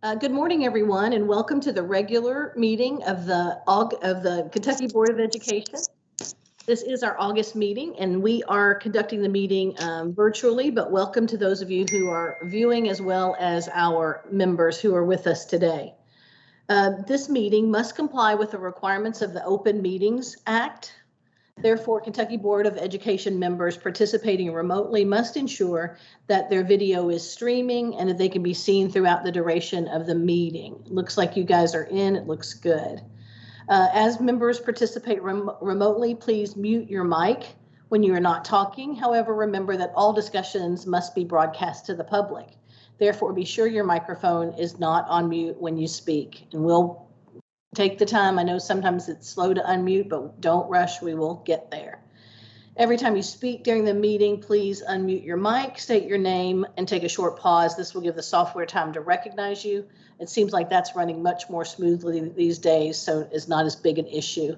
Good morning, everyone, and welcome to the regular meeting of the Kentucky Board of Education. This is our August meeting, and we are conducting the meeting virtually, but welcome to those of you who are viewing as well as our members who are with us today. This meeting must comply with the requirements of the Open Meetings Act. Therefore, Kentucky Board of Education members participating remotely must ensure that their video is streaming and that they can be seen throughout the duration of the meeting. Looks like you guys are in. It looks good. As members participate remotely, please mute your mic when you are not talking. However, remember that all discussions must be broadcast to the public. Therefore, be sure your microphone is not on mute when you speak, and we'll take the time. I know sometimes it's slow to unmute, but don't rush. We will get there. Every time you speak during the meeting, please unmute your mic, state your name, and take a short pause. This will give the software time to recognize you. It seems like that's running much more smoothly these days, so it's not as big an issue.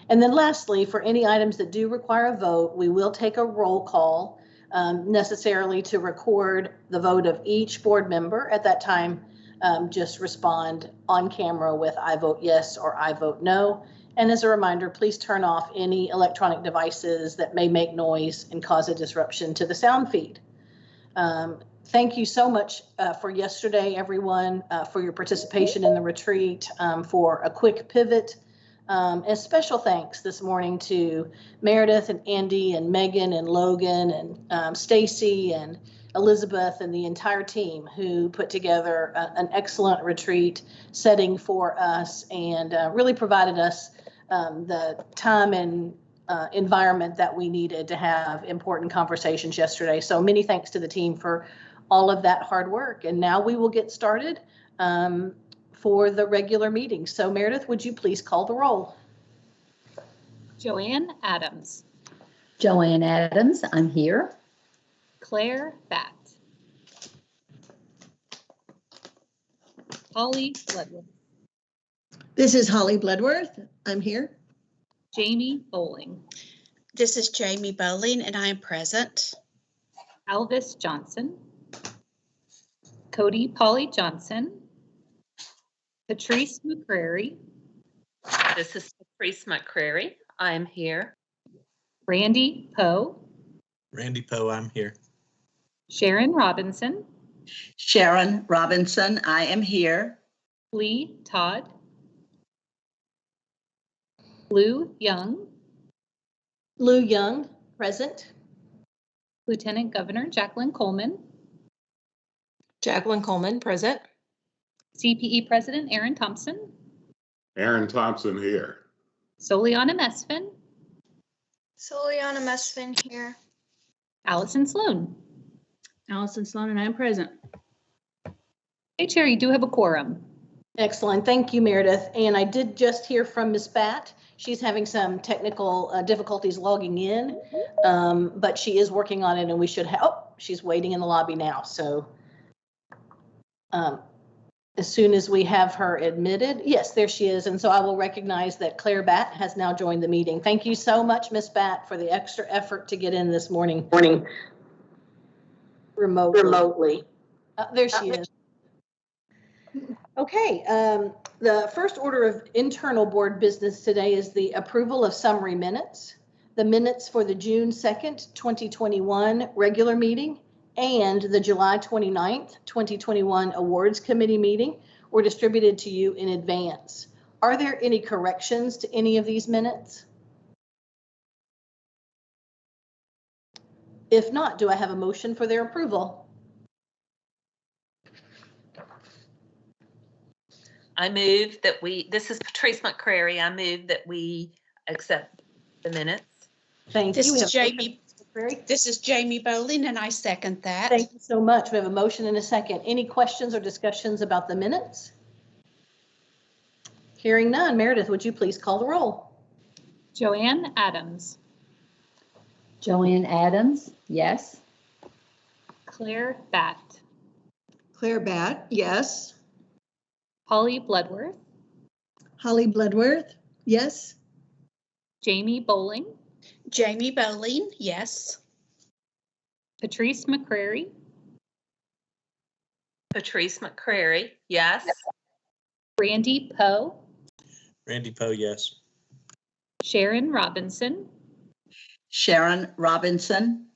And then lastly, for any items that do require a vote, we will take a roll call necessarily to record the vote of each board member. At that time, just respond on camera with I vote yes or I vote no. And as a reminder, please turn off any electronic devices that may make noise and cause a disruption to the sound feed. Thank you so much for yesterday, everyone, for your participation in the retreat, for a quick pivot. A special thanks this morning to Meredith and Andy and Megan and Logan and Stacy and Elizabeth and the entire team who put together an excellent retreat setting for us and really provided us the time and environment that we needed to have important conversations yesterday. So many thanks to the team for all of that hard work. And now we will get started for the regular meeting. So Meredith, would you please call the roll? Joanne Adams. Joanne Adams, I'm here. Claire Batt. Holly Bloodworth. This is Holly Bloodworth. I'm here. Jamie Bowling. This is Jamie Bowling, and I am present. Alvis Johnson. Cody Polly Johnson. Patrice McCrary. This is Patrice McCrary. I'm here. Randy Poe. Randy Poe, I'm here. Sharon Robinson. Sharon Robinson, I am here. Lee Todd. Lou Young. Lou Young, present. Lieutenant Governor Jacqueline Coleman. Jacqueline Coleman, present. CPE President Aaron Thompson. Aaron Thompson here. Soliana Mesfin. Soliana Mesfin here. Allison Sloan. Allison Sloan, and I'm present. Hey, Chair, you do have a quorum. Excellent. Thank you, Meredith. And I did just hear from Ms. Batt. She's having some technical difficulties logging in, but she is working on it, and we should have, oh, she's waiting in the lobby now. So as soon as we have her admitted, yes, there she is. And so I will recognize that Claire Batt has now joined the meeting. Thank you so much, Ms. Batt, for the extra effort to get in this morning. Remotely. There she is. Okay, the first order of internal board business today is the approval of summary minutes. The minutes for the June 2nd, 2021 regular meeting and the July 29th, 2021 awards committee meeting were distributed to you in advance. Are there any corrections to any of these minutes? If not, do I have a motion for their approval? I move that this is Patrice McCrary. I move that we accept the minutes. Thank you. This is Jamie Bowling, and I second that. Thank you so much. We have a motion and a second. Any questions or discussions about the minutes? Hearing none. Meredith, would you please call the roll? Joanne Adams. Joanne Adams, yes. Claire Batt. Claire Batt, yes. Holly Bloodworth. Holly Bloodworth, yes. Jamie Bowling. Jamie Bowling, yes. Patrice McCrary. Patrice McCrary, yes. Randy Poe, Randy Poe, yes. Sharon Robinson, Sharon Robinson.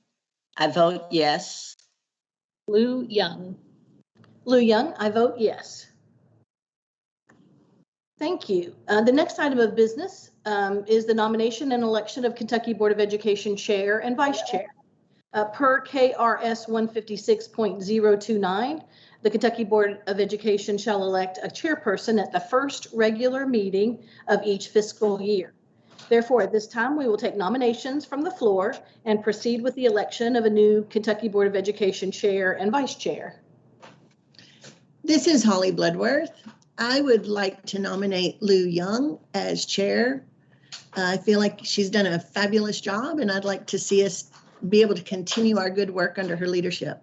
I vote yes. Lou Young. Lou Young, I vote yes. Thank you. The next item of business is the nomination and election of Kentucky Board of Education Chair and Vice Chair. Per KRS 156.029, the Kentucky Board of Education shall elect a chairperson at the first regular meeting of each fiscal year. Therefore, at this time, we will take nominations from the floor and proceed with the election of a new Kentucky Board of Education Chair and Vice Chair. This is Holly Bloodworth. I would like to nominate Lou Young as chair. I feel like she's done a fabulous job, and I'd like to see us be able to continue our good work under her leadership.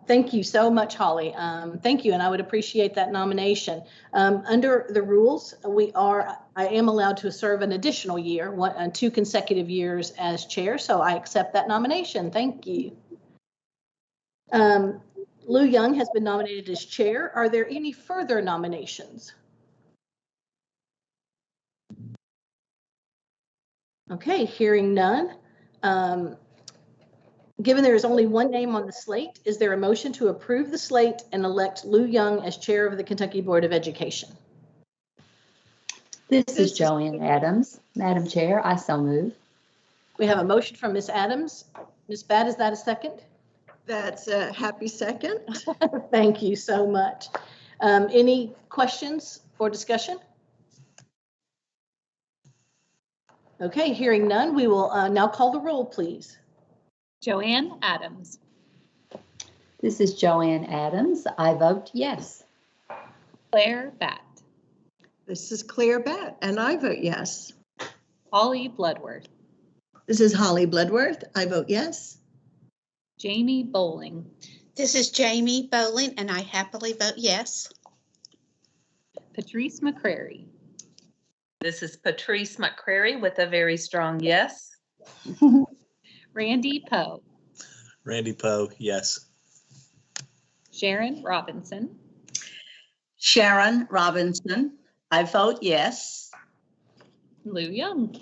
Thank you so much, Holly. Thank you, and I would appreciate that nomination. Under the rules, I am allowed to serve an additional year, 2 consecutive years as chair, so I accept that nomination. Thank you. Lou Young has been nominated as chair. Are there any further nominations? Okay, hearing none. Given there is only one name on the slate, is there a motion to approve the slate and elect Lou Young as chair of the Kentucky Board of Education? This is Joanne Adams. Madam Chair, I so move. We have a motion from Ms. Adams. Ms. Batt, is that a second? That's a happy second. Thank you so much. Any questions or discussion? Okay, hearing none, we will now call the roll, please. Joanne Adams, This is Joanne Adams. I vote yes. Claire Batt, This is Claire Batt, and I vote yes. Holly Bloodworth, This is Holly Bloodworth. I vote yes. Jamie Bowling, This is Jamie Bowling, and I happily vote yes. Patrice McCrary, This is Patrice McCrary with a very strong yes. Randy Poe, Randy Poe, yes. Sharon Robinson, Sharon Robinson. I vote yes. Lou Young.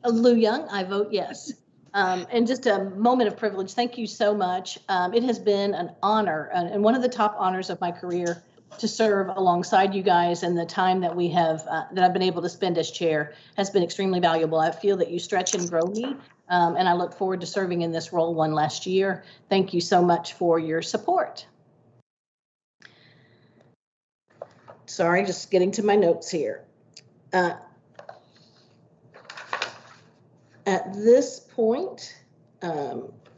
Lou Young, I vote yes. And just a moment of privilege. Thank you so much. It has been an honor and one of the top honors of my career to serve alongside you guys, and the time that we have that I've been able to spend as chair has been extremely valuable. I feel that you stretch and grow me, and I look forward to serving in this role one last year. Thank you so much for your support. Sorry, just getting to my notes here. At this point,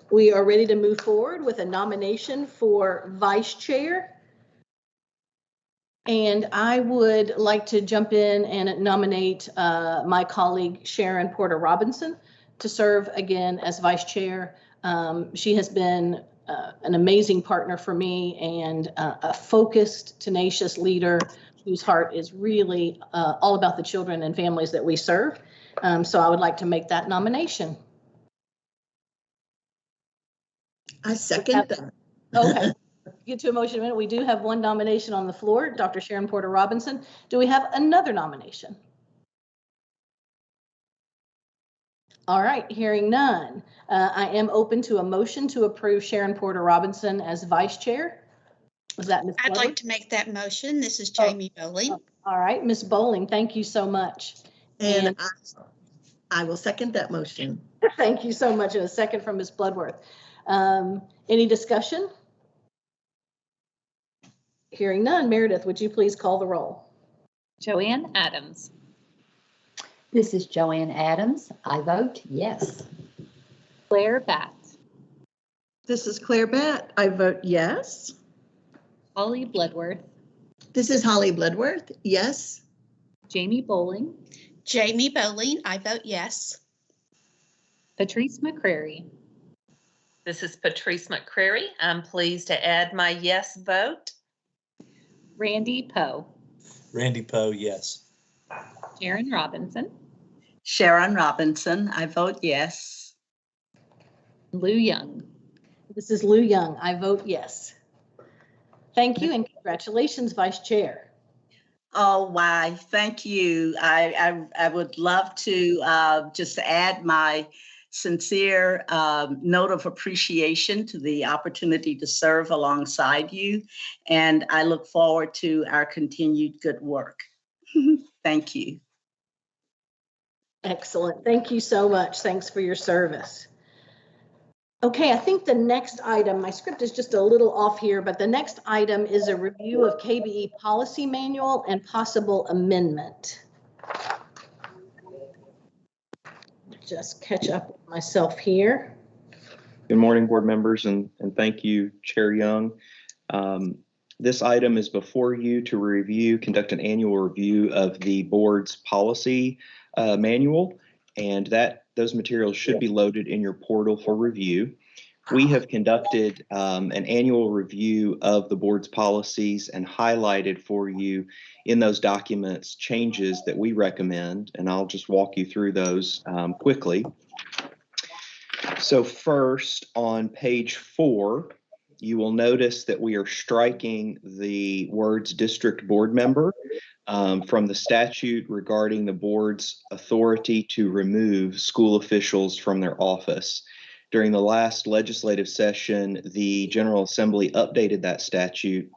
we are ready to move forward with a nomination for vice chair. And I would like to jump in and nominate my colleague Sharon Porter Robinson to serve again as vice chair. She has been an amazing partner for me and a focused, tenacious leader whose heart is really all about the children and families that we serve. So I would like to make that nomination. I second that. Okay. Get to a motion in a minute. We do have one nomination on the floor, Dr. Sharon Porter Robinson. Do we have another nomination? All right, hearing none. I am open to a motion to approve Sharon Porter Robinson as vice chair. Was that Ms. I'd Glover? like to make that motion. This is Jamie Bowling. All right, Ms. Bowling, thank you so much. And I will second that motion. Thank you so much. And a second from Ms. Bloodworth. Any discussion? Hearing none. Meredith, would you please call the roll? Joanne Adams, This is Joanne Adams. I vote yes. Claire Batt, This is Claire Batt. I vote yes. Holly Bloodworth, This is Holly Bloodworth. Yes. Jamie Bowling, Jamie Bowling, I vote yes. Patrice McCrary, This is Patrice McCrary. I'm pleased to add my yes vote. Randy Poe, Randy Poe, yes. Sharon Robinson, Sharon Robinson. I vote yes. Lou Young. This is Lou Young. I vote yes. Thank you and congratulations, Vice Chair. Oh, why, thank you. I would love to just add my sincere note of appreciation to the opportunity to serve alongside you. And I look forward to our continued good work. Thank you. Excellent. Thank you so much. Thanks for your service. Okay, I think the next item, my script is just a little off here, but the next item is a review of KBE policy manual and possible amendment. Just catch up with myself here. Good morning, board members, and thank you, Chair Young. This item is before you to conduct an annual review of the board's policy manual, and those materials should be loaded in your portal for review. We have conducted an annual review of the board's policies and highlighted for you in those documents changes that we recommend, and I'll just walk you through those quickly. So first, on page 4, you will notice that we are striking the words district board member from the statute regarding the board's authority to remove school officials from their office. During the last legislative session, the General Assembly updated that statute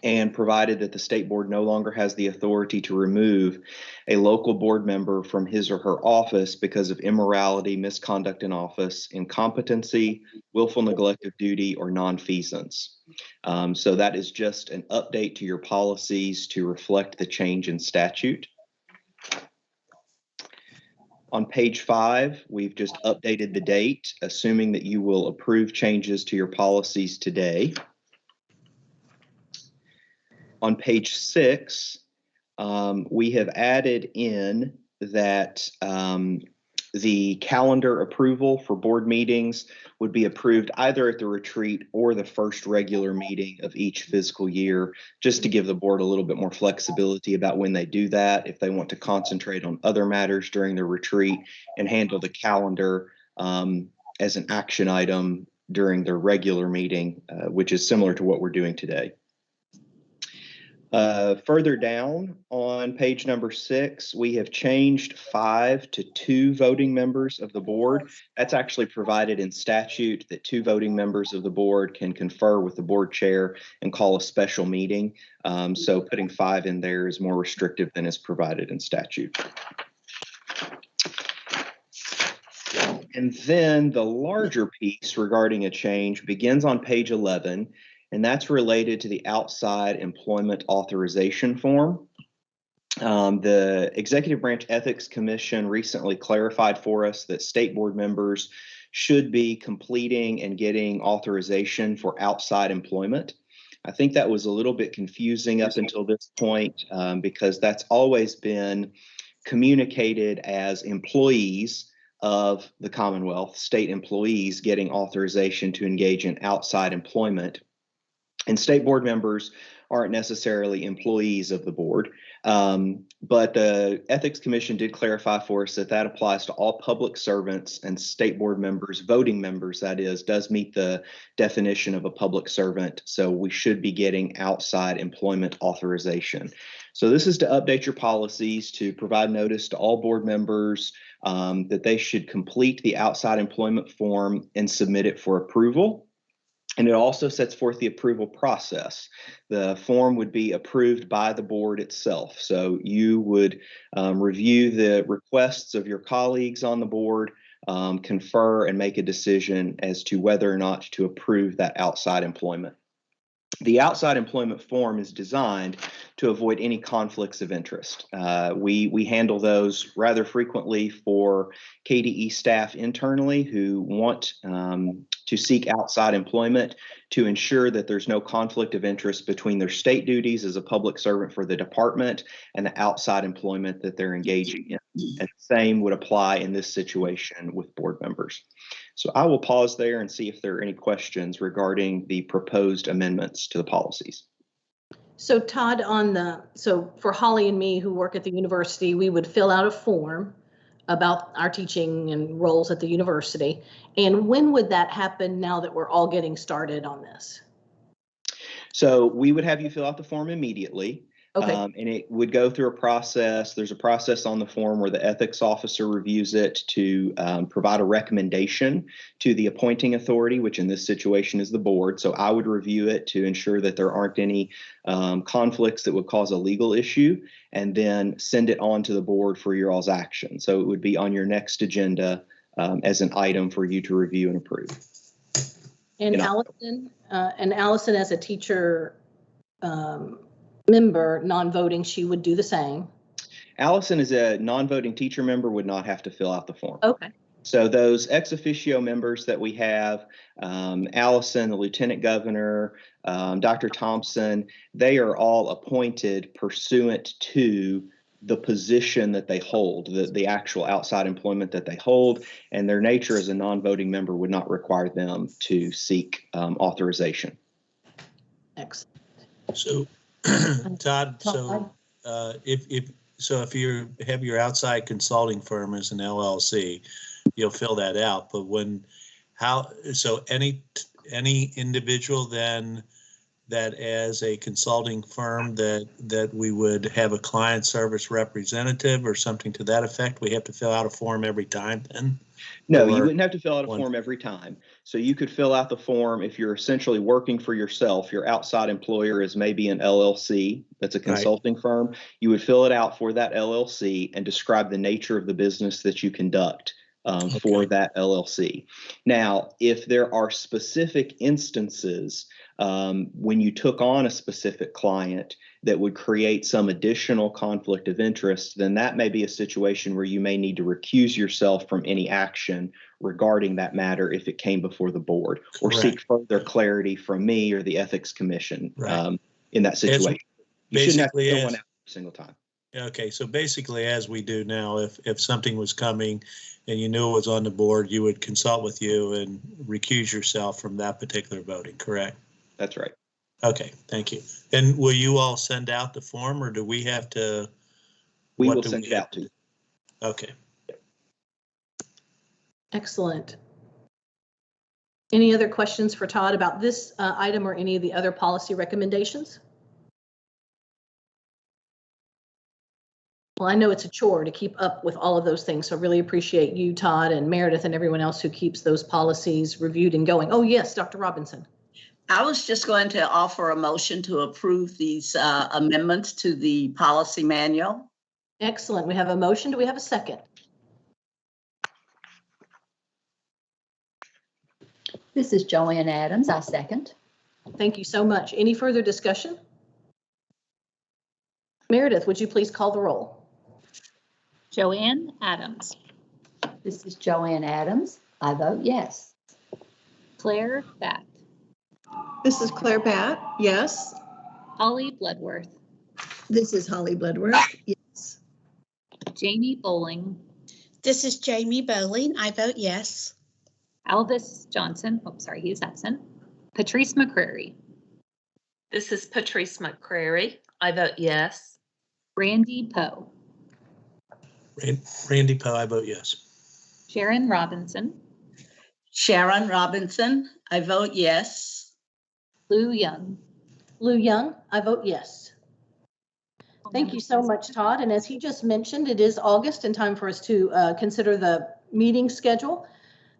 and provided that the state board no longer has the authority to remove a local board member from his or her office because of immorality, misconduct in office, incompetency, willful neglect of duty, or nonfeasance. So that is just an update to your policies to reflect the change in statute. On page 5, we've just updated the date, assuming that you will approve changes to your policies today. On page 6, we have added in that the calendar approval for board meetings would be approved either at the retreat or the first regular meeting of each fiscal year, just to give the board a little bit more flexibility about when they do that, if they want to concentrate on other matters during the retreat and handle the calendar as an action item during their regular meeting, which is similar to what we're doing today. Further down on page number 6, we have changed 5 to 2 voting members of the board. That's actually provided in statute that 2 voting members of the board can confer with the board chair and call a special meeting. So putting 5 in there is more restrictive than is provided in statute. And then the larger piece regarding a change begins on page 11. And that's related to the outside employment authorization form. The Executive Branch Ethics Commission recently clarified for us that state board members should be completing and getting authorization for outside employment. I think that was a little bit confusing up until this point because that's always been communicated as employees of the Commonwealth, state employees getting authorization to engage in outside employment. And state board members aren't necessarily employees of the board, but the Ethics Commission did clarify for us that that applies to all public servants and state board members, voting members, that is, does meet the definition of a public servant. So we should be getting outside employment authorization. So this is to update your policies to provide notice to all board members that they should complete the outside employment form and submit it for approval. And it also sets forth the approval process. The form would be approved by the board itself. So you would review the requests of your colleagues on the board, confer, and make a decision as to whether or not to approve that outside employment. The outside employment form is designed to avoid any conflicts of interest. We handle those rather frequently for KDE staff internally who want to seek outside employment to ensure that there's no conflict of interest between their state duties as a public servant for the department and the outside employment that they're engaging in. And the same would apply in this situation with board members. So I will pause there and see if there are any questions regarding the proposed amendments to the policies. So Todd, so for Holly and me who work at the university, we would fill out a form about our teaching and roles at the university. And when would that happen now that we're all getting started on this? So we would have you fill out the form immediately. Okay. And it would go through a process. There's a process on the form where the ethics officer reviews it to provide a recommendation to the appointing authority, which in this situation is the board. So I would review it to ensure that there aren't any conflicts that would cause a legal issue, and then send it on to the board for your all's action. So it would be on your next agenda as an item for you to review and approve. And Allison, as a teacher member, non-voting, she would do the same. Allison, as a non-voting teacher member, would not have to fill out the form. Okay. So those ex officio members that we have, Allison, the lieutenant governor, Dr. Thompson, they are all appointed pursuant to the position that they hold, the actual outside employment that they hold, and their nature as a non-voting member would not require them to seek authorization. Excellent. So, Todd, so if you have your outside consulting firm as an LLC, you'll fill that out. But any individual then that as a consulting firm that we would have a client service representative or something to that effect, we have to fill out a form every time then? No, you wouldn't have to fill out a form every time. So you could fill out the form if you're essentially working for yourself. Your outside employer is maybe an LLC that's a consulting firm. You would fill it out for that LLC and describe the nature of the business that you conduct for that LLC. Now, if there are specific instances when you took on a specific client that would create some additional conflict of interest, then that may be a situation where you may need to recuse yourself from any action regarding that matter if it came before the board, or seek further clarity from me or the ethics commission in that situation. You shouldn't have to fill one out every single time. Okay, so basically, as we do now, if something was coming and you knew it was on the board, you would consult with you and recuse yourself from that particular voting, correct? That's right. Okay, thank you. And will you all send out the form, or do we have to? We will send it out to you. Okay. Excellent. Any other questions for Todd about this item or any of the other policy recommendations? Well, I know it's a chore to keep up with all of those things, so I really appreciate you, Todd, and Meredith, and everyone else who keeps those policies reviewed and going. Oh, yes, Dr. Robinson. I was just going to offer a motion to approve these amendments to the policy manual. Excellent. We have a motion. Do we have a second? This is Joanne Adams. I second. Thank you so much. Any further discussion? Meredith, would you please call the roll? Joanne Adams. This is Joanne Adams. I vote yes. Claire Batt. This is Claire Batt. Yes. Holly Bloodworth. This is Holly Bloodworth. Yes. Jamie Bowling. This is Jamie Bowling. I vote yes. Alvis Johnson. Oh, sorry, he's absent. Patrice McCrary. This is Patrice McCrary. I vote yes. Randy Poe. Randy Poe, I vote yes. Sharon Robinson. Sharon Robinson. I vote yes. Lou Young. Lou Young, I vote yes. Thank you so much, Todd. And as he just mentioned, it is August and time for us to consider the meeting schedule.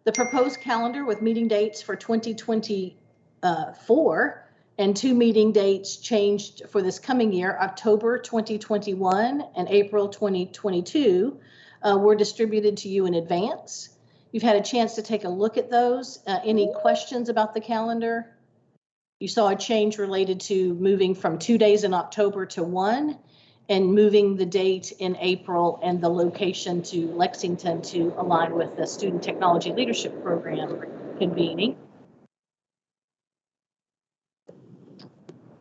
The proposed calendar with meeting dates for 2024 and 2 meeting dates changed for this coming year, October 2021 and April 2022, were distributed to you in advance. You've had a chance to take a look at those. Any questions about the calendar? You saw a change related to moving from 2 days in October to 1, and moving the date in April and the location to Lexington to align with the Student Technology Leadership Program convening.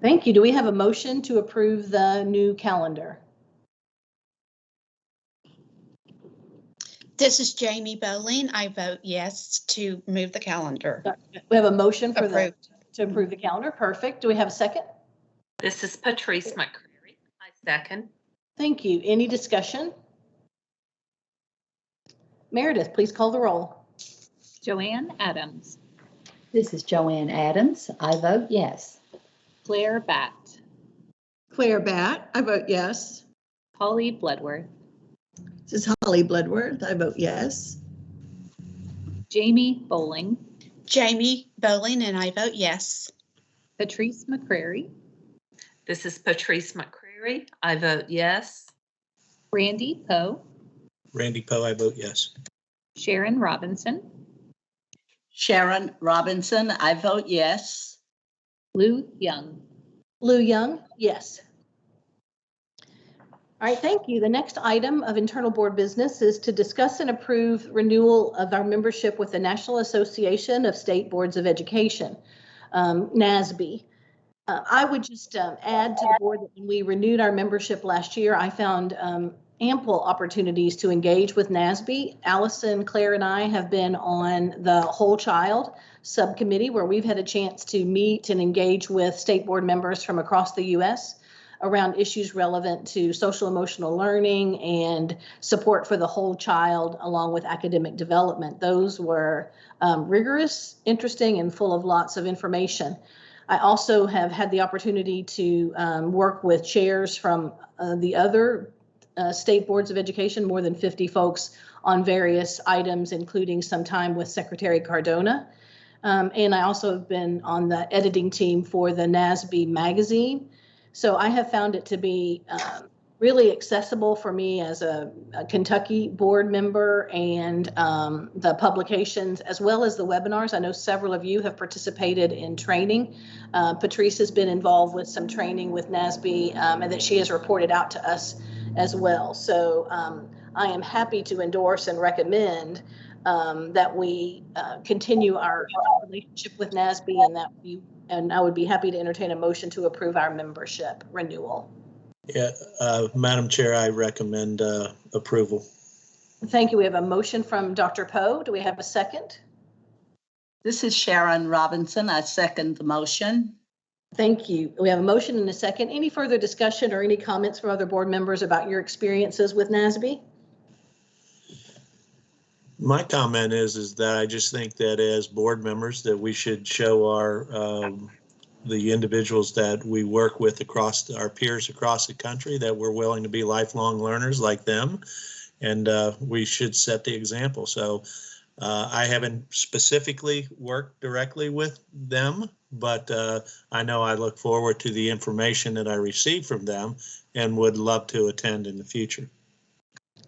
Thank you. Do we have a motion to approve the new calendar? This is Jamie Bowling. I vote yes to move the calendar. We have a motion for Approved. to approve the calendar. Perfect. Do we have a second? This is Patrice McCrary. I second. Thank you. Any discussion? Meredith, please call the roll. Joanne Adams, This is Joanne Adams. I vote yes. Claire Batt, Claire Batt, I vote yes. Holly Bloodworth, This is Holly Bloodworth, I vote yes. Jamie Bowling, Jamie Bowling, and I vote yes. Patrice McCrary, This is Patrice McCrary. I vote yes. Randy Poe, Randy Poe, I vote yes. Sharon Robinson, Sharon Robinson, I vote yes. Lou Young. Lou Young, yes. All right, thank you. The next item of internal board business is to discuss and approve renewal of our membership with the National Association of State Boards of Education, NASB. I would just add to the board that when we renewed our membership last year, I found ample opportunities to engage with NASB. Allison, Claire, and I have been on the Whole Child subcommittee where we've had a chance to meet and engage with state board members from across the U.S. around issues relevant to social emotional learning and support for the whole child along with academic development. Those were rigorous, interesting, and full of lots of information. I also have had the opportunity to work with chairs from the other state boards of education, more than 50 folks on various items, including some time with Secretary Cardona. And I also have been on the editing team for the Nazbe magazine. So I have found it to be really accessible for me as a Kentucky board member, and the publications as well as the webinars. I know several of you have participated in training. Patrice has been involved with some training with Nazbe, and that she has reported out to us as well. So I am happy to endorse and recommend that we continue our relationship with Nazbe, and I would be happy to entertain a motion to approve our membership renewal. Yeah, Madam Chair, I recommend approval. Thank you. We have a motion from Dr. Poe. Do we have a second? This is Sharon Robinson. I second the motion. Thank you. We have a motion and a second. Any further discussion or any comments from other board members about your experiences with NASB? My comment is that I just think that as board members that we should show our the individuals that we work with across our peers across the country that we're willing to be lifelong learners like them, and we should set the example. So I haven't specifically worked directly with them, but I know I look forward to the information that I receive from them and would love to attend in the future.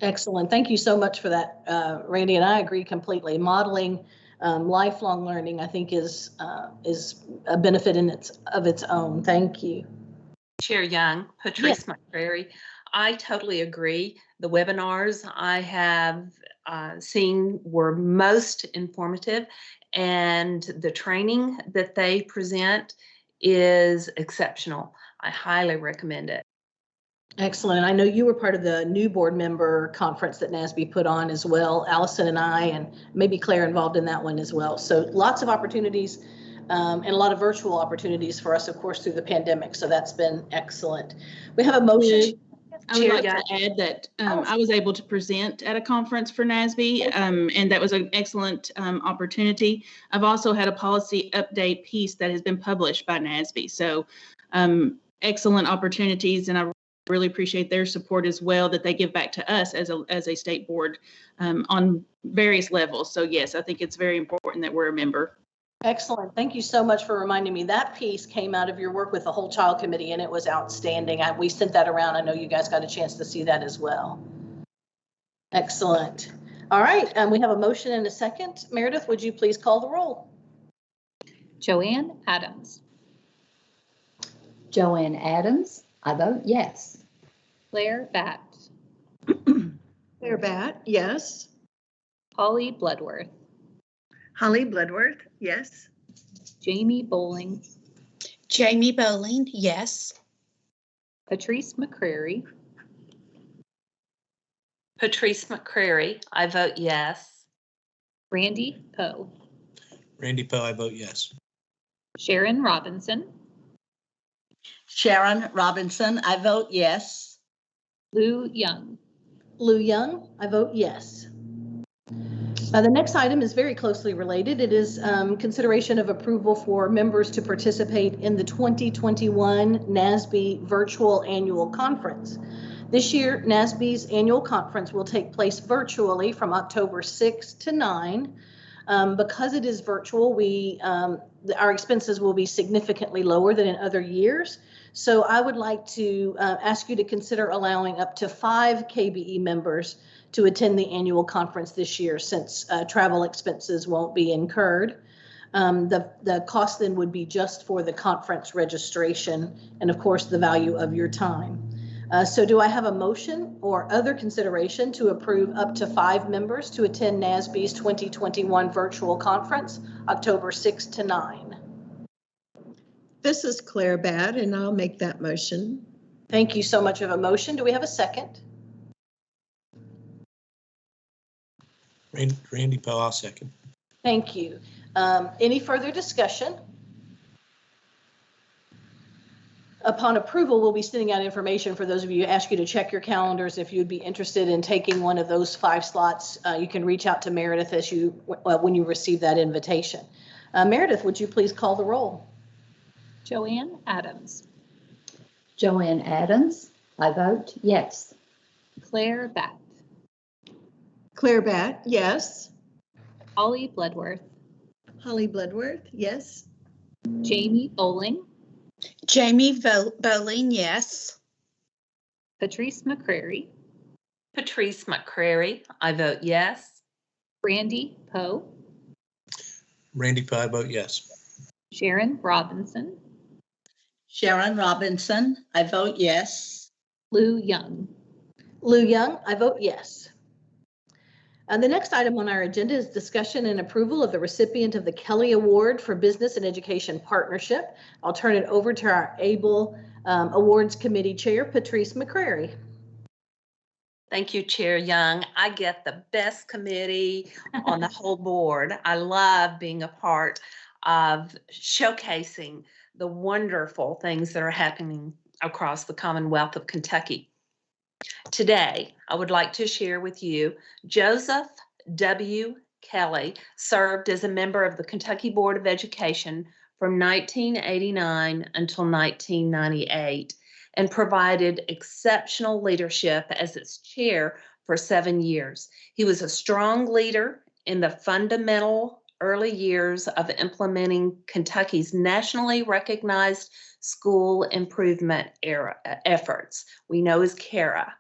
Excellent. Thank you so much for that, Randy, and I agree completely. Modeling lifelong learning, I think, is a benefit of its own. Thank you. Chair Young, Patrice McCrary, I totally agree. The webinars I have seen were most informative, and the training that they present is exceptional. I highly recommend it. Excellent. I know you were part of the new board member conference that NASB put on as well. Allison and I, and maybe Claire involved in that one as well. So lots of opportunities and a lot of virtual opportunities for us, of course, through the pandemic. So that's been excellent. We have a motion. I would like to add that I was able to present at a conference for NASB, and that was an excellent opportunity. I've also had a policy update piece that has been published by NASB. So excellent opportunities, and I really appreciate their support as well that they give back to us as a state board on various levels. So yes, I think it's very important that we're a member. Excellent. Thank you so much for reminding me. That piece came out of your work with the Whole Child Committee, and it was outstanding. We sent that around. I know you guys got a chance to see that as well. Excellent. All right. We have a motion and a second. Meredith, would you please call the roll? Joanne Adams, Joanne Adams, I vote yes. Claire Batt, Claire Batt, yes. Holly Bloodworth, Holly Bloodworth, yes. Jamie Bowling, Jamie Bowling, yes. Patrice McCrary, Patrice McCrary, I vote yes. Randy Poe, Randy Poe, I vote yes. Sharon Robinson, Sharon Robinson, I vote yes. Lou Young. Lou Young, I vote yes. The next item is very closely related. It is consideration of approval for members to participate in the 2021 Nazbe Virtual Annual Conference. This year, Nazbe's annual conference will take place virtually from October 6 to 9. Because it is virtual, our expenses will be significantly lower than in other years. So I would like to ask you to consider allowing up to 5 KBE members to attend the annual conference this year, since travel expenses won't be incurred. The cost then would be just for the conference registration and, of course, the value of your time. So do I have a motion or other consideration to approve up to 5 members to attend NASB's 2021 virtual conference, October 6 to 9? This is Claire Badd, and I'll make that motion. Thank you so much of a motion. Do we have a second? Randy Poe, I'll second. Thank you. Any further discussion? Upon approval, we'll be sending out information for those of you, ask you to check your calendars. If you'd be interested in taking one of those 5 slots, you can reach out to Meredith when you receive that invitation. Meredith, would you please call the roll? Joanne Adams. Joanne Adams, I vote yes. Claire Batt. Claire Batt, yes. Holly Bloodworth. Holly Bloodworth, yes. Jamie Bowling. Jamie Bowling, yes. Patrice McCrary. Patrice McCrary, I vote yes. Randy Poe. Randy Poe, I vote yes. Sharon Robinson. Sharon Robinson, I vote yes. Lou Young. Lou Young, I vote yes. The next item on our agenda is discussion and approval of the recipient of the Kelly Award for Business and Education Partnership. I'll turn it over to our able Awards Committee Chair, Patrice McCrary. Thank you, Chair Young. I get the best committee on the whole board. I love being a part of showcasing the wonderful things that are happening across the Commonwealth of Kentucky. Today, I would like to share with you Joseph W. Kelly served as a member of the Kentucky Board of Education from 1989 until 1998 and provided exceptional leadership as its chair for 7 years. He was a strong leader in the fundamental early years of implementing Kentucky's nationally recognized school improvement efforts, we know as CARA.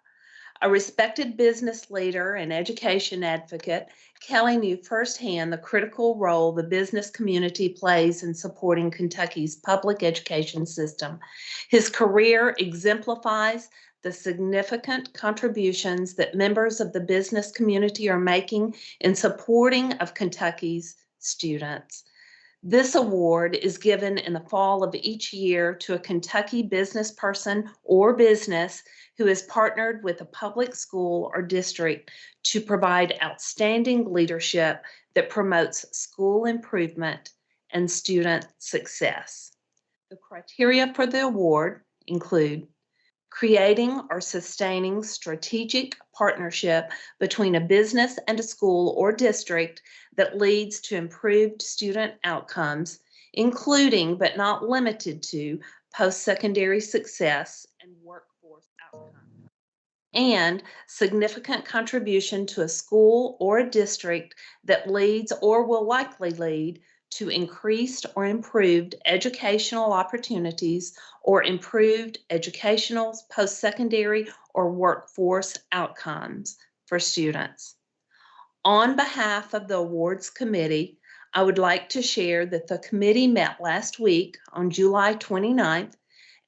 A respected business leader and education advocate, Kelly knew firsthand the critical role the business community plays in supporting Kentucky's public education system. His career exemplifies the significant contributions that members of the business community are making in supporting of Kentucky's students. This award is given in the fall of each year to a Kentucky business person or business who has partnered with a public school or district to provide outstanding leadership that promotes school improvement and student success. The criteria for the award include creating or sustaining strategic partnership between a business and a school or district that leads to improved student outcomes, including but not limited to post-secondary success and workforce outcomes, and significant contribution to a school or a district that leads or will likely lead to increased or improved educational opportunities or improved educational, post-secondary, or workforce outcomes for students. On behalf of the awards committee, I would like to share that the committee met last week on July 29th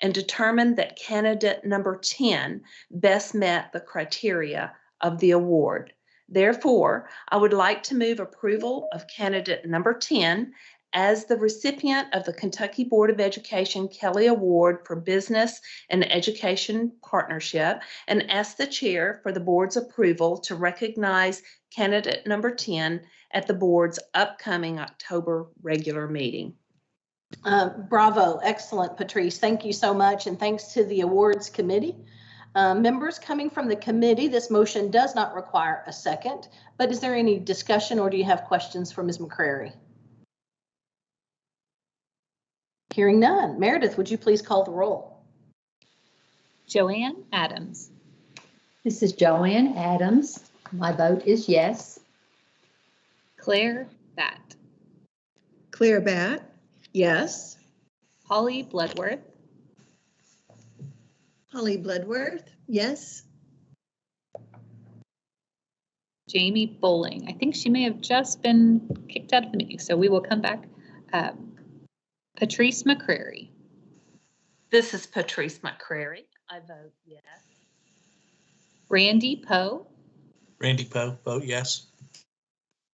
and determined that candidate number 10 best met the criteria of the award. Therefore, I would like to move approval of candidate number 10 as the recipient of the Kentucky Board of Education Kelly Award for Business and Education Partnership and ask the chair for the board's approval to recognize candidate number 10 at the board's upcoming October regular meeting. Bravo, excellent, Patrice. Thank you so much, and thanks to the awards committee. Members coming from the committee, this motion does not require a second, but is there any discussion or do you have questions for Ms. McCrary? Hearing none. Meredith, would you please call the roll? Joanne Adams. This is Joanne Adams. My vote is yes. Claire Batt. Claire Batt, yes. Holly Bloodworth. Holly Bloodworth, yes. Jamie Bowling. I think she may have just been kicked out of the meeting, so we will come back. Patrice McCrary. This is Patrice McCrary. I vote yes. Randy Poe. Randy Poe, vote yes.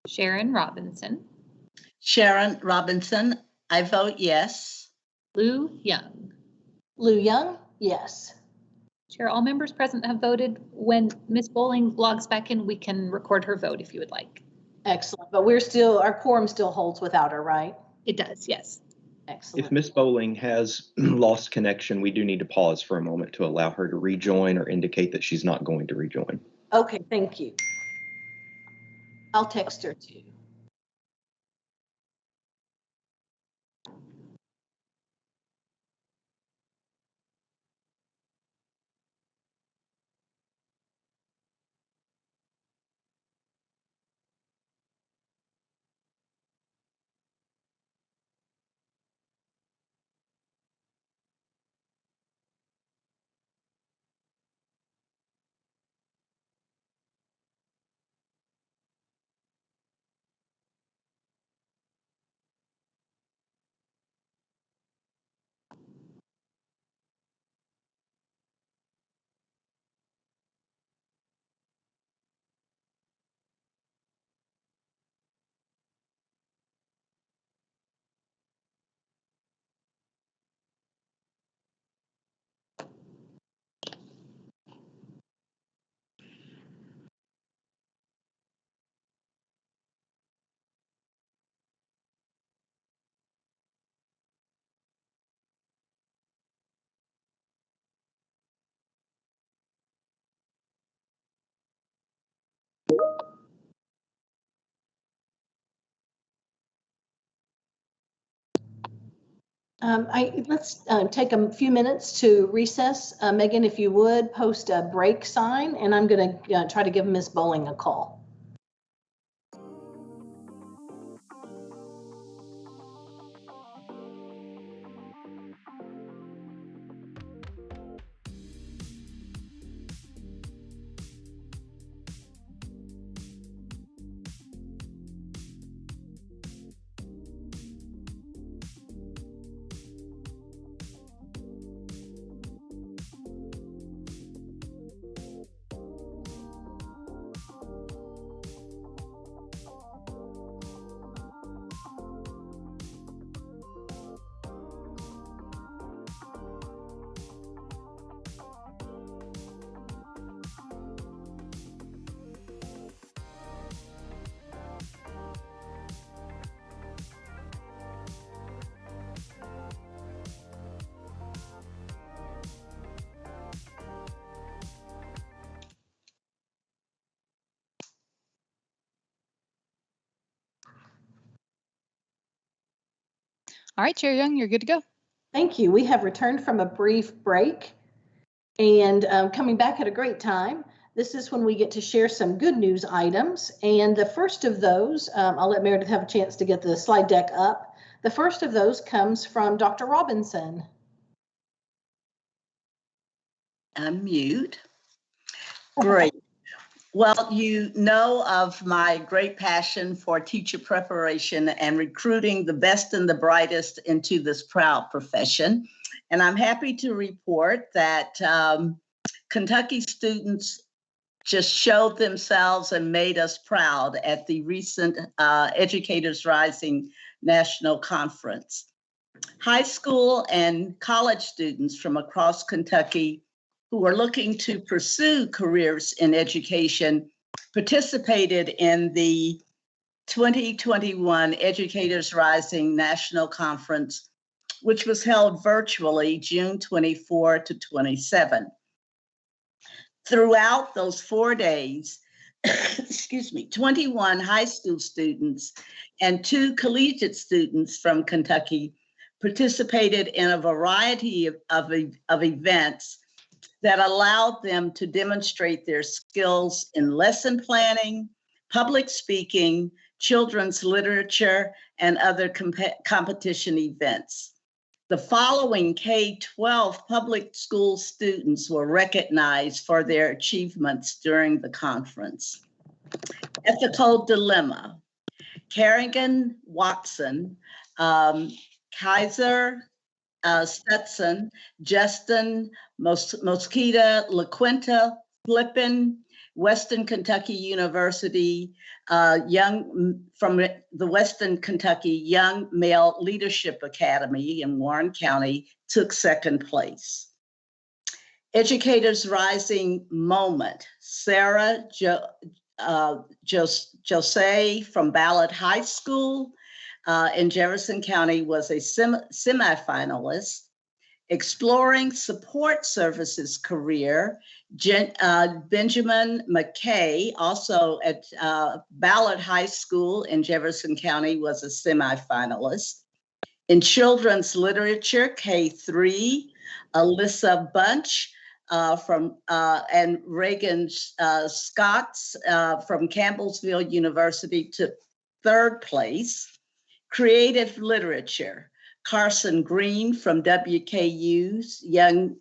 Sharon Robinson. Sharon Robinson, I vote yes. Lou Young. Lou Young, yes. Chair, all members present have voted. When Ms. Bowling logs back in, we can record her vote if you would like. Excellent. But our quorum still holds without her, right? It does, yes. Excellent. If Ms. Bowling has lost connection, we do need to pause for a moment to allow her to rejoin or indicate that she's not going to rejoin. Okay, thank you. I'll text her too. Let's take a few minutes to recess. Megan, if you would, post a break sign, and I'm going to try to give Ms. Bowling a call. All right, Chair Young, you're good to go. Thank you. We have returned from a brief break and coming back at a great time. This is when we get to share some good news items. And the first of those, I'll let Meredith have a chance to get the slide deck up. The first of those comes from Dr. Robinson. Unmute. Great. Well, you know of my great passion for teacher preparation and recruiting the best and the brightest into this proud profession. And I'm happy to report that Kentucky students just showed themselves and made us proud at the recent Educators Rising National Conference. High school and college students from across Kentucky who are looking to pursue careers in education participated in the 2021 Educators Rising National Conference, which was held virtually June 24 to 27. Throughout those 4 days, excuse me, 21 high school students and 2 collegiate students from Kentucky participated in a variety of events that allowed them to demonstrate their skills in lesson planning, public speaking, children's literature, and other competition events. The following K-12 public school students were recognized for their achievements during the conference. Ethical Dilemma: Kerrigan Watson, Kaiser Stetson, Justin Mosquita, LaQuinta Flippin, Western Kentucky University, from the Western Kentucky Young Male Leadership Academy in Warren County took second place. Educators Rising Moment: Sarah Jose from Ballard High School in Jefferson County was a semi-finalist. Exploring Support Services Career, Benjamin McKay, also at Ballard High School in Jefferson County, was a semi-finalist. In Children's Literature, K3, Alyssa Bunch and Reagan Scotts from Campbellsville University took third place. Creative Literature: Carson Green from WKU's Young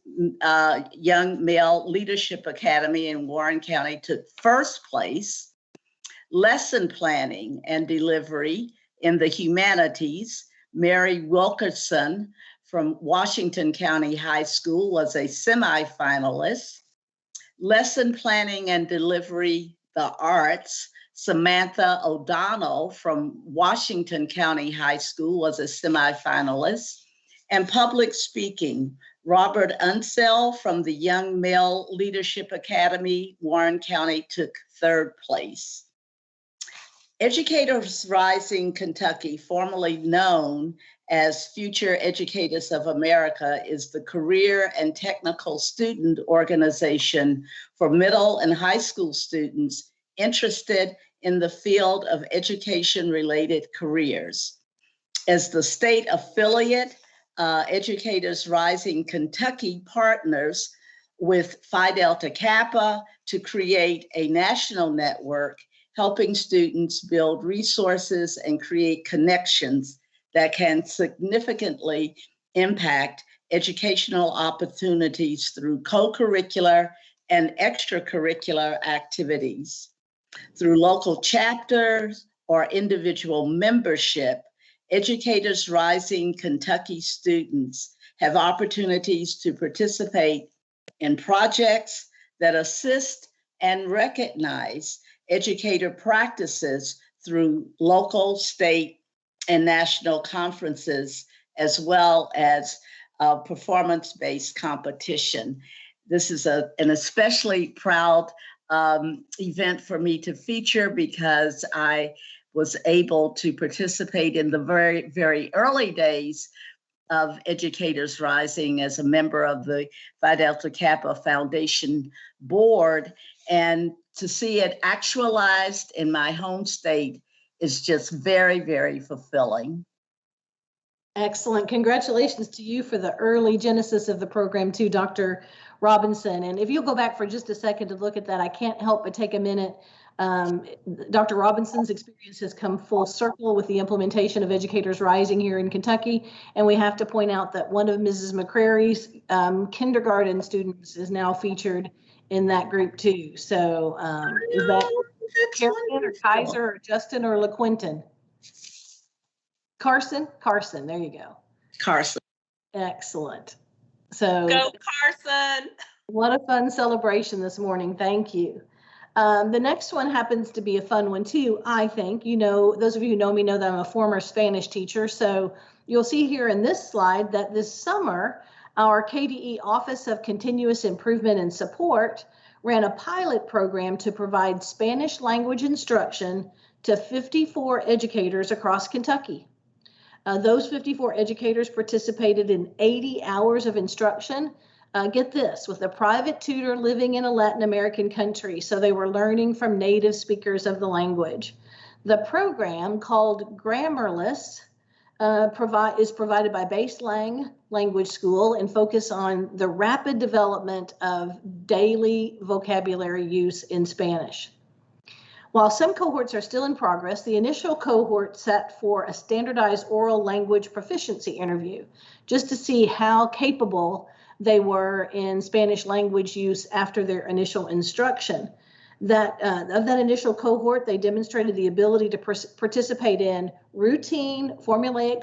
Male Leadership Academy in Warren County took first place. Lesson Planning and Delivery in the Humanities: Mary Wilkerson from Washington County High School was a semi-finalist. Lesson Planning and Delivery, the Arts: Samantha O'Donnell from Washington County High School was a semi-finalist. And Public Speaking: Robert Unsell from the Young Male Leadership Academy, Warren County, took third place. Educators Rising Kentucky, formerly known as Future Educators of America, is the career and technical student organization for middle and high school students interested in the field of education-related careers. As the state affiliate, Educators Rising Kentucky partners with Phi Delta Kappa to create a national network, helping students build resources and create connections that can significantly impact educational opportunities through co-curricular and extracurricular activities. Through local chapters or individual membership, Educators Rising Kentucky students have opportunities to participate in projects that assist and recognize educator practices through local, state, and national conferences, as well as performance-based competition. This is an especially proud event for me to feature because I was able to participate in the very, very early days of Educators Rising as a member of the Phi Delta Kappa Foundation board, and to see it actualized in my home state is just very, very fulfilling. Excellent. Congratulations to you for the early genesis of the program too, Dr. Robinson. And if you'll go back for just a second to look at that, I can't help but take a minute. Dr. Robinson's experience has come full circle with the implementation of Educators Rising here in Kentucky. And we have to point out that one of Mrs. McCrary's kindergarten students is now featured in that group too. So is that Karen or Kaiser or Justin or LaQuinton? Carson? Carson, there you go. Carson. Excellent. So go Carson. What a fun celebration this morning. Thank you. The next one happens to be a fun one too, I think. You know, those of you who know me know that I'm a former Spanish teacher. So you'll see here in this slide that this summer, our KDE Office of Continuous Improvement and Support ran a pilot program to provide Spanish language instruction to 54 educators across Kentucky. Those 54 educators participated in 80 hours of instruction get this, with a private tutor living in a Latin American country. So they were learning from native speakers of the language. The program, called Grammarless, is provided by Baselang Language School and focus on the rapid development of daily vocabulary use in Spanish. While some cohorts are still in progress, the initial cohort sat for a standardized oral language proficiency interview just to see how capable they were in Spanish language use after their initial instruction. Of that initial cohort, they demonstrated the ability to participate in routine, formulaic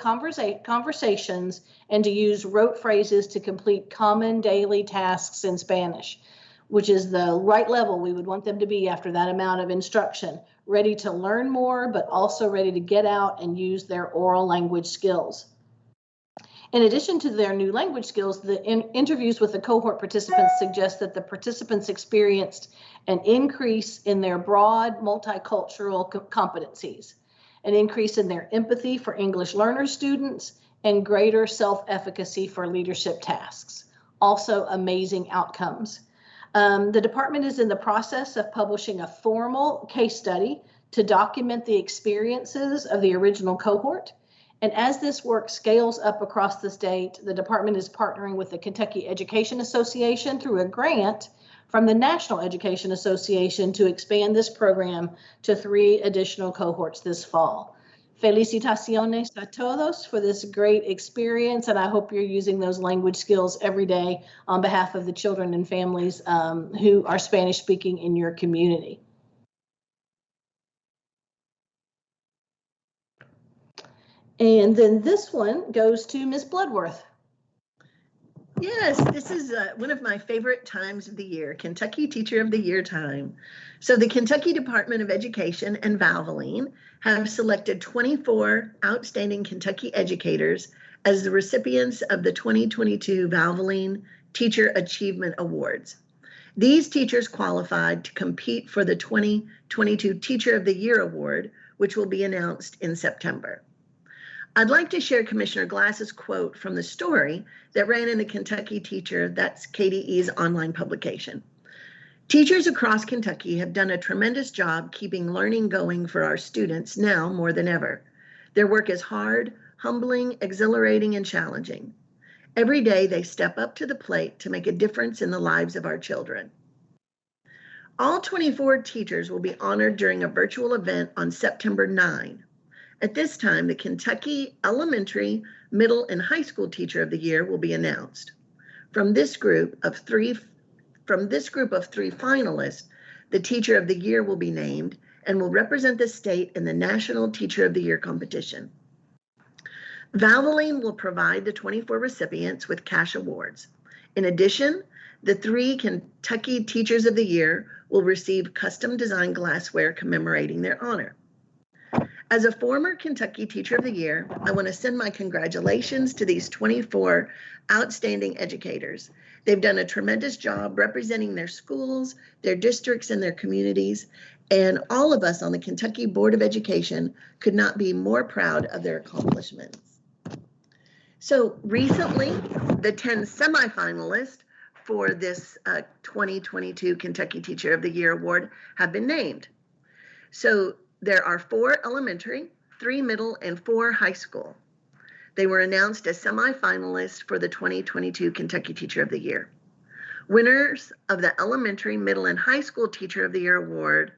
conversations and to use rote phrases to complete common daily tasks in Spanish, which is the right level we would want them to be after that amount of instruction, ready to learn more, but also ready to get out and use their oral language skills. In addition to their new language skills, the interviews with the cohort participants suggest that the participants experienced an increase in their broad multicultural competencies, an increase in their empathy for English learner students, and greater self-efficacy for leadership tasks. Also amazing outcomes. The department is in the process of publishing a formal case study to document the experiences of the original cohort. And as this work scales up across the state, the department is partnering with the Kentucky Education Association through a grant from the National Education Association to expand this program to 3 additional cohorts this fall. Felicitaciones a todos for this great experience, and I hope you're using those language skills every day on behalf of the children and families who are Spanish speaking in your community. And then this one goes to Ms. Bloodworth. Yes, this is one of my favorite times of the year, Kentucky Teacher of the Year time. So the Kentucky Department of Education and Valvoline have selected 24 outstanding Kentucky educators as the recipients of the 2022 Valvoline Teacher Achievement Awards. These teachers qualified to compete for the 2022 Teacher of the Year Award, which will be announced in September. I'd like to share Commissioner Glass's quote from the story that ran in the Kentucky Teacher, that's KDE's online publication. Teachers across Kentucky have done a tremendous job keeping learning going for our students now more than ever. Their work is hard, humbling, exhilarating, and challenging. Every day they step up to the plate to make a difference in the lives of our children. All 24 teachers will be honored during a virtual event on September 9. At this time, the Kentucky Elementary, Middle, and High School Teacher of the Year will be announced. From this group of three finalists, the Teacher of the Year will be named and will represent the state in the National Teacher of the Year competition. Valvoline will provide the 24 recipients with cash awards. In addition, the 3 Kentucky Teachers of the Year will receive custom designed glassware commemorating their honor. As a former Kentucky Teacher of the Year, I want to send my congratulations to these 24 outstanding educators. They've done a tremendous job representing their schools, their districts, and their communities, and all of us on the Kentucky Board of Education could not be more proud of their accomplishments. So recently, the 10 semifinalists for this 2022 Kentucky Teacher of the Year Award have been named. So there are 4 elementary, 3 middle, and 4 high school. They were announced as semifinalists for the 2022 Kentucky Teacher of the Year. Winners of the elementary, middle, and high school Teacher of the Year Award,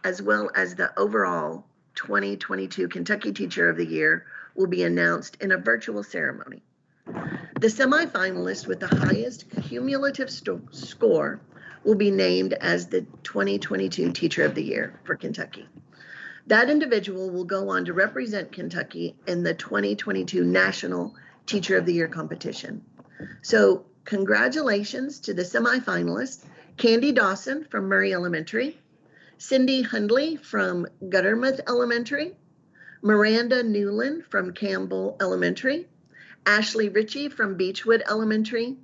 as well as the overall 2022 Kentucky Teacher of the Year, will be announced in a virtual ceremony. The semifinalists with the highest cumulative score will be named as the 2022 Teacher of the Year for Kentucky. That individual will go on to represent Kentucky in the 2022 National Teacher of the Year competition. So congratulations to the semifinalists, Candy Dawson from Murray Elementary, Cindy Hundley from Guttermouth Elementary, Miranda Newland from Campbell Elementary, Ashley Ritchie from Beechwood Elementary,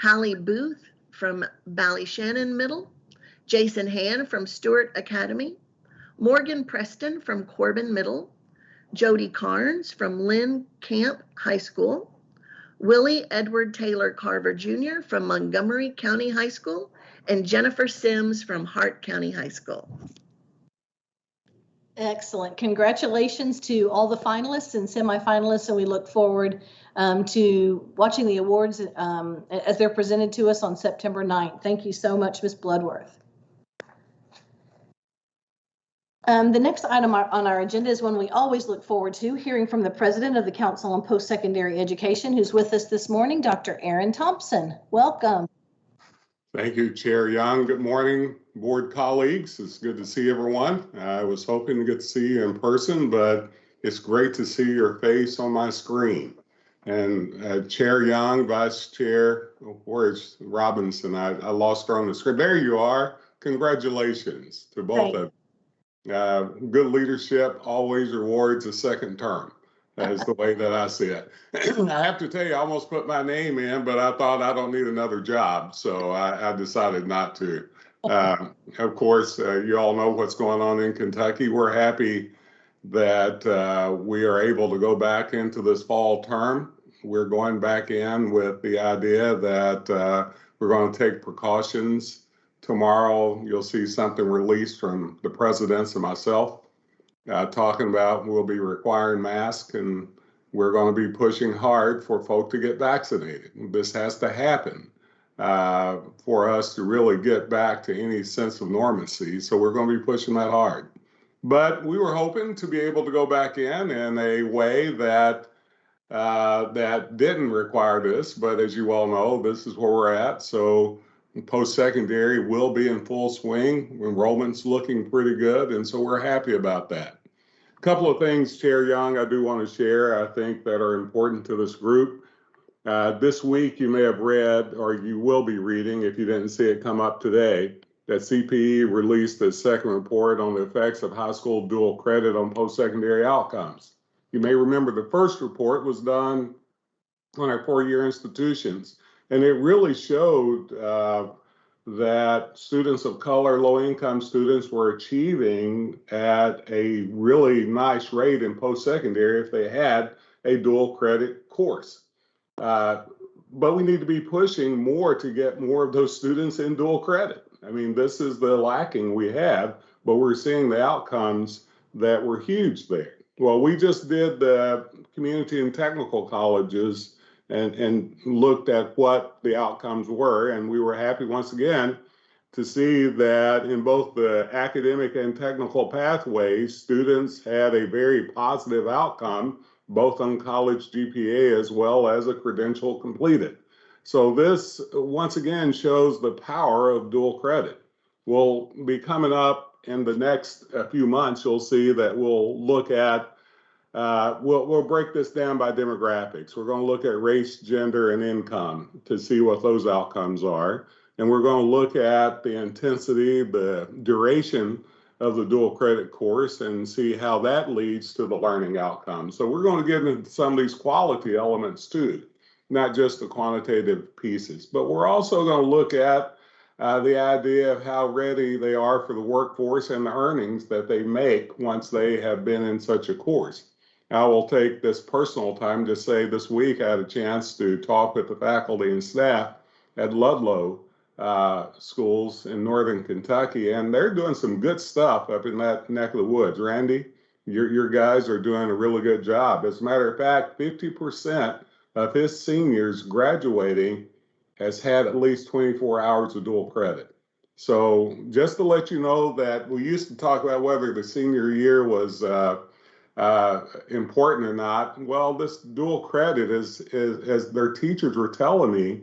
Hallie Booth from Ballyshannon Middle, Jason Han from Stewart Academy, Morgan Preston from Corbin Middle, Jody Carnes from Lynn Camp High School, Willie Edward Taylor Carver Jr. from Montgomery County High School, and Jennifer Sims from Hart County High School. Excellent. Congratulations to all the finalists and semifinalists, and we look forward to watching the awards as they're presented to us on September 9th. Thank you so much, Ms. Bloodworth. The next item on our agenda is one we always look forward to, hearing from the President of the Council on Post-Secondary Education, who's with us this morning, Dr. Aaron Thompson. Welcome. Thank you, Chair Young. Good morning, board colleagues. It's good to see everyone. I was hoping to get to see you in person, but it's great to see your face on my screen. And Chair Young, Vice Chair, where's Robinson? I lost her on the screen. There you are. Congratulations to both of you. Good leadership always rewards a second term. That is the way that I see it. I have to tell you, I almost put my name in, but I thought I don't need another job, so I decided not to. Of course, you all know what's going on in Kentucky. We're happy that we are able to go back into this fall term. We're going back in with the idea that we're going to take precautions. Tomorrow, you'll see something released from the presidents and myself talking about we'll be requiring masks, and we're going to be pushing hard for folk to get vaccinated. This has to happen for us to really get back to any sense of normalcy. So we're going to be pushing that hard. But we were hoping to be able to go back in a way that that didn't require this. But as you all know, this is where we're at. So post-secondary will be in full swing. Enrollment's looking pretty good, and so we're happy about that. A couple of things, Chair Young, I do want to share, I think, that are important to this group. This week, you may have read, or you will be reading, if you didn't see it come up today, that CPE released its second report on the effects of high school dual credit on post-secondary outcomes. You may remember the first report was done on our four-year institutions, and it really showed that students of color, low-income students, were achieving at a really nice rate in post-secondary if they had a dual credit course. But we need to be pushing more to get more of those students in dual credit. I mean, this is the lacking we have, but we're seeing the outcomes that were huge there. Well, we just did the community and technical colleges and looked at what the outcomes were, and we were happy once again to see that in both the academic and technical pathways, students had a very positive outcome, both on college GPA as well as a credential completed. So this once again shows the power of dual credit. We'll be coming up in the next few months, you'll see that we'll look at we'll break this down by demographics. We're going to look at race, gender, and income to see what those outcomes are. And we're going to look at the intensity, the duration of the dual credit course and see how that leads to the learning outcomes. So we're going to get into some of these quality elements too, not just the quantitative pieces. But we're also going to look at the idea of how ready they are for the workforce and the earnings that they make once they have been in such a course. I will take this personal time to say this week I had a chance to talk with the faculty and staff at Ludlow schools in northern Kentucky, and they're doing some good stuff up in that neck of the woods. Randy, your guys are doing a really good job. As a matter of fact, 50% of his seniors graduating has had at least 24 hours of dual credit. So just to let you know that we used to talk about whether the senior year was important or not. Well, this dual credit is, as their teachers were telling me,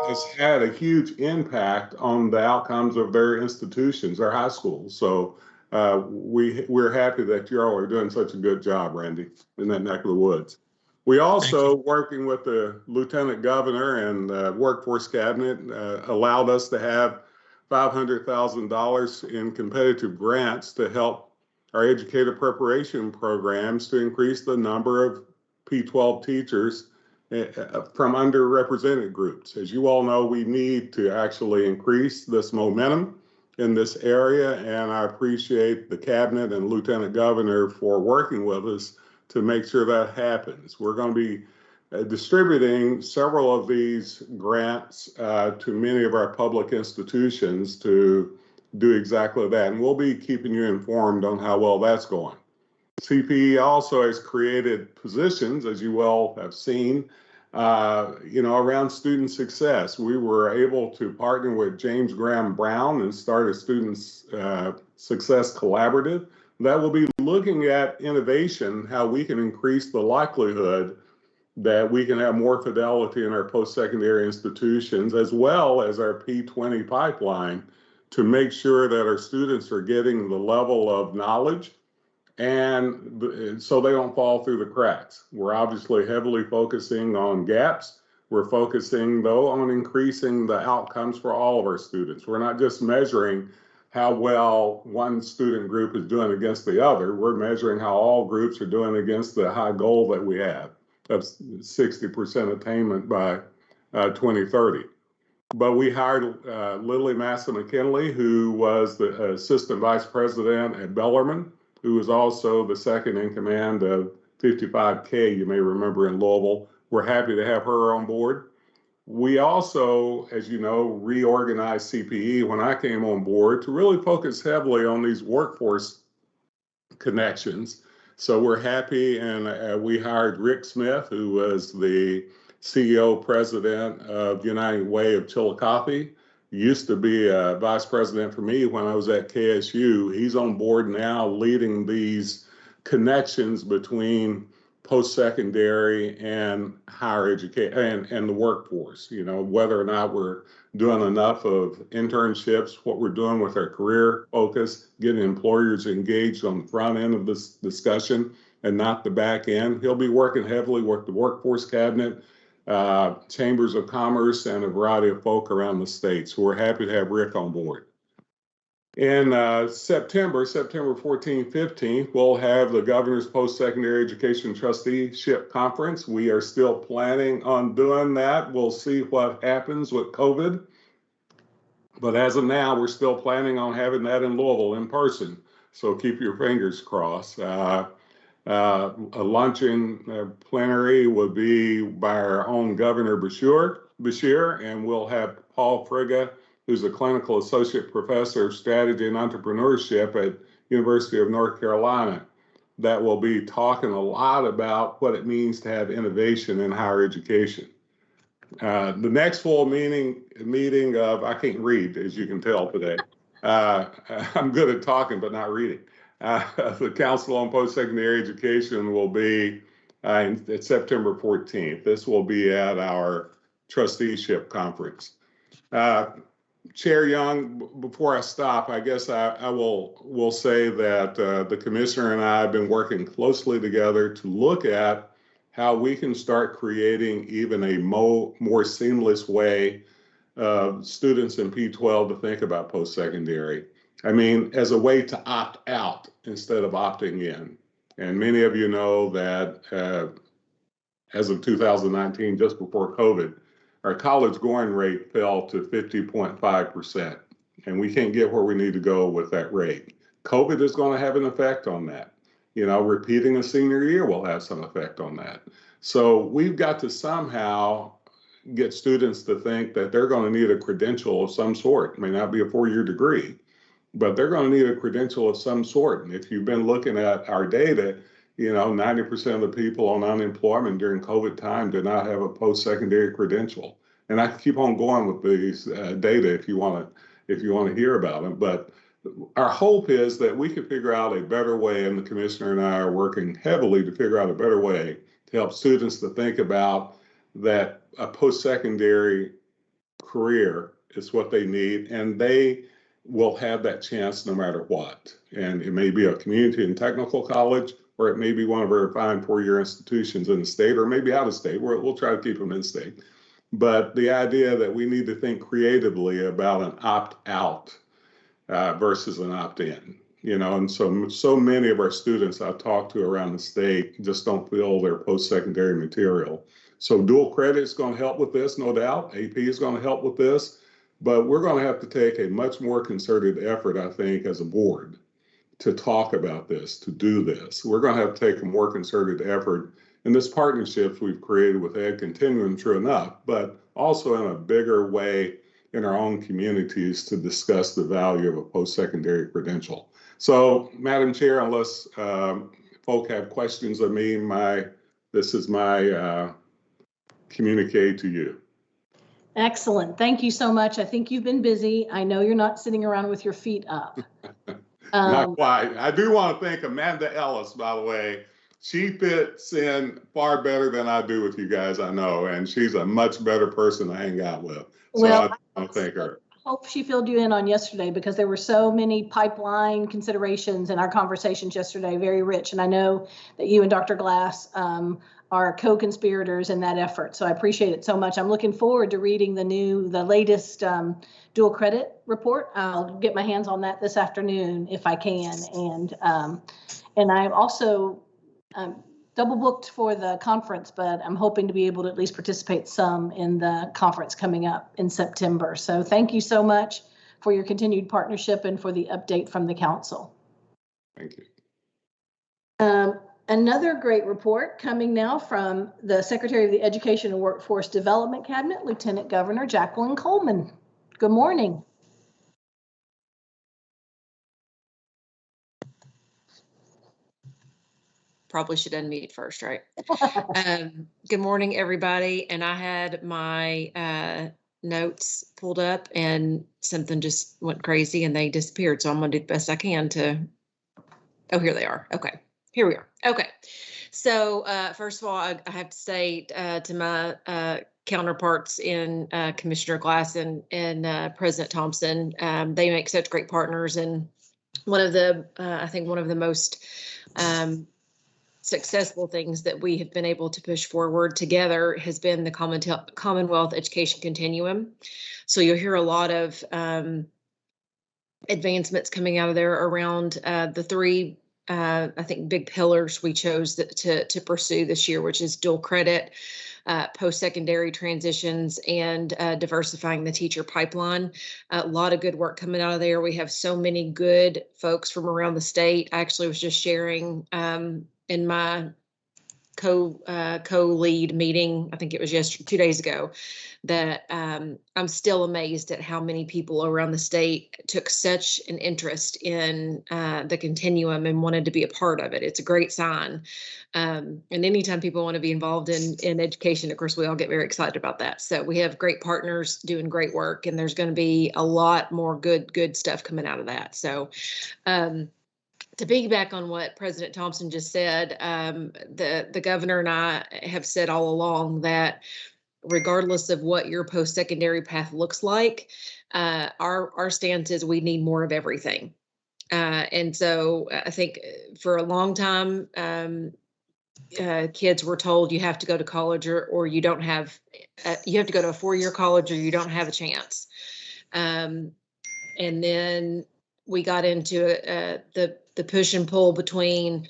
has had a huge impact on the outcomes of their institutions, their high schools. So we're happy that you all are doing such a good job, Randy, in that neck of the woods. We also, working with the Lieutenant Governor and Workforce Cabinet, allowed us to have $500,000 in competitive grants to help our educator preparation programs to increase the number of P-12 teachers from underrepresented groups. As you all know, we need to actually increase this momentum in this area, and I appreciate the Cabinet and Lieutenant Governor for working with us to make sure that happens. We're going to be distributing several of these grants to many of our public institutions to do exactly that. And we'll be keeping you informed on how well that's going. CPE also has created positions, as you well have seen, around student success. We were able to partner with James Graham Brown and start a Student Success Collaborative that will be looking at innovation, how we can increase the likelihood that we can have more fidelity in our post-secondary institutions, as well as our P20 pipeline, to make sure that our students are getting the level of knowledge and so they don't fall through the cracks. We're obviously heavily focusing on gaps. We're focusing, though, on increasing the outcomes for all of our students. We're not just measuring how well one student group is doing against the other. We're measuring how all groups are doing against the high goal that we have of 60% attainment by 2030. But we hired Lily Massa McKinley, who was the assistant vice president at Bellarmine, who was also the second in command of 55K, you may remember, in Louisville. We're happy to have her on board. We also, as you know, reorganized CPE when I came on board to really focus heavily on these workforce connections. So we're happy, and we hired Rick Smith, who was the CEO president of United Way of Chillicothe. Used to be a vice president for me when I was at KSU. He's on board now leading these connections between post-secondary and higher education and the workforce, whether or not we're doing enough of internships, what we're doing with our career focus, getting employers engaged on the front end of this discussion and not the back end. He'll be working heavily with the workforce cabinet, chambers of commerce, and a variety of folk around the state. So we're happy to have Rick on board. In September 14th, 15th, we'll have the Governor's Post-Secondary Education Trusteeship Conference. We are still planning on doing that. We'll see what happens with COVID. But as of now, we're still planning on having that in Louisville in person. So keep your fingers crossed. A luncheon plenary will be by our own Governor Beshear, and we'll have Paul Frigga, who's a clinical associate professor of strategy and entrepreneurship at University of North Carolina, that will be talking a lot about what it means to have innovation in higher education. The next full meeting of, I can't read, as you can tell today. I'm good at talking, but not reading. The Council on Post-Secondary Education will be at September 14th. This will be at our trusteeship conference. Chair Young, before I stop, I guess I will say that the commissioner and I have been working closely together to look at how we can start creating even a more seamless way of students in P12 to think about post-secondary. I mean, as a way to opt out instead of opting in. And many of you know that as of 2019, just before COVID, our college going rate fell to 50.5%. And we can't get where we need to go with that rate. COVID is going to have an effect on that. Repeating a senior year will have some effect on that. So we've got to somehow get students to think that they're going to need a credential of some sort. It may not be a 4-year degree, but they're going to need a credential of some sort. And if you've been looking at our data, 90% of the people on unemployment during COVID time did not have a post-secondary credential. And I keep on going with these data if you want to hear about them. But our hope is that we can figure out a better way, and the commissioner and I are working heavily to figure out a better way to help students to think about that a post-secondary career is what they need, and they will have that chance no matter what. And it may be a community and technical college, or it may be one of our fine 4-year institutions in the state, or maybe out of state. We'll try to keep them in state. But the idea that we need to think creatively about an opt-out versus an opt-in, and so many of our students I've talked to around the state just don't feel their post-secondary material. So dual credit is going to help with this, no doubt. AP is going to help with this, but we're going to have to take a much more concerted effort, I think, as a board to talk about this, to do this. We're going to have to take a more concerted effort and this partnership we've created with Ed Continuum, true enough, but also in a bigger way in our own communities to discuss the value of a post-secondary credential. So, Madam Chair, unless folk have questions of me, this is my communique to you. Excellent. Thank you so much. I think you've been busy. I know you're not sitting around with your feet up. Not quite. I do want to thank Amanda Ellis, by the way. She fits in far better than I do with you guys, I know, and she's a much better person to hang out with. So Well, I thank her. I hope she filled you in on yesterday, because there were so many pipeline considerations in our conversations yesterday, very rich. And I know that you and Dr. Glass are co-conspirators in that effort. So I appreciate it so much. I'm looking forward to reading the latest dual credit report. I'll get my hands on that this afternoon if I can. And I'm also double booked for the conference, but I'm hoping to be able to at least participate some in the conference coming up in September. So thank you so much for your continued partnership and for the update from the council. Thank you. Another great report coming now from the Secretary of the Education and Workforce Development Cabinet, Lieutenant Governor Jacqueline Coleman. Good morning. Probably should unmute first, right? Good morning, everybody. And I had my notes pulled up and something just went crazy and they disappeared. So I'm going to do the best I can to, oh, here they are. Okay, here we are. Okay. So first of all, I have to say to my counterparts in Commissioner Glass and President Thompson, they make such great partners. And one of the, I think one of the most successful things that we have been able to push forward together has been the Commonwealth Education Continuum. So you'll hear a lot of advancements coming out of there around the three, I think, big pillars we chose to pursue this year, which is dual credit, post-secondary transitions, and diversifying the teacher pipeline. A lot of good work coming out of there. We have so many good folks from around the state. I actually was just sharing in my co-lead meeting, I think it was 2 days ago, that I'm still amazed at how many people around the state took such an interest in the continuum and wanted to be a part of it. It's a great sign. And anytime people want to be involved in education, of course, we all get very excited about that. So we have great partners doing great work, and there's going to be a lot more good stuff coming out of that. So to piggyback on what President Thompson just said, the governor and I have said all along that regardless of what your post-secondary path looks like, our stance is we need more of everything. And so I think for a long time, kids were told you have to go to college or you don't have, you have to go to a 4-year college or you don't have a chance. And then we got into the push and pull between,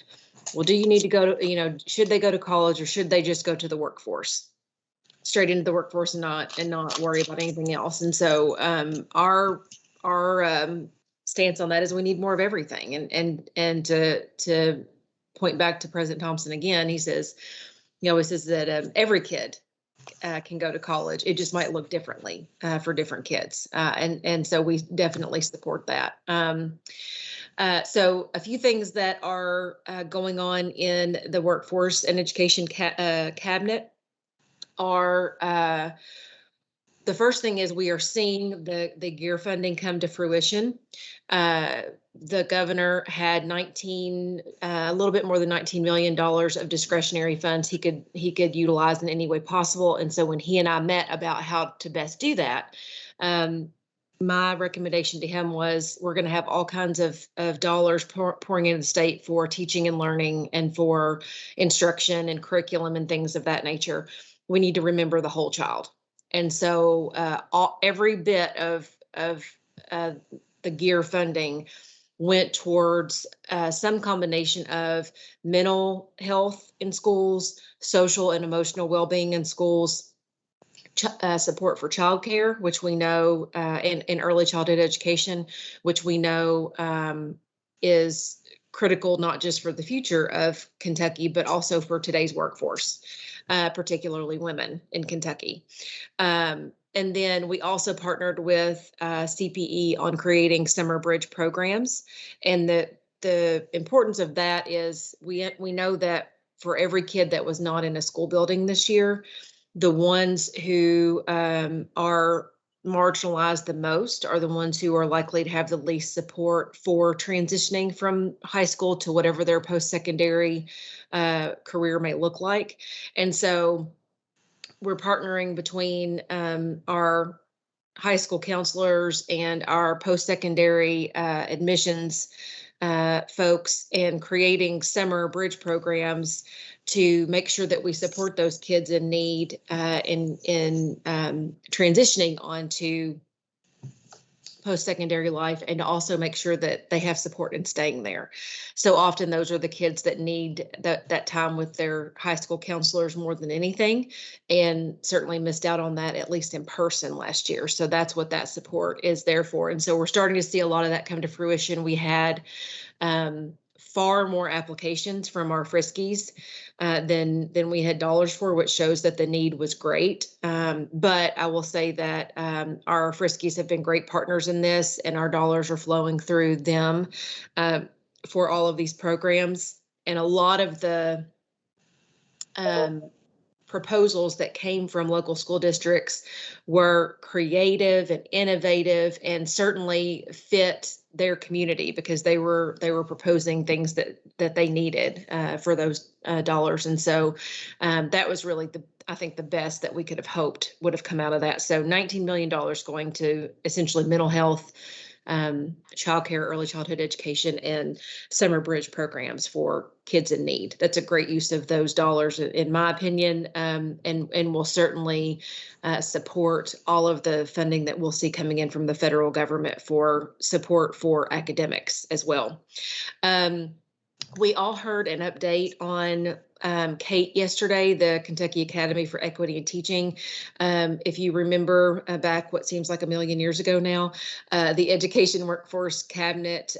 well, do you need to go to, should they go to college or should they just go to the workforce, straight into the workforce and not worry about anything else? And so our stance on that is we need more of everything. And to point back to President Thompson again, he says that every kid can go to college. It just might look differently for different kids. And so we definitely support that. So a few things that are going on in the workforce and education cabinet are, the first thing is we are seeing the GEAR funding come to fruition. The governor had a little bit more than $19 million of discretionary funds he could utilize in any way possible. And so when he and I met about how to best do that, my recommendation to him was we're going to have all kinds of dollars pouring into the state for teaching and learning and for instruction and curriculum and things of that nature. We need to remember the whole child. And so every bit of the GEAR funding went towards some combination of mental health in schools, social and emotional well-being in schools, support for childcare, which we know in early childhood education, which we know is critical, not just for the future of Kentucky, but also for today's workforce, particularly women in Kentucky. And then we also partnered with CPE on creating summer bridge programs. And the importance of that is we know that for every kid that was not in a school building this year, the ones who are marginalized the most are the ones who are likely to have the least support for transitioning from high school to whatever their post-secondary career may look like. And so we're partnering between our high school counselors and our post-secondary admissions folks and creating summer bridge programs to make sure that we support those kids in need in transitioning onto post-secondary life, and to also make sure that they have support in staying there. So often those are the kids that need that time with their high school counselors more than anything, and certainly missed out on that, at least in person last year. So that's what that support is there for. And so we're starting to see a lot of that come to fruition. We had far more applications from our Friskies than we had dollars for, which shows that the need was great. But I will say that our Friskies have been great partners in this, and our dollars are flowing through them for all of these programs. And a lot of the proposals that came from local school districts were creative and innovative, and certainly fit their community because they were proposing things that they needed for those dollars. And so that was really I think the best that we could have hoped would have come out of that. So $19 million going to essentially mental health, childcare, early childhood education, and summer bridge programs for kids in need. That's a great use of those dollars, in my opinion, and will certainly support all of the funding that we'll see coming in from the federal government for support for academics as well. We all heard an update on Kate yesterday, the Kentucky Academy for Equity in Teaching. If you remember back what seems like a million years ago now, the Education Workforce Cabinet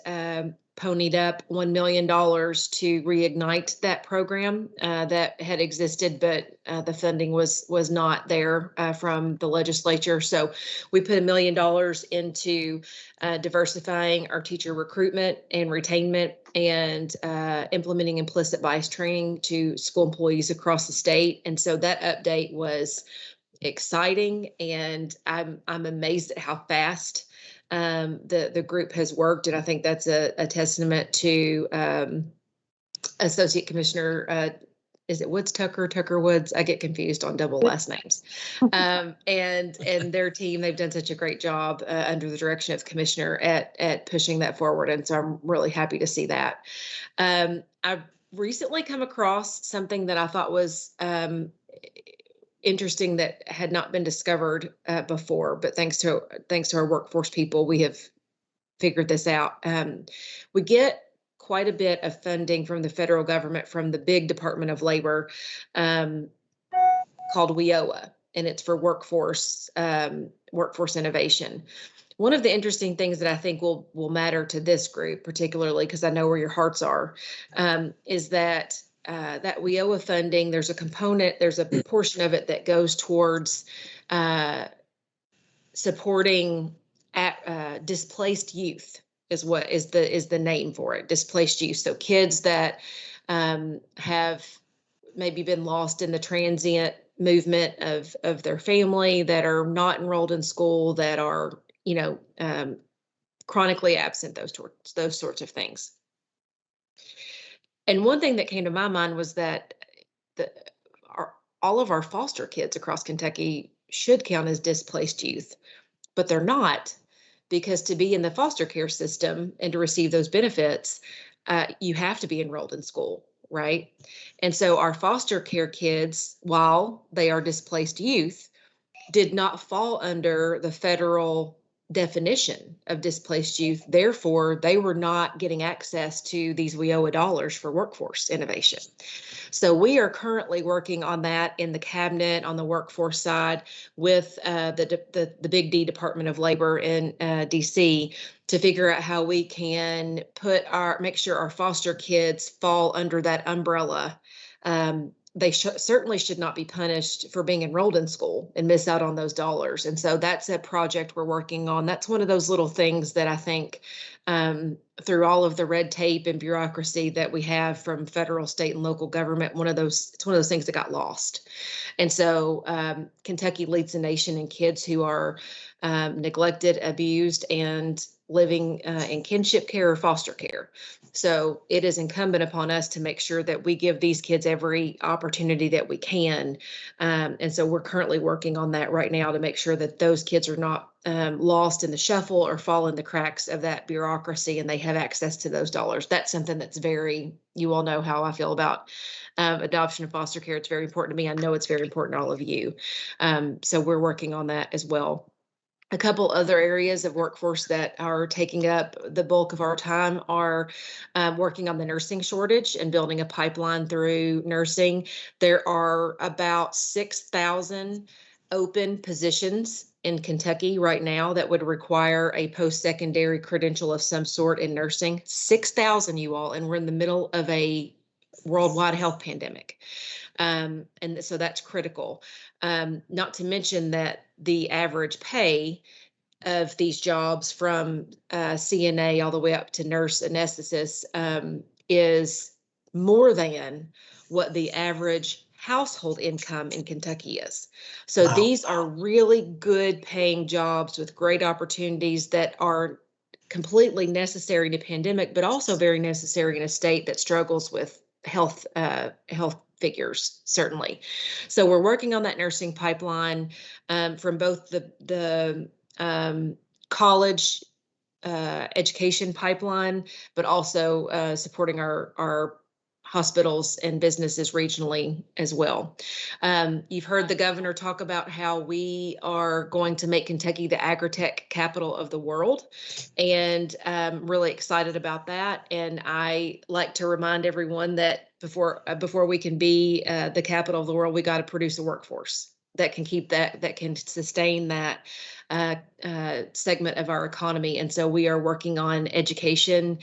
ponied up $1 million to reignite that program that had existed, but the funding was not there from the legislature. So we put $1 million into diversifying our teacher recruitment and retainment, and implementing implicit bias training to school employees across the state. And so that update was exciting, and I'm amazed at how fast the group has worked. And I think that's a testament to Associate Commissioner, is it Woods Tucker Woods? I get confused on double last names. And their team, they've done such a great job under the direction of Commissioner at pushing that forward. And so I'm really happy to see that. I've recently come across something that I thought was interesting that had not been discovered before, but thanks to our workforce people, we have figured this out. We get quite a bit of funding from the federal government from the big Department of Labor called WIOA, and it's for workforce innovation. One of the interesting things that I think will matter to this group, particularly because I know where your hearts are, is that that WIOA funding, there's a portion of it that goes towards supporting displaced youth, is what is the name for it, displaced youth. So kids that have maybe been lost in the transient movement of their family, that are not enrolled in school, that are, chronically absent, those sorts of things. And one thing that came to my mind was that all of our foster kids across Kentucky should count as displaced youth, but they're not, because to be in the foster care system and to receive those benefits, you have to be enrolled in school, right? And so our foster care kids, while they are displaced youth, did not fall under the federal definition of displaced youth. Therefore, they were not getting access to these WIOA dollars for workforce innovation. So we are currently working on that in the cabinet on the workforce side with the Big D Department of Labor in DC to figure out how we can make sure our foster kids fall under that umbrella. They certainly should not be punished for being enrolled in school and miss out on those dollars. And so that's a project we're working on. That's one of those little things that I think through all of the red tape and bureaucracy that we have from federal, state, and local government, it's one of those things that got lost. And so Kentucky leads the nation in kids who are neglected, abused, and living in kinship care or foster care. So it is incumbent upon us to make sure that we give these kids every opportunity that we can. And so we're currently working on that right now to make sure that those kids are not lost in the shuffle or fall in the cracks of that bureaucracy and they have access to those dollars. That's something that's you all know how I feel about adoption and foster care. It's very important to me. I know it's very important to all of you. So we're working on that as well. A couple other areas of workforce that are taking up the bulk of our time are working on the nursing shortage and building a pipeline through nursing. There are about 6,000 open positions in Kentucky right now that would require a post-secondary credential of some sort in nursing. 6,000, you all, and we're in the middle of a worldwide health pandemic. And so that's critical. Not to mention that the average pay of these jobs from CNA all the way up to nurse anesthetist is more than what the average household income in Kentucky is. So Wow. These are really good paying jobs with great opportunities that are completely necessary in a pandemic, but also very necessary in a state that struggles with health figures, certainly. So we're working on that nursing pipeline from both the college education pipeline, but also supporting our hospitals and businesses regionally as well. You've heard the governor talk about how we are going to make Kentucky the agri-tech capital of the world, and I'm really excited about that. And I like to remind everyone that before we can be the capital of the world, we got to produce a workforce that can that can sustain that segment of our economy. And so we are working on education,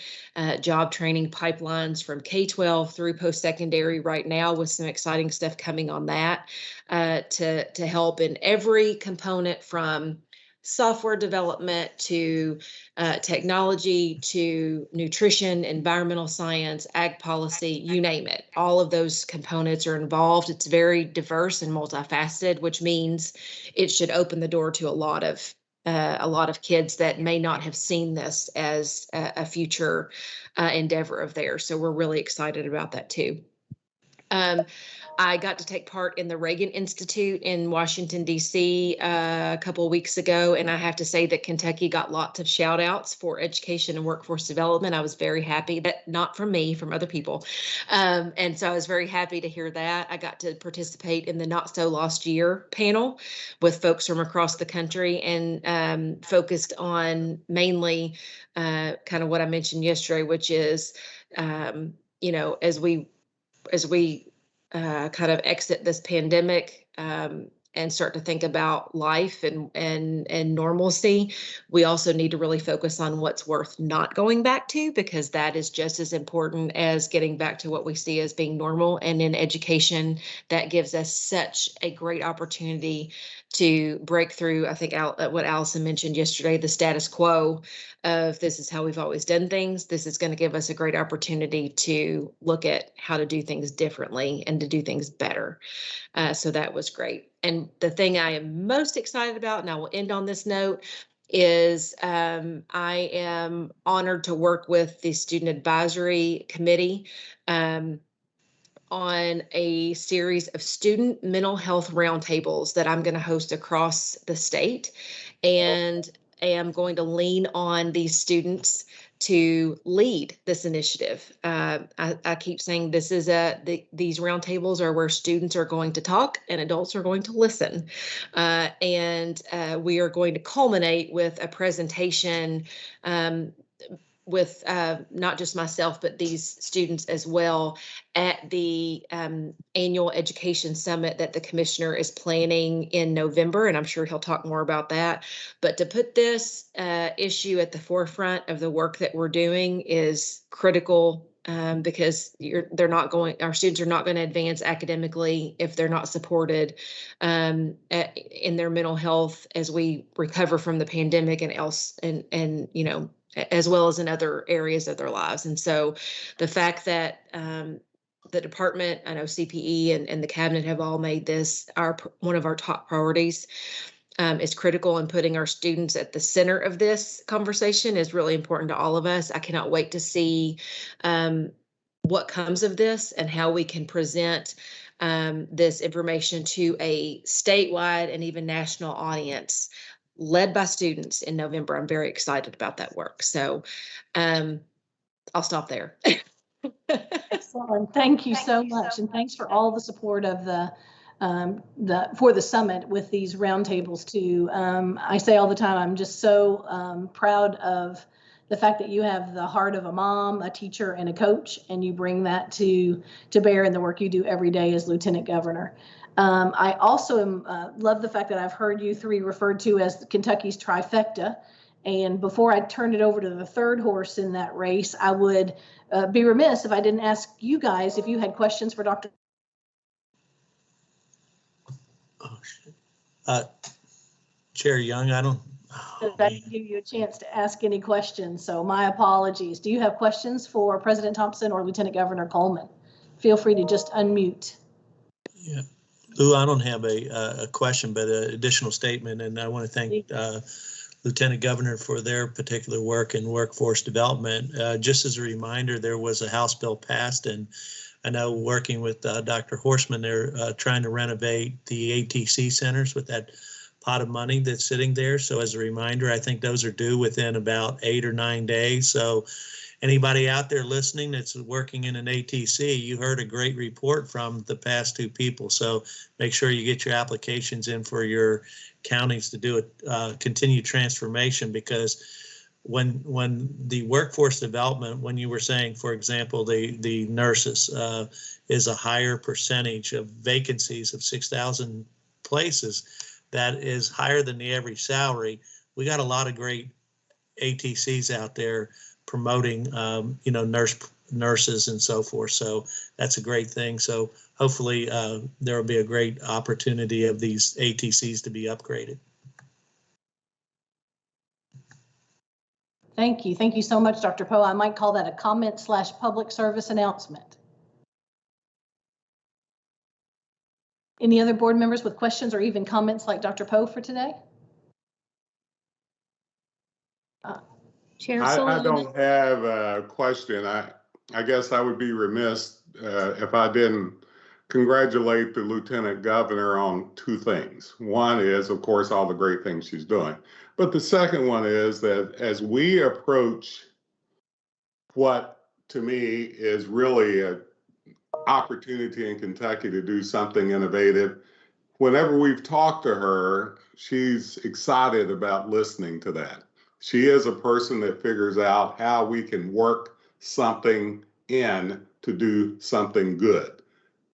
job training pipelines from K-12 through post-secondary right now, with some exciting stuff coming on that to help in every component, from software development to technology to nutrition, environmental science, ag policy, you name it. All of those components are involved. It's very diverse and multifaceted, which means it should open the door to a lot of kids that may not have seen this as a future endeavor of theirs. So we're really excited about that too. I got to take part in the Reagan Institute in Washington, D.C. A couple of weeks ago, and I have to say that Kentucky got lots of shout outs for education and workforce development. I was very happy, that not from me, from other people. And so I was very happy to hear that. I got to participate in the Not So Lost Year panel with folks from across the country, and focused on mainly kind of what I mentioned yesterday, which is, as we kind of exit this pandemic and start to think about life and normalcy, we also need to really focus on what's worth not going back to, because that is just as important as getting back to what we see as being normal. And in education, that gives us such a great opportunity to break through, I think, what Allison mentioned yesterday, the status quo of this is how we've always done things. This is going to give us a great opportunity to look at how to do things differently and to do things better. So that was great. And the thing I am most excited about, and I will end on this note, is I am honored to work with the Student Advisory Committee on a series of student mental health roundtables that I'm going to host across the state. And am going to lean on these students to lead this initiative. I keep saying this is these roundtables are where students are going to talk and adults are going to listen. And we are going to culminate with a presentation with not just myself, but these students as well at the annual education summit that the commissioner is planning in November. And I'm sure he'll talk more about that. But to put this issue at the forefront of the work that we're doing is critical because our students are not going to advance academically if they're not supported in their mental health as we recover from the pandemic and you know, as well as in other areas of their lives. And so the fact that the department, I know CPE and the cabinet have all made this one of our top priorities is critical, and putting our students at the center of this conversation is really important to all of us. I cannot wait to see what comes of this and how we can present this information to a statewide and even national audience led by students in November. I'm very excited about that work. So I'll stop there. Excellent. Thank you so much. And thanks for all the support of for the summit with these roundtables too. I say all the time, I'm just so proud of the fact that you have the heart of a mom, a teacher, and a coach, and you bring that to bear in the work you do every day as Lieutenant Governor. I also love the fact that I've heard you three referred to as Kentucky's trifecta. And before I turn it over to the third horse in that race, I would be remiss if I didn't ask you guys if you had questions for Dr. Chair Young, I didn't give you a chance to ask any questions, so my apologies. Do you have questions for President Thompson or Lieutenant Governor Coleman? Feel free to just unmute. Yeah. Lou, I don't have a question, but an additional statement, and I want to thank Lieutenant Governor for their particular work in workforce development. Just as a reminder, there was a House bill passed, and I know working with Dr. Horstman, they're trying to renovate the ATC centers with that pot of money that's sitting there. So as a reminder, I think those are due within about 8 or 9 days. So anybody out there listening that's working in an ATC, you heard a great report from the past two people. So make sure you get your applications in for your counties to do a continued transformation, because when the workforce development, when you were saying, for example, the nurses is a higher percentage of vacancies of 6,000 places, that is higher than the average salary. We got a lot of great ATCs out there promoting, you know, nurses and so forth. So that's a great thing. So hopefully there will be a great opportunity of these ATCs to be upgraded. Thank you. Thank you so much, Dr. Poe. I might call that a comment/public service announcement. Any other board members with questions or even comments like Dr. Poe for today? Chair I don't have a question. I guess I would be remiss if I didn't congratulate the Lieutenant Governor on two things. One is, of course, all the great things she's doing. But the second one is that as we approach what to me is really an opportunity in Kentucky to do something innovative, whenever we've talked to her, she's excited about listening to that. She is a person that figures out how we can work something in to do something good.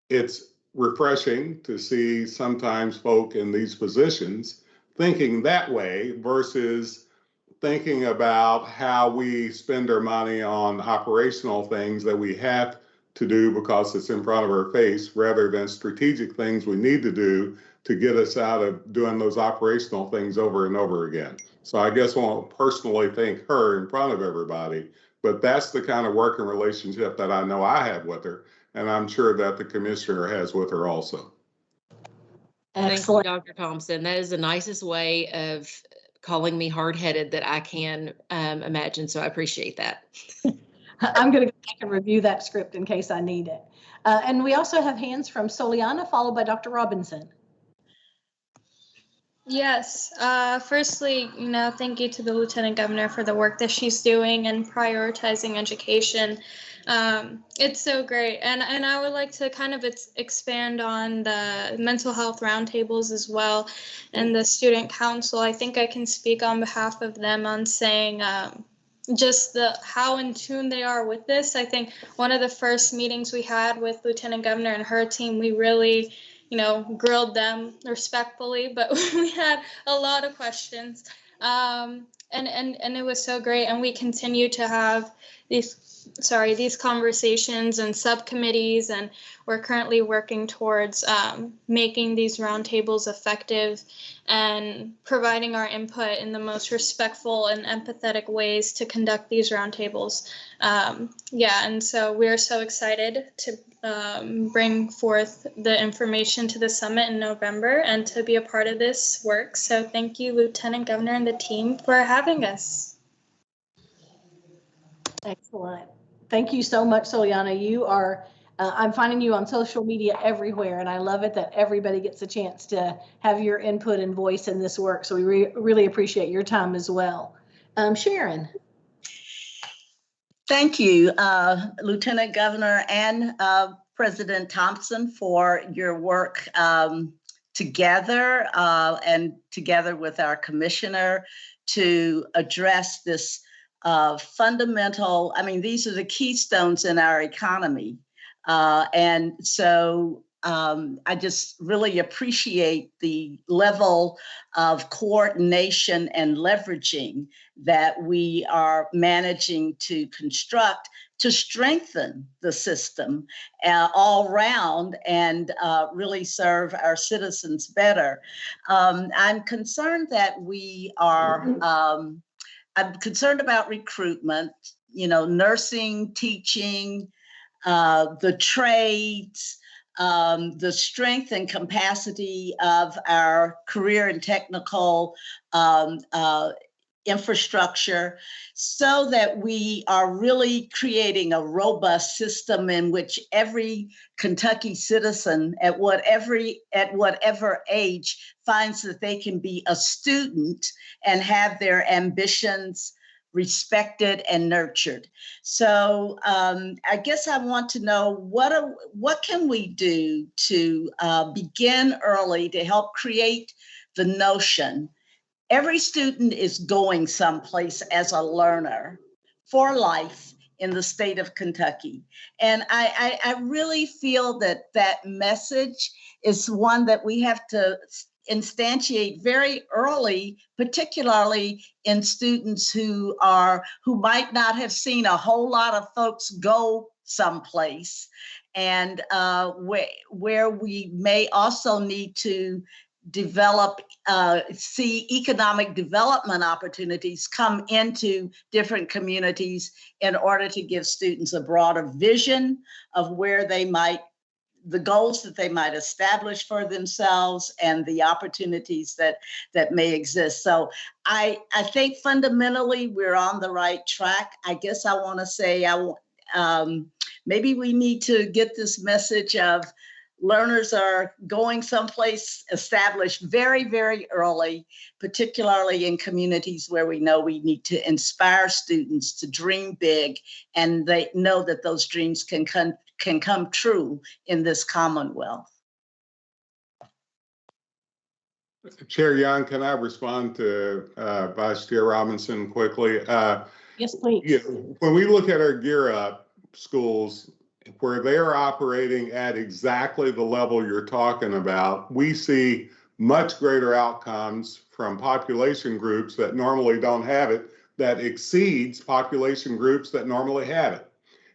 It's refreshing to see sometimes folk in these positions thinking that way versus thinking about how we spend our money on operational things that we have to do because it's in front of our face, rather than strategic things we need to do to get us out of doing those operational things over and over again. So I guess I won't personally thank her in front of everybody, but that's the kind of working relationship that I know I have with her, and I'm sure that the commissioner has with her also. Excellent. Thank you, Dr. Thompson. That is the nicest way of calling me hard-headed that I can imagine, so I appreciate that. I'm going to go back and review that script in case I need it. And we also have hands from Soliana, followed by Dr. Robinson. Yes. Firstly, thank you to the Lieutenant Governor for the work that she's doing and prioritizing education. It's so great. And I would like to kind of expand on the mental health roundtables as well and the student council. I think I can speak on behalf of them on saying just how in tune they are with this. I think one of the first meetings we had with Lieutenant Governor and her team, we really grilled them respectfully, but we had a lot of questions. And it was so great. And we continue to have these conversations and subcommittees, and we're currently working towards making these roundtables effective and providing our input in the most respectful and empathetic ways to conduct these roundtables. And so we're so excited to bring forth the information to the summit in November and to be a part of this work. So thank you, Lieutenant Governor and the team, for having us. Excellent. Thank you so much, Soliana. You are, I'm finding you on social media everywhere, and I love it that everybody gets a chance to have your input and voice in this work. So we really appreciate your time as well. Sharon. Thank you, Lieutenant Governor and President Thompson, for your work together and together with our commissioner to address this fundamental, these are the keystones in our economy. And so I just really appreciate the level of coordination and leveraging that we are managing to construct to strengthen the system all around and really serve our citizens better. I'm concerned that we are, I'm concerned about recruitment, nursing, teaching, the trades, the strength and capacity of our career and technical infrastructure, so that we are really creating a robust system in which every Kentucky citizen at whatever age finds that they can be a student and have their ambitions respected and nurtured. So I guess I want to know what can we do to begin early to help create the notion every student is going someplace as a learner for life in the state of Kentucky. And I really feel that that message is one that we have to instantiate very early, particularly in students who might not have seen a whole lot of folks go someplace, and where we may also need to develop, see economic development opportunities come into different communities in order to give students a broader vision of where they might, the goals that they might establish for themselves and the opportunities that may exist. So I think fundamentally we're on the right track. I guess I want to say maybe we need to get this message of learners are going someplace established very, very early, particularly in communities where we know we need to inspire students to dream big, and they know that those dreams can come true in this Commonwealth. Chair Young, can I respond to Vice Chair Robinson quickly? Yes, please. Yeah, when we look at our Gear Up schools, where they're operating at exactly the level you're talking about, we see much greater outcomes from population groups that normally don't have it, that exceeds population groups that normally have it.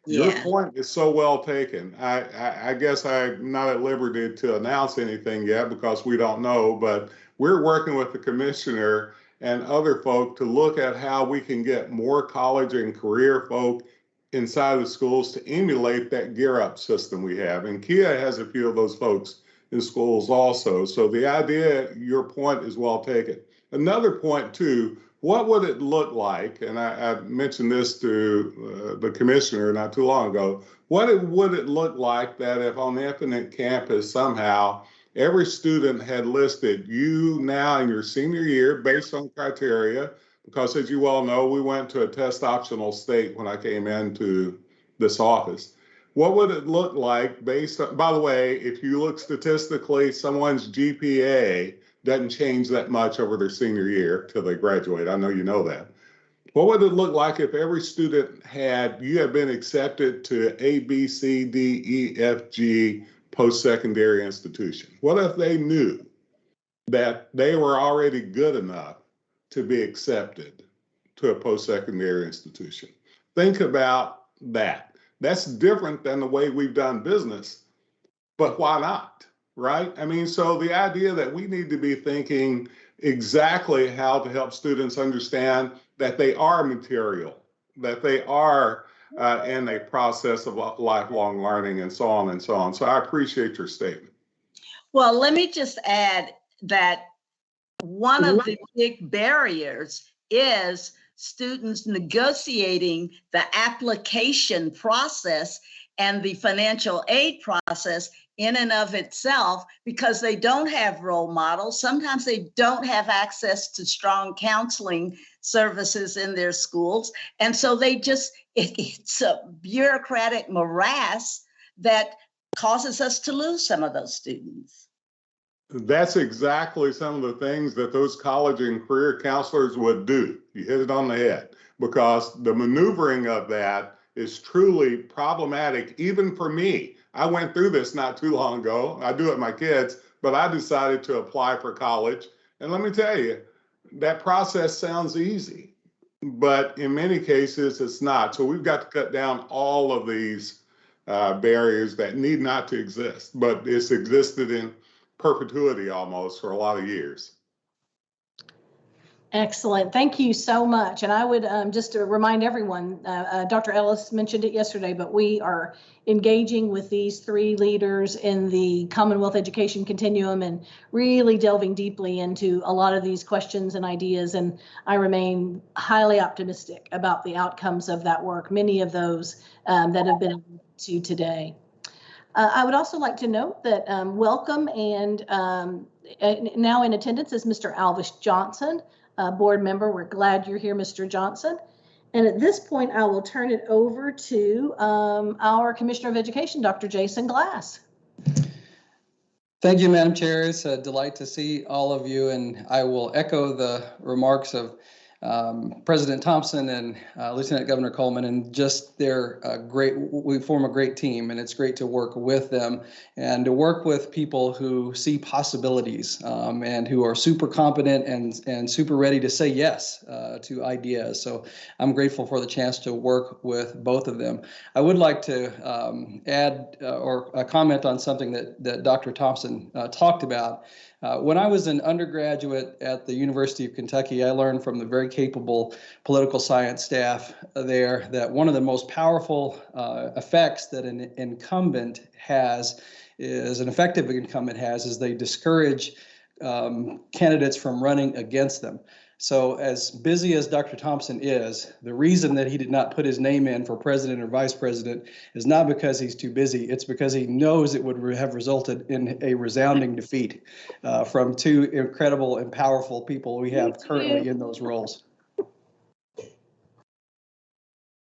Yeah. Your point is so well taken. I guess I'm not at liberty to announce anything yet because we don't know, but we're working with the commissioner and other folk to look at how we can get more college and career folk inside the schools to emulate that Gear Up system we have. And Kia has a few of those folks in schools also. So the idea, your point is well taken. Another point too, what would it look like, and I mentioned this to the commissioner not too long ago, would it look like that if on the Infinite campus somehow every student had listed you now in your senior year based on criteria, because as you all know, we went to a test optional state when I came into this office. What would it look like based on, by the way, if you look statistically, someone's GPA doesn't change that much over their senior year till they graduate. I know you know that. What would it look like if every student you had been accepted to A, B, C, D, E, F, G post-secondary institution? What if they knew that they were already good enough to be accepted to a post-secondary institution? Think about that. That's different than the way we've done business, but why not, right? I mean, so the idea that we need to be thinking exactly how to help students understand that they are material, that they are in a process of lifelong learning and so on and so on. So I appreciate your statement. Well, let me just add that one of the big barriers is students negotiating the application process and the financial aid process in and of itself, because they don't have role models. Sometimes they don't have access to strong counseling services in their schools. And so it's a bureaucratic morass that causes us to lose some of those students. That's exactly some of the things that those college and career counselors would do. You hit it on the head, because the maneuvering of that is truly problematic, even for me. I went through this not too long ago. I do it with my kids, but I decided to apply for college. And let me tell you, that process sounds easy, but in many cases it's not. So we've got to cut down all of these barriers that need not to exist, but it's existed in perpetuity almost for a lot of years. Excellent. Thank you so much. And I would just to remind everyone, Dr. Ellis mentioned it yesterday, but we are engaging with these three leaders in the Commonwealth Education Continuum and really delving deeply into a lot of these questions and ideas. And I remain highly optimistic about the outcomes of that work, many of those that have been to today. I would also like to note that welcome and now in attendance is Mr. Alvis Johnson, board member. We're glad you're here, Mr. Johnson. And at this point, I will turn it over to our Commissioner of Education, Dr. Jason Glass. Thank you, Madam Chair. It's a delight to see all of you, and I will echo the remarks of President Thompson and Lieutenant Governor Coleman, and just they're we form a great team, and it's great to work with them and to work with people who see possibilities and who are super competent and super ready to say yes to ideas. So I'm grateful for the chance to work with both of them. I would like to add or comment on something that Dr. Thompson talked about. When I was an undergraduate at the University of Kentucky, I learned from the very capable political science staff there that one of the most powerful effects that an effective incumbent has is they discourage candidates from running against them. So as busy as Dr. Thompson is, the reason that he did not put his name in for president or vice president is not because he's too busy. It's because he knows it would have resulted in a resounding defeat from two incredible and powerful people we have currently in those roles.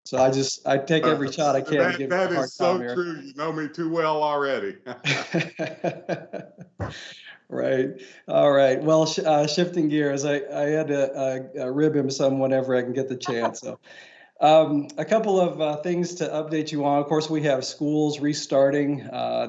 So I take every shot I can to give that him a hard is so time here. true. You know me too well already. Right. All right. Well, shifting gears, I had to rib him some whenever I can get the chance. So a couple of things to update you on. Of course, we have schools restarting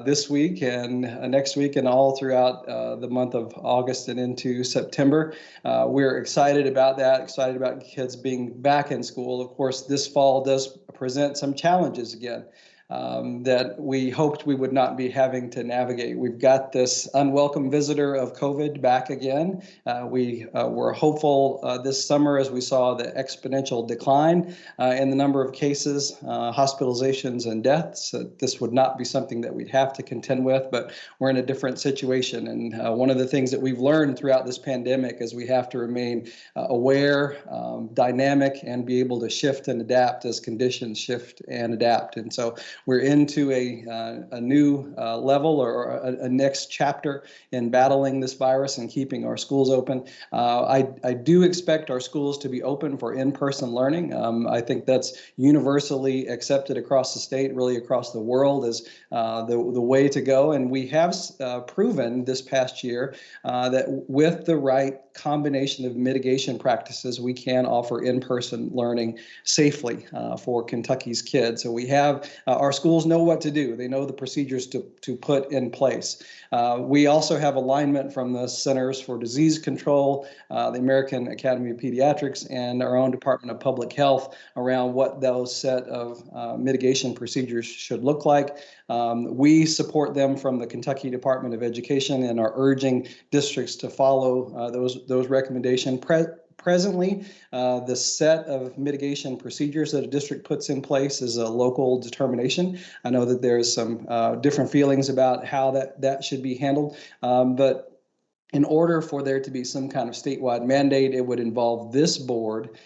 this week and next week and all throughout the month of August and into September. We're excited about that, excited about kids being back in school. Of course, this fall does present some challenges again. That we hoped we would not be having to navigate. We've got this unwelcome visitor of COVID back again. We were hopeful this summer as we saw the exponential decline in the number of cases, hospitalizations, and deaths. This would not be something that we'd have to contend with, but we're in a different situation. And one of the things that we've learned throughout this pandemic is we have to remain aware, dynamic, and be able to shift and adapt as conditions shift and adapt. And so we're into a new level or a next chapter in battling this virus and keeping our schools open. I do expect our schools to be open for in-person learning. I think that's universally accepted across the state, really across the world, as the way to go. And we have proven this past year that with the right combination of mitigation practices, we can offer in-person learning safely for Kentucky's kids. So we have, our schools know what to do. They know the procedures to put in place. We also have alignment from the Centers for Disease Control, the American Academy of Pediatrics, and our own Department of Public Health around what those set of mitigation procedures should look like. We support them from the Kentucky Department of Education and are urging districts to follow those recommendations. Presently, the set of mitigation procedures that a district puts in place is a local determination. I know that there's some different feelings about how that should be handled, but in order for there to be some kind of statewide mandate, it would involve this board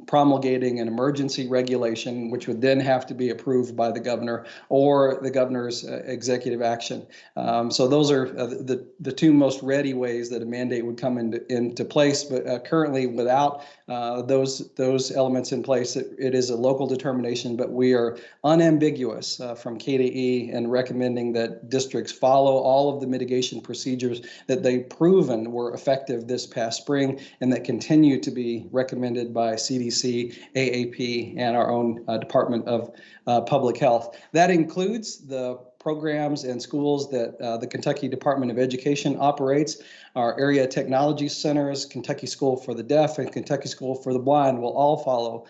promulgating an emergency regulation, which would then have to be approved by the governor or the governor's executive action. So those are the two most ready ways that a mandate would come into place. But currently, without those elements in place, it is a local determination. But we are unambiguous from KBE in recommending that districts follow all of the mitigation procedures that they've proven were effective this past spring and that continue to be recommended by CDC, AAP, and our own Department of Public Health. That includes the programs and schools that the Kentucky Department of Education operates. Our area technology centers, Kentucky School for the Deaf and Kentucky School for the Blind will all follow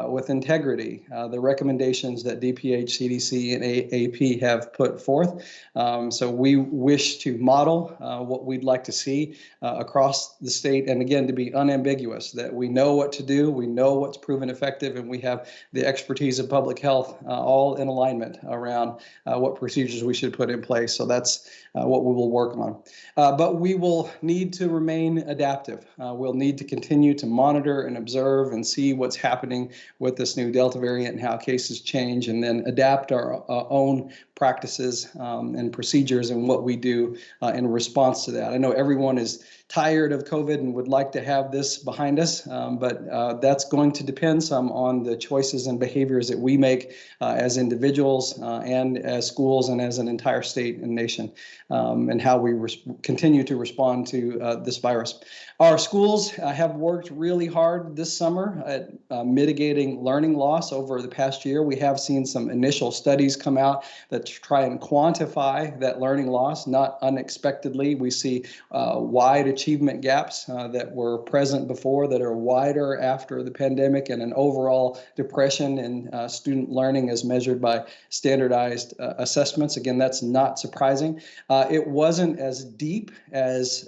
with integrity the recommendations that DPH, CDC, and AAP have put forth. So we wish to model what we'd like to see across the state, and again, to be unambiguous, that we know what to do, we know what's proven effective, and we have the expertise of public health all in alignment around what procedures we should put in place. So that's what we will work on. But we will need to remain adaptive. We'll need to continue to monitor and observe and see what's happening with this new Delta variant and how cases change, and then adapt our own practices and procedures and what we do in response to that. I know everyone is tired of COVID and would like to have this behind us, but that's going to depend some on the choices and behaviors that we make as individuals and as schools and as an entire state and nation, and how we continue to respond to this virus. Our schools have worked really hard this summer at mitigating learning loss over the past year. We have seen some initial studies come out that try and quantify that learning loss. Not unexpectedly, we see wide achievement gaps that were present before that are wider after the pandemic, and an overall depression in student learning as measured by standardized assessments. Again, that's not surprising. It wasn't as deep as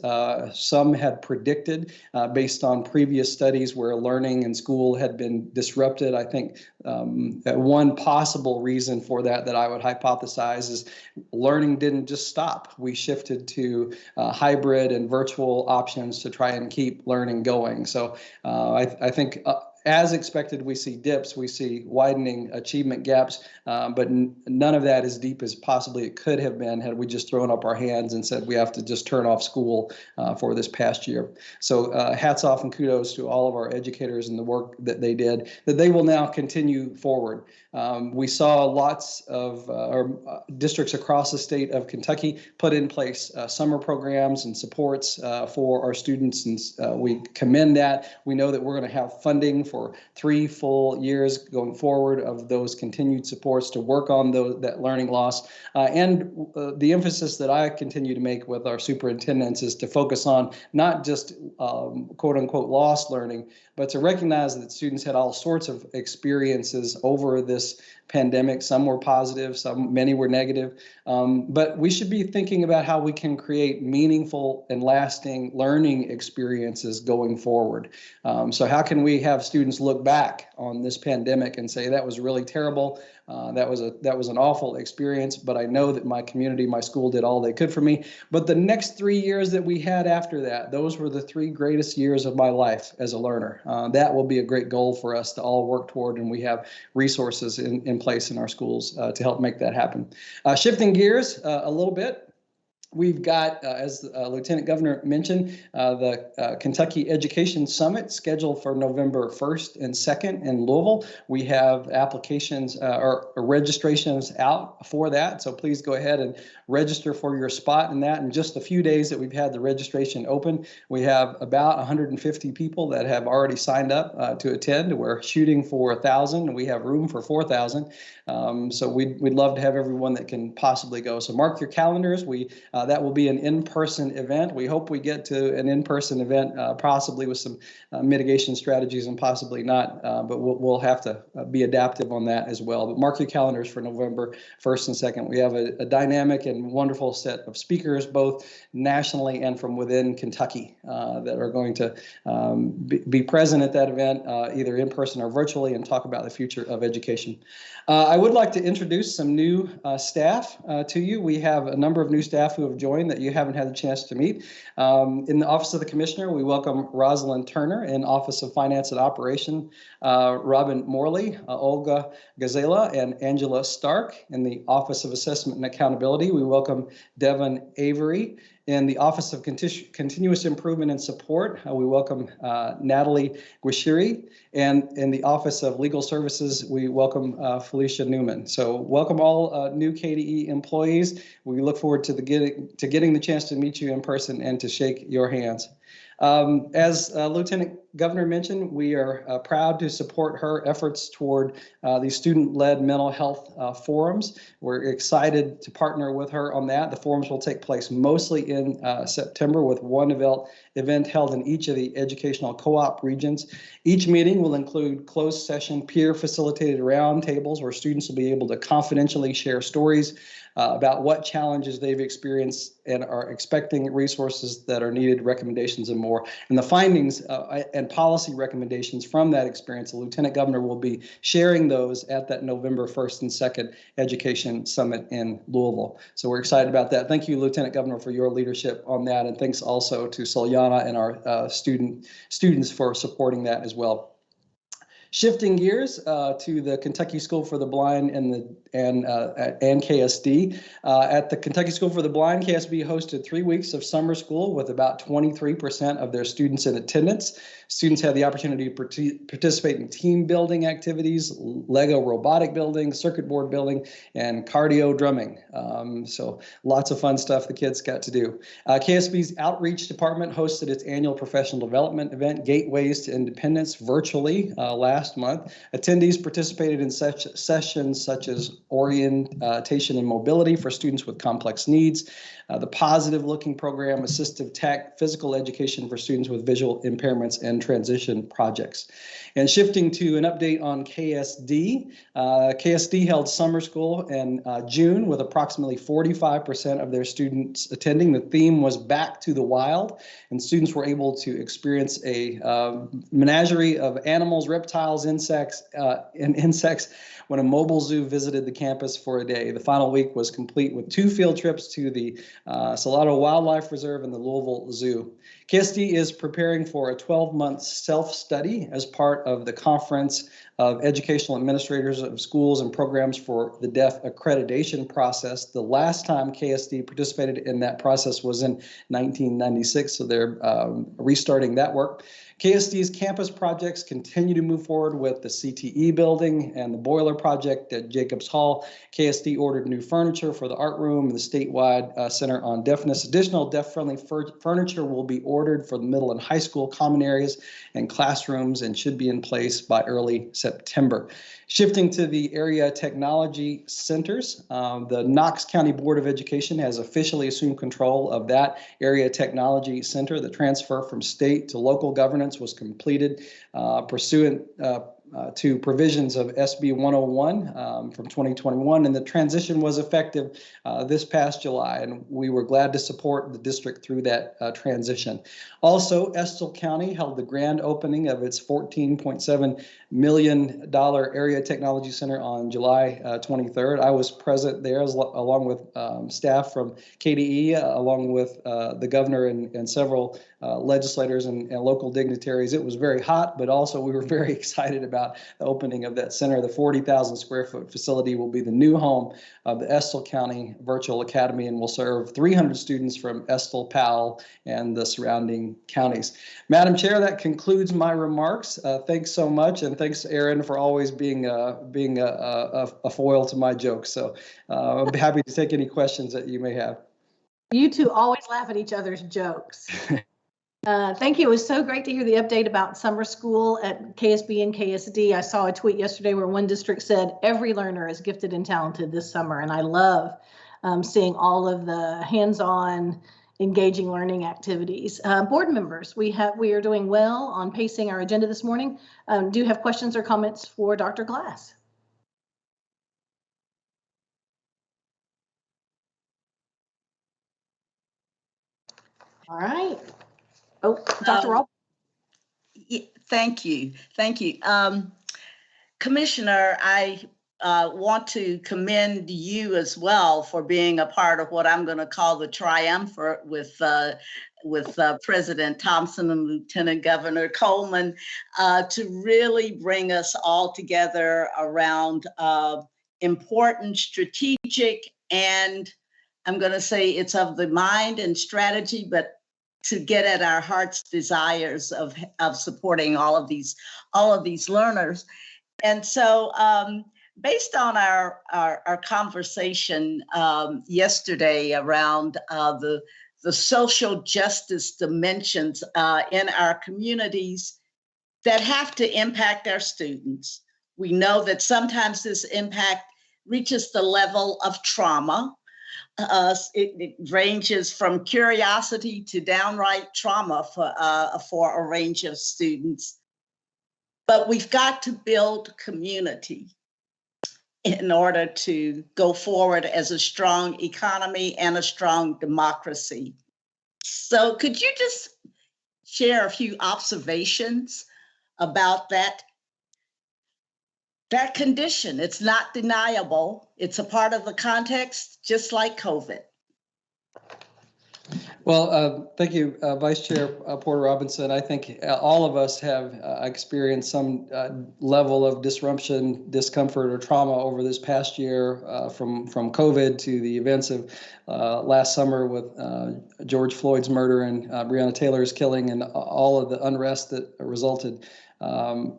some had predicted based on previous studies where learning in school had been disrupted. I think one possible reason for that I would hypothesize is learning didn't just stop. We shifted to hybrid and virtual options to try and keep learning going. So I think as expected, we see dips, we see widening achievement gaps, but none of that as deep as possibly it could have been had we just thrown up our hands and said we have to just turn off school for this past year. So hats off and kudos to all of our educators and the work that they did, that they will now continue forward. We saw lots of districts across the state of Kentucky put in place summer programs and supports for our students, and we commend that. We know that we're going to have funding for 3 full years going forward of those continued supports to work on that learning loss. And the emphasis that I continue to make with our superintendents is to focus on not just quote unquote lost learning, but to recognize that students had all sorts of experiences over this pandemic. Some were positive, many were negative. But we should be thinking about how we can create meaningful and lasting learning experiences going forward. So how can we have students students look back on this pandemic and say that was really terrible. That was an awful experience, but I know that my community, my school did all they could for me. But the next 3 years that we had after that, those were the 3 greatest years of my life as a learner. That will be a great goal for us to all work toward, and we have resources in place in our schools to help make that happen. Shifting gears a little bit. We've got, as Lieutenant Governor mentioned, the Kentucky Education Summit scheduled for November 1st and 2nd in Louisville. We have applications or registrations out for that, so please go ahead and register for your spot in that. In just a few days that we've had the registration open, we have about 150 people that have already signed up to attend. We're shooting for 1,000, and we have room for 4,000. So we'd love to have everyone that can possibly go. So mark your calendars. That will be an in-person event. We hope we get to an in-person event, possibly with some mitigation strategies and possibly not, but we'll have to be adaptive on that as well. But mark your calendars for November 1st and 2nd. We have a dynamic and wonderful set of speakers, both nationally and from within Kentucky, that are going to be present at that event, either in person or virtually, and talk about the future of education. I would like to introduce some new staff to you. We have a number of new staff who have joined that you haven't had the chance to meet. In the Office of the Commissioner, we welcome Rosalind Turner. In Office of Finance and Operation, Robin Morley, Olga Gazela, and Angela Stark. In the Office of Assessment and Accountability, we welcome Devin Avery. In the Office of Continuous Improvement and Support, we welcome Natalie Guishiri. And in the Office of Legal Services, we welcome Felicia Newman. So welcome all new KDE employees. We look forward to getting the chance to meet you in person and to shake your hands. As Lieutenant Governor mentioned, we are proud to support her efforts toward these student-led mental health forums. We're excited to partner with her on that. The forums will take place mostly in September, with one event held in each of the educational co-op regions. Each meeting will include closed session peer-facilitated roundtables where students will be able to confidentially share stories about what challenges they've experienced and are expecting resources that are needed, recommendations, and more. And the findings and policy recommendations from that experience, the Lieutenant Governor will be sharing those at that November 1st and 2nd Education Summit in Louisville. So we're excited about that. Thank you, Lieutenant Governor, for your leadership on that. And thanks also to Solyana and our students for supporting that as well. Shifting gears to the Kentucky School for the Blind and KSD. At the Kentucky School for the Blind, KSB hosted 3 weeks of summer school with about 23% of their students in attendance. Students had the opportunity to participate in team building activities, Lego robotic building, circuit board building, and cardio drumming. So lots of fun stuff the kids got to do. KSB's outreach department hosted its annual professional development event, Gateways to Independence, virtually last month. Attendees participated in sessions such as orientation and mobility for students with complex needs, the Positive Looking Program, Assistive Tech, physical education for students with visual impairments, and transition projects. And shifting to an update on KSD, KSD held summer school in June with approximately 45% of their students attending. The theme was Back to the Wild, and students were able to experience a menagerie of animals, reptiles, insects, when a mobile zoo visited the campus for a day. The final week was complete with 2 field trips to the Salado Wildlife Reserve and the Louisville Zoo. KSD is preparing for a 12-month self-study as part of the Conference of Educational Administrators of Schools and Programs for the Deaf accreditation process. The last time KSD participated in that process was in 1996, so they're restarting that work. KSD's campus projects continue to move forward with the CTE building and the boiler project at Jacobs Hall. KSD ordered new furniture for the art room and the statewide Center on Deafness. Additional deaf-friendly furniture will be ordered for the middle and high school common areas and classrooms and should be in place by early September. Shifting to the area technology centers, the Knox County Board of Education has officially assumed control of that area technology center. The transfer from state to local governance was completed pursuant to provisions of SB 101 from 2021, and the transition was effective this past July, and we were glad to support the district through that transition. Also, Estill County held the grand opening of its $14.7 million Area Technology Center on July 23rd. I was present there along with staff from KBE, along with the governor and several legislators and local dignitaries. It was very hot, but also we were very excited about the opening of that center. The 40,000 square foot facility will be the new home of the Estill County Virtual Academy and will serve 300 students from Estill, Powell, and the surrounding counties. Madam Chair, that concludes my remarks. Thanks so much, and thanks, Aaron, for always being a foil to my jokes. So I'll be happy to take any questions that you may have. You two always laugh at each other's jokes. Thank you. It was so great to hear the update about summer school at KSB and KSD. I saw a tweet yesterday where one district said every learner is gifted and talented this summer, and I love seeing all of the hands-on engaging learning activities. Board members, we are doing well on pacing our agenda this morning. Do you have questions or comments for Dr. Glass? All right. Oh, Dr. Rob. Thank you. Thank you. Commissioner, I want to commend you as well for being a part of what I'm going to call the triumvirate with President Thompson and Lieutenant Governor Coleman to really bring us all together around important strategic, and I'm going to say it's of the mind and strategy, but to get at our heart's desires of supporting all of these learners. And so based on our conversation yesterday around the social justice dimensions in our communities that have to impact our students, we know that sometimes this impact reaches the level of trauma. It ranges from curiosity to downright trauma for a range of students. But we've got to build community in order to go forward as a strong economy and a strong democracy. So could you just share a few observations about that condition? It's not deniable. It's a part of the context, just like COVID. Well, thank you, Vice Chair Porter Robinson. I think all of us have experienced some level of disruption, discomfort, or trauma over this past year, from COVID to the events of last summer with George Floyd's murder and Breonna Taylor's killing and all of the unrest that resulted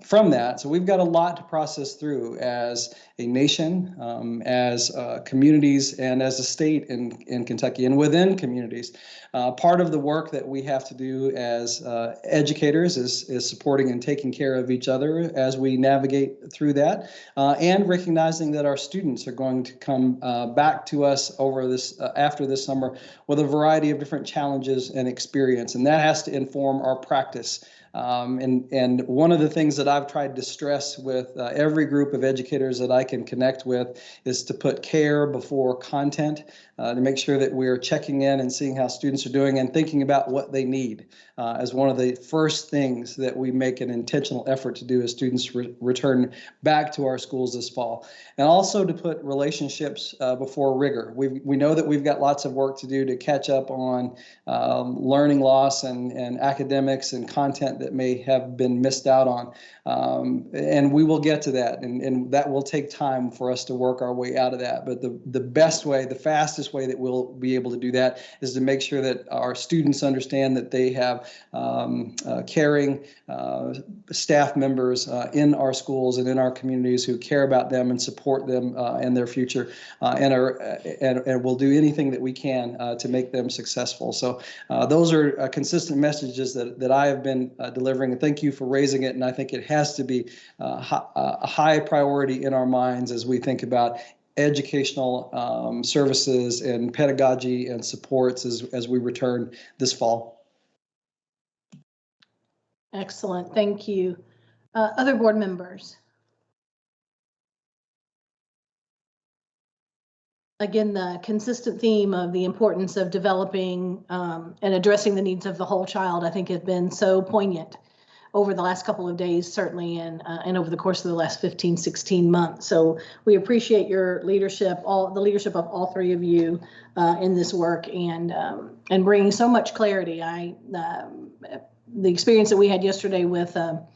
from that. So we've got a lot to process through as a nation, as communities, and as a state in Kentucky and within communities. Part of the work that we have to do as educators is supporting and taking care of each other as we navigate through that, and recognizing that our students are going to come back to us over this after this summer with a variety of different challenges and experience, and that has to inform our practice. And one of the things that I've tried to stress with every group of educators that I can connect with is to put care before content, to make sure that we're checking in and seeing how students are doing and thinking about what they need as one of the first things that we make an intentional effort to do as students return back to our schools this fall. And also to put relationships before rigor. We know that we've got lots of work to do to catch up on learning loss and academics and content that may have been missed out on. And we will get to that, and that will take time for us to work our way out of that. But the best way, the fastest way that we'll be able to do that is to make sure that our students understand that they have caring staff members in our schools and in our communities who care about them and support them and their future, and will do anything that we can to make them successful. So those are consistent messages that I have been delivering, and thank you for raising it. And I think it has to be a high priority in our minds as we think about educational services and pedagogy and supports as we return this fall. Excellent, thank you. Other board members? Again, the consistent theme of the importance of developing and addressing the needs of the whole child, I think, has been so poignant over the last couple of days, certainly, and over the course of the last 15, 16 months. So we appreciate your leadership, the leadership of all three of you in this work, and bringing so much clarity. The experience that we had yesterday with a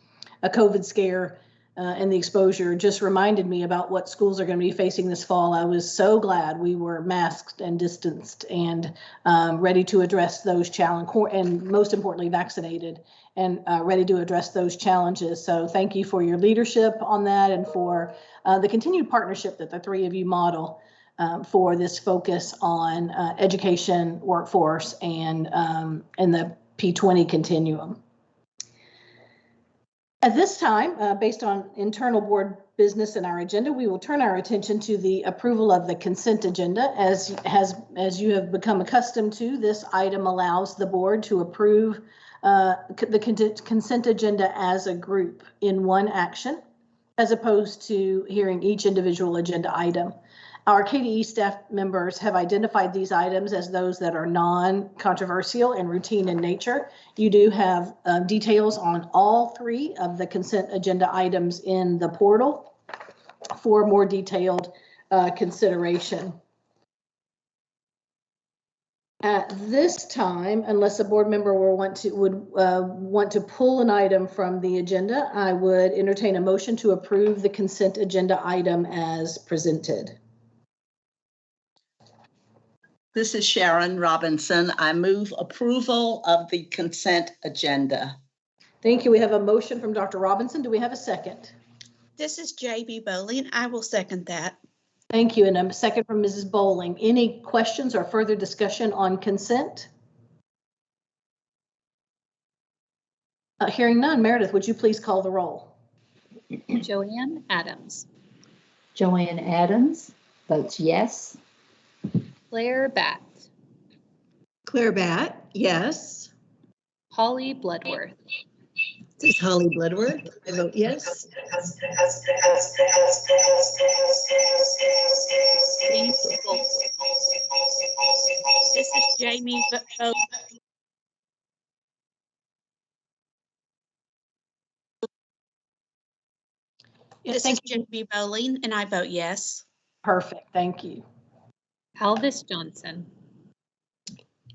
COVID scare and the exposure just reminded me about what schools are going to be facing this fall. I was so glad we were masked and distanced and ready to address those challenges, and most importantly, vaccinated and ready to address those challenges. So thank you for your leadership on that, and for the continued partnership that the three of you model for this focus on education, workforce, and the P20 continuum. At this time, based on internal board business and our agenda, we will turn our attention to the approval of the consent agenda. As you have become accustomed to, this item allows the board to approve the consent agenda as a group in one action, as opposed to hearing each individual agenda item. Our KBE staff members have identified these items as those that are non-controversial and routine in nature. You do have details on all three of the consent agenda items in the portal for more detailed consideration. At this time, unless a board member would want to pull an item from the agenda, I would entertain a motion to approve the consent agenda item as presented. This is Sharon Robinson. I move approval of the consent agenda. Thank you. We have a motion from Dr. Robinson. Do we have a second? This is J.B. Bowling. I will second that. Thank you. And a second from Mrs. Bowling. Any questions or further discussion on consent? Hearing none. Meredith, would you please call the roll? Joanne Adams. Joanne Adams votes yes. Claire Batt. Claire Batt, yes. Holly Bloodworth. This is Holly Bloodworth. I vote yes. This is Jamie Bowling. This is J.B. Bowling, and I vote yes. Perfect. Thank you. Alvis Johnson.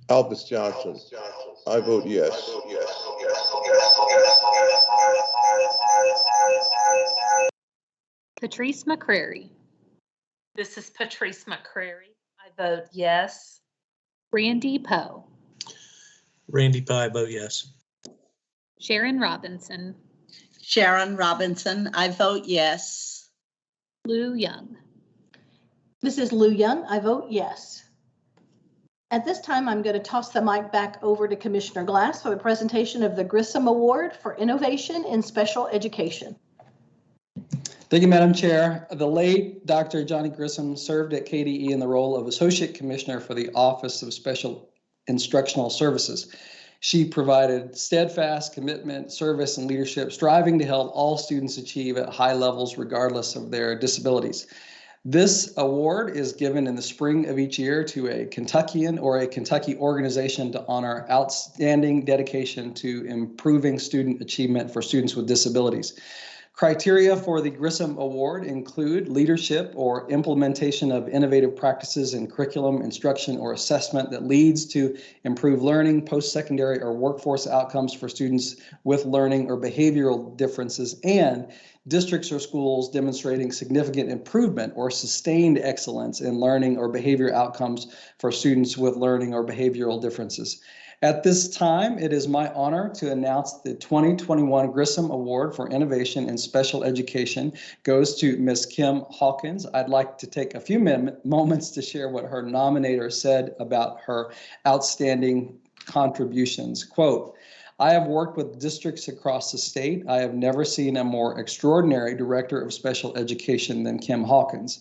Alvis Johnson. I vote yes. Patrice McCrary. This is Patrice McCrary. I vote yes. Randy Poe. Randy Pye, vote yes. Sharon Robinson. Sharon Robinson, I vote yes. Lou Young. This is Lou Young. I vote yes. At this time, I'm going to toss the mic back over to Commissioner Glass for the presentation of the Grissom Award for Innovation in Special Education. Thank you, Madam Chair. The late Dr. Johnny Grissom served at KDE in the role of Associate Commissioner for the Office of Special Instructional Services. She provided steadfast commitment, service, and leadership, striving to help all students achieve at high levels regardless of their disabilities. This award is given in the spring of each year to a Kentuckian or a Kentucky organization to honor outstanding dedication to improving student achievement for students with disabilities. Criteria for the Grissom Award include leadership or implementation of innovative practices in curriculum, instruction, or assessment that leads to improved learning, post-secondary, or workforce outcomes for students with learning or behavioral differences, and districts or schools demonstrating significant improvement or sustained excellence in learning or behavior outcomes for students with learning or behavioral differences. At this time, it is my honor to announce the 2021 Grissom Award for Innovation in Special Education goes to Ms. Kim Hawkins. I'd like to take a few moments to share what her nominator said about her outstanding contributions. Quote, "I have worked with districts across the state. I have never seen a more extraordinary director of special education than Kim Hawkins.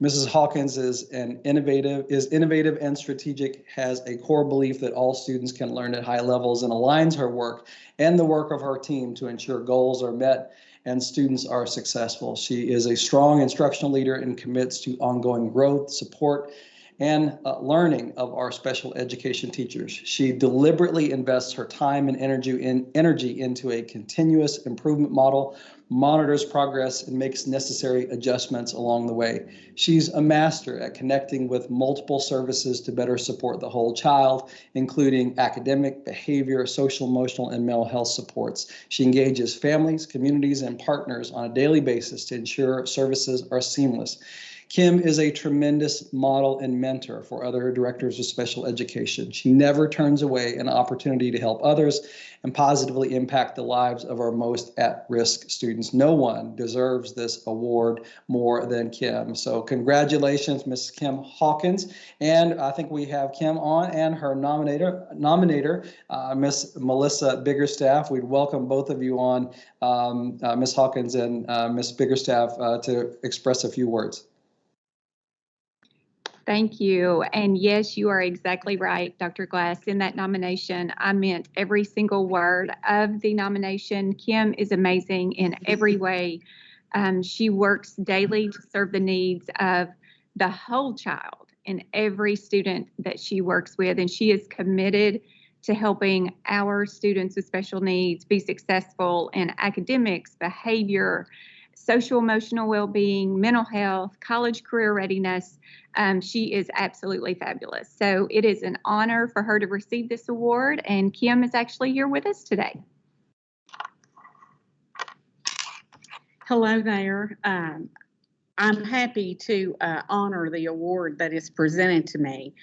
Mrs. Hawkins is innovative and strategic, has a core belief that all students can learn at high levels, and aligns her work and the work of her team to ensure goals are met and students are successful. She is a strong instructional leader and commits to ongoing growth, support, and learning of our special education teachers. She deliberately invests her time and energy into a continuous improvement model, monitors progress, and makes necessary adjustments along the way. She's a master at connecting with multiple services to better support the whole child, including academic, behavior, social, emotional, and mental health supports. She engages families, communities, and partners on a daily basis to ensure services are seamless. Kim is a tremendous model and mentor for other directors of special education. She never turns away an opportunity to help others and positively impact the lives of our most at-risk students. No one deserves this award more than Kim. So congratulations, Ms. Kim Hawkins. And I think we have Kim on and her nominator, Ms. Melissa Biggerstaff. We'd welcome both of you on, Ms. Hawkins and Ms. Biggerstaff, to express a few words. Thank you. And yes, you are exactly right, Dr. Glass. In that nomination, I meant every single word of the nomination. Kim is amazing in every way. She works daily to serve the needs of the whole child and every student that she works with. And she is committed to helping our students with special needs be successful in academics, behavior, social emotional well-being, mental health, college career readiness. She is absolutely fabulous. So it is an honor for her to receive this award, and Kim is actually here with us today. Hello there. I'm happy to honor the award that is presented to me.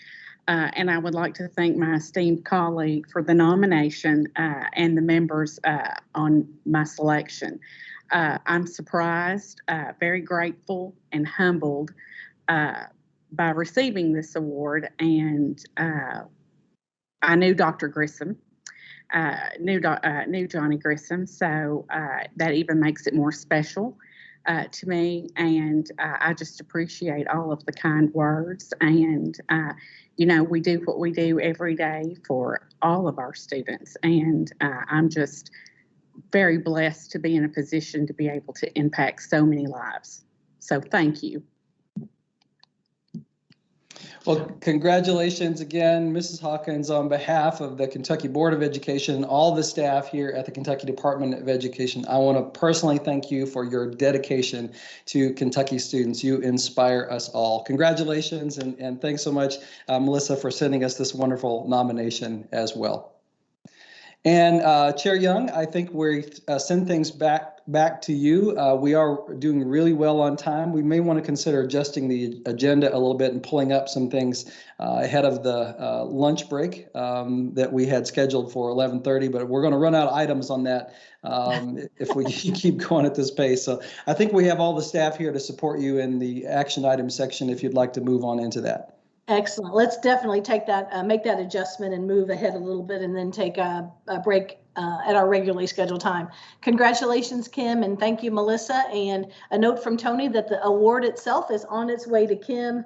And I would like to thank my esteemed colleague for the nomination and the members on my selection. I'm surprised, very grateful, and humbled by receiving this award. And I knew Dr. Grissom, knew Johnny Grissom, so that even makes it more special to me. And I just appreciate all of the kind words. And, you know, we do what we do every day for all of our students. And I'm just very blessed to be in a position to be able to impact so many lives. So thank you. Well, congratulations again, Mrs. Hawkins, on behalf of the Kentucky Board of Education and all the staff here at the Kentucky Department of Education. I want to personally thank you for your dedication to Kentucky students. You inspire us all. Congratulations, and thanks so much, Melissa, for sending us this wonderful nomination as well. And Chair Young, I think we send things back to you. We are doing really well on time. We may want to consider adjusting the agenda a little bit and pulling up some things ahead of the lunch break that we had scheduled for 11:30, but we're going to run out of items on that if we keep going at this pace. So I think we have all the staff here to support you in the action item section if you'd like to move on into that. Excellent. Let's definitely take that, make that adjustment and move ahead a little bit, and then take a break at our regularly scheduled time. Congratulations, Kim, and thank you, Melissa. And a note from Tony that the award itself is on its way to Kim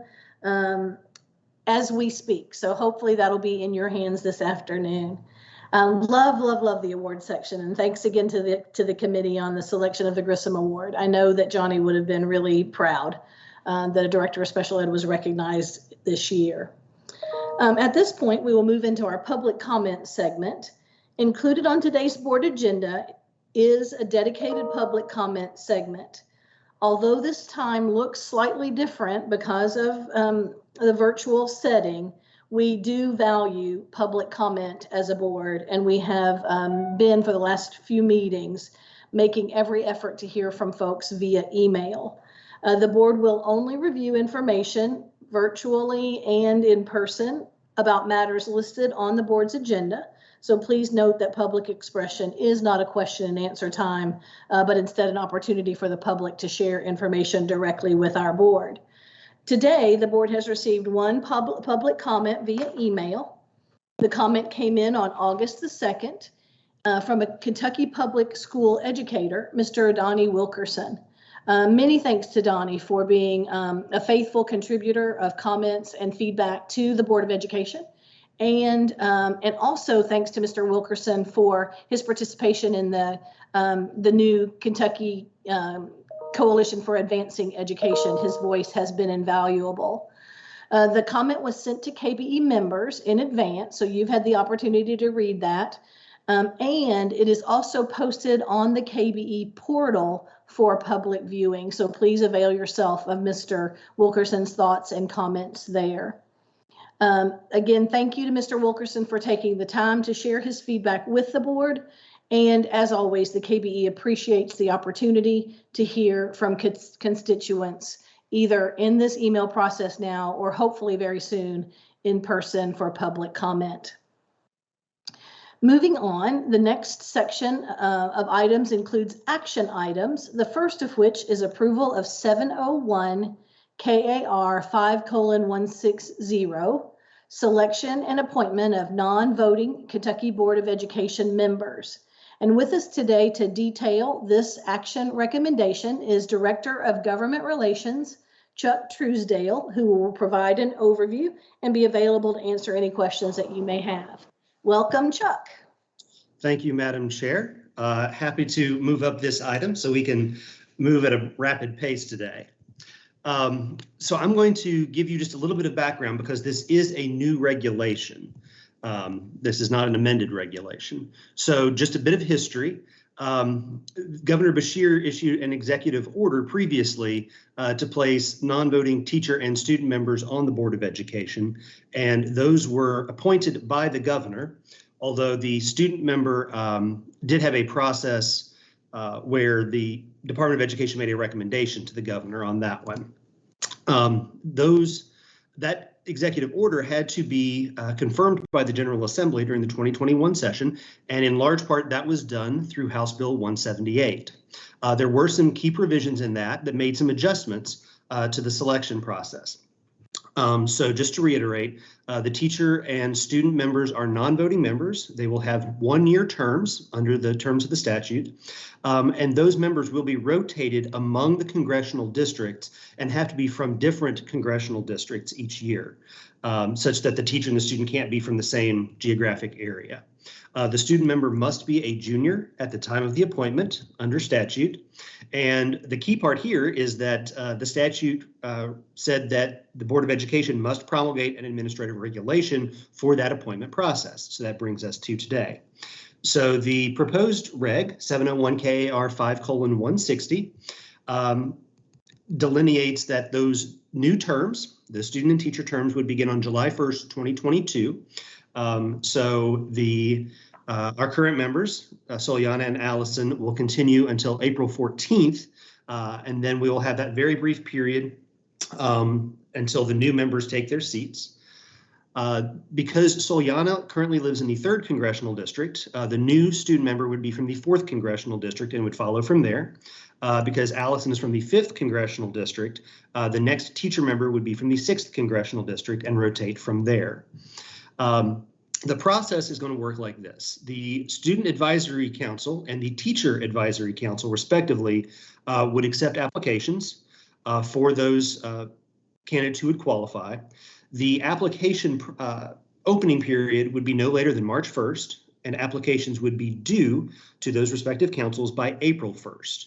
as we speak. So hopefully that'll be in your hands this afternoon. Love the award section, and thanks again to the committee on the selection of the Grissom Award. I know that Johnny would have been really proud that a director of special ed was recognized this year. At this point, we will move into our public comment segment. Included on today's board agenda is a dedicated public comment segment. Although this time looks slightly different because of the virtual setting, we do value public comment as a board, and we have been for the last few meetings making every effort to hear from folks via email. The board will only review information virtually and in person about matters listed on the board's agenda. So please note that public expression is not a question and answer time, but instead an opportunity for the public to share information directly with our board. Today, the board has received one public comment via email. The comment came in on August the 2nd from a Kentucky public school educator, Mr. Adani Wilkerson. Many thanks to Donnie for being a faithful contributor of comments and feedback to the Board of Education. And also thanks to Mr. Wilkerson for his participation in the new Kentucky Coalition for Advancing Education. His voice has been invaluable. The comment was sent to KBE members in advance, so you've had the opportunity to read that. And it is also posted on the KBE portal for public viewing. So please avail yourself of Mr. Wilkerson's thoughts and comments there. Again, thank you to Mr. Wilkerson for taking the time to share his feedback with the board. And as always, the KBE appreciates the opportunity to hear from constituents, either in this email process now or hopefully very soon in person for public comment. Moving on, the next section of items includes action items, the first of which is approval of 701 KAR 5:160, selection and appointment of non-voting Kentucky Board of Education members. And with us today to detail this action recommendation is Director of Government Relations, Chuck Truesdale, who will provide an overview and be available to answer any questions that you may have. Welcome, Chuck. Thank you, Madam Chair. Happy to move up this item so we can move at a rapid pace today. So I'm going to give you just a little bit of background because this is a new regulation. This is not an amended regulation. So just a bit of history. Governor Beshear issued an executive order previously to place non-voting teacher and student members on the Board of Education, and those were appointed by the governor, although the student member did have a process where the Department of Education made a recommendation to the governor on that one. That executive order had to be confirmed by the General Assembly during the 2021 session, and in large part that was done through House Bill 178. There were some key provisions in that made some adjustments to the selection process. So just to reiterate, the teacher and student members are non-voting members. They will have one-year terms under the terms of the statute, and those members will be rotated among the congressional districts and have to be from different congressional districts each year, such that the teacher and the student can't be from the same geographic area. The student member must be a junior at the time of the appointment under statute. And the key part here is that the statute said that the Board of Education must promulgate an administrative regulation for that appointment process. So that brings us to today. So the proposed reg 701 KAR 5:160 delineates that those new terms, the student and teacher terms, would begin on July 1st, 2022. So our current members, Soliana and Allison, will continue until April 14th, and then we will have that very brief period until the new members take their seats. Because Soliana currently lives in the 3rd Congressional District, the new student member would be from the 4th Congressional District and would follow from there. Because Allison is from the 5th Congressional District, the next teacher member would be from the 6th Congressional District and rotate from there. The process is going to work like this. The Student Advisory Council and the Teacher Advisory Council, respectively, would accept applications for those candidates who would qualify. The application opening period would be no later than March 1st, and applications would be due to those respective councils by April 1st.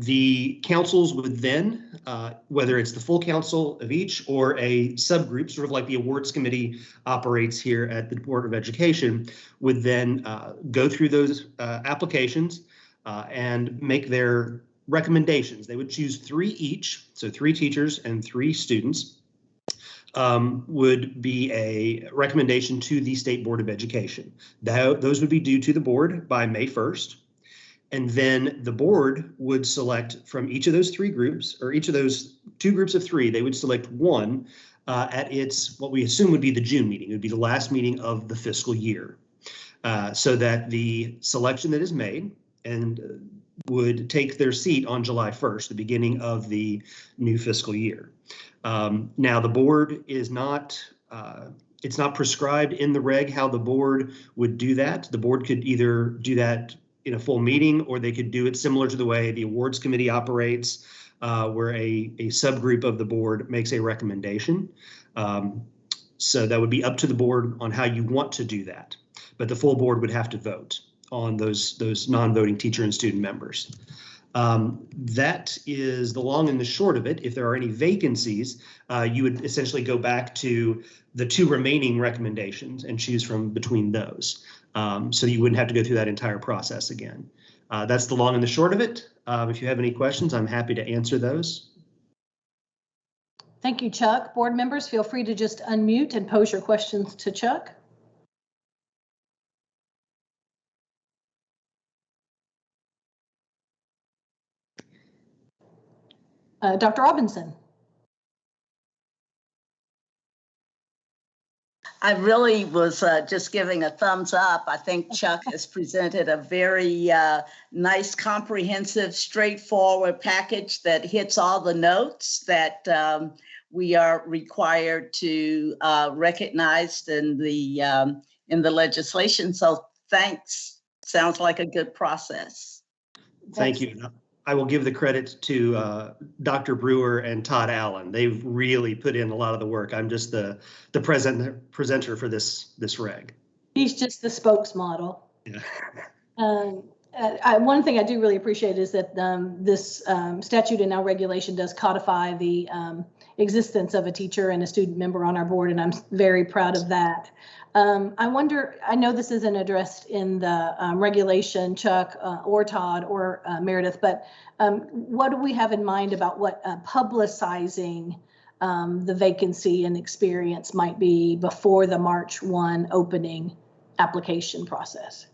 The councils would then, whether it's the full council of each or a subgroup, sort of like the awards committee operates here at the Board of Education, would then go through those applications and make their recommendations. They would choose 3 each, so 3 teachers and 3 students would be a recommendation to the State Board of Education. Those would be due to the board by May 1st. And then the board would select from each of those 3 groups, or each of those 2 groups of 3, they would select one at its, what we assume would be the June meeting. It would be the last meeting of the fiscal year. So that the selection that is made and would take their seat on July 1st, the beginning of the new fiscal year. Now the board is not, it's not prescribed in the reg how the board would do that. The board could either do that in a full meeting, or they could do it similar to the way the awards committee operates, where a subgroup of the board makes a recommendation. So that would be up to the board on how you want to do that. But the full board would have to vote on those non-voting teacher and student members. That is the long and the short of it. If there are any vacancies, you would essentially go back to the 2 remaining recommendations and choose from between those. So you wouldn't have to go through that entire process again. That's the long and the short of it. If you have any questions, I'm happy to answer those. Thank you, Chuck. Board members, feel free to just unmute and pose your questions to Chuck. Dr. Robinson. I really was just giving a thumbs up. I think Chuck has presented a very nice, comprehensive, straightforward package that hits all the notes that we are required to recognize in the legislation. So thanks. Sounds like a good process. Thank you. I will give the credit to Dr. Brewer and Todd Allen. They've really put in a lot of the work. I'm just the presenter for this reg. He's just the spokesmodel. Yeah. One thing I do really appreciate is that this statute and now regulation does codify the existence of a teacher and a student member on our board, and I'm very proud of that. I wonder, I know this isn't addressed in the regulation, Chuck or Todd or Meredith, but what do we have in mind about what publicizing the vacancy and experience might be before the March 1 opening application process?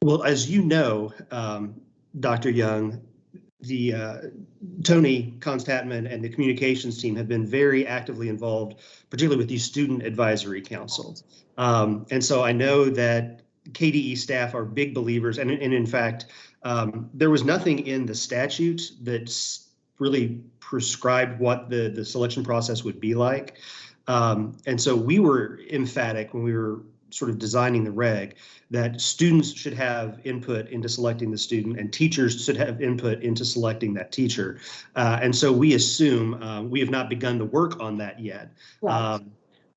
Well, as you know, Dr. Young, the Tony Constatman and the communications team have been very actively involved, particularly with these student advisory councils. And so I know that KDE staff are big believers, and in fact, there was nothing in the statute that's really prescribed what the selection process would be like. And so we were emphatic when we were sort of designing the reg that students should have input into selecting the student and teachers should have input into selecting that teacher. And so we assume we have not begun the work on that yet. Right.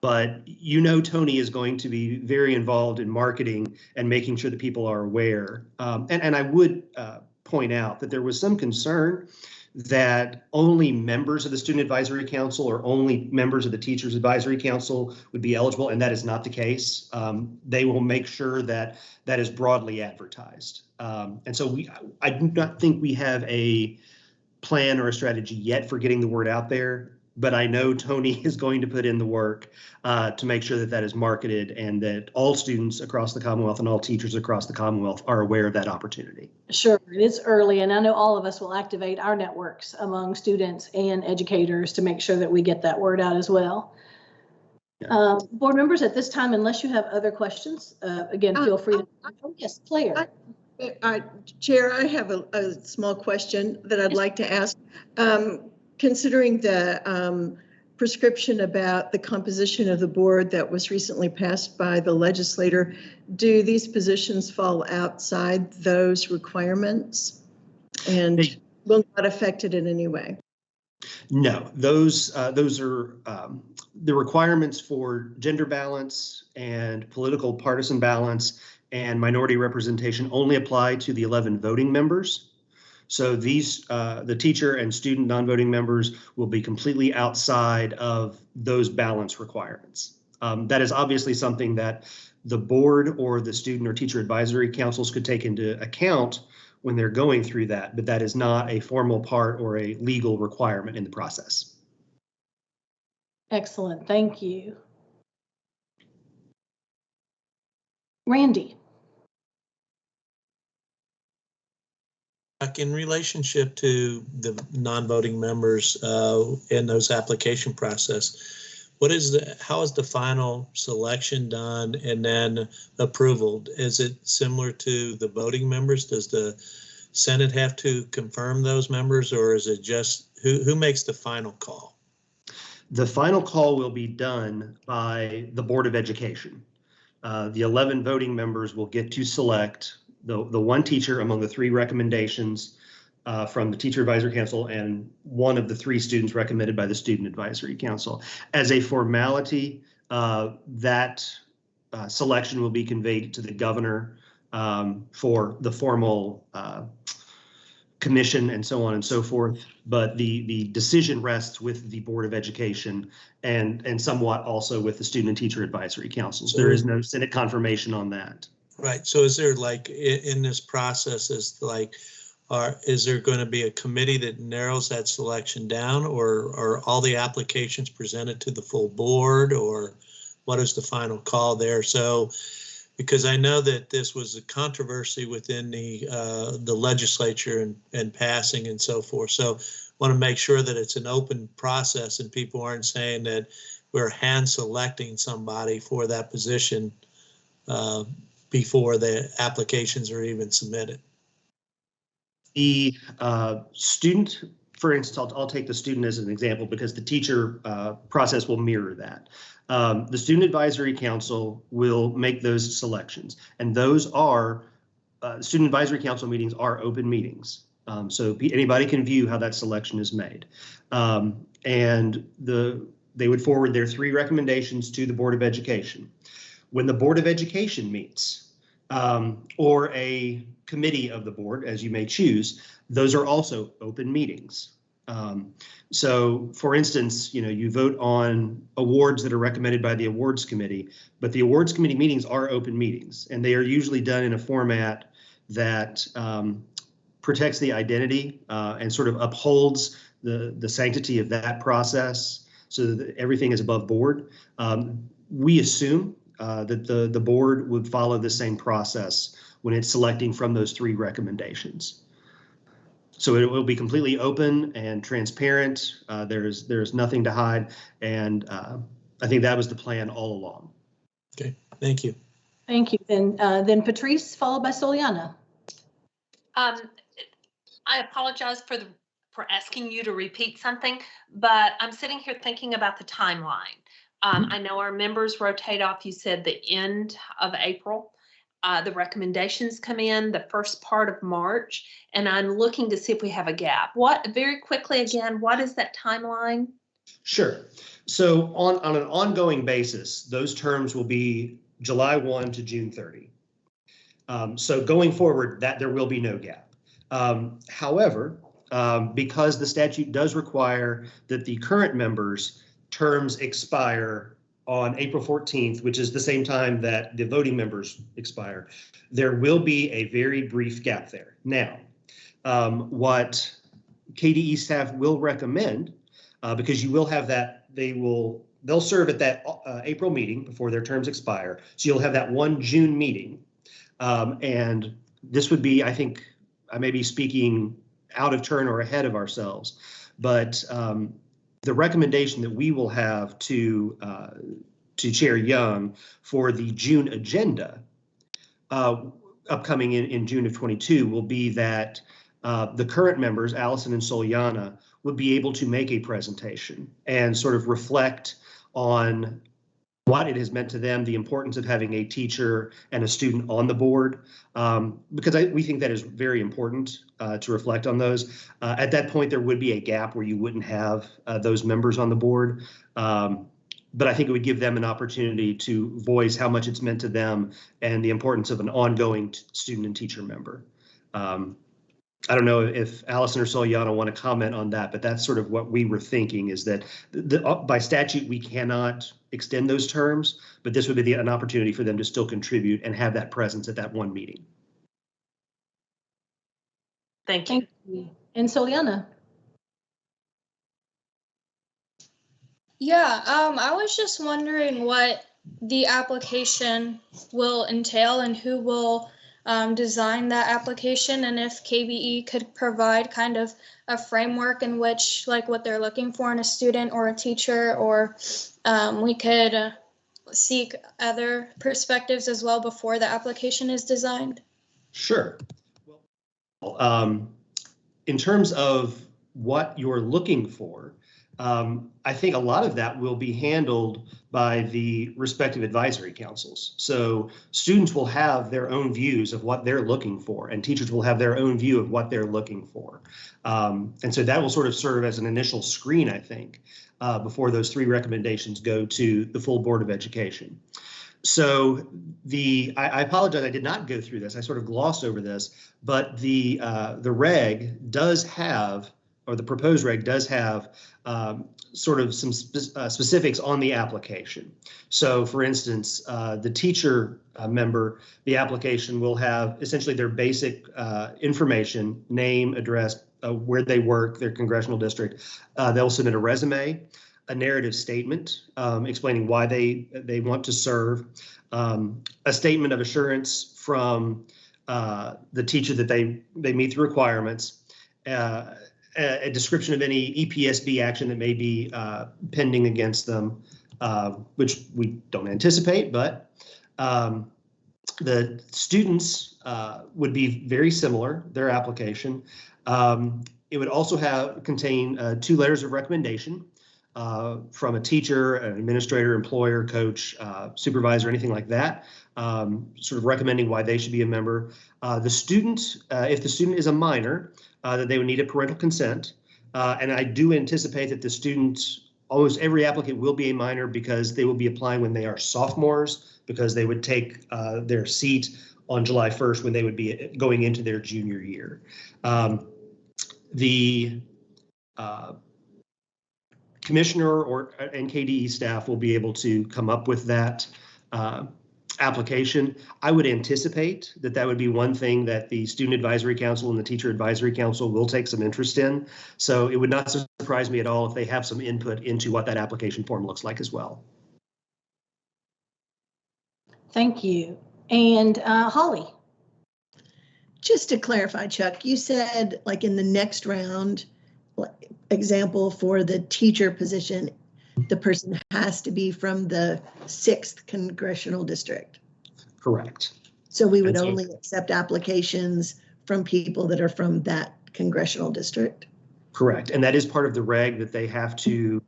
But you know, Tony is going to be very involved in marketing and making sure that people are aware. And I would point out that there was some concern that only members of the Student Advisory Council or only members of the Teachers Advisory Council would be eligible, and that is not the case. They will make sure that that is broadly advertised. And so I do not think we have a plan or a strategy yet for getting the word out there, but I know Tony is going to put in the work to make sure that that is marketed and that all students across the Commonwealth and all teachers across the Commonwealth are aware of that opportunity. Sure, it is early, and I know all of us will activate our networks among students and educators to make sure that we get that word out as well. Yeah. Board members, at this time, unless you have other questions, again, feel free to. Oh, yes, Claire. Chair, I have a small question that I'd like to ask. Considering the prescription about the composition of the board that was recently passed by the legislator, do these positions fall outside those requirements and will not affect it in any way? No, those are the requirements for gender balance and political partisan balance and minority representation only apply to the 11 voting members. So these, the teacher and student non-voting members will be completely outside of those balance requirements. That is obviously something that the board or the student or teacher advisory councils could take into account when they're going through that, but that is not a formal part or a legal requirement in the process. Excellent, thank you. Randy. In relationship to the non-voting members in those application process, how is the final selection done and then approval? Is it similar to the voting members? Does the Senate have to confirm those members, or is it just who makes the final call? The final call will be done by the Board of Education. The 11 voting members will get to select the one teacher among the 3 recommendations from the Teacher Advisory Council and one of the 3 students recommended by the Student Advisory Council. As a formality, that selection will be conveyed to the governor for the formal commission and so on and so forth. But the decision rests with the Board of Education and somewhat also with the Student and Teacher Advisory Councils. There is no Senate confirmation on that. Right. So is there like in this process is there going to be a committee that narrows that selection down, or are all the applications presented to the full board, or what is the final call there? So, because I know that this was a controversy within the legislature and passing and so forth. So want to make sure that it's an open process and people aren't saying that we're hand selecting somebody for that position before the applications are even submitted. The student, for instance, I'll take the student as an example because the teacher process will mirror that. The Student Advisory Council will make those selections, and those are Student Advisory Council meetings are open meetings. So anybody can view how that selection is made. And they would forward their 3 recommendations to the Board of Education. When the Board of Education meets, or a committee of the board, as you may choose, those are also open meetings. So for instance, you vote on awards that are recommended by the awards committee, but the awards committee meetings are open meetings, and they are usually done in a format that protects the identity and sort of upholds the sanctity of that process so that everything is above board. We assume that the board would follow the same process when it's selecting from those 3 recommendations. So it will be completely open and transparent. There's nothing to hide, and I think that was the plan all along. Okay, thank you. Thank you. Then Patrice, followed by Soliana. I apologize for asking you to repeat something, but I'm sitting here thinking about the timeline. I know our members rotate off, you said the end of April. The recommendations come in the first part of March, and I'm looking to see if we have a gap. Very quickly again, what is that timeline? Sure. So on an ongoing basis, those terms will be July 1 to June 30. So going forward, there will be no gap. However, because the statute does require that the current members' terms expire on April 14th, which is the same time that the voting members expire, there will be a very brief gap there. Now, what KDE staff will recommend, because you will have that, they'll serve at that April meeting before their terms expire. So you'll have that one June meeting. And this would be, I think, I may be speaking out of turn or ahead of ourselves, but the recommendation that we will have to Chair Young for the June agenda upcoming in June of 22 will be that the current members, Allison and Soliana, would be able to make a presentation and sort of reflect on what it has meant to them, the importance of having a teacher and a student on the board, because we think that is very important to reflect on those. At that point, there would be a gap where you wouldn't have those members on the board. But I think it would give them an opportunity to voice how much it's meant to them and the importance of an ongoing student and teacher member. I don't know if Allison or Soliana want to comment on that, but that's sort of what we were thinking, is that by statute, we cannot extend those terms, but this would be an opportunity for them to still contribute and have that presence at that one meeting. Thank you. And Soliana. Yeah, I was just wondering what the application will entail and who will design that application, and if KBE could provide kind of a framework in which, like, what they're looking for in a student or a teacher, or we could seek other perspectives as well before the application is designed. Sure. Well, in terms of what you're looking for, I think a lot of that will be handled by the respective advisory councils. So students will have their own views of what they're looking for, and teachers will have their own view of what they're looking for. And so that will sort of serve as an initial screen, I think, before those 3 recommendations go to the full Board of Education. So I apologize, I did not go through this. I sort of glossed over this, but the reg does have, or the proposed reg does have sort of some specifics on the application. So for instance, the teacher member, the application will have essentially their basic information, name, address, where they work, their congressional district. They'll submit a resume, a narrative statement explaining why they want to serve, a statement of assurance from the teacher that they meet the requirements, a description of any EPSB action that may be pending against them, which we don't anticipate, but the students would be very similar, their application. It would also contain 2 letters of recommendation from a teacher, an administrator, employer, coach, supervisor, anything like that, sort of recommending why they should be a member. The student, if the student is a minor, that they would need a parental consent. And I do anticipate that the students, almost every applicant will be a minor because they will be applying when they are sophomores, because they would take their seat on July 1st when they would be going into their junior year. The commissioner and KDE staff will be able to come up with that application. I would anticipate that would be one thing that the Student Advisory Council and the Teacher Advisory Council will take some interest in. So it would not surprise me at all if they have some input into what that application form looks like as well. Thank you. And Holly. Just to clarify, Chuck, you said like in the next round, example for the teacher position, the person has to be from the 6th congressional district. Correct. So we would only accept applications from people that are from that congressional district. Correct. And that is part of the reg, that they have to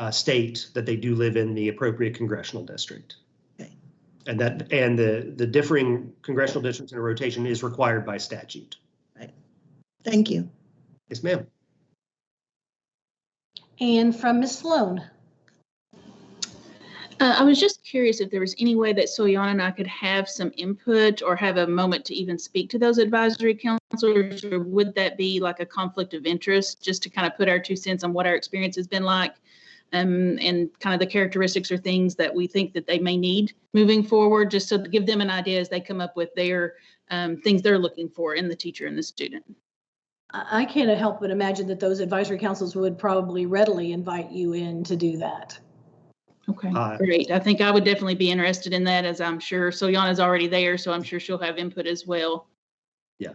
state that they do live in the appropriate congressional district. Okay. And the differing congressional districts in a rotation is required by statute. Right. Thank you. Yes, ma'am. And from Ms. Sloan. I was just curious if there was any way that Soyana and I could have some input or have a moment to even speak to those advisory counselors, or would that be like a conflict of interest, just to kind of put our 2 cents on what our experience has been like, and kind of the characteristics or things that we think that they may need moving forward, just so to give them an idea as they come up with their things they're looking for in the teacher and the student. I can't help but imagine that those advisory councils would probably readily invite you in to do that. Okay, great. I think I would definitely be interested in that, as I'm sure Soyana's already there, so I'm sure she'll have input as well. Yeah.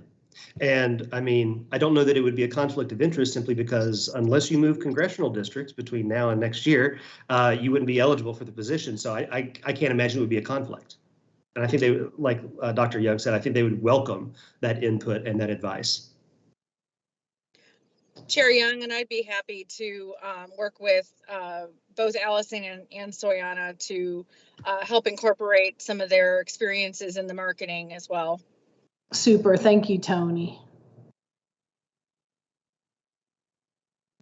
And I mean, I don't know that it would be a conflict of interest, simply because unless you move congressional districts between now and next year, you wouldn't be eligible for the position. So I can't imagine it would be a conflict. And I think they would, like Dr. Young said, I think they would welcome that input and that advice. Chair Young and I'd be happy to work with both Allison and Soyana to help incorporate some of their experiences in the marketing as well. Super. Thank you, Tony.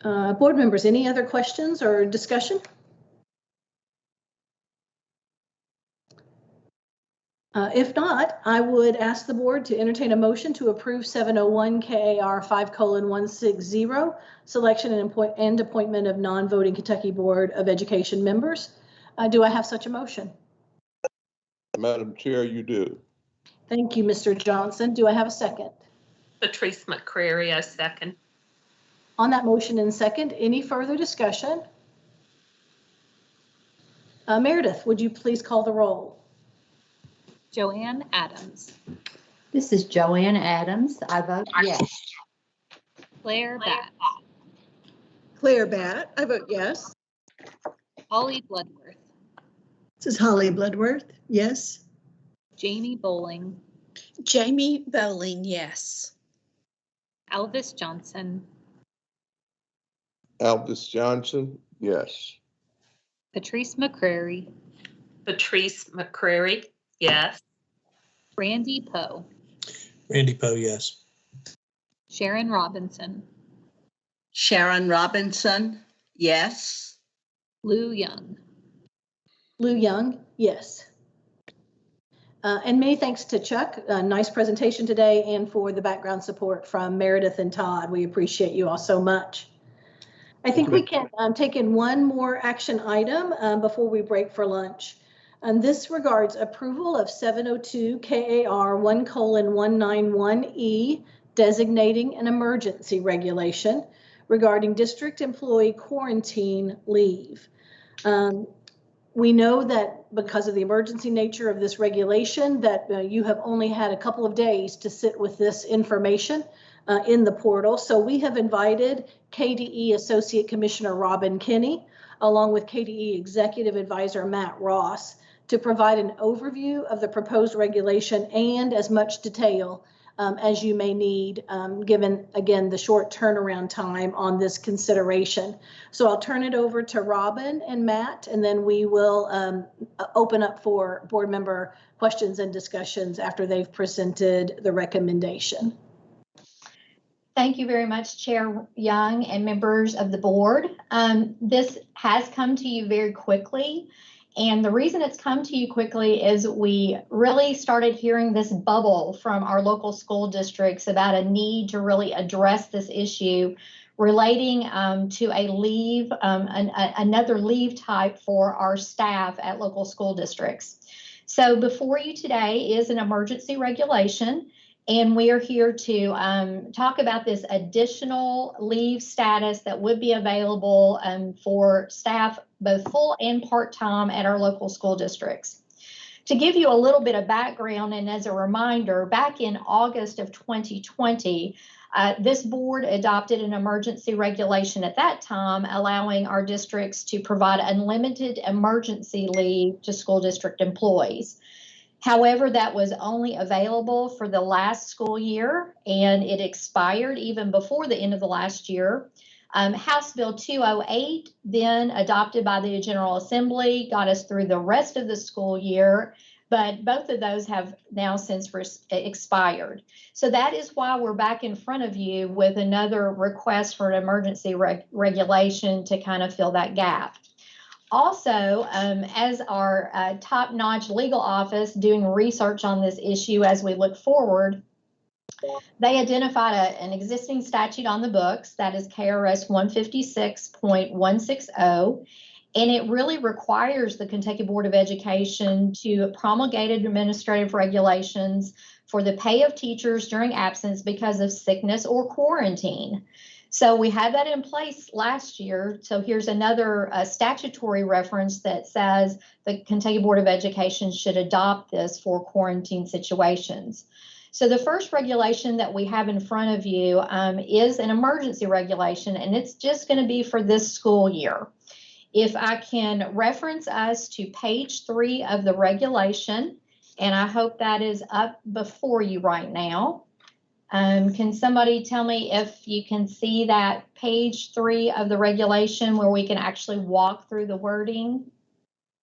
Board members, any other questions or discussion? If not, I would ask the board to entertain a motion to approve 701 KAR 5:160, selection and appointment of non-voting Kentucky Board of Education members. Do I have such a motion? Madam Chair, you do. Thank you, Mr. Johnson. Do I have a second? Patrice McCrary, a second. On that motion and second, any further discussion? Meredith, would you please call the roll? Joanne Adams. This is Joanne Adams. I vote yes. Claire Batt. Claire Batt, I vote yes. Holly Bloodworth. This is Holly Bloodworth, yes. Jamie Bowling. Jamie Bowling, yes. Elvis Johnson. Elvis Johnson, Yes. Patrice McCrary, Patrice McCrary, yes. Randy Poe, Randy Poe, yes. Sharon Robinson, Sharon Robinson, yes. Lou Young. Lou Young, yes. And many thanks to Chuck. Nice presentation today, and for the background support from Meredith and Todd. We appreciate you all so much. I think we can take in one more action item before we break for lunch. And this regards approval of 702 KAR 1:191E, designating an emergency regulation regarding district employee quarantine leave. We know that because of the emergency nature of this regulation that you have only had a couple of days to sit with this information in the portal. So we have invited KDE Associate Commissioner Robin Kinney, along with KDE Executive Advisor Matt Ross, to provide an overview of the proposed regulation and as much detail as you may need, given, again, the short turnaround time on this consideration. So I'll turn it over to Robin and Matt, and then we will open up for board member questions and discussions after they've presented the recommendation. Thank you very much, Chair Young and members of the board. This has come to you very quickly. And the reason it's come to you quickly is we really started hearing this bubble from our local school districts about a need to really address this issue relating to a leave, another leave type for our staff at local school districts. So before you today is an emergency regulation, and we are here to talk about this additional leave status that would be available for staff, both full and part-time at our local school districts. To give you a little bit of background and as a reminder, back in August of 2020, this board adopted an emergency regulation at that time, allowing our districts to provide unlimited emergency leave to school district employees. However, that was only available for the last school year, and it expired even before the end of the last year. House Bill 208, then adopted by the General Assembly, got us through the rest of the school year, but both of those have now since expired. So that is why we're back in front of you with another request for an emergency regulation to kind of fill that gap. Also, as our top-notch legal office doing research on this issue as we look forward, they identified an existing statute on the books, that is KRS 156.160, and it really requires the Kentucky Board of Education to promulgate administrative regulations for the pay of teachers during absence because of sickness or quarantine. So we had that in place last year. So here's another statutory reference that says the Kentucky Board of Education should adopt this for quarantine situations. So the first regulation that we have in front of you is an emergency regulation, and it's just going to be for this school year. If I can reference us to page 3 of the regulation, and I hope that is up before you right now. Can somebody tell me if you can see that page 3 of the regulation where we can actually walk through the wording?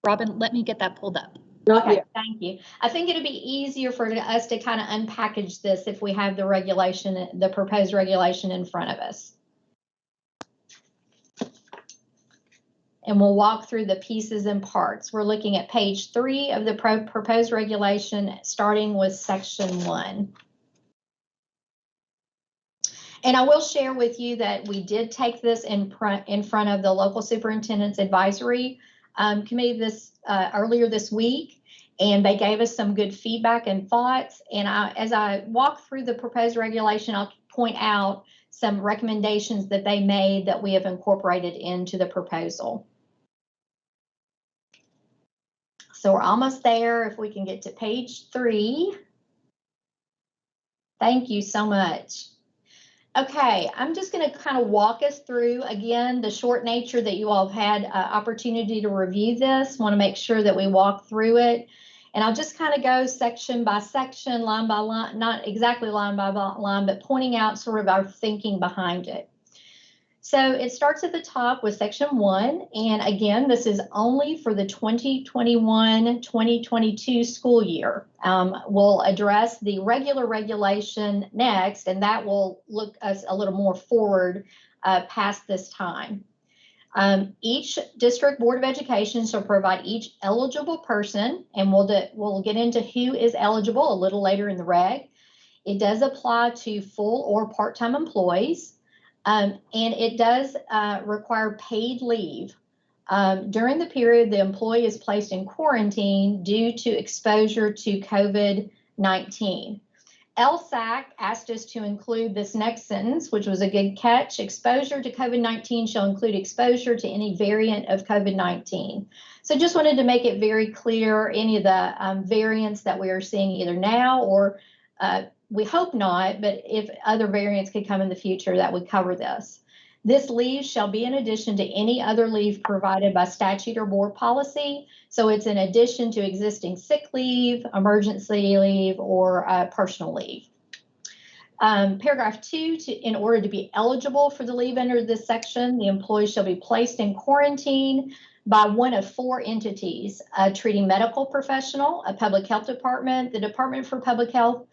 Robin, let me get that pulled up. Okay, thank you. I think it'd be easier for us to kind of unpackage this if we have the regulation, the proposed regulation in front of us. And we'll walk through the pieces and parts. We're looking at page 3 of the proposed regulation, starting with section 1. And I will share with you that we did take this in front of the local superintendent's advisory committee earlier this week, and they gave us some good feedback and thoughts. And as I walk through the proposed regulation, I'll point out some recommendations that they made that we have incorporated into the proposal. So we're almost there. If we can get to page 3. Thank you so much. Okay, I'm just going to kind of walk us through, again, the short nature that you all have had opportunity to review this. Want to make sure that we walk through it. And I'll just kind of go section by section, line by line, not exactly line by line, but pointing out sort of our thinking behind it. So it starts at the top with section 1. And again, this is only for the 2021-2022 school year. We'll address the regular regulation next, and that will look us a little more forward past this time. Each district board of education shall provide each eligible person, and we'll get into who is eligible a little later in the reg. It does apply to full or part-time employees. And it does require paid leave. During the period the employee is placed in quarantine due to exposure to COVID-19. LSAC asked us to include this next sentence, which was a good catch. Exposure to COVID-19 shall include exposure to any variant of COVID-19. So just wanted to make it very clear any of the variants that we are seeing either now or we hope not, but if other variants could come in the future, that would cover this. This leave shall be in addition to any other leave provided by statute or board policy. So it's in addition to existing sick leave, emergency leave, or personal leave. Paragraph 2, in order to be eligible for the leave under this section, the employee shall be placed in quarantine by one of 4 entities: a treating medical professional, a public health department, the Department for Public Health,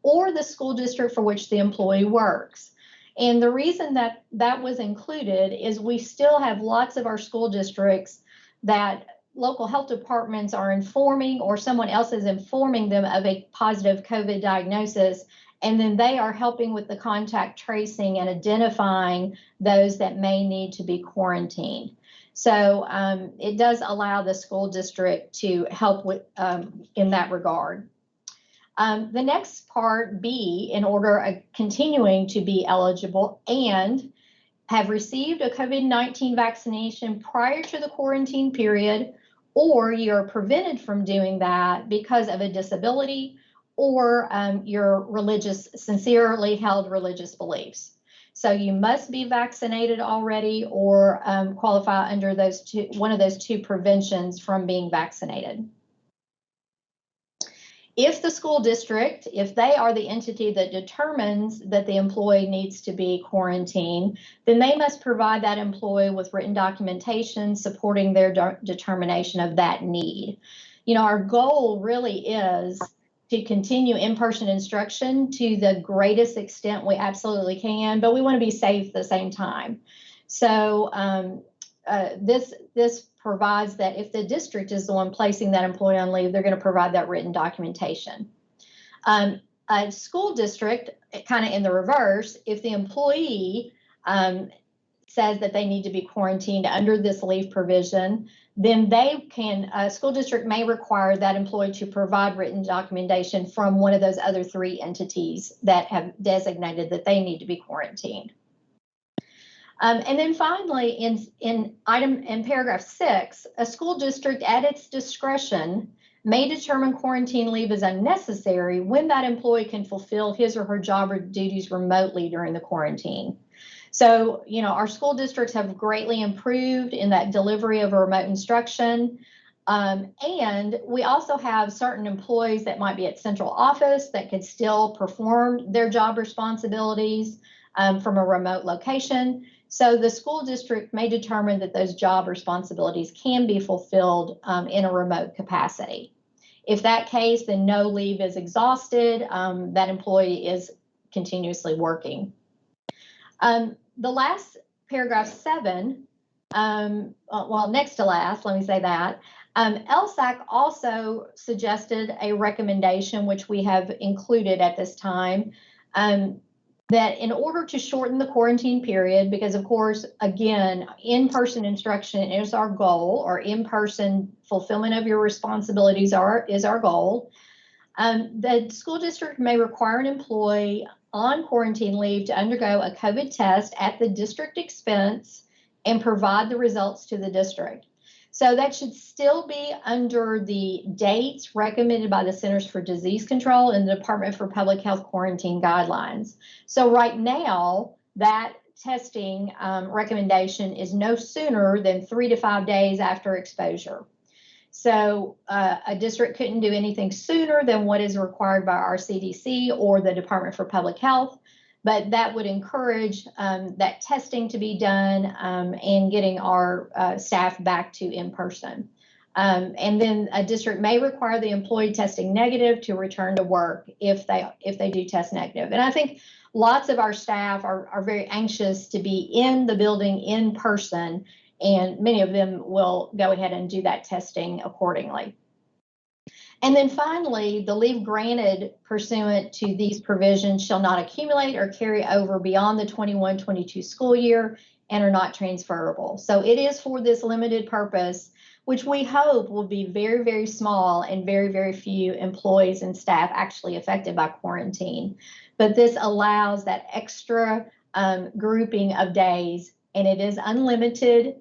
or the school district for which the employee works. And the reason that that was included is we still have lots of our school districts that local health departments are informing or someone else is informing them of a positive COVID diagnosis, and then they are helping with the contact tracing and identifying those that may need to be quarantined. So it does allow the school district to help with in that regard. The next part, B, in order continuing to be eligible and have received a COVID-19 vaccination prior to the quarantine period, or you're prevented from doing that because of a disability or your sincerely held religious beliefs. So you must be vaccinated already or qualify under one of those 2 preventions from being vaccinated. If the school district, if they are the entity that determines that the employee needs to be quarantined, then they must provide that employee with written documentation supporting their determination of that need. You know, our goal really is to continue in-person instruction to the greatest extent we absolutely can, but we want to be safe at the same time. So this provides that if the district is the one placing that employee on leave, they're going to provide that written documentation. A school district, kind of in the reverse, if the employee says that they need to be quarantined under this leave provision, then a school district may require that employee to provide written documentation from one of those other 3 entities that have designated that they need to be quarantined. And then finally, in paragraph 6, a school district at its discretion may determine quarantine leave is unnecessary when that employee can fulfill his or her job or duties remotely during the quarantine. So, you know, our school districts have greatly improved in that delivery of a remote instruction. And we also have certain employees that might be at central office that could still perform their job responsibilities from a remote location. So the school district may determine that those job responsibilities can be fulfilled in a remote capacity. If that case, then no leave is exhausted. That employee is continuously working. The last paragraph 7, well, next to last, let me say that. LSAC also suggested a recommendation, which we have included at this time, that in order to shorten the quarantine period, because of course, again, in-person instruction is our goal, or in-person fulfillment of your responsibilities is our goal, the school district may require an employee on quarantine leave to undergo a COVID test at the district expense and provide the results to the district. So that should still be under the dates recommended by the Centers for Disease Control and the Department for Public Health quarantine guidelines. So right now, that testing recommendation is no sooner than 3 to 5 days after exposure. So a district couldn't do anything sooner than what is required by our CDC or the Department for Public Health. But that would encourage that testing to be done and getting our staff back to in person. And then a district may require the employee testing negative to return to work if they do test negative. And I think lots of our staff are very anxious to be in the building in person, and many of them will go ahead and do that testing accordingly. And then finally, the leave granted pursuant to these provisions shall not accumulate or carry over beyond the 21-22 school year and are not transferable. So it is for this limited purpose, which we hope will be very, very small and very, very few employees and staff actually affected by quarantine. But this allows that extra grouping of days, and it is unlimited.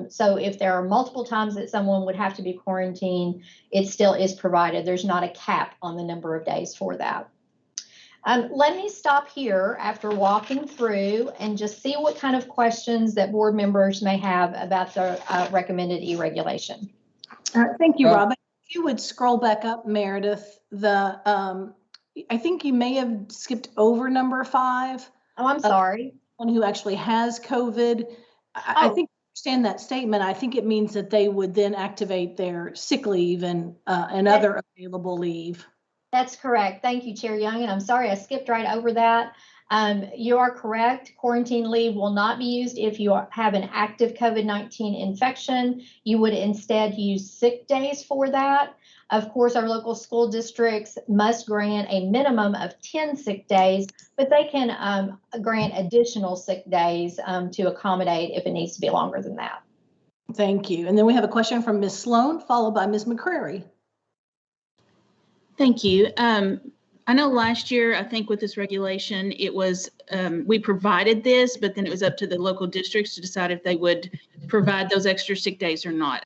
So if there are multiple times that someone would have to be quarantined, it still is provided. There's not a cap on the number of days for that. Let me stop here after walking through and just see what kind of questions that board members may have about the recommended e-regulation. Thank you, Rob. If you would scroll back up, Meredith, I think you may have skipped over number 5. Oh, I'm sorry. One who actually has COVID. I think I understand that statement. I think it means that they would then activate their sick leave and other available leave. That's correct. Thank you, Chair Young. And I'm sorry I skipped right over that. You are correct. Quarantine leave will not be used if you have an active COVID-19 infection. You would instead use sick days for that. Of course, our local school districts must grant a minimum of 10 sick days, but they can grant additional sick days to accommodate if it needs to be longer than that. Thank you. And then we have a question from Ms. Sloan, followed by Ms. McCrary. Thank you. I know last year, I think with this regulation, it was, we provided this, but then it was up to the local districts to decide if they would provide those extra sick days or not.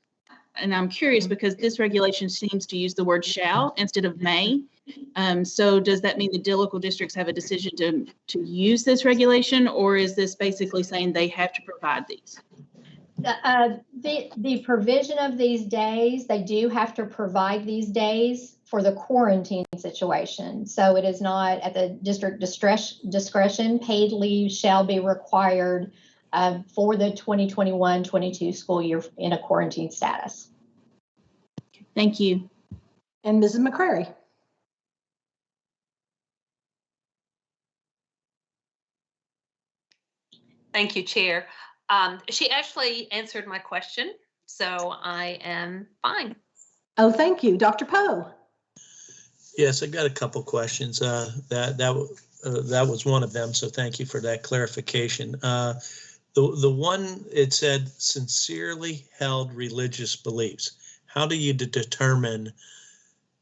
And I'm curious because this regulation seems to use the word shall instead of may. So does that mean the local districts have a decision to use this regulation, or is this basically saying they have to provide these? The provision of these days, they do have to provide these days for the quarantine situation. So it is not at the district discretion. Paid leave shall be required for the 2021-22 school year in a quarantine status. Thank you. And Mrs. McCrary. Thank you, Chair. She actually answered my question, so I am fine. Oh, thank you. Dr. Poe. Yes, I got a couple questions. That was one of them, so thank you for that clarification. The one, it said sincerely held religious beliefs. How do you determine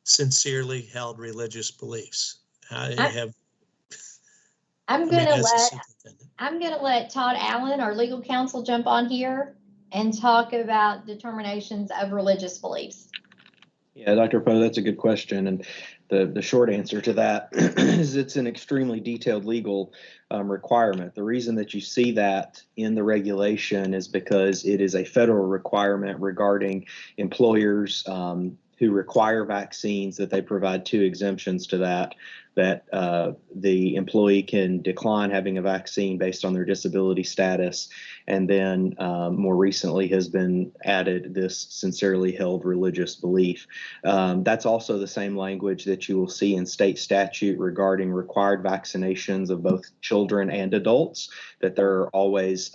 sincerely held religious beliefs? How do you have? I'm gonna let Todd Allen, our legal counsel, jump on here and talk about determinations of religious beliefs. Yeah, Dr. Poe, that's a good question. And the short answer to that is it's an extremely detailed legal requirement. The reason that you see that in the regulation is because it is a federal requirement regarding employers who require vaccines, that they provide 2 exemptions to that the employee can decline having a vaccine based on their disability status. And then more recently has been added this sincerely held religious belief. That's also the same language that you will see in state statute regarding required vaccinations of both children and adults, that there are always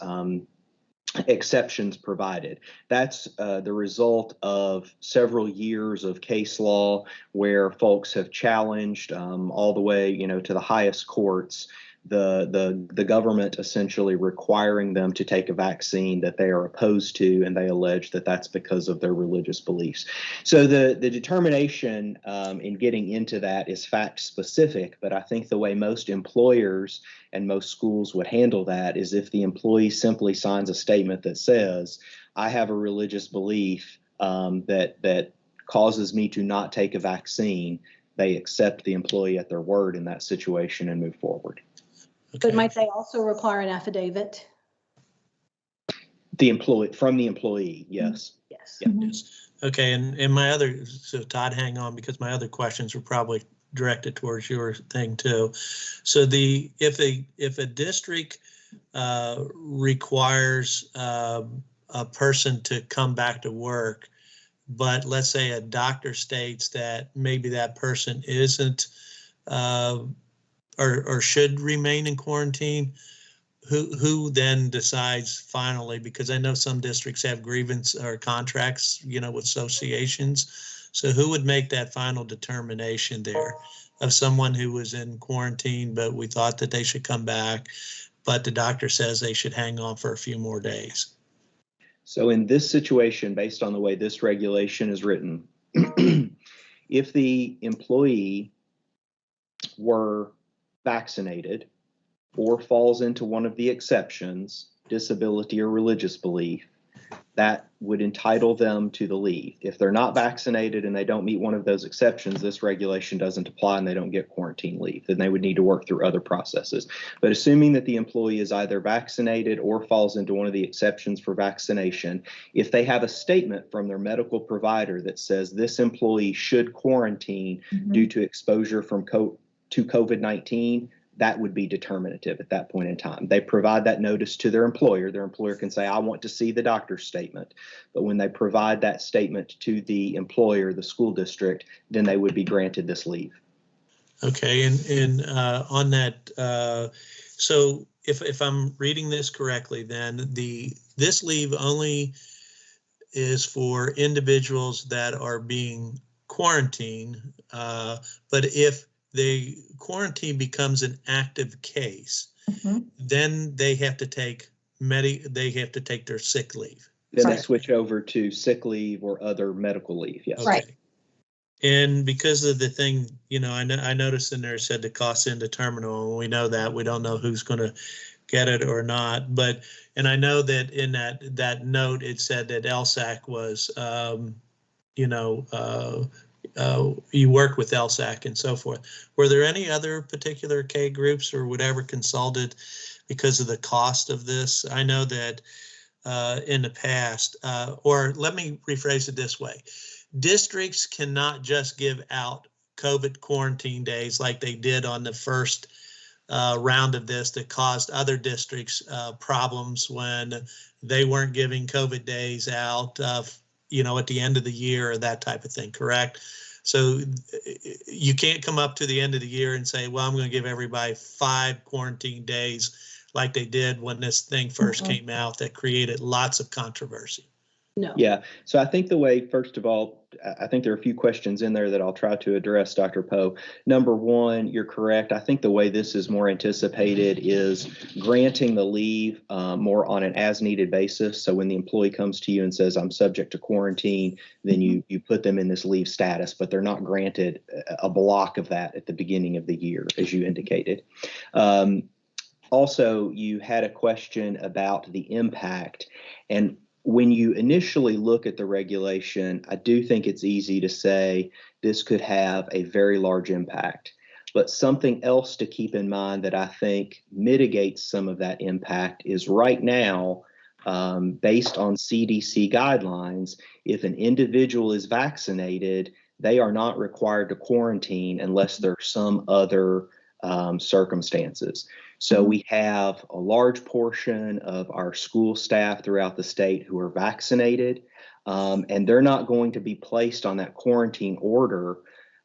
exceptions provided. That's the result of several years of case law where folks have challenged all the way, to the highest courts, the government essentially requiring them to take a vaccine that they are opposed to, and they allege that that's because of their religious beliefs. So the determination in getting into that is fact specific, but I think the way most employers and most schools would handle that is if the employee simply signs a statement that says, I have a religious belief that causes me to not take a vaccine, they accept the employee at their word in that situation and move forward. Okay. But might they also require an affidavit? From the employee, yes. Yes. Yep. Yes. Okay, and my other, so Todd, hang on, because my other questions were probably direct it towards your thing too. So if a district requires a person to come back to work, but let's say a doctor states that maybe that person isn't or should remain in quarantine, who then decides finally? Because I know some districts have grievance or contracts, with associations. So who would make that final determination there of someone who was in quarantine, but we thought that they should come back, but the doctor says they should hang on for a few more days? So in this situation, based on the way this regulation is written, if the employee were vaccinated or falls into one of the exceptions, disability or religious belief, that would entitle them to the leave. If they're not vaccinated and they don't meet one of those exceptions, this regulation doesn't apply and they don't get quarantine leave. Then they would need to work through other processes. But assuming that the employee is either vaccinated or falls into one of the exceptions for vaccination, if they have a statement from their medical provider that says this employee should quarantine due to exposure to COVID-19, that would be determinative at that point in time. They provide that notice to their employer. Their employer can say, I want to see the doctor's statement. But when they provide that statement to the employer, the school district, then they would be granted this leave. Okay, and on that, so if I'm reading this correctly, then this leave only is for individuals that are being quarantined, but if the quarantine becomes an active case, then they have to take their sick leave. Then they switch over to sick leave or other medical leave. Yes. Okay. Right. And because of the thing, I noticed in there it said the cost indeterminate, and we know that we don't know who's going to get it or not. But and I know that in that note it said that LSAC was, you work with LSAC and so forth. Were there any other particular K groups or whatever consulted because of the cost of this? I know that in the past, or let me rephrase it this way. Districts cannot just give out COVID quarantine days like they did on the first round of this that caused other districts problems when they weren't giving COVID days out, at the end of the year or that type of thing, correct? So you can't come up to the end of the year and say, well, I'm going to give everybody 5 quarantine days like they did when this thing first came out that created lots of controversy. No. Yeah. So I think first of all, I think there are a few questions in there that I'll try to address, Dr. Poe. Number one, you're correct. I think the way this is more anticipated is granting the leave more on an as-needed basis. So when the employee comes to you and says, I'm subject to quarantine, then you put them in this leave status, but they're not granted a block of that at the beginning of the year, as you indicated. Also, you had a question about the impact. And when you initially look at the regulation, I do think it's easy to say this could have a very large impact. But something else to keep in mind that I think mitigates some of that impact is right now, based on CDC guidelines, if an individual is vaccinated, they are not required to quarantine unless there's some other circumstances. So we have a large portion of our school staff throughout the state who are vaccinated, and they're not going to be placed on that quarantine order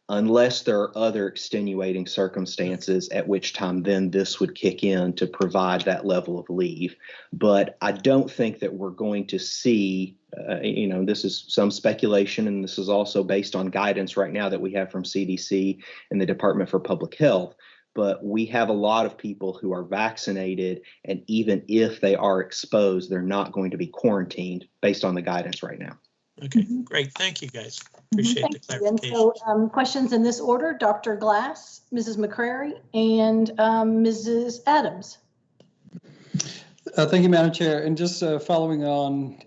unless there are other extenuating circumstances, at which time then this would kick in to provide that level of leave. But I don't think that we're going to see, this is some speculation, and this is also based on guidance right now that we have from CDC and the Department for Public Health. But we have a lot of people who are vaccinated, and even if they are exposed, they're not going to be quarantined based on the guidance right now. Okay, great. Thank you, guys. Appreciate the clarification. And so questions in this order: Dr. Glass, Mrs. McCrary, and Mrs. Adams. Thank you, Madam Chair. And just following on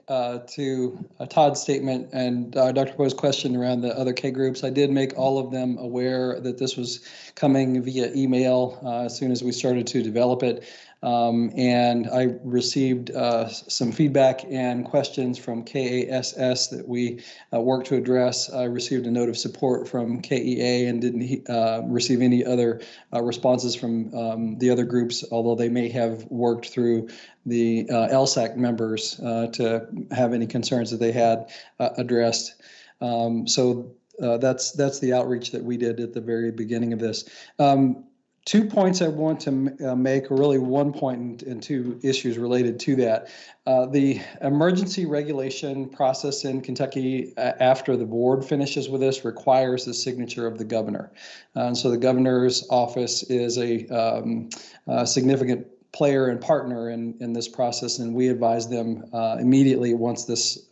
to Todd's statement and Dr. Poe's question around the other K groups, I did make all of them aware that this was coming via email as soon as we started to develop it. And I received some feedback and questions from KASS that we worked to address. I received a note of support from KEA and didn't receive any other responses from the other groups, although they may have worked through the LSAC members to have any concerns that they had addressed. So that's the outreach that we did at the very beginning of this. 2 points I want to make, or really 1 point and 2 issues related to that. The emergency regulation process in Kentucky after the board finishes with this requires the signature of the governor. And so the governor's office is a significant player and partner in this process, and we advise them immediately once this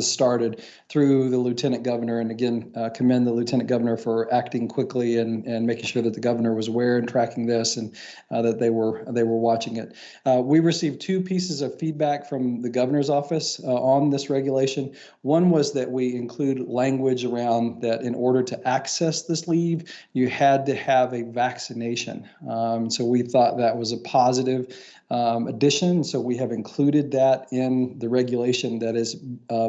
started through the lieutenant governor. And again, commend the lieutenant governor for acting quickly and making sure that the governor was aware and tracking this, and that they were watching it. We received 2 pieces of feedback from the governor's office on this regulation. One was that we include language around that in order to access this leave, you had to have a vaccination. So we thought that was a positive addition. So we have included that in the regulation that is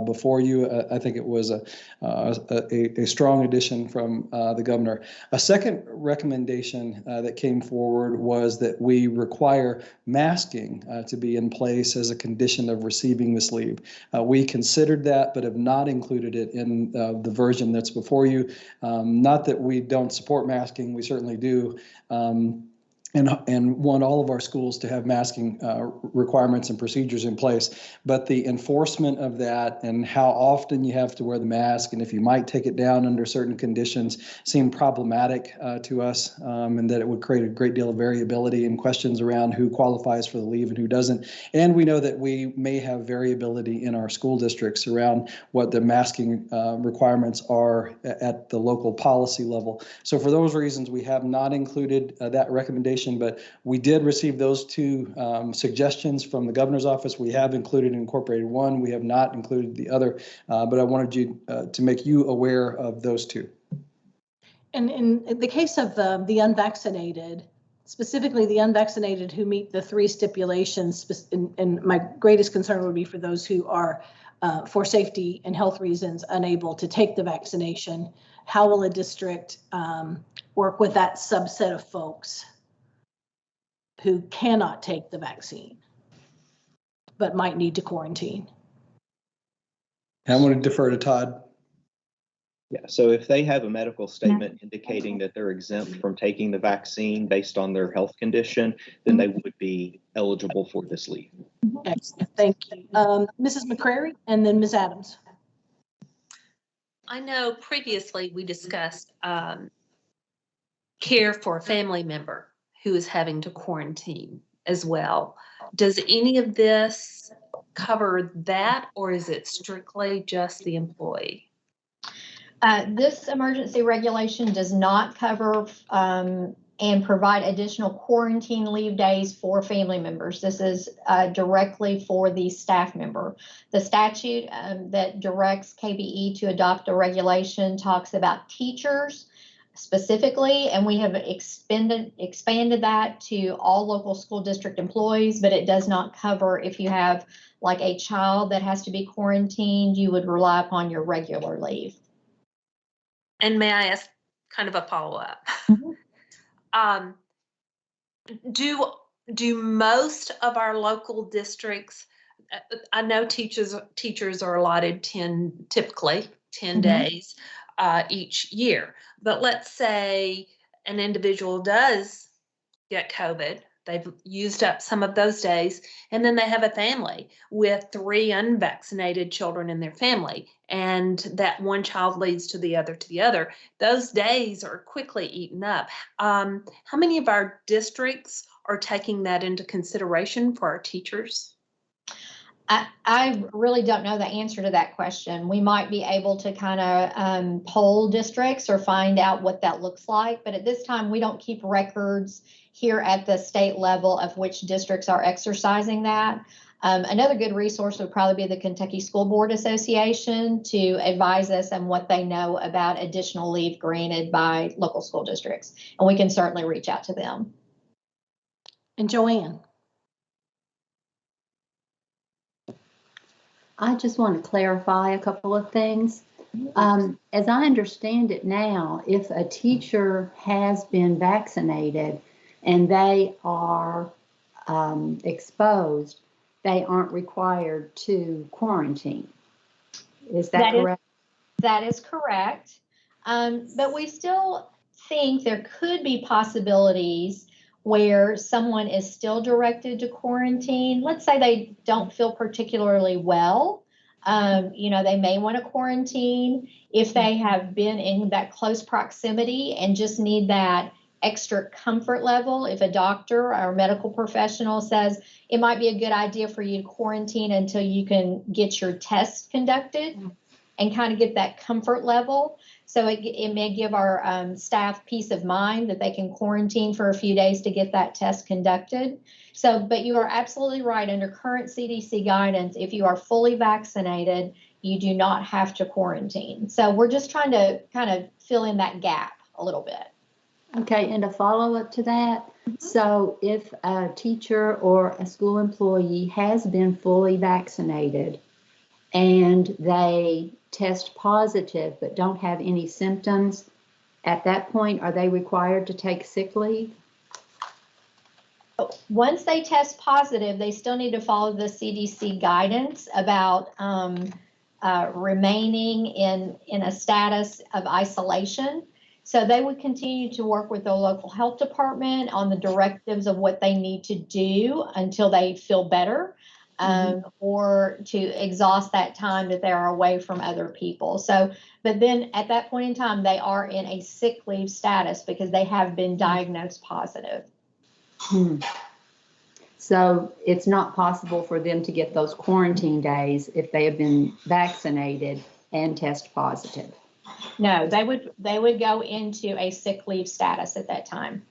before you. I think it was a strong addition from the governor. A second recommendation that came forward was that we require masking to be in place as a condition of receiving this leave. We considered that, but have not included it in the version that's before you. Not that we don't support masking, we certainly do. And want all of our schools to have masking requirements and procedures in place. But the enforcement of that and how often you have to wear the mask and if you might take it down under certain conditions seemed problematic to us, and that it would create a great deal of variability and questions around who qualifies for the leave and who doesn't. And we know that we may have variability in our school districts around what the masking requirements are at the local policy level. So for those reasons, we have not included that recommendation. But we did receive those 2 suggestions from the governor's office. We have included and incorporated one. We have not included the other, but I wanted you to make you aware of those 2. And in the case of the unvaccinated, specifically the unvaccinated who meet the 3 stipulations, and my greatest concern would be for those who are, for safety and health reasons, unable to take the vaccination. How will a district work with that subset of folks who cannot take the vaccine but might need to quarantine? I'm going to defer to Todd. Yeah, so if they have a medical statement indicating that they're exempt from taking the vaccine based on their health condition, then they would be eligible for this leave. Excellent, thank you. Mrs. McCrary and then Ms. Adams. I know previously we discussed care for a family member who is having to quarantine as well. Does any of this cover that, or is it strictly just the employee? This emergency regulation does not cover and provide additional quarantine leave days for family members. This is directly for the staff member. The statute that directs KBE to adopt a regulation talks about teachers specifically, and we have expanded that to all local school district employees, but it does not cover if you have like a child that has to be quarantined, you would rely upon your regular leave. And may I ask kind of a follow-up? Do most of our local districts, I know teachers are allotted typically 10 days each year, but let's say an individual does get COVID, they've used up some of those days, and then they have a family with 3 unvaccinated children in their family, and that one child leads to the other, those days are quickly eaten up. How many of our districts are taking that into consideration for our teachers? I really don't know the answer to that question. We might be able to kind of poll districts or find out what that looks like. But at this time, we don't keep records here at the state level of which districts are exercising that. Another good resource would probably be the Kentucky School Board Association to advise us on what they know about additional leave granted by local school districts. And we can certainly reach out to them. And Joanne? I just want to clarify a couple of things. As I understand it now, if a teacher has been vaccinated and they are exposed, they aren't required to quarantine. Is that correct? That is correct. But we still think there could be possibilities where someone is still directed to quarantine. Let's say they don't feel particularly well. They may want to quarantine if they have been in that close proximity and just need that extra comfort level. If a doctor or medical professional says it might be a good idea for you to quarantine until you can get your test conducted and kind of get that comfort level. So it may give our staff peace of mind that they can quarantine for a few days to get that test conducted. So, but you are absolutely right. Under current CDC guidance, if you are fully vaccinated, you do not have to quarantine. So we're just trying to kind of fill in that gap a little bit. Okay, and a follow-up to that. So if a teacher or a school employee has been fully vaccinated and they test positive but don't have any symptoms, at that point, are they required to take sick leave? Once they test positive, they still need to follow the CDC guidance about remaining in a status of isolation. So they would continue to work with the local health department on the directives of what they need to do until they feel better, or to exhaust that time that they are away from other people. So, but then at that point in time, they are in a sick leave status because they have been diagnosed positive. So it's not possible for them to get those quarantine days if they have been vaccinated and test positive. No, they would go into a sick leave status at that time.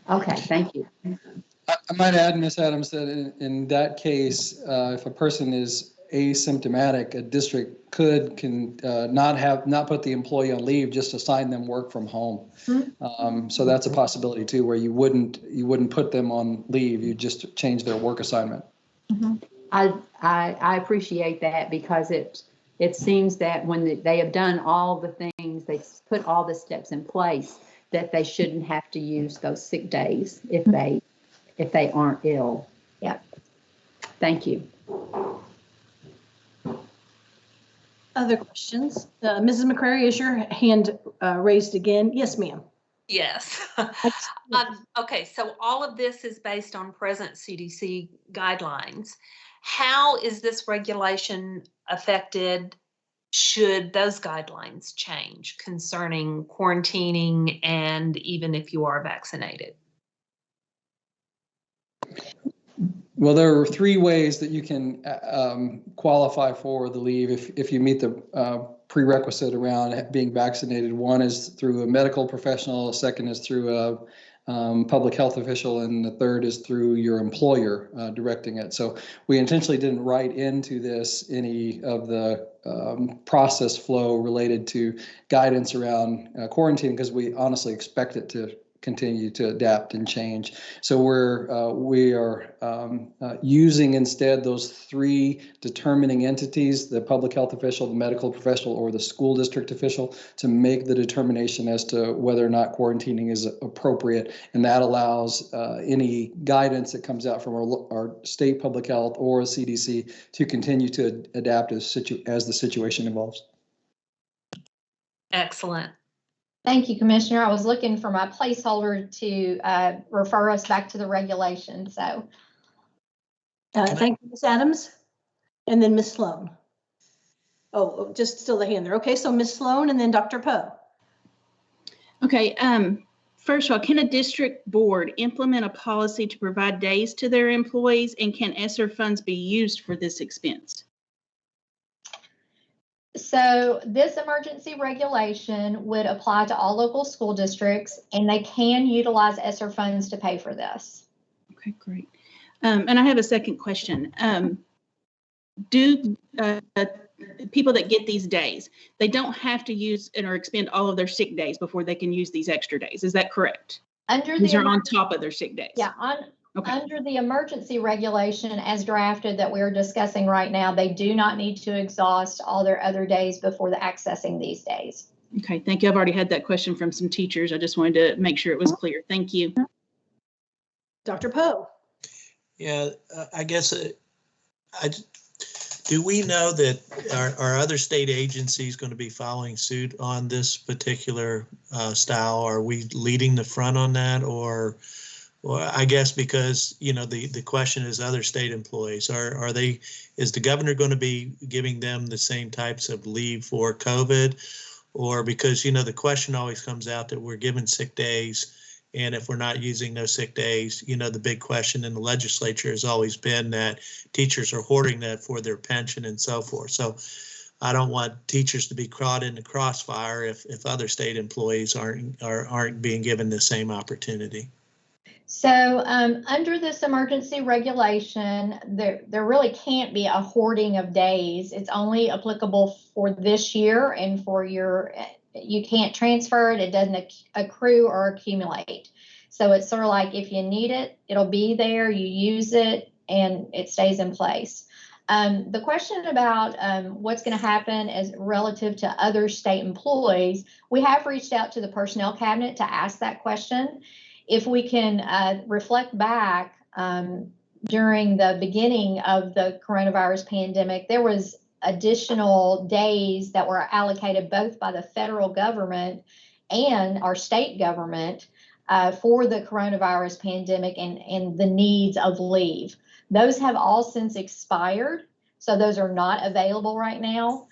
Okay, thank you. I might add, Ms. Adams, that in that case, if a person is asymptomatic, a district can not put the employee on leave, just assign them work from home. So that's a possibility too, where you wouldn't put them on leave, you just change their work assignment. I appreciate that, because it seems that when they have done all the things, they put all the steps in place, that they shouldn't have to use those sick days if they aren't ill. Yeah. Thank you. Other questions? Mrs. McCrary, is your hand raised again? Yes, ma'am. Yes. Okay, so all of this is based on present CDC guidelines. How is this regulation affected should those guidelines change concerning quarantining and even if you are vaccinated? Well, there are 3 ways that you can qualify for the leave if you meet the prerequisite around being vaccinated. One is through a medical professional, a second is through a public health official, and the third is through your employer directing it. So we intentionally didn't write into this any of the process flow related to guidance around quarantine, because we honestly expect it to continue to adapt and change. So we are using instead those 3 determining entities, the public health official, the medical professional, or the school district official, to make the determination as to whether or not quarantining is appropriate. And that allows any guidance that comes out from our state public health or CDC to continue to adapt as the situation evolves. Excellent. Thank you, Commissioner. I was looking for my placeholder to refer us back to the regulation. So, thank you, Ms. Adams, and then Ms. Sloan. Oh, just still the hand there. Okay, so Ms. Sloan and then Dr. Poe. Okay. First of all, can a district board implement a policy to provide days to their employees, and can ESSER funds be used for this expense? So this emergency regulation would apply to all local school districts, and they can utilize ESSER funds to pay for this. Okay, great. And I have a second question. Do people that get these days, they don't have to use or expend all of their sick days before they can use these extra days? Is that correct? These are on top of their sick days. Yeah, Okay. Under the emergency regulation as drafted that we're discussing right now, they do not need to exhaust all their other days before the accessing these days. Okay, thank you. I've already had that question from some teachers. I just wanted to make sure it was clear. Thank you. Dr. Poe. Yeah, I guess, do we know that are other state agencies going to be following suit on this particular style? Are we leading the front on that, or I guess because, you know, the question is other state employees, is the governor going to be giving them the same types of leave for COVID? Or because, you know, the question always comes out that we're given sick days, and if we're not using those sick days, you know, the big question in the legislature has always been that teachers are hoarding that for their pension and so forth. So I don't want teachers to be caught in the crossfire if other state employees aren't being given the same opportunity. So under this emergency regulation, there really can't be a hoarding of days. It's only applicable for this year, and for you can't transfer it. It doesn't accrue or accumulate. So it's sort of like if you need it, it'll be there, you use it, and it stays in place. The question about what's going to happen as relative to other state employees, we have reached out to the personnel cabinet to ask that question. If we can reflect back during the beginning of the coronavirus pandemic, there was additional days that were allocated both by the federal government and our state government for the coronavirus pandemic and the needs of leave. Those have all since expired, so those are not available right now.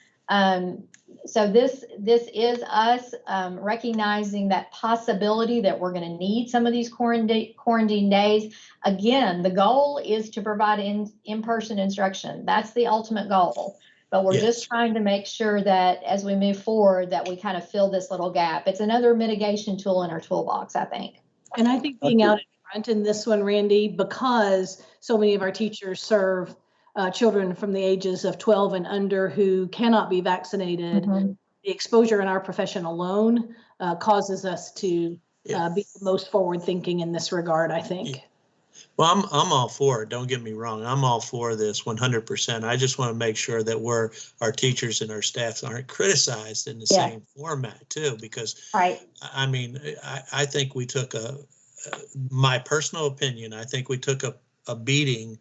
So this is us recognizing that possibility that we're going to need some of these quarantine days. Again, the goal is to provide in-person instruction. That's the ultimate goal. But we're just trying to make sure that as we move forward that we kind of fill this little gap. It's another mitigation tool in our toolbox, I think. And I think being out in front in this one, Randy, because so many of our teachers serve children from the ages of 12 and under who cannot be vaccinated, the exposure in our profession alone causes us to be the most forward thinking in this regard, I think. Well, I'm all for it. Don't get me wrong. I'm all for this 100%. I just want to make sure that our teachers and our staffs aren't criticized in the same format too, because I mean, I think we took my personal opinion, I think we took a beating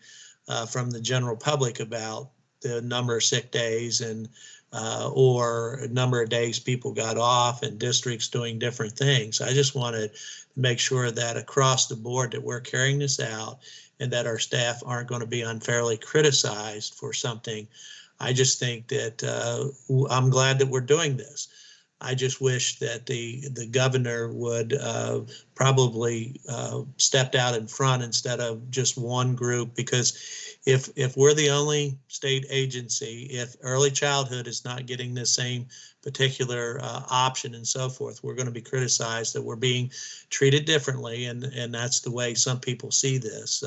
from the general public about the number of sick days and or a number of days people got off and districts doing different things. I just wanted to make sure that across the board that we're carrying this out and that our staff aren't going to be unfairly criticized for something. I just think that I'm glad that we're doing this. I just wish that the governor would probably stepped out in front instead of just one group, because if we're the only state agency, if early childhood is not getting the same particular option and so forth, we're going to be criticized that we're being treated differently, and that's the way some people see this.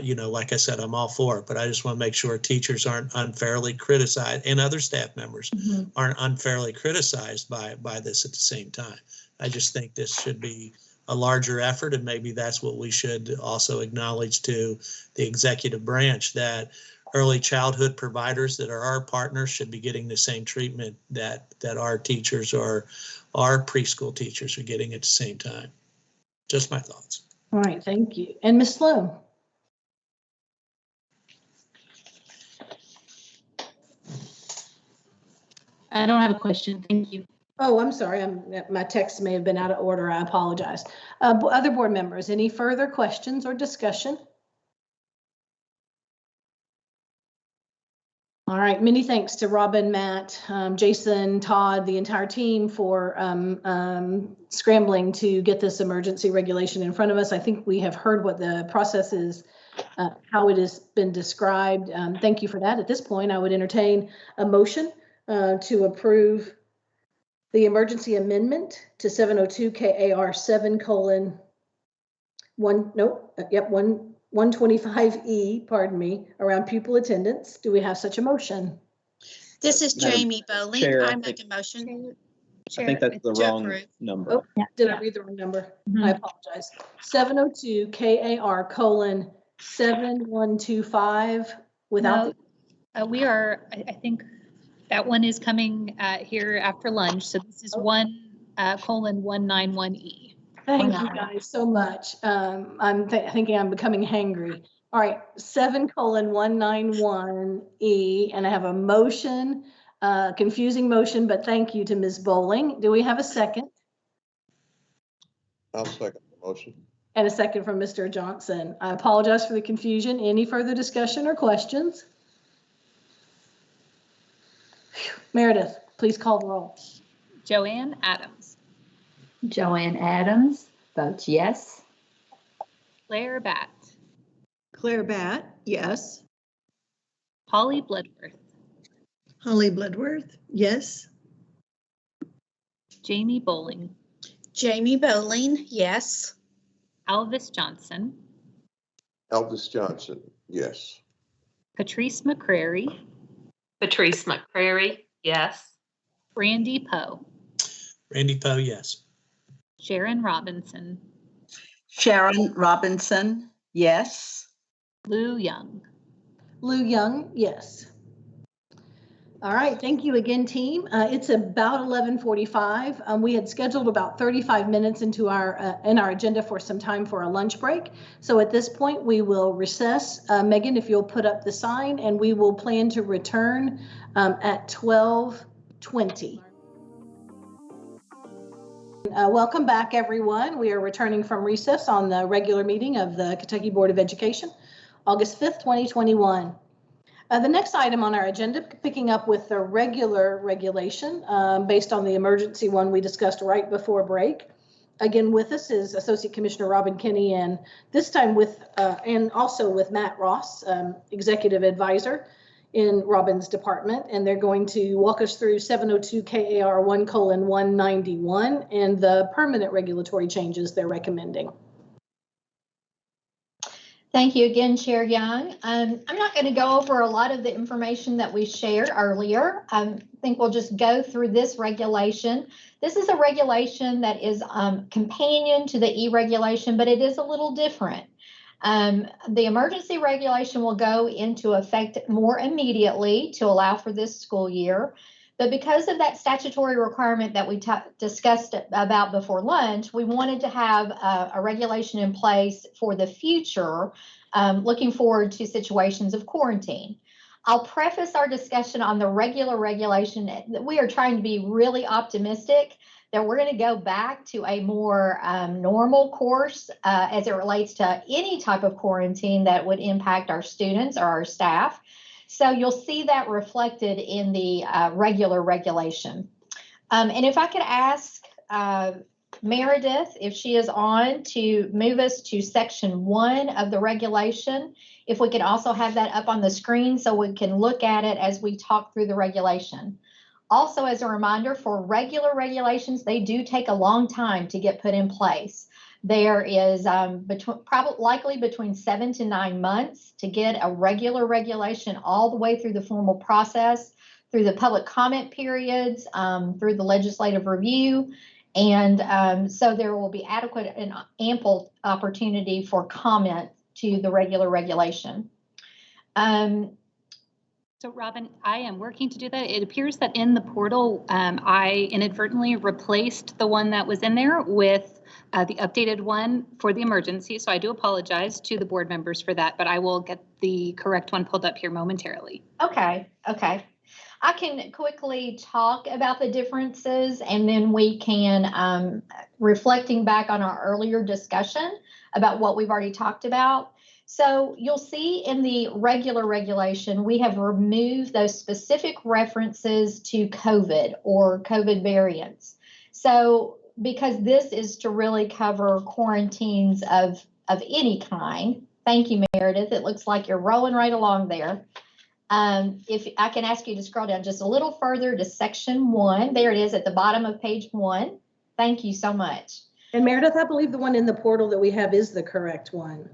You know, like I said, I'm all for it, but I just want to make sure teachers aren't unfairly criticized and other staff members aren't unfairly criticized by this at the same time. I just think this should be a larger effort, and maybe that's what we should also acknowledge to the executive branch, that early childhood providers that are our partners should be getting the same treatment that our teachers or our preschool teachers are getting at the same time. Just my thoughts. All right, thank you. And Ms. Sloan. I don't have a question. Thank you. Oh, I'm sorry. My text may have been out of order. I apologize. Other board members, any further questions or discussion? All right. Many thanks to Robin, Matt, Jason, Todd, the entire team for scrambling to get this emergency regulation in front of us. I think we have heard what the process is, how it has been described. Thank you for that. At this point, I would entertain a motion to approve the emergency amendment to 702 KAR 125E, pardon me, around pupil attendance. Do we have such a motion? This is Jamie Bowling. Chair, I make a motion. I think that's the To wrong approve. number. Oh, Yeah. did I read the wrong number? Mm-hmm. I apologize. 702 KAR:7125 without No, the. we are, I think that one is coming here after lunch. So this is Oh. 1:191E. Thank you guys so much. I'm thinking I'm becoming hangry. All right, 7:191E, and I have a motion, confusing motion, but thank you to Ms. Bowling. Do we have a second? I'll second the motion. And a second from Mr. Johnson. I apologize for the confusion. Any further discussion or questions? Meredith, please call the roll. Joanne Adams, Joanne Adams votes yes. Claire Batt, Claire Batt, yes. Holly Bloodworth, Holly Bloodworth, yes. Jamie Bowling, Jamie Bowling, yes. Alvis Johnson, Elvis Johnson, yes. Patrice McCrary, Patrice McCrary, yes. Randy Poe, Randy Poe, yes. Sharon Robinson, Sharon Robinson, yes. Lou Young. Lou Young, yes. All right, thank you again, team. It's about 11:45. We had scheduled about 35 minutes into our agenda for some time for a lunch break. So at this point, we will recess. Megan, if you'll put up the sign, and we will plan to return at 12:20. Welcome back, everyone. We are returning from recess on the regular meeting of the Kentucky Board of Education, August 5th, 2021. The next item on our agenda, picking up with the regular regulation based on the emergency one we discussed right before break. Again, with us is Associate Commissioner Robin Kinney, and this time with, and also with Matt Ross, Executive Advisor in Robin's department, and they're going to walk us through 702 KAR:1:191 and the permanent regulatory changes they're recommending. Thank you again, Chair Young. I'm not going to go over a lot of the information that we shared earlier. I think we'll just go through this regulation. This is a regulation that is companion to the e-regulation, but it is a little different. The emergency regulation will go into effect more immediately to allow for this school year. But because of that statutory requirement that we discussed about before lunch, we wanted to have a regulation in place for the future, looking forward to situations of quarantine. I'll preface our discussion on the regular regulation that we are trying to be really optimistic that we're going to go back to a more normal course as it relates to any type of quarantine that would impact our students or our staff. So you'll see that reflected in the regular regulation. And if I could ask Meredith, if she is on, to move us to section 1 of the regulation, if we could also have that up on the screen so we can look at it as we talk through the regulation. Also, as a reminder, for regular regulations, they do take a long time to get put in place. There is likely between 7 to 9 months to get a regular regulation all the way through the formal process, through the public comment periods, through the legislative review. And so there will be adequate and ample opportunity for comment to the regular regulation. So Robin, I am working to do that. It appears that in the portal, I inadvertently replaced the one that was in there with the updated one for the emergency. So I do apologize to the board members for that, but I will get the correct one pulled up here momentarily. Okay. I can quickly talk about the differences, and then we can, reflecting back on our earlier discussion about what we've already talked about. So you'll see in the regular regulation, we have removed those specific references to COVID or COVID variants. So because this is to really cover quarantines of any kind. Thank you, Meredith. It looks like you're rolling right along there. If I can ask you to scroll down just a little further to section 1. There it is at the bottom of page 1. Thank you so much. And Meredith, I believe the one in the portal that we have is the correct one.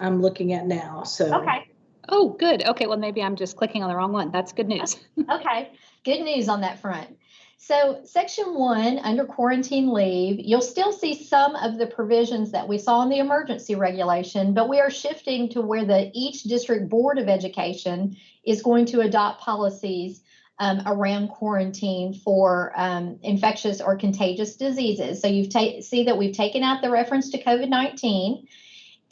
I'm looking at now, so. Okay. Oh, good. Okay, well, maybe I'm just clicking on the wrong one. That's good news. Okay, good news on that front. So section 1 under quarantine leave, you'll still see some of the provisions that we saw in the emergency regulation, but we are shifting to where each district board of education is going to adopt policies around quarantine for infectious or contagious diseases. So you see that we've taken out the reference to COVID-19,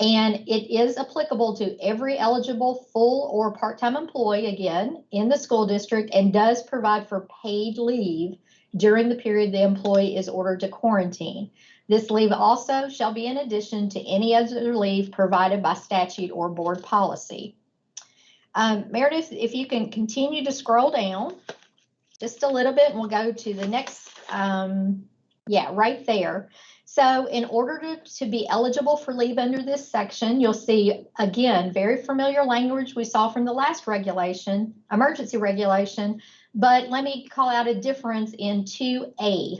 and it is applicable to every eligible full or part-time employee, again, in the school district, and does provide for paid leave during the period the employee is ordered to quarantine. This leave also shall be in addition to any other leave provided by statute or board policy. Meredith, if you can continue to scroll down just a little bit, and we'll go to the next, right there. So in order to be eligible for leave under this section, you'll see, again, very familiar language we saw from the last regulation, emergency regulation, but let me call out a difference in 2A.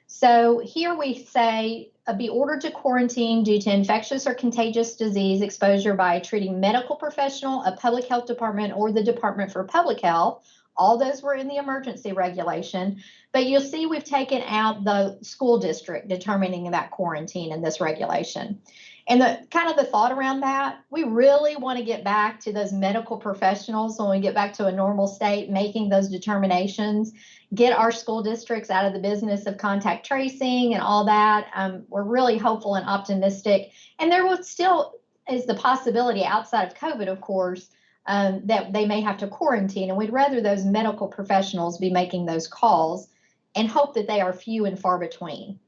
So here we say, be ordered to quarantine due to infectious or contagious disease exposure by a treating medical professional, a public health department, or the Department for Public Health. All those were in the emergency regulation, but you'll see we've taken out the school district determining that quarantine in this regulation. And the thought around that, we really want to get back to those medical professionals when we get back to a normal state, making those determinations, get our school districts out of the business of contact tracing and all that. We're really hopeful and optimistic. And there will still is the possibility outside of COVID, of course, that they may have to quarantine, and we'd rather those medical professionals be making those calls and hope that they are few and far between.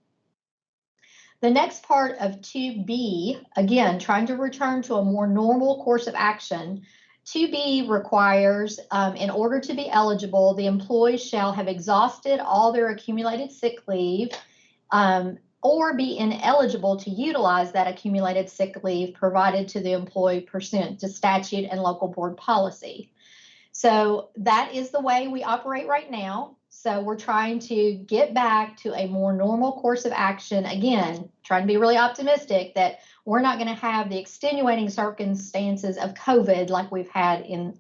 The next part of 2B, again, trying to return to a more normal course of action. 2B requires, in order to be eligible, the employee shall have exhausted all their accumulated sick leave, or be ineligible to utilize that accumulated sick leave provided to the employee pursuant to statute and local board policy. So that is the way we operate right now. So we're trying to get back to a more normal course of action. Again, trying to be really optimistic that we're not going to have the extenuating circumstances of COVID like we've had and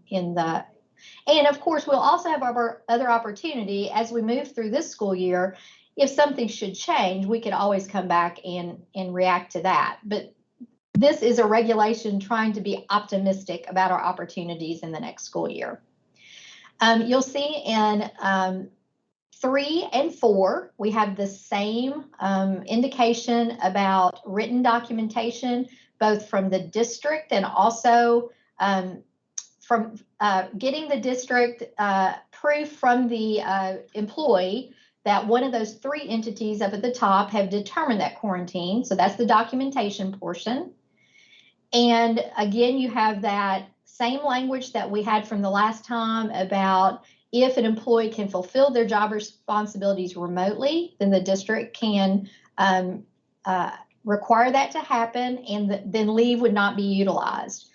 of course, we'll also have our other opportunity as we move through this school year. If something should change, we could always come back and react to that. But this is a regulation trying to be optimistic about our opportunities in the next school year. You'll see in 3 and 4, we have the same indication about written documentation, both from the district and also from getting the district proof from the employee that one of those 3 entities up at the top have determined that quarantine. So that's the documentation portion. And again, you have that same language that we had from the last time about if an employee can fulfill their job responsibilities remotely, then the district can require that to happen, and then leave would not be utilized.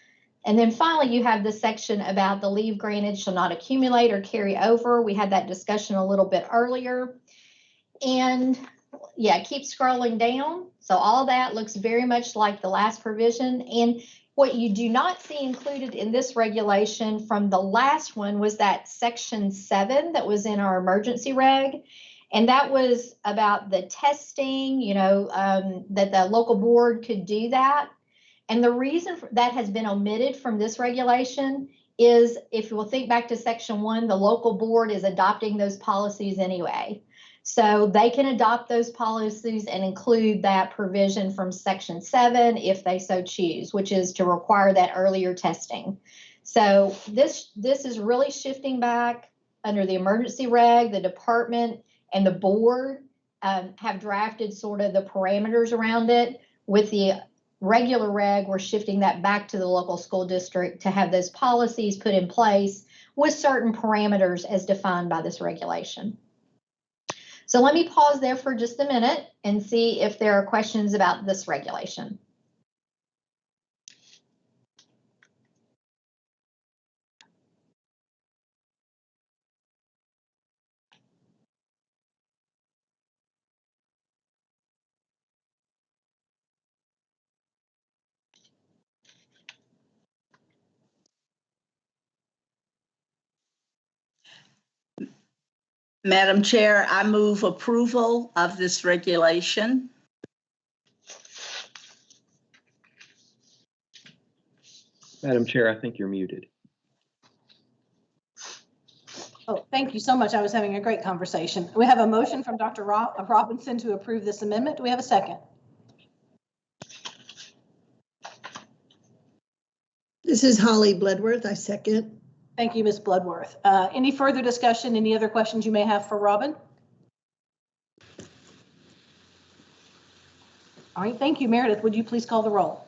And then finally, you have the section about the leave granted shall not accumulate or carry over. We had that discussion a little bit earlier. And keep scrolling down. So all that looks very much like the last provision. And what you do not see included in this regulation from the last one was that section 7 that was in our emergency reg. And that was about the testing, that the local board could do that. And the reason that has been omitted from this regulation is, if you will think back to section 1, the local board is adopting those policies anyway. So they can adopt those policies and include that provision from section 7 if they so choose, which is to require that earlier testing. So this is really shifting back under the emergency reg. The department and the board have drafted sort of the parameters around it. With the regular reg, we're shifting that back to the local school district to have those policies put in place with certain parameters as defined by this regulation. So let me pause there for just a minute and see if there are questions about this regulation. Madam Chair, I move approval of this regulation. Madam Chair, I think you're muted. Oh, thank you so much. I was having a great conversation. We have a motion from Dr. Robinson to approve this amendment. Do we have a second? This is Holly Bloodworth. I second. Thank you, Ms. Bloodworth. Any further discussion? Any other questions you may have for Robin? All right, thank you. Meredith, would you please call the roll?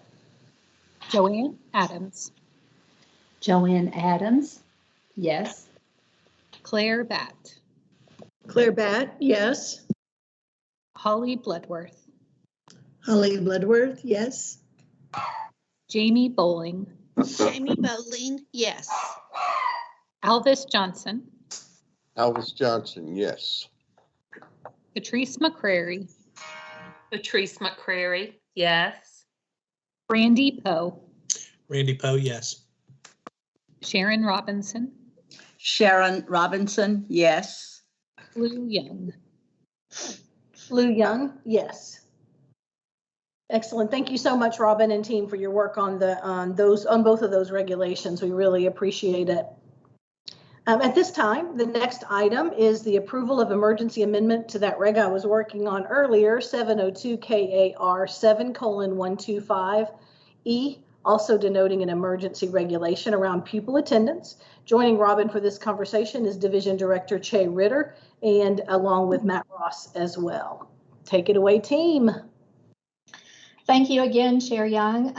Joanne Adams. Joanne Adams, yes. Claire Batt. Claire Batt, yes. Holly Bloodworth. Holly Bloodworth, yes. Jamie Bowling. Jamie Bowling, yes. Alvis Johnson. Alvis Johnson, yes. Patrice McCrary. Patrice McCrary, yes. Randy Poe. Randy Poe, yes. Sharon Robinson. Sharon Robinson, yes. Lou Young. Lou Young, yes. Excellent. Thank you so much, Robin and team, for your work on both of those regulations. We really appreciate it. At this time, the next item is the approval of emergency amendment to that reg I was working on earlier, 702 KAR 7:125E, also denoting an emergency regulation around pupil attendance. Joining Robin for this conversation is Division Director Che Ritter, and along with Matt Ross as well. Take it away, team. Thank you again, Chair Young.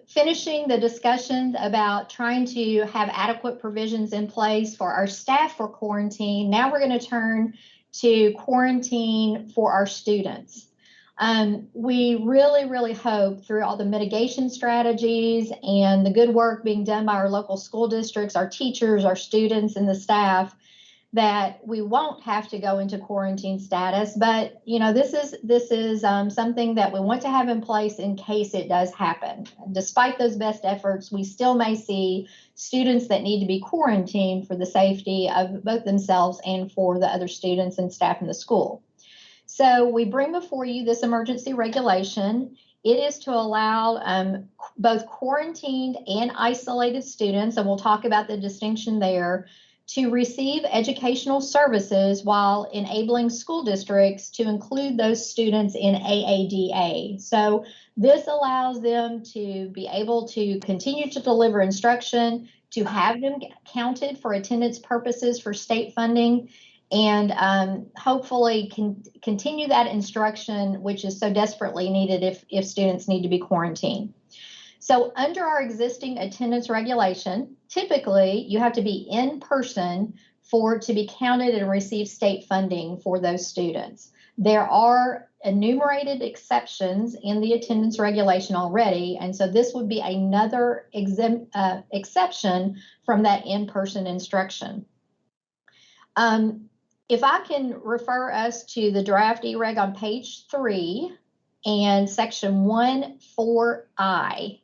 Finishing the discussions about trying to have adequate provisions in place for our staff for quarantine, now we're going to turn to quarantine for our students. We really hope through all the mitigation strategies and the good work being done by our local school districts, our teachers, our students, and the staff, that we won't have to go into quarantine status. But this is something that we want to have in place in case it does happen. Despite those best efforts, we still may see students that need to be quarantined for the safety of both themselves and for the other students and staff in the school. So we bring before you this emergency regulation. It is to allow both quarantined and isolated students, and we'll talk about the distinction there, to receive educational services while enabling school districts to include those students in AADA. So this allows them to be able to continue to deliver instruction, to have them counted for attendance purposes for state funding, and hopefully continue that instruction, which is so desperately needed if students need to be quarantined. So under our existing attendance regulation, typically you have to be in person to be counted and receive state funding for those students. There are enumerated exceptions in the attendance regulation already, and so this would be another exception from that in-person instruction. If I can refer us to the draft E-Reg on page 3 and section 1.4i.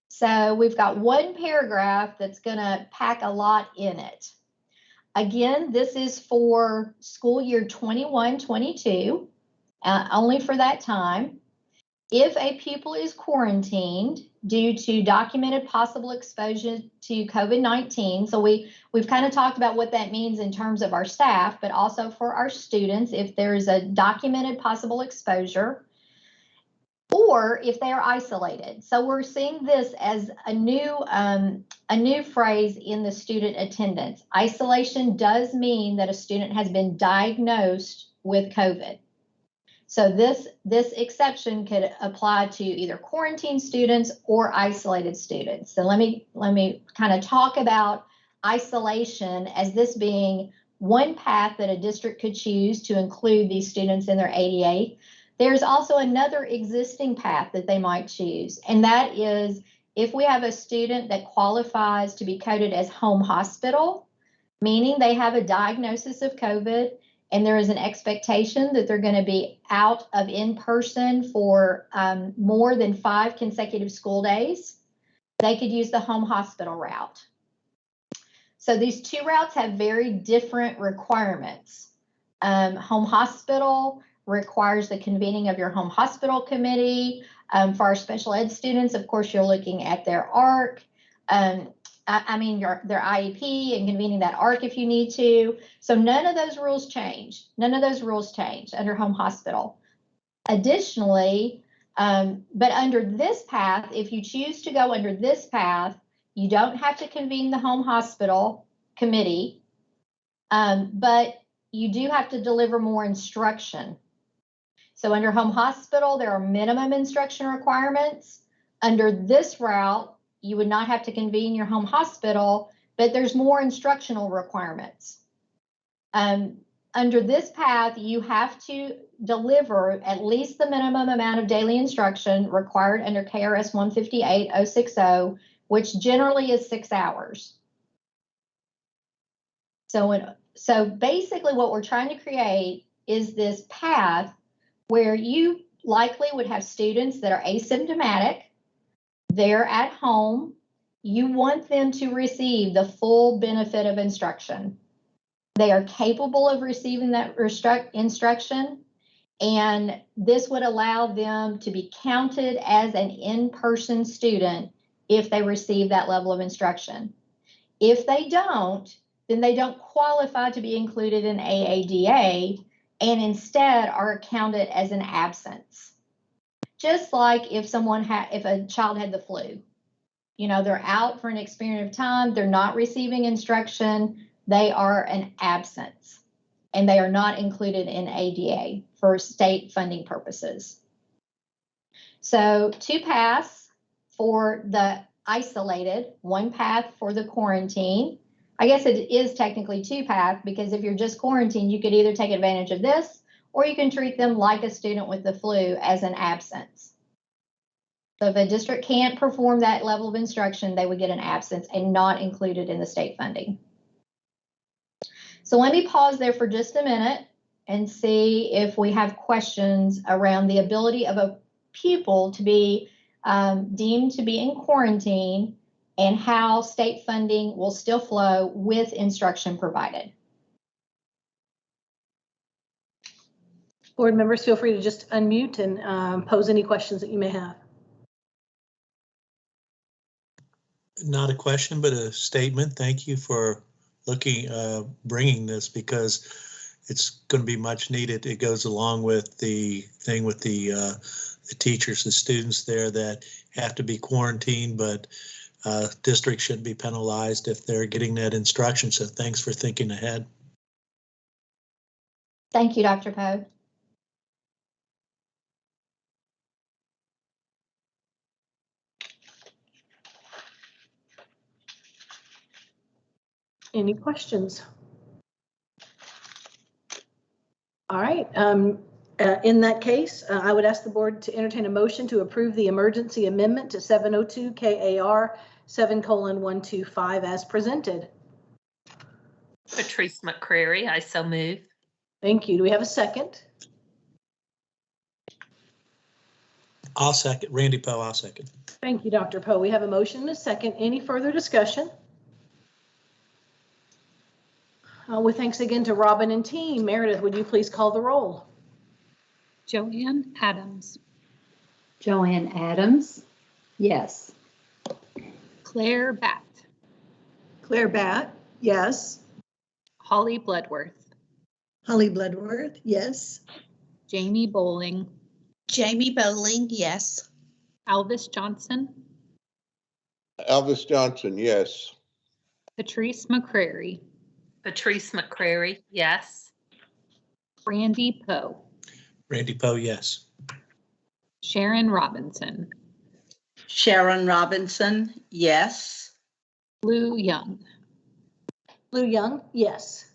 So we've got one paragraph that's going to pack a lot in it. Again, this is for school year 21-22, only for that time. If a pupil is quarantined due to documented possible exposure to COVID-19, so we've kind of talked about what that means in terms of our staff, but also for our students, if there's a documented possible exposure, or if they are isolated. So we're seeing this as a new phrase in the student attendance. Isolation does mean that a student has been diagnosed with COVID. So this exception could apply to either quarantine students or isolated students. So let me kind of talk about isolation as this being one path that a district could choose to include these students in their ADA. There's also another existing path that they might choose, and that is if we have a student that qualifies to be coded as home hospital, meaning they have a diagnosis of COVID and there is an expectation that they're going to be out of in-person for more than 5 consecutive school days, they could use the home hospital route. So these two routes have very different requirements. Home hospital requires the convening of your home hospital committee. For our special ed students, of course, you're looking at their ARC. Their IEP and convening that ARC if you need to. So none of those rules change. None of those rules change under home hospital. Additionally, but under this path, if you choose to go under this path, you don't have to convene the home hospital committee, but you do have to deliver more instruction. So under home hospital, there are minimum instruction requirements. Under this route, you would not have to convene your home hospital, but there's more instructional requirements. Under this path, you have to deliver at least the minimum amount of daily instruction required under KRS 158.060, which generally is 6 hours. So basically what we're trying to create is this path where you likely would have students that are asymptomatic, they're at home, you want them to receive the full benefit of instruction. They are capable of receiving that instruction, and this would allow them to be counted as an in-person student if they receive that level of instruction. If they don't, then they don't qualify to be included in AADA and instead are counted as an absence. Just like if a child had the flu, they're out for an experiment of time, they're not receiving instruction, they are an absence, and they are not included in ADA for state funding purposes. So 2 paths for the isolated, 1 path for the quarantine. I guess it is technically 2 paths because if you're just quarantined, you could either take advantage of this or you can treat them like a student with the flu as an absence. So if a district can't perform that level of instruction, they would get an absence and not included in the state funding. So let me pause there for just a minute and see if we have questions around the ability of a pupil to be deemed to be in quarantine and how state funding will still flow with instruction provided. Board members, feel free to just unmute and pose any questions that you may have. Not a question, but a statement. Thank you for bringing this because it's going to be much needed. It goes along with the thing with the teachers and students there that have to be quarantined, but districts shouldn't be penalized if they're getting that instruction. So thanks for thinking ahead. Thank you, Dr. Poe. Any questions? All right. In that case, I would ask the board to entertain a motion to approve the emergency amendment to 702 KAR 7:125 as presented. Patrice McCrary, I so move. Thank you. Do we have a second? I'll second. Randy Poe, I'll second. Thank you, Dr. Poe. We have a motion and a second. Any further discussion? With thanks again to Robin and team. Meredith, would you please call the roll? Joanne Adams. Joanne Adams, yes. Claire Batt. Claire Batt, yes. Holly Bloodworth. Holly Bloodworth, yes. Jamie Bowling. Jamie Bowling, yes. Alvis Johnson. Elvis Johnson, yes. Patrice McCrary. Patrice McCrary, yes. Randy Poe. Randy Poe, yes. Sharon Robinson. Sharon Robinson, yes. Lou Young. Lou Young, yes.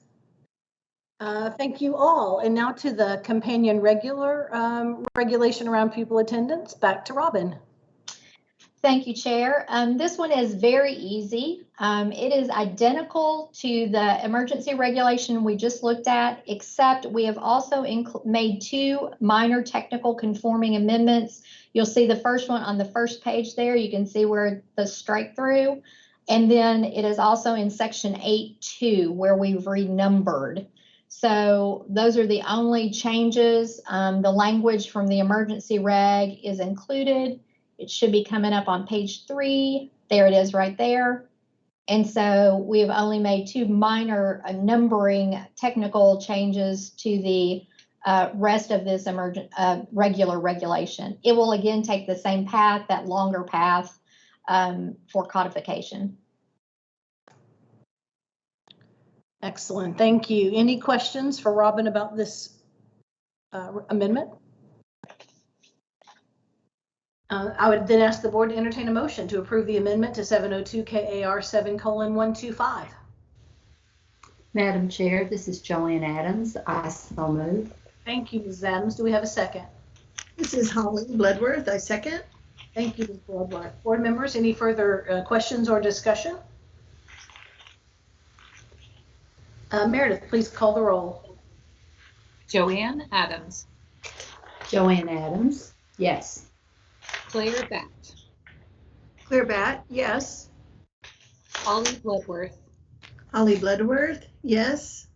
Thank you all. And now to the companion regulation around pupil attendance. Back to Robin. Thank you, Chair. This one is very easy. It is identical to the emergency regulation we just looked at, except we have also made 2 minor technical conforming amendments. You'll see the first one on the first page there. You can see where the strike through. And then it is also in section 8.2 where we've renumbered. So those are the only changes. The language from the emergency reg is included. It should be coming up on page 3. There it is right there. And so we have only made 2 minor numbering technical changes to the rest of this regular regulation. It will again take the same path, that longer path for codification. Excellent, thank you. Any questions for Robin about this amendment? I would then ask the board to entertain a motion to approve the amendment to 702 KAR 7:125. Madam Chair, this is Joanne Adams. I so move. Thank you, Ms. Adams. Do we have a second? This is Holly Bloodworth. I second. Thank you, Ms. Bloodworth. Board members, any further questions or discussion? Meredith, please call the roll. Joanne Adams. Joanne Adams, yes. Claire Batt. Claire Batt, yes. Holly Bloodworth. Holly Bloodworth, yes.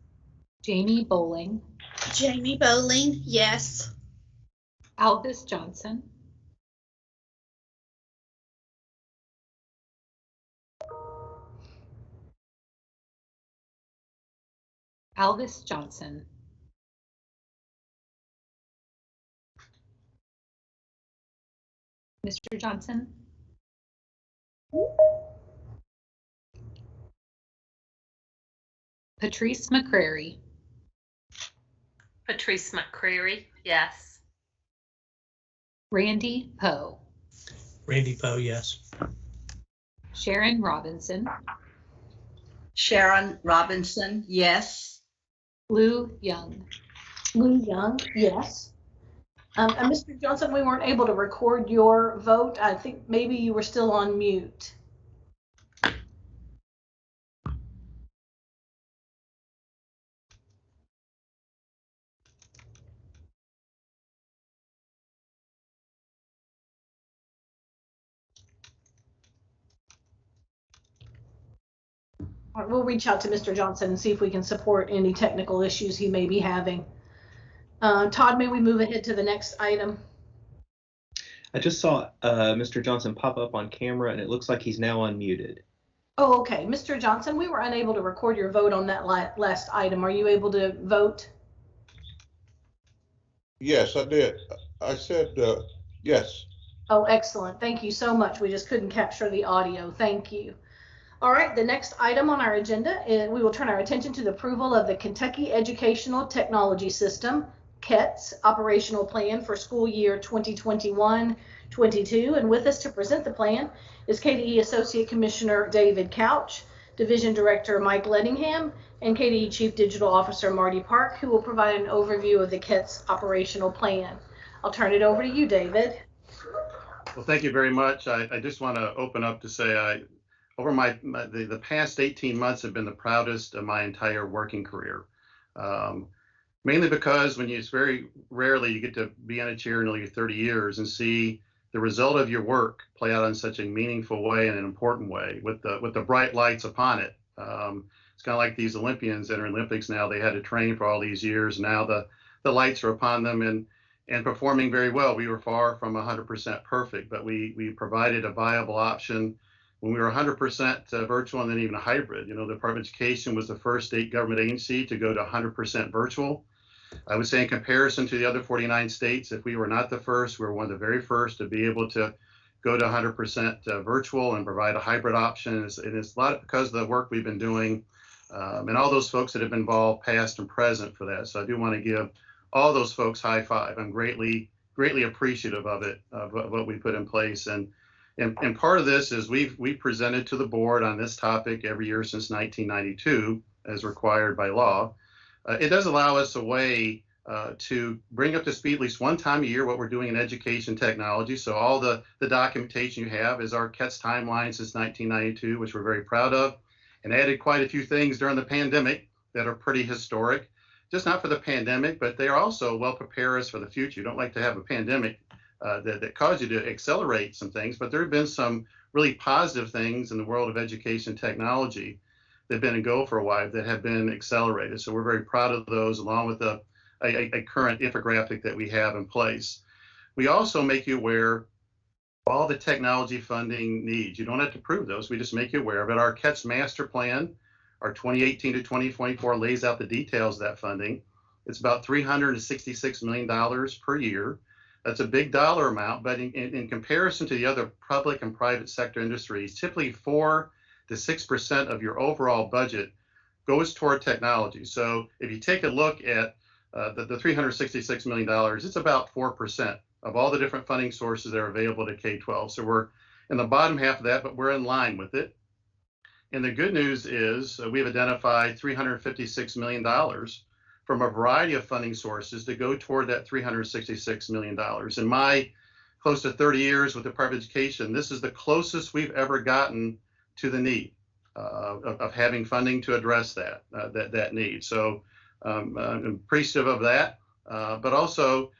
Jamie Bowling. Jamie Bowling, yes. Alvis Johnson. Alvis Johnson. Mr. Johnson. Patrice McCrary. Patrice McCrary, yes. Randy Poe. Randy Poe, yes. Sharon Robinson. Sharon Robinson, yes. Lou Young. Lou Young, yes. And Mr. Johnson, we weren't able to record your vote. I think maybe you were still on mute. All right, we'll reach out to Mr. Johnson and see if we can support any technical issues he may be having. Todd, may we move ahead to the next item? I just saw Mr. Johnson pop up on camera, and it looks like he's now unmuted. Oh, okay. Mr. Johnson, we were unable to record your vote on that last item. Are you able to vote? Yes, I did. I said yes. Oh, excellent. Thank you so much. We just couldn't capture the audio. Thank you. All right, the next item on our agenda is we will turn our attention to the approval of the Kentucky Educational Technology System, KETS, operational plan for school year 2021-22. And with us to present the plan is KBE Associate Commissioner David Couch, Division Director Mike Lettingham, and KBE Chief Digital Officer Marty Park, who will provide an overview of the KETS operational plan. I'll turn it over to you, David. Well, thank you very much. I just want to open up to say over the past 18 months have been the proudest of my entire working career. Mainly because it's very rarely you get to be in a chair nearly 30 years and see the result of your work play out in such a meaningful way and an important way with the bright lights upon it. It's kind of like these Olympians that are in Olympics now. They had to train for all these years. Now the lights are upon them and performing very well. We were far from 100% perfect, but we provided a viable option when we were 100% virtual and then even a hybrid. The Department of Education was the first state government agency to go to 100% virtual. I would say in comparison to the other 49 states, if we were not the first, we were one of the very first to be able to go to 100% virtual and provide a hybrid option. And it's a lot because of the work we've been doing and all those folks that have been involved, past and present, for that. So I do want to give all those folks high five. I'm greatly appreciative of it, of what we put in place. And part of this is we've presented to the board on this topic every year since 1992, as required by law. It does allow us a way to bring up to speed at least one time a year what we're doing in education technology. So all the documentation you have is our KETS timeline since 1992, which we're very proud of, and added quite a few things during the pandemic that are pretty historic, just not for the pandemic, but they are also well prepare us for the future. You don't like to have a pandemic that caused you to accelerate some things, but there have been some really positive things in the world of education technology that have been in go for a while that have been accelerated. So we're very proud of those, along with a current infographic that we have in place. We also make you aware of all the technology funding needs. You don't have to prove those. We just make you aware of it. Our CATS master plan, our 2018 to 2024, lays out the details of that funding. It's about $366 million per year. That's a big dollar amount, but in comparison to the other public and private sector industries, typically 4 to 6% of your overall budget goes toward technology. So if you take a look at the $366 million, it's about 4% of all the different funding sources that are available to K-12. So we're in the bottom half of that, but we're in line with it. And the good news is we've identified $356 million from a variety of funding sources to go toward that $366 million. In my close to 30 years with the Department of Education, this is the closest we've ever gotten to the need of having funding to address that need. So I'm appreciative of that, but also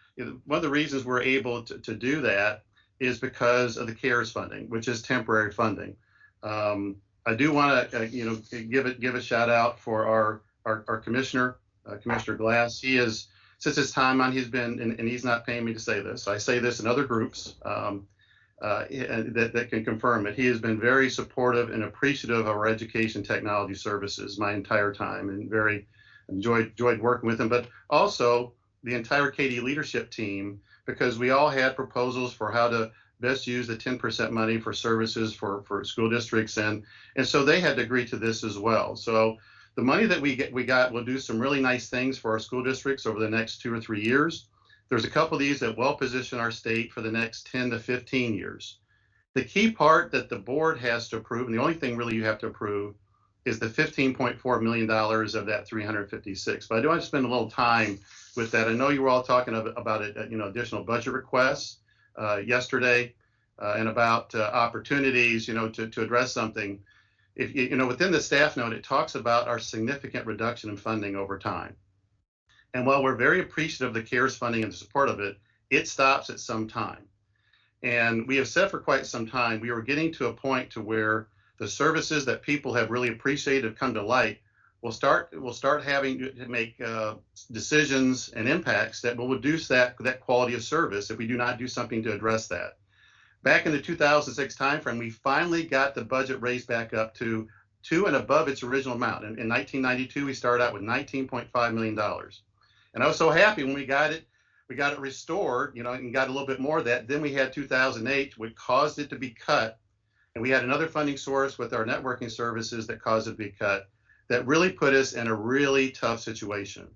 one of the reasons we're able to do that is because of the CARES funding, which is temporary funding. I do want to give a shout out for our commissioner, Commissioner Glass. He is, since his time on, he's been, and he's not paying me to say this, I say this in other groups that can confirm it. He has been very supportive and appreciative of our education technology services my entire time, and very enjoyed working with him, but also the entire KD leadership team, because we all had proposals for how to best use the 10% money for services for school districts, and so they had to agree to this as well. So the money that we got will do some really nice things for our school districts over the next 2 or 3 years. There's a couple of these that will position our state for the next 10 to 15 years. The key part that the board has to approve, and the only thing really you have to approve, is the $15.4 million of that 356. But I do want to spend a little time with that. I know you were all talking about it, additional budget requests yesterday, and about opportunities, to address something. If within the staff note, it talks about our significant reduction in funding over time. And while we're very appreciative of the CARES funding and the support of it, it stops at some time. And we have said for quite some time, we were getting to a point to where the services that people have really appreciated have come to light. We'll start having to make decisions and impacts that will reduce that quality of service if we do not do something to address that. Back in the 2006 timeframe, we finally got the budget raised back up to and above its original amount. In 1992, we started out with $19.5 million. And I was so happy when we got it restored, and got a little bit more of that. Then we had 2008, which caused it to be cut. And we had another funding source with our networking services that caused it to be cut, that really put us in a really tough situation.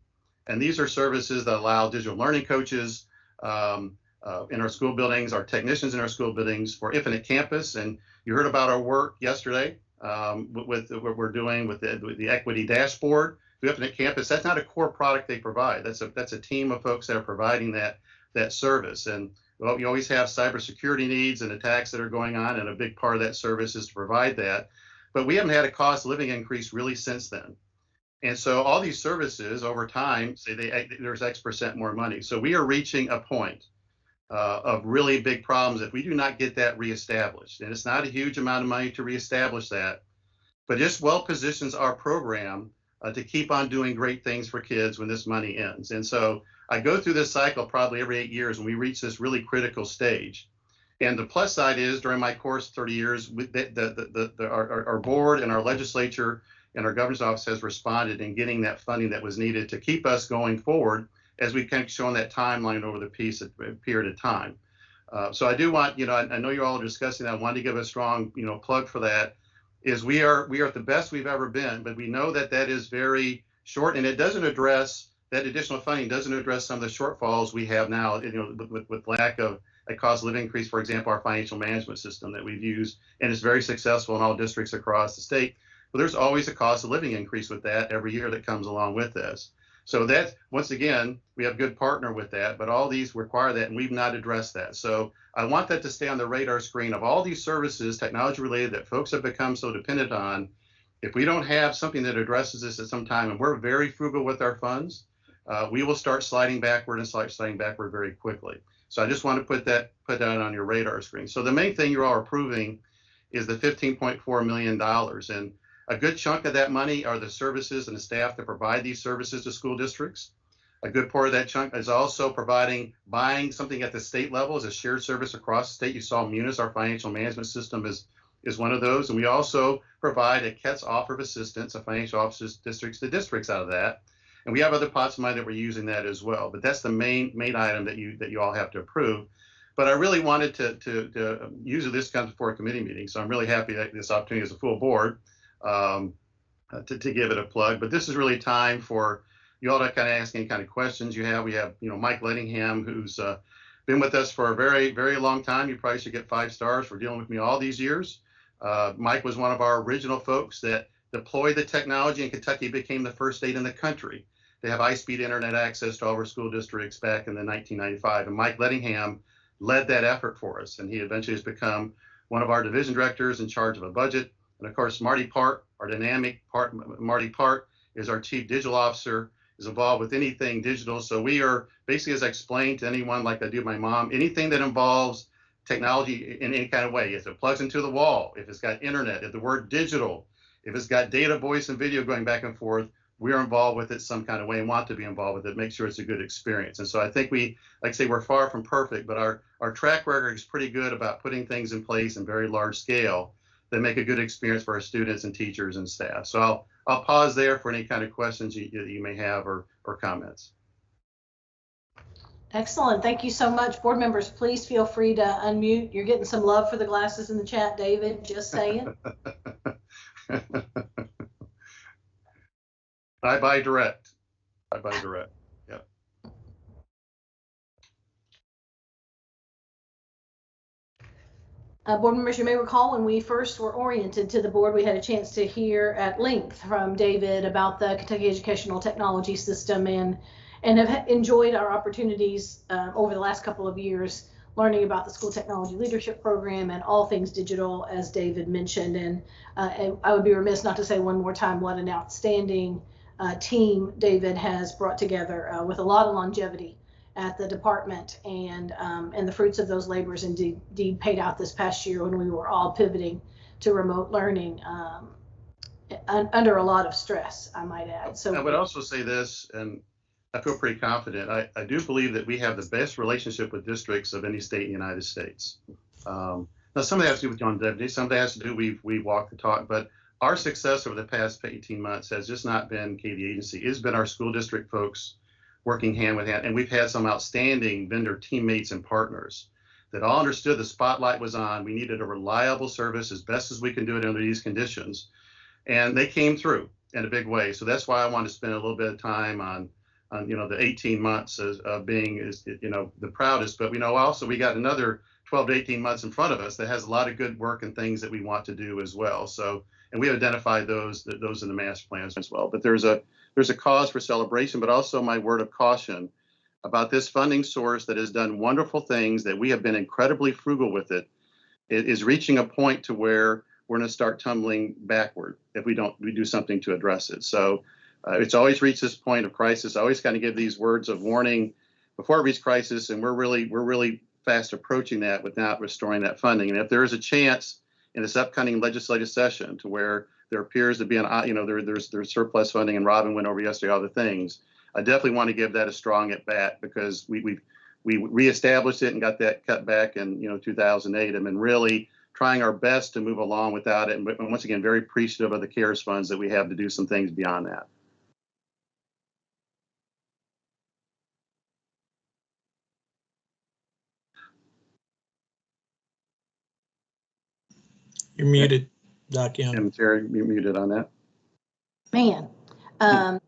And these are services that allow digital learning coaches in our school buildings, our technicians in our school buildings for Infinite Campus. And you heard about our work yesterday with what we're doing with the equity dashboard. The Infinite Campus, that's not a core product they provide. That's a team of folks that are providing that service. And well, you always have cybersecurity needs and attacks that are going on, and a big part of that service is to provide that. But we haven't had a cost of living increase really since then. And so all these services over time say there's X% more money. So we are reaching a point of really big problems if we do not get that reestablished. And it's not a huge amount of money to reestablish that, but just well positions our program to keep on doing great things for kids when this money ends. And so I go through this cycle probably every 8 years when we reach this really critical stage. And the plus side is, during my course 30 years, our board and our legislature and our governor's office has responded in getting that funding that was needed to keep us going forward, as we've kind of shown that timeline over the period of time. So I do want, I know you're all discussing that. I wanted to give a strong, plug for that. Is we are at the best we've ever been, but we know that is very short, and it doesn't address, that additional funding doesn't address some of the shortfalls we have now, with lack of a cost of living increase. For example, our financial management system that we've used, and it's very successful in all districts across the state. But there's always a cost of living increase with that every year that comes along with this. So that, once again, we have a good partner with that, but all these require that, and we've not addressed that. So I want that to stay on the radar screen of all these services, technology related, that folks have become so dependent on. If we don't have something that addresses this at some time, and we're very frugal with our funds, we will start sliding backward very quickly. So I just want to put that on your radar screen. So the main thing you all are approving is the $15.4 million. And a good chunk of that money are the services and the staff that provide these services to school districts. A good part of that chunk is also buying something at the state level as a shared service across the state. You saw Munis, our financial management system, is one of those. And we also provide a KETS offer of assistance, a financial officers districts to districts out of that. And we have other pots of money that we're using that as well. But that's the main item that you all have to approve. But I really wanted to use this comes before a committee meeting. So I'm really happy that this opportunity is a full board to give it a plug. But this is really time for you all to kind of ask any kind of questions you have. We have, Mike Lettingham, who's been with us for a very, very long time. You probably should get 5 stars for dealing with me all these years. Mike was one of our original folks that deployed the technology, and Kentucky became the first state in the country to have high-speed internet access to all of our school districts back in the 1995. And Mike Lettingham led that effort for us, and he eventually has become one of our division directors in charge of a budget. And of course, Marty Part, our dynamic part, Marty Part is our chief digital officer, is involved with anything digital. So we are basically, as I explained to anyone, like I do my mom, anything that involves technology in any kind of way, if it plugs into the wall, if it's got internet, if the word digital, if it's got data, voice, and video going back and forth, we're involved with it some kind of way and want to be involved with it, make sure it's a good experience. And so I think we, like I say, we're far from perfect, but our track record is pretty good about putting things in place in very large scale that make a good experience for our students and teachers and staff. So I'll pause there for any kind of questions you may have or comments. Excellent. Thank you so much. Board members, please feel free to unmute. You're getting some love for the glasses in the chat, David, just saying. I buy direct. Yep. Board members, you may recall when we first were oriented to the board, we had a chance to hear at length from David about the Kentucky Educational Technology System and have enjoyed our opportunities over the last couple of years learning about the School Technology Leadership Program and all things digital, as David mentioned. And I would be remiss not to say one more time what an outstanding team David has brought together with a lot of longevity at the department, and the fruits of those labors indeed paid out this past year when we were all pivoting to remote learning under a lot of stress, I might add. So I would also say this, and I feel pretty confident. I do believe that we have the best relationship with districts of any state in the United States. Now, some of that has to do with longevity, some of that has to do we've walked the talk, but our success over the past 18 months has just not been KBE agency. It's been our school district folks working hand with hand, and we've had some outstanding vendor teammates and partners that all understood the spotlight was on. We needed a reliable service as best as we can do it under these conditions, and they came through in a big way. So that's why I want to spend a little bit of time on the 18 months of being the proudest. But also we got another 12 to 18 months in front of us that has a lot of good work and things that we want to do as well. So, and we identified those in the master plans as well. But there's a cause for celebration, but also my word of caution about this funding source that has done wonderful things, that we have been incredibly frugal with it. It is reaching a point to where we're going to start tumbling backward if we do something to address it. So it's always reached this point of crisis. I always kind of give these words of warning before it reaches crisis, and we're really fast approaching that without restoring that funding. And if there is a chance in this upcoming legislative session to where there appears to be there's surplus funding, and Robin went over yesterday all the things, I definitely want to give that a strong at bat, because we reestablished it and got that cut back in 2008, and been really trying our best to move along without it. And once again, very appreciative of the CARES funds that we have to do some things beyond that. You're muted, Doc Young. And Terry, you're muted on that. Man,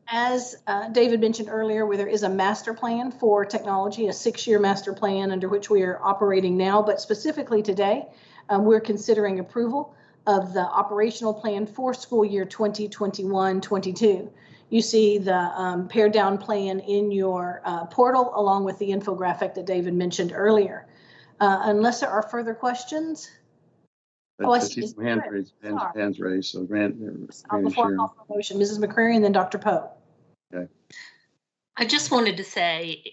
as David mentioned earlier, where there is a master plan for technology, a 6-year master plan under which we are operating now, but specifically today, we're considering approval of the operational plan for school year 2021-22. You see the pared down plan in your portal, along with the infographic that David mentioned earlier. Unless there are further questions. I see some hands raised. So before I call for a motion, Mrs. McCreary and then Dr. Poe. Okay. I just wanted to say,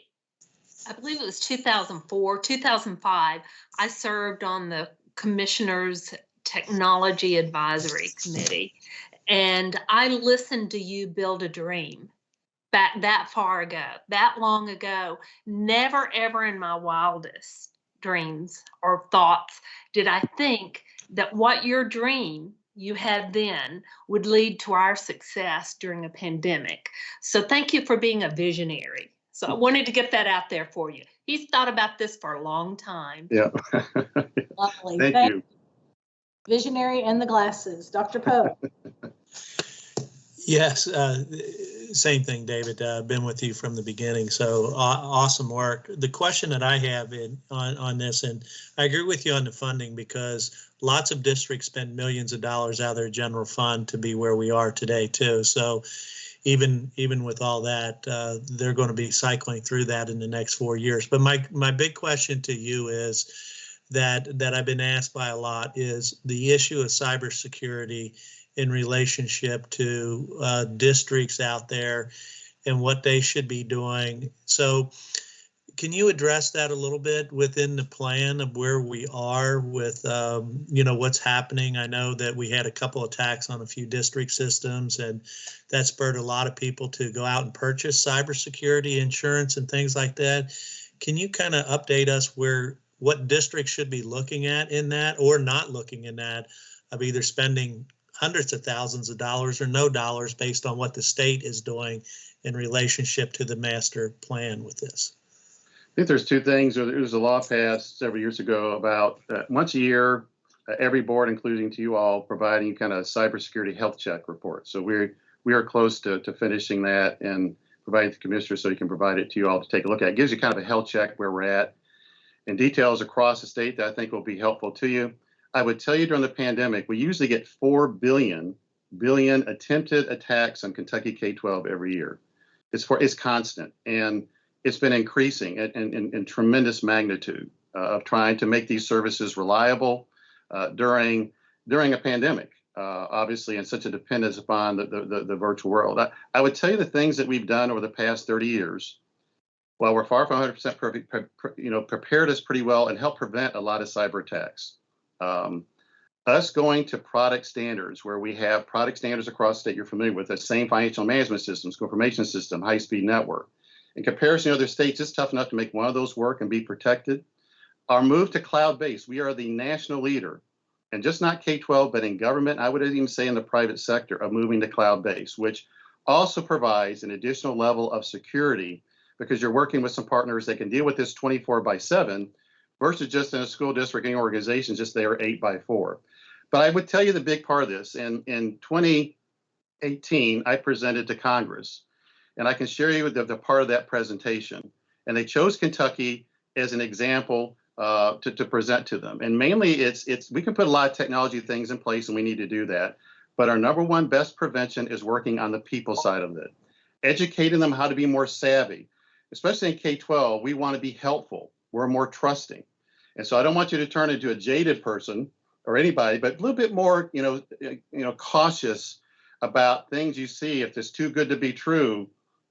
I believe it was 2004, 2005, I served on the commissioners Technology Advisory Committee. And I listened to you build a dream back that far ago, that long ago. Never, ever in my wildest dreams or thoughts did I think that what your dream you had then would lead to our success during a pandemic. So thank you for being a visionary. So I wanted to get that out there for you. He's thought about this for a long time. Yeah. Lovely. Thank you. Visionary and the glasses. Dr. Poe. Yes, same thing, David. I've been with you from the beginning, so awesome work. The question that I have on this, and I agree with you on the funding, because lots of districts spend millions of dollars out of their general fund to be where we are today too. So even with all that, they're going to be cycling through that in the next 4 years. But my big question to you is that I've been asked by a lot is the issue of cybersecurity in relationship to districts out there and what they should be doing. So can you address that a little bit within the plan of where we are with, what's happening? I know that we had a couple attacks on a few district systems, and that spurred a lot of people to go out and purchase cybersecurity insurance and things like that. Can you kind of update us what districts should be looking at in that, or not looking in that, of either spending hundreds of thousands of dollars or no dollars based on what the state is doing in relationship to the master plan with this? I think there's two things. There was a law passed several years ago about once a year, every board, including to you all, providing kind of cybersecurity health check report. So we are close to finishing that and providing the commissioner so you can provide it to you all to take a look at. It gives you kind of a health check where we're at and details across the state that I think will be helpful to you. I would tell you during the pandemic, we usually get 4 billion attempted attacks on Kentucky K-12 every year. It's constant, and it's been increasing in tremendous magnitude of trying to make these services reliable during a pandemic, obviously, and such a dependence upon the virtual world. I would tell you the things that we've done over the past 30 years. While we're far from 100% perfect, prepared us pretty well and helped prevent a lot of cyber attacks. Us going to product standards, where we have product standards across the state you're familiar with, the same financial management system, school information system, high-speed network. In comparison to other states, it's tough enough to make one of those work and be protected. Our move to cloud-based, we are the national leader, and just not K-12, but in government, I would even say in the private sector, of moving to cloud-based, which also provides an additional level of security, because you're working with some partners that can deal with this 24/7 versus just in a school district and organization, just there 8x4. But I would tell you the big part of this. In 2018, I presented to Congress, and I can share you the part of that presentation. And they chose Kentucky as an example to present to them. And mainly we can put a lot of technology things in place, and we need to do that. But our number one best prevention is working on the people side of it, educating them how to be more savvy. Especially in K-12, we want to be helpful. We're more trusting. And so I don't want you to turn into a jaded person or anybody, but a little bit more, cautious about things you see. If it's too good to be true,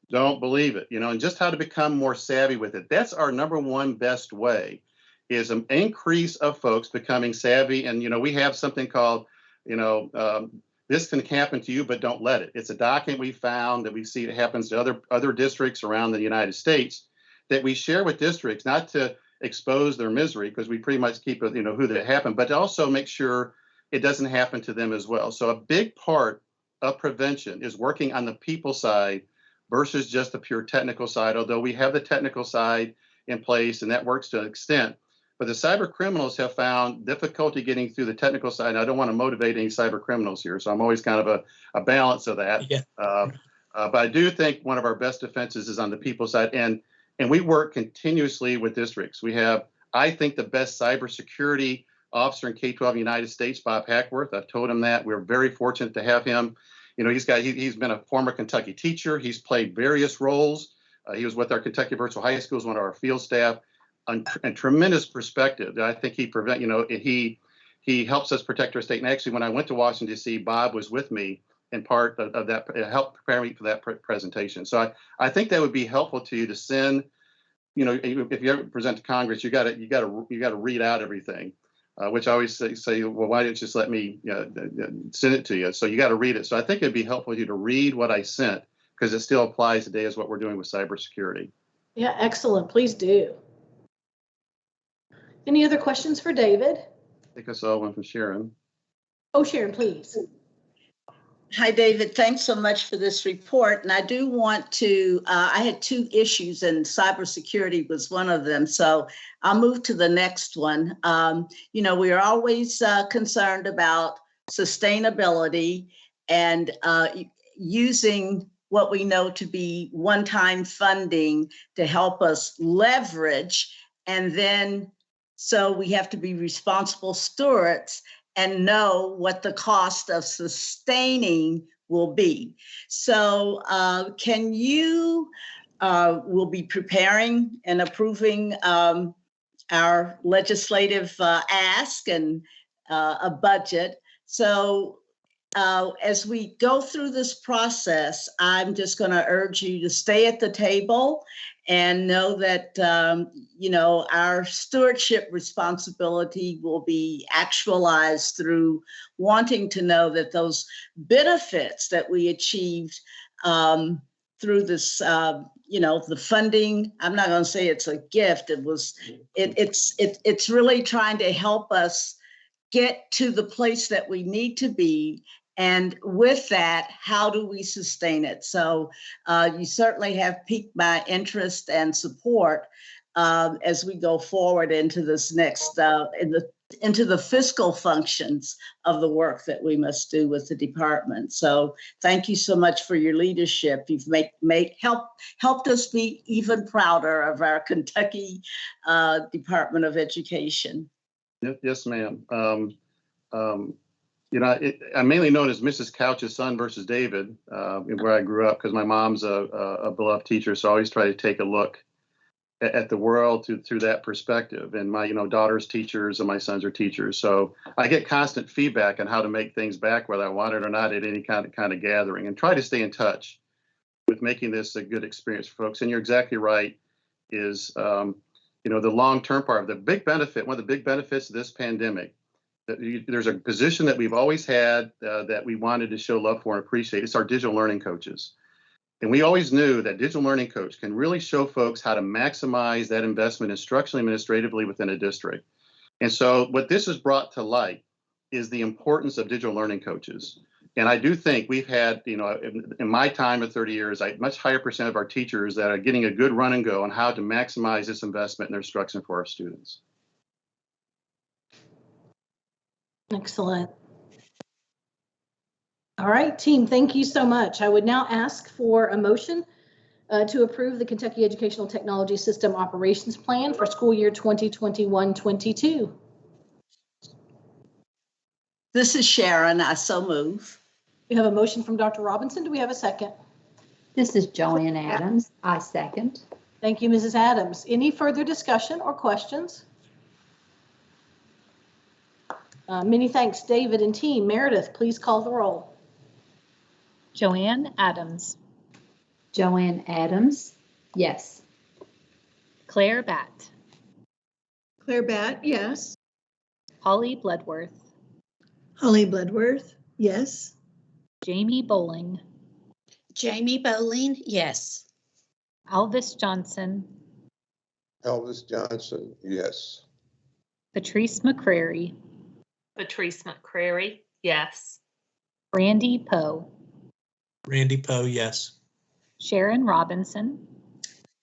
don't believe it, and just how to become more savvy with it. That's our number one best way, is an increase of folks becoming savvy. And, we have something called, this can happen to you, but don't let it. It's a document we found that we see it happens to other districts around the United States that we share with districts, not to expose their misery, because we pretty much keep it, who that happened, but to also make sure it doesn't happen to them as well. So a big part of prevention is working on the people side versus just the pure technical side, although we have the technical side in place and that works to an extent. But the cyber criminals have found difficulty getting through the technical side. And I don't want to motivate any cyber criminals here, so I'm always kind of a balance of that. Yeah. But I do think one of our best defenses is on the people side, and we work continuously with districts. We have, I think, the best cybersecurity officer in K-12 in the United States, Bob Hackworth. I've told him that. We're very fortunate to have him. He's been a former Kentucky teacher. He's played various roles. He was with our Kentucky Virtual High Schools, one of our field staff. And tremendous perspective. I think he helps us protect our state. And actually, when I went to Washington, D.C., Bob was with me in part of that, helped prepare me for that presentation. So I think that would be helpful to you to send, if you ever present to Congress, you got to read out everything. which I always say, well, why didn't you just let me send it to you? So you got to read it. So I think it'd be helpful for you to read what I sent, because it still applies today as what we're doing with cybersecurity. Yeah, excellent. Please do. Any other questions for David? I think I saw one from Sharon. Oh, Sharon, please. Hi, David. Thanks so much for this report. And I do want to, I had 2 issues and cybersecurity was one of them. So I'll move to the next one. You know, we are always concerned about sustainability and using what we know to be one-time funding to help us leverage. And then, so we have to be responsible stewards and know what the cost of sustaining will be. So can you, will be preparing and approving our legislative ask and a budget. So as we go through this process, I'm just going to urge you to stay at the table and know that, you know, our stewardship responsibility will be actualized through wanting to know that those benefits that we achieved through this, you know, the funding, I'm not going to say it's a gift. It's really trying to help us get to the place that we need to be. And with that, how do we sustain it? So you certainly have piqued my interest and support as we go forward into this next, into the fiscal functions of the work that we must do with the department. So thank you so much for your leadership. You've helped us be even prouder of our Kentucky Department of Education. Yes, ma'am. You know, I'm mainly known as Mrs. Couch's son versus David, where I grew up, because my mom's a beloved teacher. So I always try to take a look at the world through that perspective. And my, you know, daughter's teachers and my sons are teachers. So I get constant feedback on how to make things back, whether I want it or not, at any kind of gathering, and try to stay in touch with making this a good experience for folks. And you're exactly right, is, you know, the long-term part of the big benefit, one of the big benefits of this pandemic, there's a position that we've always had that we wanted to show love for and appreciate. It's our digital learning coaches. And we always knew that digital learning coach can really show folks how to maximize that investment instructionally, administratively within a district. And so what this has brought to light is the importance of digital learning coaches. And I do think we've had, you know, in my time of 30 years, a much higher percent of our teachers that are getting a good run and go on how to maximize this investment in their instruction for our students. Excellent. All right, team, thank you so much. I would now ask for a motion to approve the Kentucky Educational Technology System Operations Plan for school year 2021-22. This is Sharon. I so move. We have a motion from Dr. Robinson. Do we have a second? This is Joanne Adams. I second. Thank you, Mrs. Adams. Any further discussion or questions? Many thanks, David and team. Meredith, please call the roll. Joanne Adams. Joanne Adams, yes. Claire Batt. Claire Batt, yes. Holly Bloodworth. Holly Bloodworth, yes. Jamie Bowling. Jamie Bowling, yes. Alvis Johnson. Elvis Johnson, yes. Patrice McCrary. Patrice McCrary, yes. Randy Poe. Randy Poe, yes. Sharon Robinson.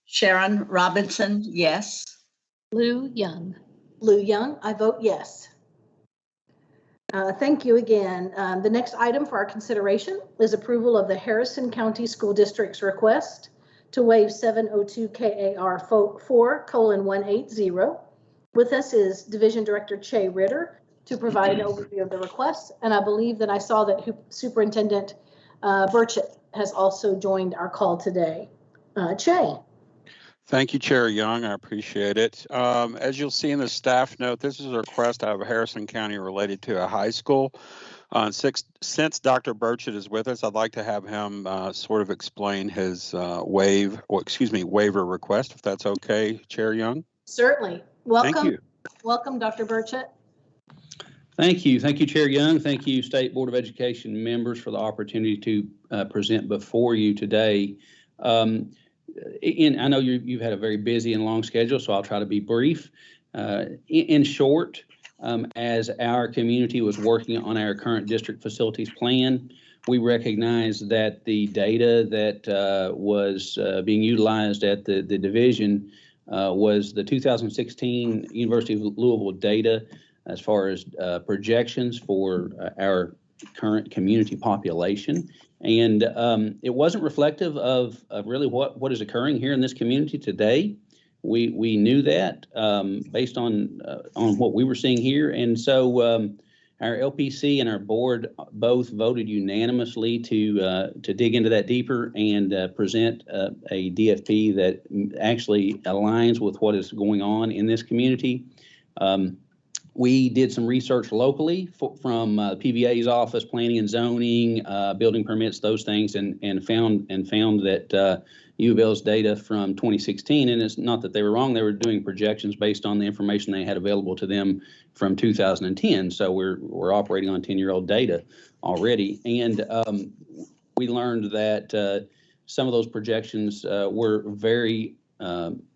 Sharon Robinson, yes. Lou Young. Lou Young, I vote yes. Thank you again. The next item for our consideration is approval of the Harrison County School District's request to waive 702 KAR 4:180. With us is Division Director Che Ritter to provide an overview of the request. And I believe that I saw that Superintendent Burchett has also joined our call today. Che. Thank you, Chair Young. I appreciate it. As you'll see in the staff note, this is a request out of Harrison County related to a high school. Since Dr. Burchett is with us, I'd like to have him sort of explain his waiver request, if that's okay, Chair Young. Certainly. Welcome. Thank you. Welcome, Dr. Burchett. Thank you. Thank you, Chair Young. Thank you, State Board of Education members, for the opportunity to present before you today. I know you've had a very busy and long schedule, so I'll try to be brief. In short, as our community was working on our current district facilities plan, we recognized that the data that was being utilized at the division was the 2016 University of Louisville data as far as projections for our current community population. And it wasn't reflective of really what is occurring here in this community today. We knew that based on what we were seeing here. And so our LPC and our board both voted unanimously to dig into that deeper and present a DFP that actually aligns with what is going on in this community. We did some research locally from PVA's office, planning and zoning, building permits, those things, and found that U of L's data from 2016, and it's not that they were wrong, they were doing projections based on the information they had available to them from 2010. So we're operating on 10-year-old data already, and we learned that some of those projections were very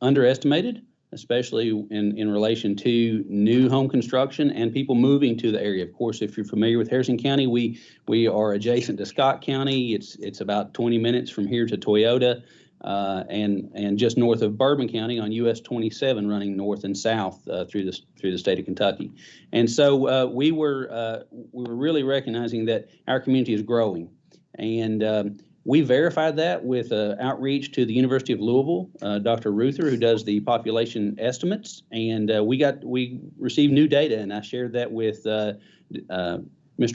underestimated, especially in relation to new home construction and people moving to the area. Of course, if you're familiar with Harrison County, we are adjacent to Scott County. It's about 20 minutes from here to Toyota, and just north of Bourbon County on US 27, running north and south through the state of Kentucky. And so we were really recognizing that our community is growing, and we verified that with outreach to the University of Louisville, Dr. Ruther, who does the population estimates, and we received new data, and I shared that with Mr.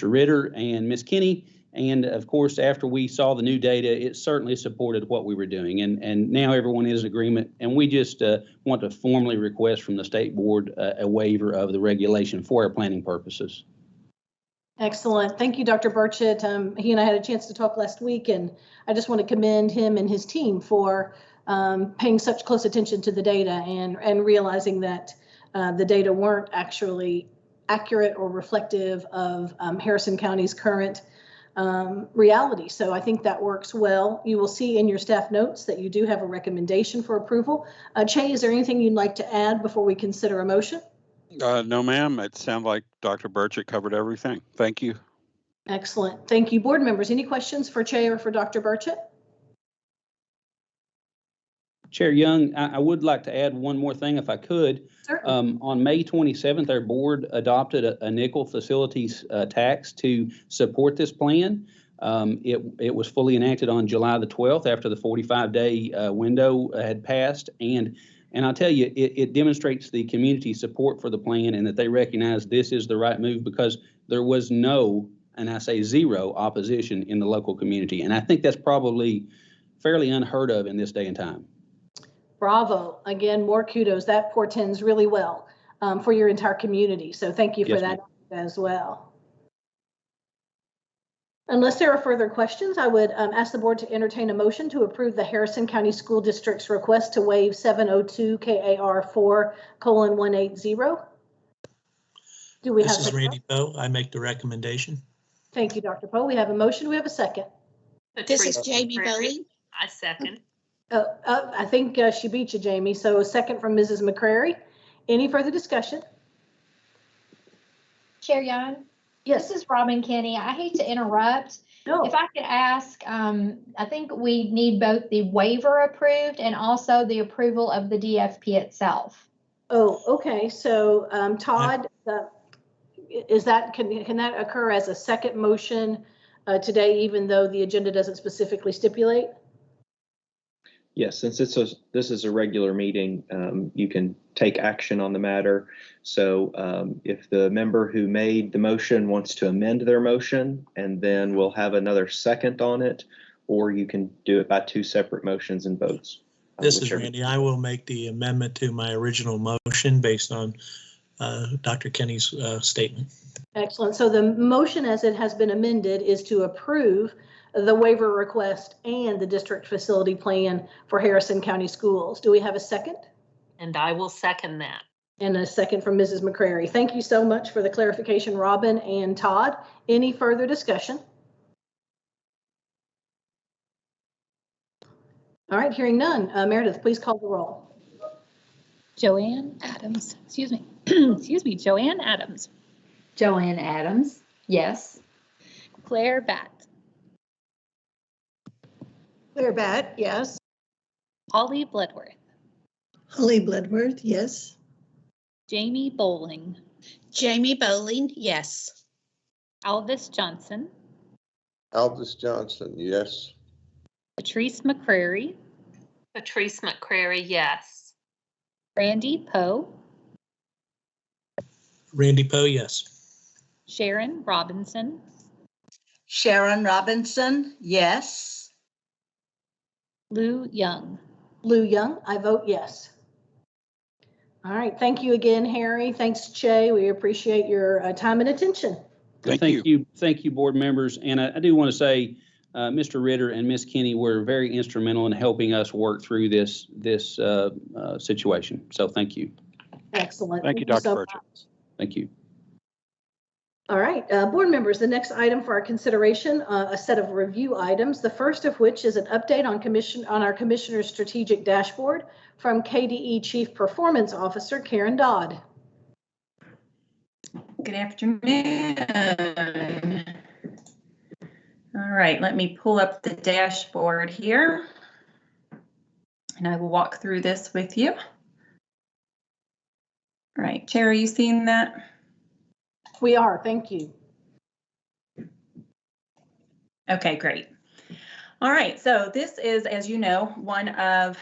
Ritter and Ms. Kinney. And of course, after we saw the new data, it certainly supported what we were doing, and now everyone is in agreement. And we just want to formally request from the state board a waiver of the regulation for our planning purposes. Excellent. Thank you, Dr. Burchett. He and I had a chance to talk last week, and I just want to commend him and his team for paying such close attention to the data and realizing that the data weren't actually accurate or reflective of Harrison County's current reality. So I think that works well. You will see in your staff notes that you do have a recommendation for approval. Che, is there anything you'd like to add before we consider a motion? No, ma'am. It sounds like Dr. Burchett covered everything. Thank you. Excellent. Thank you. Board members, any questions for Che or for Dr. Burchett? Chair Young, I would like to add one more thing if I could. On May 27th, our board adopted a nickel facilities tax to support this plan. It was fully enacted on July the 12th after the 45-day window had passed, and I'll tell you, it demonstrates the community support for the plan and that they recognize this is the right move, because there was no, and I say zero, opposition in the local community. And I think that's probably fairly unheard of in this day and time. Bravo. Again, more kudos. That portends really well for your entire community. So thank you for that as well. Unless there are further questions, I would ask the board to entertain a motion to approve the Harrison County School District's request to waive 702 KAR 4:180. Do we have? This is Randy Poe. I make the recommendation. Thank you, Dr. Poe. We have a motion. We have a second. This is Jamie Bowling. I second. I think she beat you, Jamie. So a second from Mrs. McCrary. Any further discussion? Chair Young? Yes. This is Robin Kenny. I hate to interrupt. No. If I could ask, I think we need both the waiver approved and also the approval of the DFP itself. Oh, okay. So Todd, is that can that occur as a second motion today, even though the agenda doesn't specifically stipulate? Yes, since this is a regular meeting, you can take action on the matter. So if the member who made the motion wants to amend their motion, and then we'll have another second on it, or you can do it by two separate motions and votes. This is Randy. I will make the amendment to my original motion based on Dr. Kenny's statement. Excellent. So the motion as it has been amended is to approve the waiver request and the district facility plan for Harrison County Schools. Do we have a second? And I will second that. And a second from Mrs. McCrary. Thank you so much for the clarification, Robin and Todd. Any further discussion? All right, hearing none. Meredith, please call the roll. Joanne Adams, excuse me, Joanne Adams. Joanne Adams, yes. Claire Batt. Claire Batt, yes. Holly Bloodworth. Holly Bloodworth, yes. Jamie Bowling. Jamie Bowling, yes. Alvis Johnson. Alvis Johnson, yes. Patrice McCrary. Patrice McCrary, yes. Randy Poe. Randy Poe, yes. Sharon Robinson. Sharon Robinson, yes. Lou Young. Lou Young, I vote yes. All right, thank you again, Harry. Thanks, Che. We appreciate your time and attention. Thank you, board members. And I do want to say, Mr. Ritter and Ms. Kinney were very instrumental in helping us work through this situation. So thank you. Excellent. Thank you, Dr. so Burchett. much. Thank you. All right, board members, the next item for our consideration, a set of review items, the first of which is an update on our Commissioner's Strategic Dashboard from KDE Chief Performance Officer, Karen Dodd. Good afternoon. All right, let me pull up the dashboard here, and I will walk through this with you. All right, Chair, are you seeing that? We are, thank you. Okay, great. All right, so this is, as you know, one of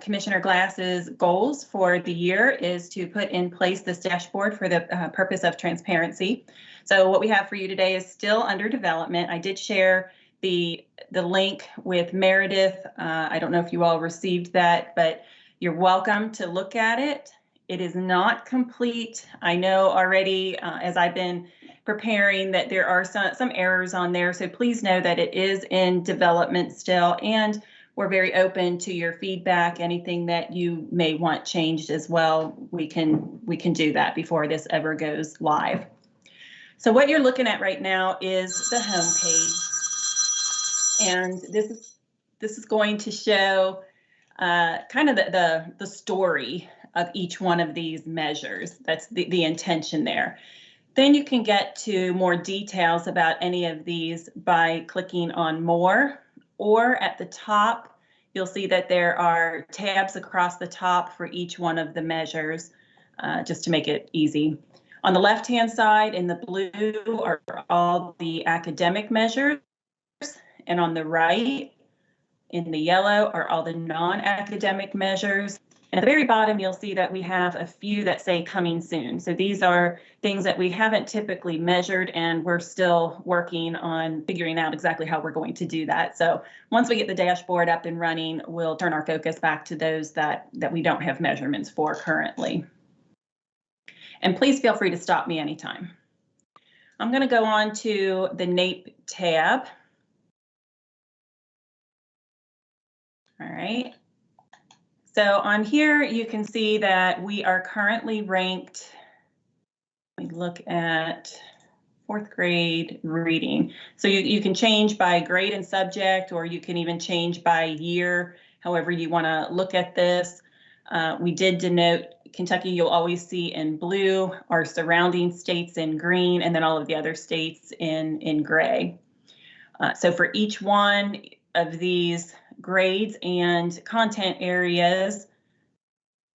Commissioner Glass's goals for the year is to put in place this dashboard for the purpose of transparency. So what we have for you today is still under development. I did share the link with Meredith. I don't know if you all received that, but you're welcome to look at it. It is not complete. I know already, as I've been preparing, that there are some errors on there. So please know that it is in development still, and we're very open to your feedback. Anything that you may want changed as well, we can do that before this ever goes live. So what you're looking at right now is the home page, and this is going to show kind of the story of each one of these measures. That's the intention there. Then you can get to more details about any of these by clicking on more, or at the top, you'll see that there are tabs across the top for each one of the measures, just to make it easy. On the left-hand side in the blue are all the academic measures, and on the right in the yellow are all the non-academic measures. And at the very bottom, you'll see that we have a few that say coming soon. So these are things that we haven't typically measured, and we're still working on figuring out exactly how we're going to do that. So once we get the dashboard up and running, we'll turn our focus back to those that we don't have measurements for currently. And please feel free to stop me anytime. I'm going to go on to the NAEP tab. All right. So on here, you can see that we are currently ranked. We look at 4th grade reading. So you can change by grade and subject, or you can even change by year, however you want to look at this. We did denote Kentucky, you'll always see in blue, our surrounding states in green, and then all of the other states in gray. So for each one of these grades and content areas,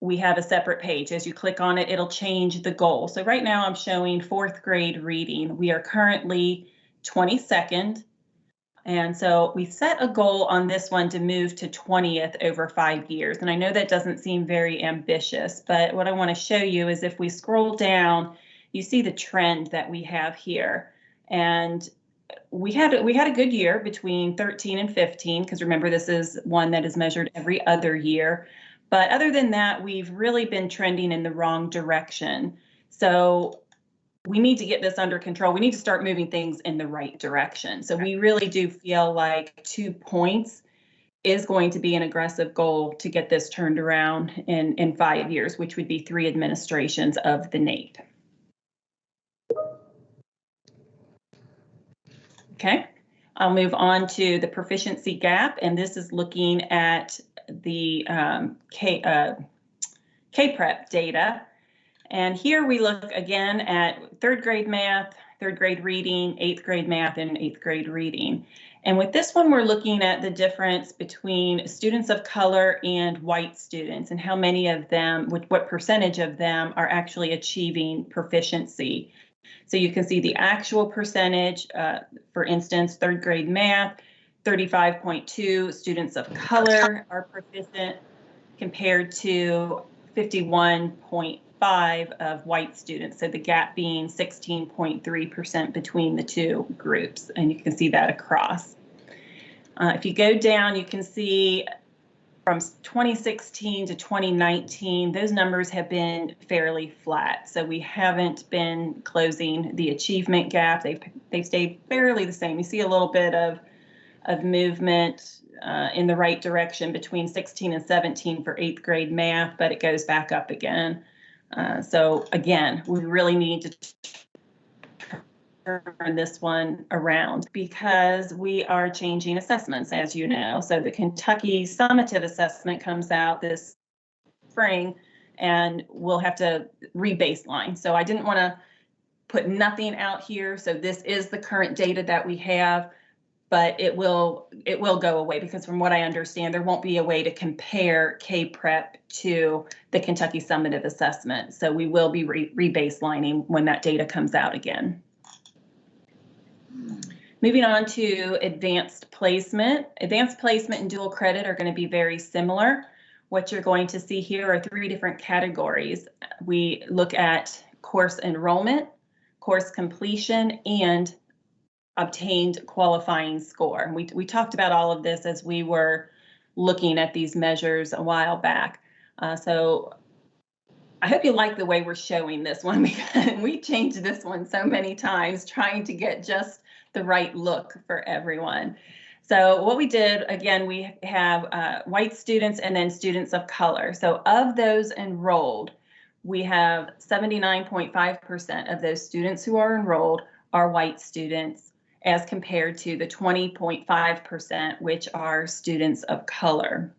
we have a separate page. As you click on it, it'll change the goal. So right now I'm showing 4th grade reading. We are currently 22nd. And so we set a goal on this one to move to 20th over 5 years. And I know that doesn't seem very ambitious, but what I want to show you is if we scroll down, you see the trend that we have here. And we had a good year between 13 and 15, because remember, this is one that is measured every other year. But other than that, we've really been trending in the wrong direction. So we need to get this under control. We need to start moving things in the right direction. So we really do feel like 2 points is going to be an aggressive goal to get this turned around in 5 years, which would be 3 administrations of the NAEP. Okay, I'll move on to the proficiency gap, and this is looking at the K-Prep data. And here we look again at 3rd grade math, 3rd grade reading, 8th grade math, and 8th grade reading. And with this one, we're looking at the difference between students of color and white students and how many of them, what percentage of them are actually achieving proficiency. So you can see the actual percentage, for instance, 3rd grade math, 35.2 students of color are proficient compared to 51.5 of white students. So the gap being 16.3% between the two groups, and you can see that across. If you go down, you can see from 2016 to 2019, those numbers have been fairly flat. So we haven't been closing the achievement gap. They've stayed fairly the same. You see a little bit of movement in the right direction between 16 and 17 for 8th grade math, but it goes back up again. So again, we really need to turn this one around because we are changing assessments, as you know. So the Kentucky summative assessment comes out this spring and we'll have to re-baseline. So I didn't want to put nothing out here. So this is the current data that we have, but it will go away because from what I understand, there won't be a way to compare K-Prep to the Kentucky summative assessment. So we will be re-baselining when that data comes out again. Moving on to advanced placement. Advanced placement and dual credit are going to be very similar. What you're going to see here are 3 different categories. We look at course enrollment, course completion, and obtained qualifying score. We talked about all of this as we were looking at these measures a while back. So I hope you like the way we're showing this one because we changed this one so many times trying to get just the right look for everyone. So what we did, again, we have white students and then students of color. So of those enrolled, we have 79.5% of those students who are enrolled are white students as compared to the 20.5%, which are students of color.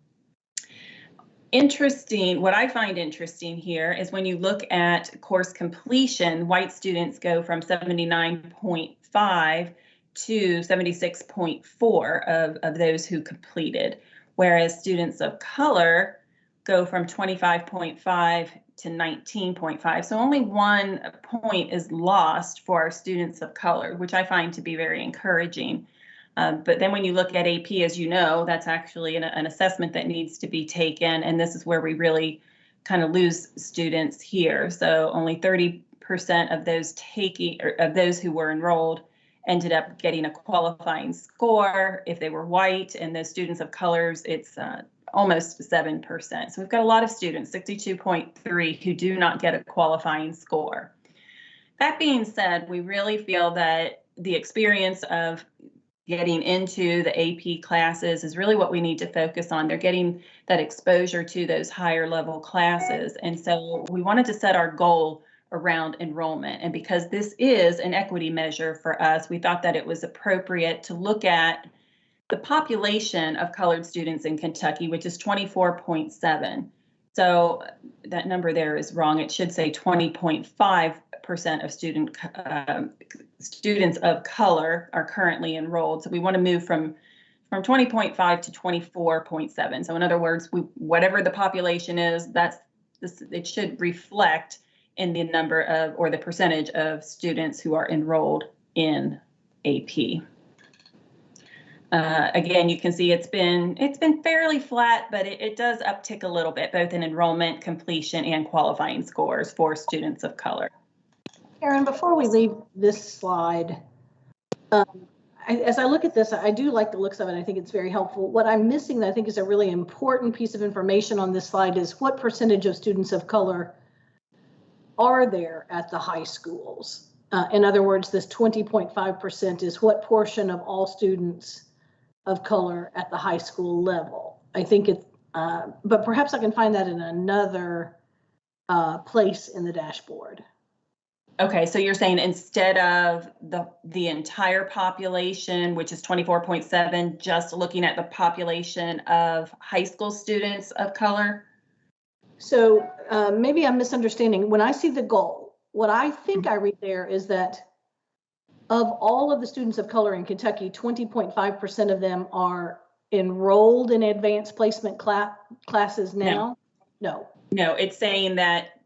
Interesting, what I find interesting here is when you look at course completion, white students go from 79.5 to 76.4 of those who completed, whereas students of color go from 25.5 to 19.5. So only 1 point is lost for our students of color, which I find to be very encouraging. But then when you look at AP, as you know, that's actually an assessment that needs to be taken. And this is where we really kind of lose students here. So only 30% of those who were enrolled ended up getting a qualifying score if they were white, and the students of colors, it's almost 7%. So we've got a lot of students, 62.3, who do not get a qualifying score. That being said, we really feel that the experience of getting into the AP classes is really what we need to focus on. They're getting that exposure to those higher level classes. And so we wanted to set our goal around enrollment. And because this is an equity measure for us, we thought that it was appropriate to look at the population of colored students in Kentucky, which is 24.7. So that number there is wrong. It should say 20.5% of students of color are currently enrolled. So we want to move from 20.5 to 24.7. So in other words, whatever the population is, it should reflect in the number of, or the percentage of students who are enrolled in AP. Again, you can see it's been fairly flat, but it does uptick a little bit, both in enrollment, completion, and qualifying scores for students of color. Sharon, before we leave this slide, as I look at this, I do like the looks of it. I think it's very helpful. What I'm missing that I think is a really important piece of information on this slide is what percentage of students of color are there at the high schools? In other words, this 20.5% is what portion of all students of color at the high school level. I think it's, but perhaps I can find that in another place in the dashboard. Okay, so you're saying instead of the entire population, which is 24.7, just looking at the population of high school students of color? So maybe I'm misunderstanding. When I see the goal, what I think I read there is that of all of the students of color in Kentucky, 20.5% of them are enrolled in advanced placement classes now? No. No, it's saying that,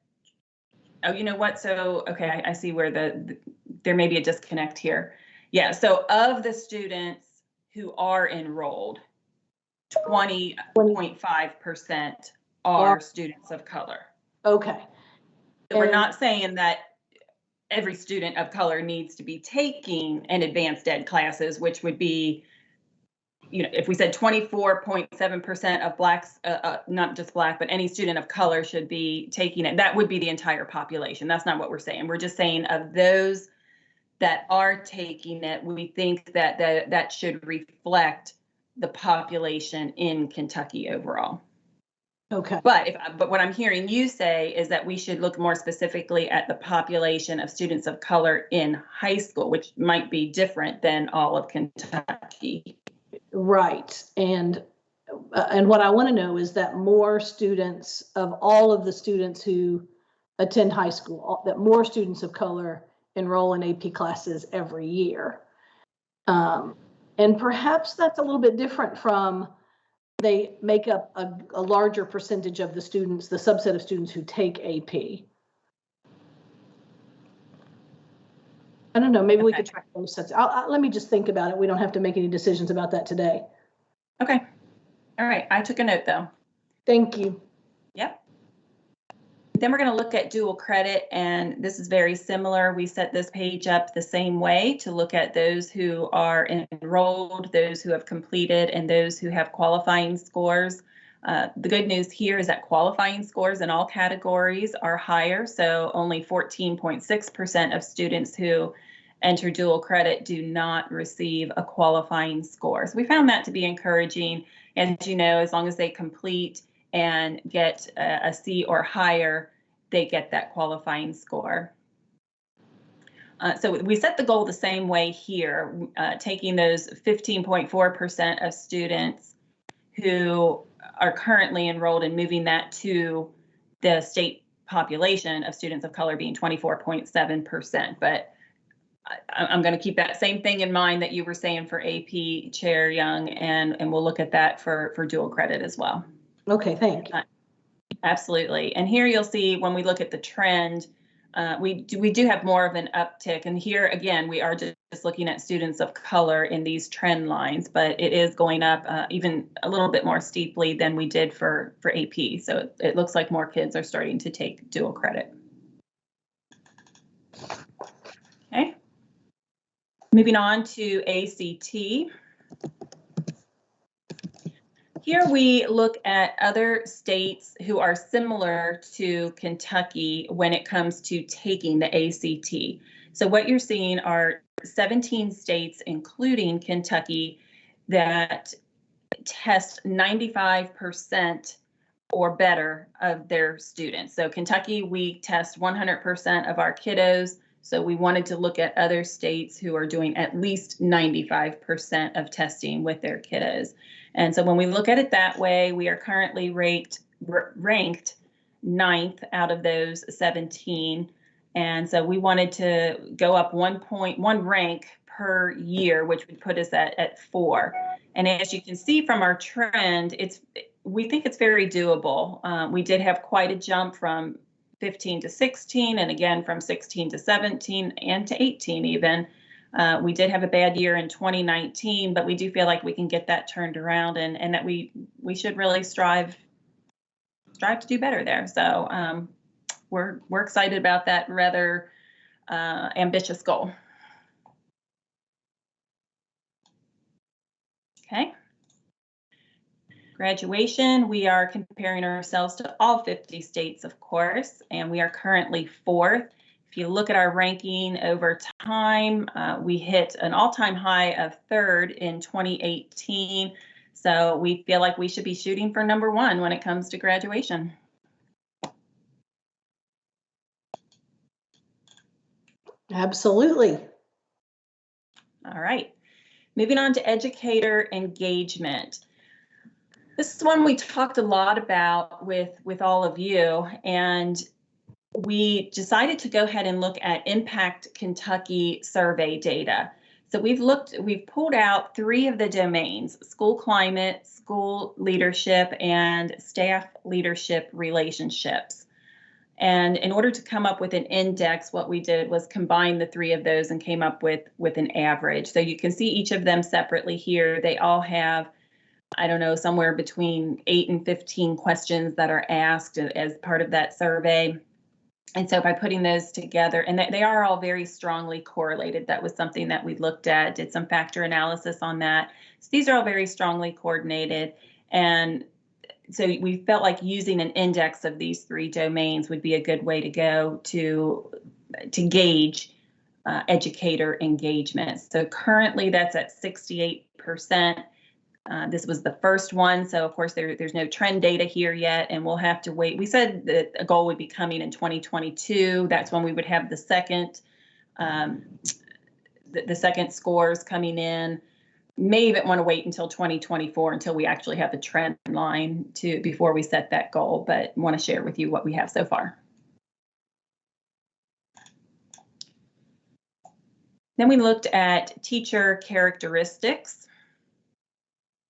oh, you know what? So, okay, I see where there may be a disconnect here. Yeah, so of the students who are enrolled, 20.5% are students of color. Okay. So we're not saying that every student of color needs to be taking an advanced ed classes, which would be, you know, if we said 24.7% of blacks, not just black, but any student of color should be taking it, that would be the entire population. That's not what we're saying. We're just saying of those that are taking it, we think that that should reflect the population in Kentucky overall. Okay. But what I'm hearing you say is that we should look more specifically at the population of students of color in high school, which might be different than all of Kentucky. Right. And what I want to know is that more students of all of the students who attend high school, that more students of color enroll in AP classes every year. And perhaps that's a little bit different from they make up a larger percentage of the students, the subset of students who take AP. I don't know, maybe we could try both sets. Let me just think about it. We don't have to make any decisions about that today. Okay. All right. I took a note though. Thank you. Yep. Then we're going to look at dual credit, and this is very similar. We set this page up the same way to look at those who are enrolled, those who have completed, and those who have qualifying scores. The good news here is that qualifying scores in all categories are higher, so only 14.6% of students who enter dual credit do not receive a qualifying score. So we found that to be encouraging. As you know, as long as they complete and get a C or higher, they get that qualifying score. So we set the goal the same way here, taking those 15.4% of students who are currently enrolled and moving that to the state population of students of color being 24.7%. But I'm going to keep that same thing in mind that you were saying for AP, Chair Young, and we'll look at that for dual credit as well. Okay, thank you. Absolutely. And here you'll see when we look at the trend, we do have more of an uptick. And here again, we are just looking at students of color in these trend lines, but it is going up even a little bit more steeply than we did for AP. So it looks like more kids are starting to take dual credit. Okay. Moving on to ACT. Here we look at other states who are similar to Kentucky when it comes to taking the ACT. So what you're seeing are 17 states, including Kentucky, that test 95% or better of their students. So Kentucky, we test 100% of our kiddos. So we wanted to look at other states who are doing at least 95% of testing with their kiddos. And so when we look at it that way, we are currently ranked 9th out of those 17. And so we wanted to go up 1 rank per year, which would put us at 4. And as you can see from our trend, we think it's very doable. We did have quite a jump from 15 to 16, and again from 16 to 17 and to 18 even. We did have a bad year in 2019, but we do feel like we can get that turned around, and that we should really strive to do better there. So we're excited about that rather ambitious goal. Okay. Graduation, we are comparing ourselves to all 50 states, of course, and we are currently 4th. If you look at our ranking over time, we hit an all-time high of 3rd in 2018. So we feel like we should be shooting for number 1 when it comes to graduation. Absolutely. All right, moving on to educator engagement. This is one we talked a lot about with all of you, and we decided to go ahead and look at Impact Kentucky survey data. So we've pulled out 3 of the domains: school climate, school leadership, and staff leadership relationships. And in order to come up with an index, what we did was combine the 3 of those and came up with an average. So you can see each of them separately here. They all have, I don't know, somewhere between 8 and 15 questions that are asked as part of that survey. And so by putting those together, and they are all very strongly correlated. That was something that we looked at, did some factor analysis on that. So these are all very strongly coordinated. And so we felt like using an index of these 3 domains would be a good way to go to gauge educator engagement. So currently that's at 68%. This was the first one, so of course there's no trend data here yet, and we'll have to wait. We said that a goal would be coming in 2022. That's when we would have the second scores coming in. May even want to wait until 2024 until we actually have the trend line before we set that goal, but want to share with you what we have so far. Then we looked at teacher characteristics.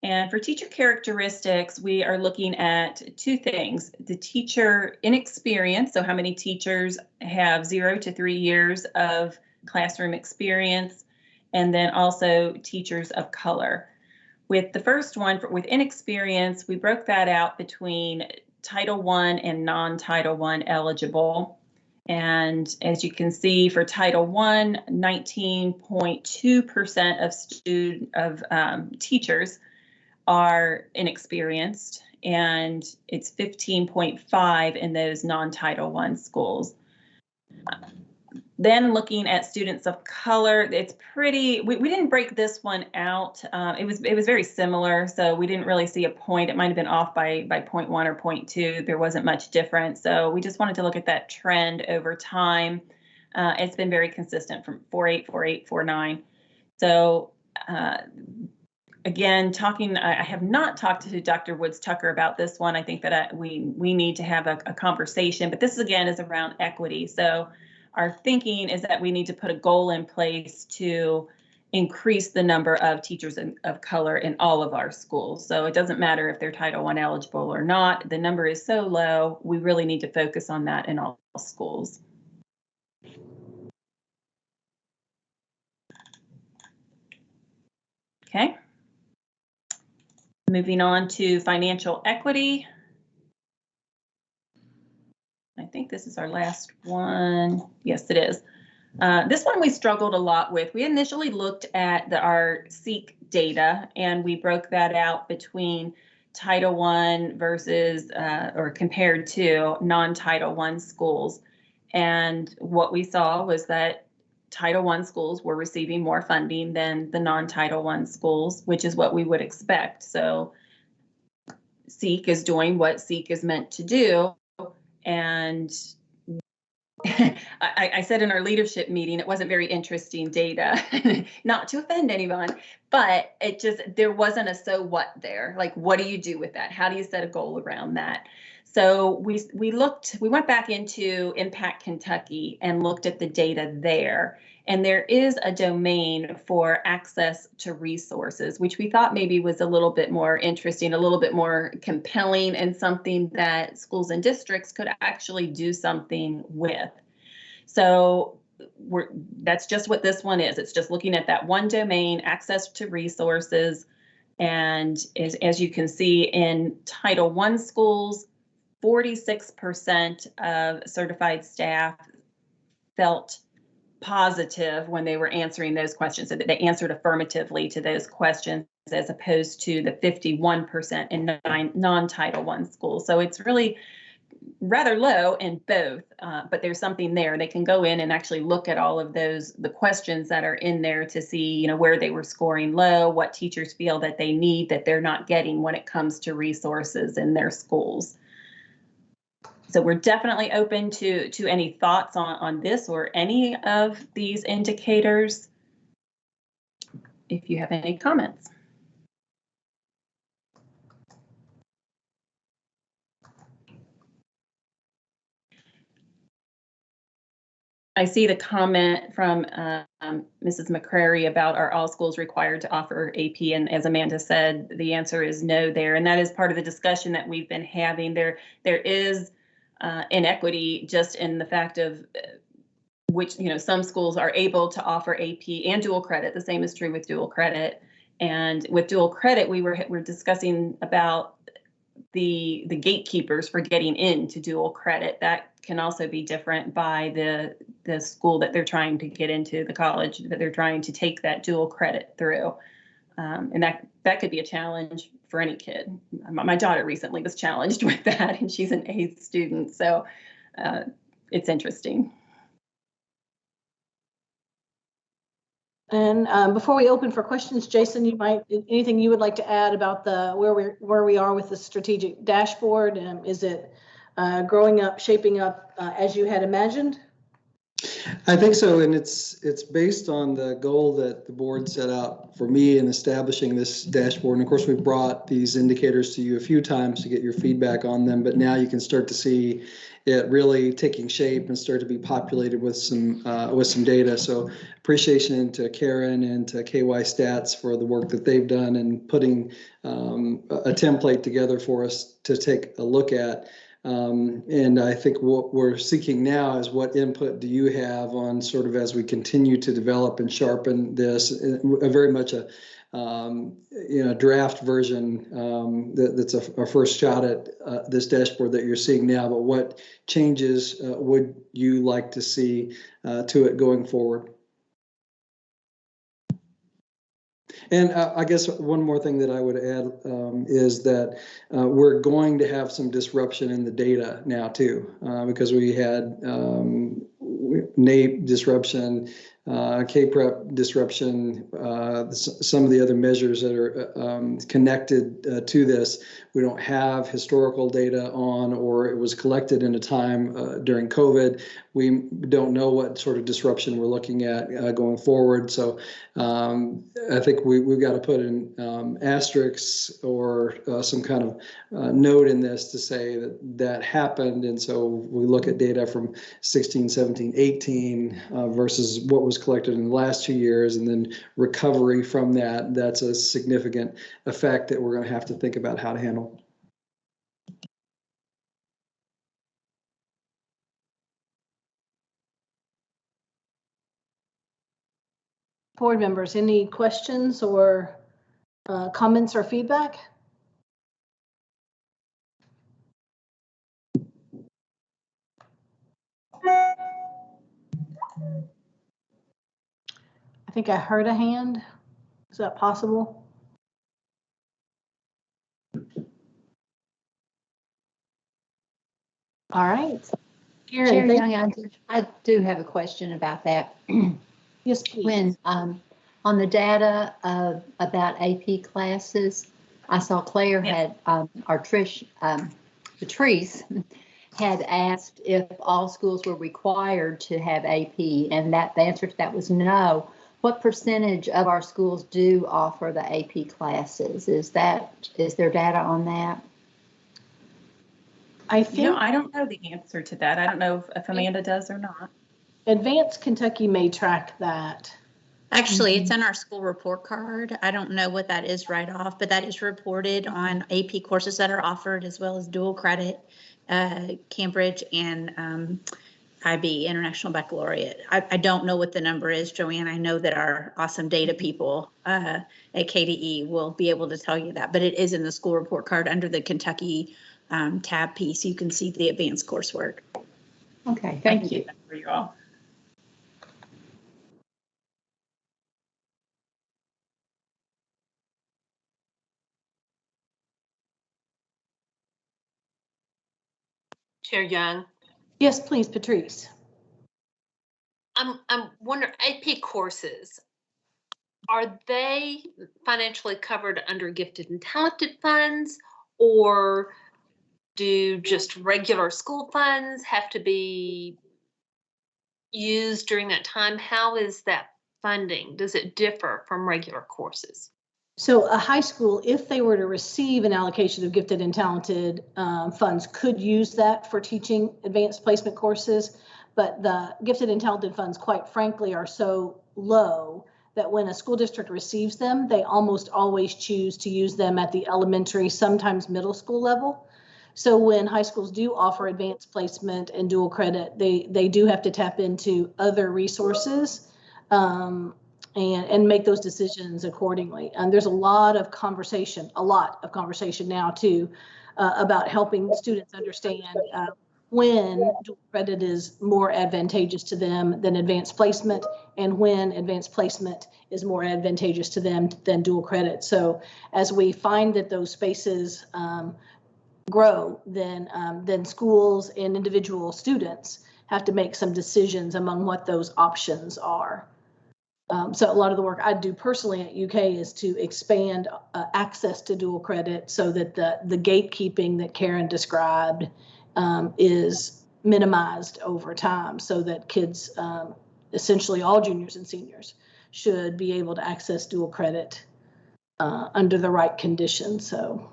And for teacher characteristics, we are looking at 2 things: the teacher inexperience, so how many teachers have 0 to 3 years of classroom experience, and then also teachers of color. With the first one, with inexperience, we broke that out between Title I and non-Title I eligible. And as you can see, for Title I, 19.2% of teachers are inexperienced, and it's 15.5 in those non-Title I schools. Then looking at students of color, it's pretty, we didn't break this one out. It was very similar, so we didn't really see a point. It might have been off by 0.1 or 0.2. There wasn't much difference. So we just wanted to look at that trend over time. It's been very consistent from 4.8, 4.8, 4.9. So again, I have not talked to Dr. Woods Tucker about this one. I think that we need to have a conversation, but this again is around equity. So our thinking is that we need to put a goal in place to increase the number of teachers of color in all of our schools. So it doesn't matter if they're Title I eligible or not. The number is so low, we really need to focus on that in all schools. Okay. Moving on to financial equity. I think this is our last one. Yes, it is. This one we struggled a lot with. We initially looked at our SEEK data, and we broke that out between Title I versus or compared to non-Title I schools. And what we saw was that Title I schools were receiving more funding than the non-Title I schools, which is what we would expect. So SEEK is doing what SEEK is meant to do. And I said in our leadership meeting, it wasn't very interesting data, not to offend anyone, but there wasn't a so what there. Like, what do you do with that? How do you set a goal around that? So we went back into Impact Kentucky and looked at the data there. And there is a domain for access to resources, which we thought maybe was a little bit more interesting, a little bit more compelling, and something that schools and districts could actually do something with. So that's just what this one is. It's just looking at that one domain, access to resources. And as you can see in Title I schools, 46% of certified staff felt positive when they were answering those questions, so that they answered affirmatively to those questions, as opposed to the 51% in non-Title I schools. So it's really rather low in both, but there's something there. They can go in and actually look at all of the questions that are in there to see, where they were scoring low, what teachers feel that they need that they're not getting when it comes to resources in their schools. So we're definitely open to any thoughts on this or any of these indicators, if you have any comments. I see the comment from Mrs. McCrary about are all schools required to offer AP? And as Amanda said, the answer is no there. And that is part of the discussion that we've been having. There is inequity just in the fact of which, some schools are able to offer AP and dual credit. The same is true with dual credit. And with dual credit, we're discussing about the gatekeepers for getting into dual credit. That can also be different by the school that they're trying to get into, the college that they're trying to take that dual credit through. And that could be a challenge for any kid. My daughter recently was challenged with that, and she's an A student. So it's interesting. And before we open for questions, Jason, anything you would like to add about where we are with the strategic dashboard? Is it growing up, shaping up as you had imagined? I think so, and it's based on the goal that the board set out for me in establishing this dashboard. And of course, we've brought these indicators to you a few times to get your feedback on them, but now you can start to see it really taking shape and start to be populated with some data. So appreciation to Karen and to KY Stats for the work that they've done and putting a template together for us to take a look at. And I think what we're seeking now is what input do you have on sort of as we continue to develop and sharpen this, very much a draft version that's a first shot at this dashboard that you're seeing now, but what changes would you like to see to it going forward? And I guess one more thing that I would add is that we're going to have some disruption in the data now too, because we had NAEP disruption, K-Prep disruption, some of the other measures that are connected to this. We don't have historical data on, or it was collected in a time during COVID. We don't know what sort of disruption we're looking at going forward. So I think we've got to put in asterisks or some kind of note in this to say that happened. And so we look at data from 16, 17, 18 versus what was collected in the last 2 years, and then recovery from that. That's a significant effect that we're going to have to think about how to handle. Board members, any questions or comments or feedback? I think I heard a hand. Is that possible? All right. Chair Young, I do have a question about that. Yes, please. When on the data about AP classes, I saw Claire had, or Patrice had asked if all schools were required to have AP, and the answer to that was no. What percentage of our schools do offer the AP classes? Is there data on that? I think I don't know the answer to that. I don't know if Amanda does or not. Advanced Kentucky may track that. Actually, it's in our school report card. I don't know what that is right off, but that is reported on AP courses that are offered, as well as dual credit, Cambridge, and IB, International Baccalaureate. I don't know what the number is, Joanne. I know that our awesome data people at KDE will be able to tell you that, but it is in the school report card under the Kentucky tab piece. You can see the advanced coursework. Okay, thank you. For you all. Chair Young, Yes, please, Patrice. I'm wondering, AP courses, are they financially covered under gifted and talented funds, or do just regular school funds have to be used during that time? How is that funding? Does it differ from regular courses? So a high school, if they were to receive an allocation of gifted and talented funds, could use that for teaching advanced placement courses. But the gifted and talented funds, quite frankly, are so low that when a school district receives them, they almost always choose to use them at the elementary, sometimes middle school level. So when high schools do offer advanced placement and dual credit, they do have to tap into other resources and make those decisions accordingly. And there's a lot of conversation now too about helping students understand when dual credit is more advantageous to them than advanced placement, and when advanced placement is more advantageous to them than dual credit. So as we find that those spaces grow, then schools and individual students have to make some decisions among what those options are. So a lot of the work I do personally at UK is to expand access to dual credit so that the gatekeeping that Karen described is minimized over time, so that kids, essentially all juniors and seniors, should be able to access dual credit under the right conditions. So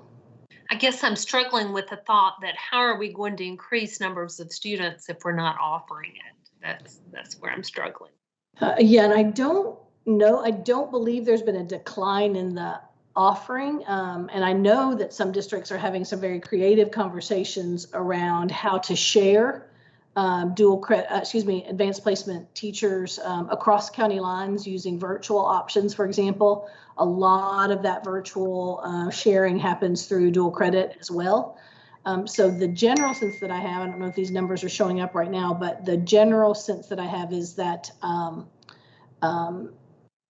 I guess I'm struggling with the thought that how are we going to increase numbers of students if we're not offering it? That's where I'm struggling. Yeah, and I don't believe there's been a decline in the offering. And I know that some districts are having some very creative conversations around how to share advanced placement teachers across county lines using virtual options, for example. A lot of that virtual sharing happens through dual credit as well. So the general sense that I have, I don't know if these numbers are showing up right now, but the general sense that I have is that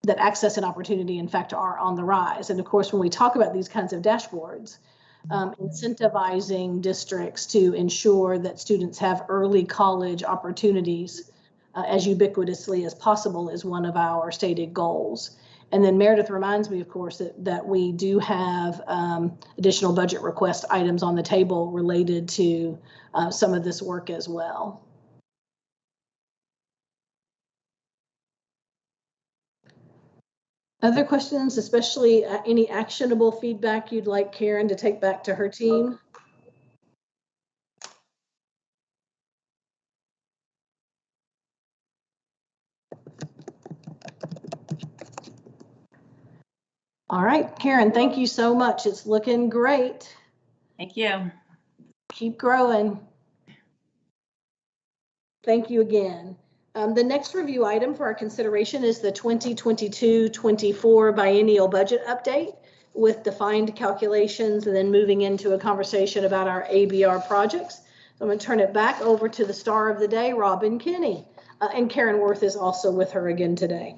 that access and opportunity, in fact, are on the rise. And of course, when we talk about these kinds of dashboards, incentivizing districts to ensure that students have early college opportunities as ubiquitously as possible is one of our stated goals. And then Meredith reminds me, of course, that we do have additional budget request items on the table related to some of this work as well. Other questions, especially any actionable feedback you'd like Karen to take back to her team? All right, Karen, thank you so much. It's looking great. Thank you. Keep growing. Thank you again. The next review item for our consideration is the 2022-24 biennial budget update with defined calculations, and then moving into a conversation about our ABR projects. So I'm going to turn it back over to the star of the day, Robin Kinney. And Karen Worth is also with her again today.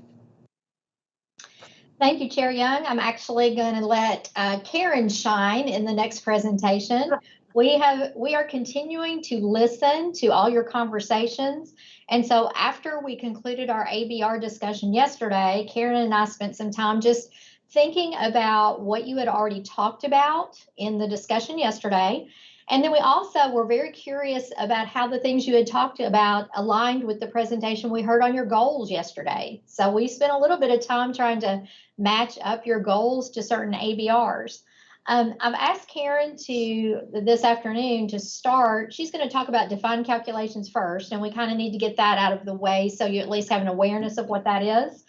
Thank you, Chair Young. I'm actually going to let Karen shine in the next presentation. We are continuing to listen to all your conversations. And so after we concluded our ABR discussion yesterday, Karen and I spent some time just thinking about what you had already talked about in the discussion yesterday. And then we also were very curious about how the things you had talked about aligned with the presentation we heard on your goals yesterday. So we spent a little bit of time trying to match up your goals to certain ABRs. I've asked Karen this afternoon to start. She's going to talk about defined calculations first, and we kind of need to get that out of the way so you at least have an awareness of what that is.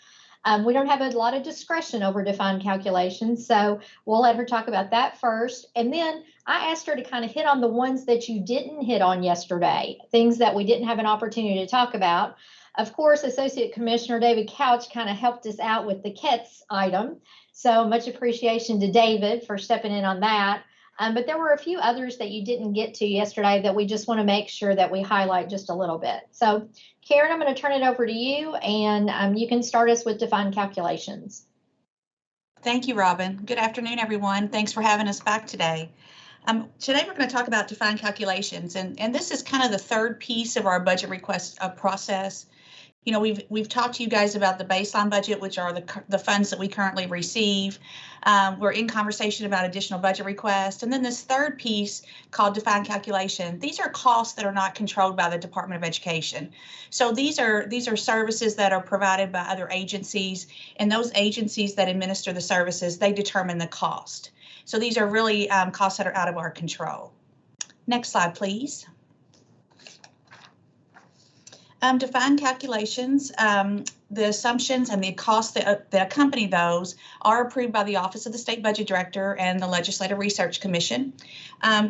We don't have a lot of discretion over defined calculations, so we'll let her talk about that first. And then I asked her to kind of hit on the ones that you didn't hit on yesterday, things that we didn't have an opportunity to talk about. Of course, Associate Commissioner David Couch kind of helped us out with the KETS item. So much appreciation to David for stepping in on that. But there were a few others that you didn't get to yesterday that we just want to make sure that we highlight just a little bit. So Karen, I'm going to turn it over to you, and you can start us with defined calculations. Thank you, Robin. Good afternoon, everyone. Thanks for having us back today. Today we're going to talk about defined calculations, and this is kind of the third piece of our budget request process. You know, we've talked to you guys about the baseline budget, which are the funds that we currently receive. We're in conversation about additional budget requests, and then this third piece called defined calculation. These are costs that are not controlled by the Department of Education. So these are services that are provided by other agencies, and those agencies that administer the services, they determine the cost. So these are really costs that are out of our control. Next slide, please. Defined calculations, the assumptions and the costs that accompany those are approved by the Office of the State Budget Director and the Legislative Research Commission.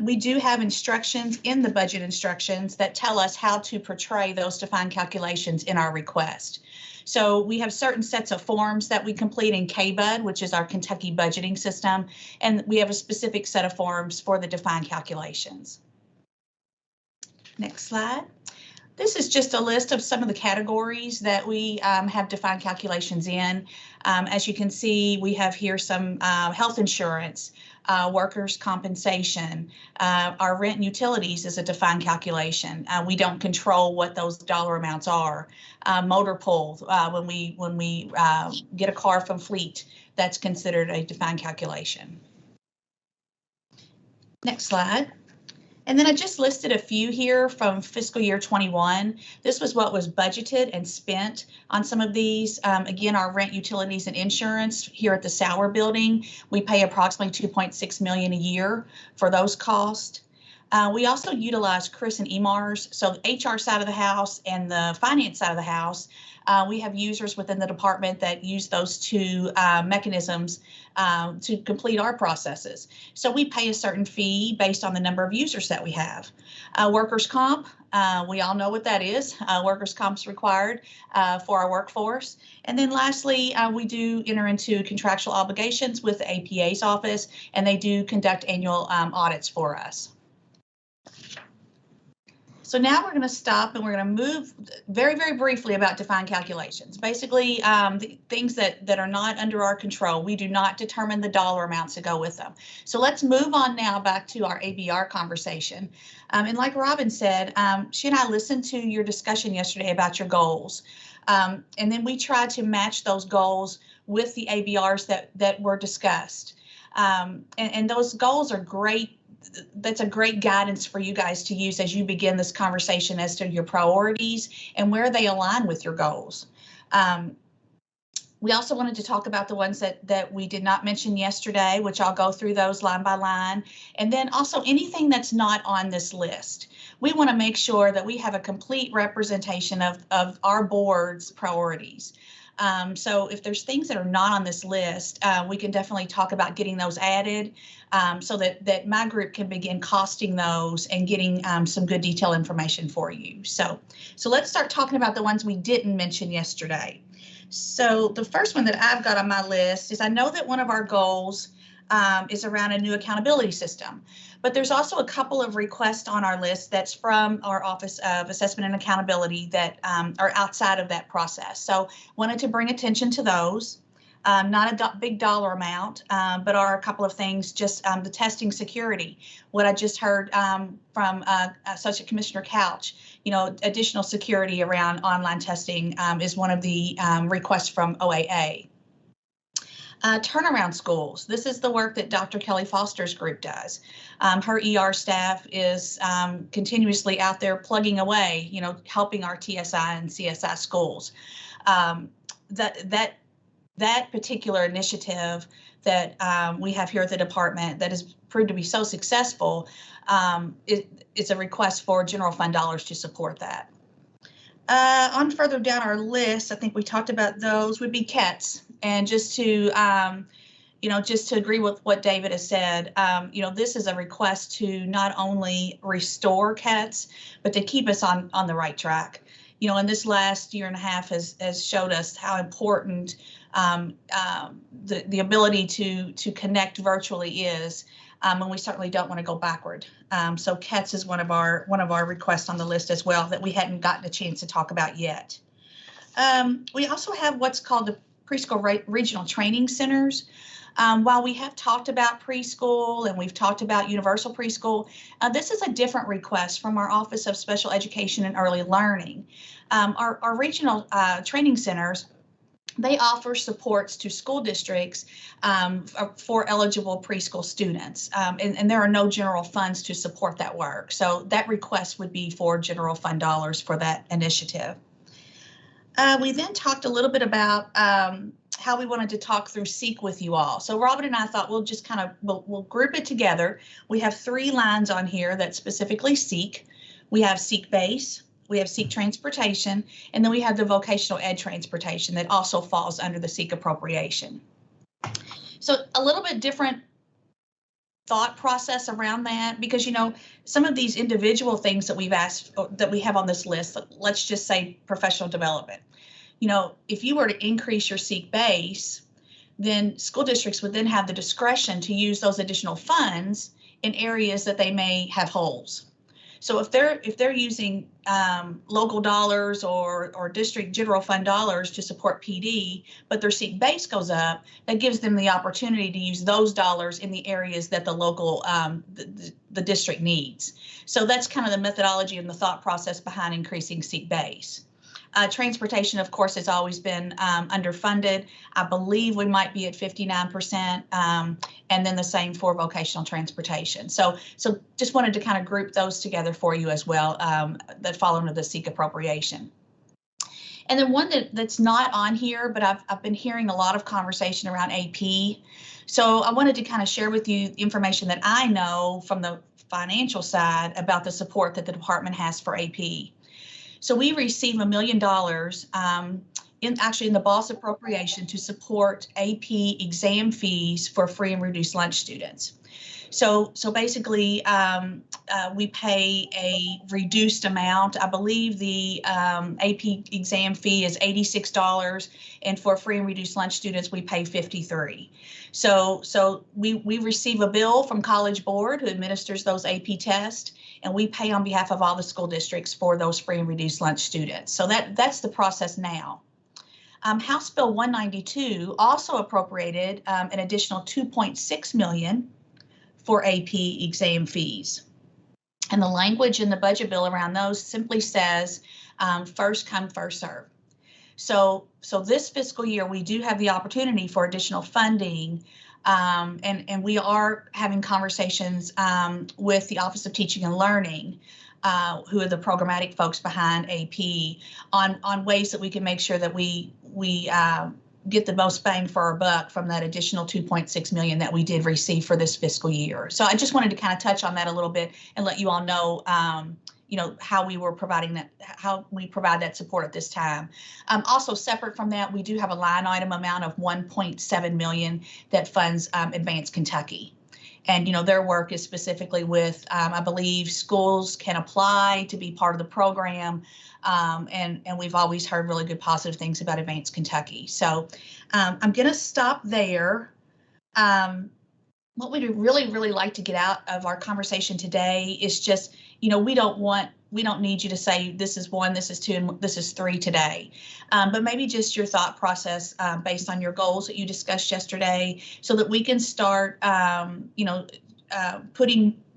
We do have instructions in the budget instructions that tell us how to portray those defined calculations in our request. So we have certain sets of forms that we complete in KBUD, which is our Kentucky budgeting system, and we have a specific set of forms for the defined calculations. Next slide. This is just a list of some of the categories that we have defined calculations in. As you can see, we have here some health insurance, workers' compensation, our rent and utilities is a defined calculation. We don't control what those dollar amounts are. Motor pool, when we get a car from Fleet, that's considered a defined calculation. Next slide. And then I just listed a few here from fiscal year 21. This was what was budgeted and spent on some of these. Again, our rent, utilities, and insurance here at the Sauer building, we pay approximately $2.6 million a year for those costs. We also utilize Chris and EMARS, so the HR side of the house and the finance side of the house. We have users within the department that use those two mechanisms to complete our processes. So we pay a certain fee based on the number of users that we have. Workers' comp, we all know what that is. Workers' comp is required for our workforce. And then lastly, we do enter into contractual obligations with the APA's office, and they do conduct annual audits for us. So now we're going to stop and we're going to move very, very briefly about defined calculations. Basically, the things that are not under our control, we do not determine the dollar amounts that go with them. So let's move on now back to our ABR conversation. And like Robin said, she and I listened to your discussion yesterday about your goals. And then we tried to match those goals with the ABRs that were discussed. And those goals are great. That's a great guidance for you guys to use as you begin this conversation as to your priorities and where they align with your goals. We also wanted to talk about the ones that we did not mention yesterday, which I'll go through those line by line. And then also anything that's not on this list. We want to make sure that we have a complete representation of our board's priorities. So if there's things that are not on this list, we can definitely talk about getting those added so that my group can begin costing those and getting some good detailed information for you. So let's start talking about the ones we didn't mention yesterday. So the first one that I've got on my list is I know that one of our goals is around a new accountability system. But there's also a couple of requests on our list that's from our Office of Assessment and Accountability that are outside of that process. So wanted to bring attention to those. Not a big dollar amount, but are a couple of things, just the testing security. What I just heard from Associate Commissioner Couch, additional security around online testing is one of the requests from OAA. Turnaround schools. This is the work that Dr. Kelly Foster's group does. Her ER staff is continuously out there plugging away, helping our TSI and CSI schools. That particular initiative that we have here at the department that has proved to be so successful, it's a request for general fund dollars to support that. On further down our list, I think we talked about those, would be CATs. And just to, just to agree with what David has said, this is a request to not only restore CATs, but to keep us on the right track. And this last year and a half has showed us how important the ability to connect virtually is, and we certainly don't want to go backward. So CATs is one of our requests on the list as well that we hadn't gotten a chance to talk about yet. We also have what's called the preschool regional training centers. While we have talked about preschool and we've talked about universal preschool, this is a different request from our Office of Special Education and Early Learning. Our regional training centers, they offer supports to school districts for eligible preschool students, and there are no general funds to support that work. So that request would be for general fund dollars for that initiative. We then talked a little bit about how we wanted to talk through SEEK with you all. So Robin and I thought we'll just kind of, we'll group it together. We have 3 lines on here that specifically SEEK. We have SEEK Base, we have SEEK Transportation, and then we have the Vocational Ed Transportation that also falls under the SEEK appropriation. So a little bit different thought process around that, because, you know, some of these individual things that we've asked, that we have on this list, let's just say professional development. You know, if you were to increase your SEEK base, then school districts would then have the discretion to use those additional funds in areas that they may have holes. So if they're using local dollars or district general fund dollars to support PD, but their SEEK base goes up, that gives them the opportunity to use those dollars in the areas that the local the district needs. So that's kind of the methodology and the thought process behind increasing SEEK base. Transportation, of course, has always been underfunded. I believe we might be at 59%, and then the same for vocational transportation. So just wanted to kind of group those together for you as well, that fall under the SEEK appropriation. And then one that's not on here, but I've been hearing a lot of conversation around AP. So I wanted to kind of share with you information that I know from the financial side about the support that the department has for AP. So we receive $1 million in the BOSS appropriation to support AP exam fees for free and reduced lunch students. So basically, we pay a reduced amount. I believe the AP exam fee is $86, and for free and reduced lunch students, we pay $53. So we receive a bill from College Board, who administers those AP tests, and we pay on behalf of all the school districts for those free and reduced lunch students. So that's the process now. House Bill 192 also appropriated an additional $2.6 million for AP exam fees. And the language in the budget bill around those simply says first come, first serve. So this fiscal year, we do have the opportunity for additional funding, and we are having conversations with the Office of Teaching and Learning, who are the programmatic folks behind AP, on ways that we can make sure that we get the most bang for our buck from that additional $2.6 million that we did receive for this fiscal year. So I just wanted to kind of touch on that a little bit and let you all know, how we were providing that, how we provide that support at this time. Also separate from that, we do have a line item amount of $1.7 million that funds Advanced Kentucky. And, their work is specifically with, I believe schools can apply to be part of the program. And we've always heard really good positive things about Advanced Kentucky. So I'm going to stop there. What we'd really like to get out of our conversation today is just, we don't need you to say this is 1, this is 2, and this is 3 today. But maybe just your thought process based on your goals that you discussed yesterday, so that we can start,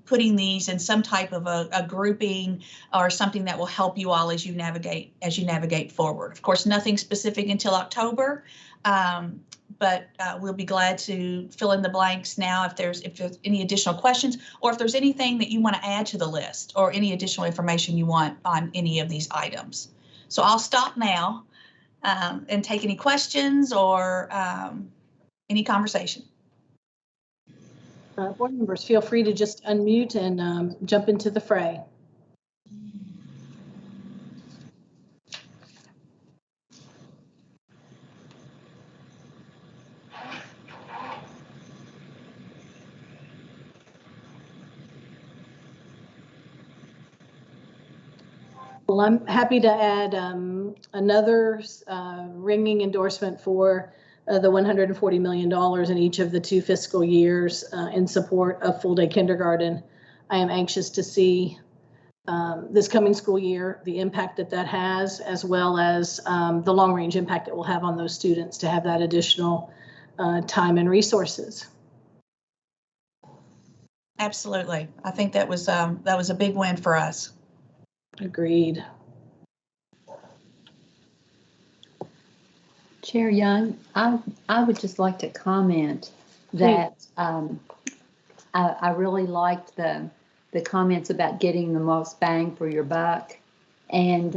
putting these in some type of a grouping or something that will help you all as you navigate forward. Of course, nothing specific until October, but we'll be glad to fill in the blanks now if there's any additional questions, or if there's anything that you want to add to the list, or any additional information you want on any of these items. So I'll stop now and take any questions or any conversation. Board members, feel free to just unmute and jump into the fray. Well, I'm happy to add another ringing endorsement for the $140 million in each of the 2 fiscal years in support of full-day kindergarten. I am anxious to see this coming school year, the impact that has, as well as the long-range impact it will have on those students to have that additional time and resources. Absolutely. I think that was a big win for us. Agreed. Chair Young, I would just like to comment that I really liked the comments about getting the most bang for your buck. And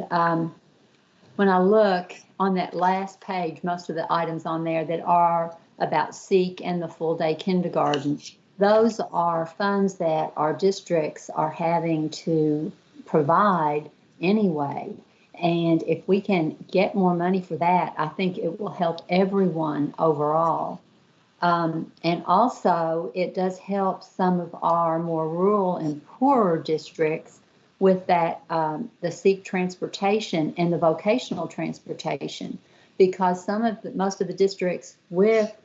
when I look on that last page, most of the items on there that are about SEEK and the full day kindergarten, those are funds that our districts are having to provide anyway. And if we can get more money for that, I think it will help everyone overall. And also, it does help some of our more rural and poorer districts with that, the SEEK transportation and the vocational transportation, because most of the districts with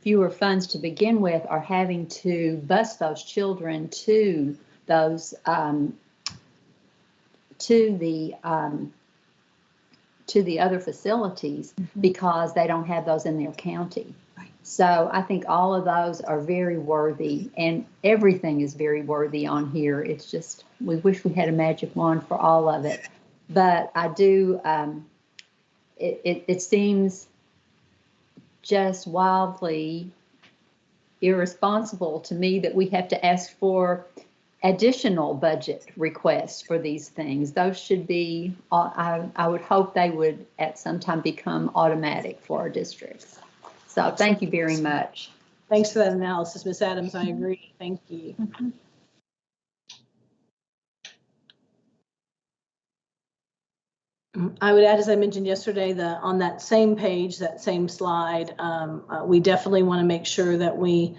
fewer funds to begin with are having to bus those children to those to the other facilities because they don't have those in their county. So I think all of those are very worthy, and everything is very worthy on here. It's just, we wish we had a magic wand for all of it. But I do, it seems just wildly irresponsible to me that we have to ask for additional budget requests for these things. Those should be, I would hope they would at some time become automatic for our districts. So thank you very much. Thanks for that analysis, Ms. Adams. I agree. Thank you. I would add, as I mentioned yesterday, on that same page, that same slide, we definitely want to make sure that we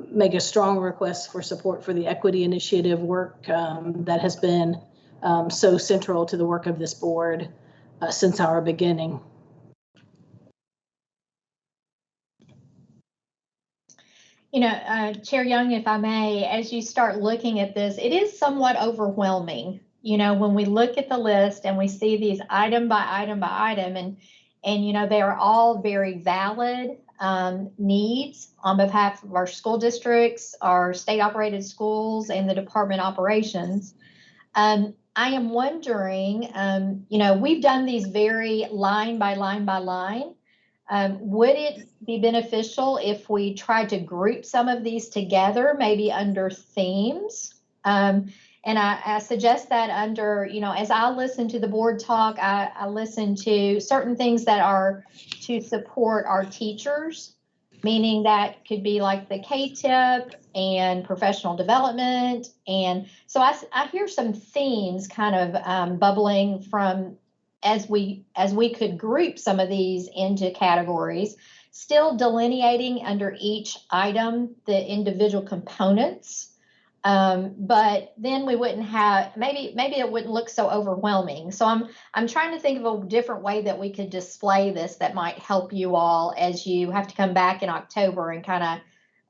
make a strong request for support for the equity initiative work that has been so central to the work of this board since our beginning. You know, Chair Young, if I may, as you start looking at this, it is somewhat overwhelming. You know, when we look at the list and we see these item by item by item, and you know, they are all very valid needs on behalf of our school districts, our state operated schools, and the department operations. I am wondering, you know, we've done these very line by line by line. Would it be beneficial if we tried to group some of these together, maybe under themes? And I suggest that under, you know, as I listen to the board talk, I listen to certain things that are to support our teachers, meaning that could be like the K-tip and professional development. And so I hear some themes kind of bubbling from as we could group some of these into categories, still delineating under each item the individual components. But then we wouldn't have, maybe it wouldn't look so overwhelming. So I'm trying to think of a different way that we could display this that might help you all as you have to come back in October and kind of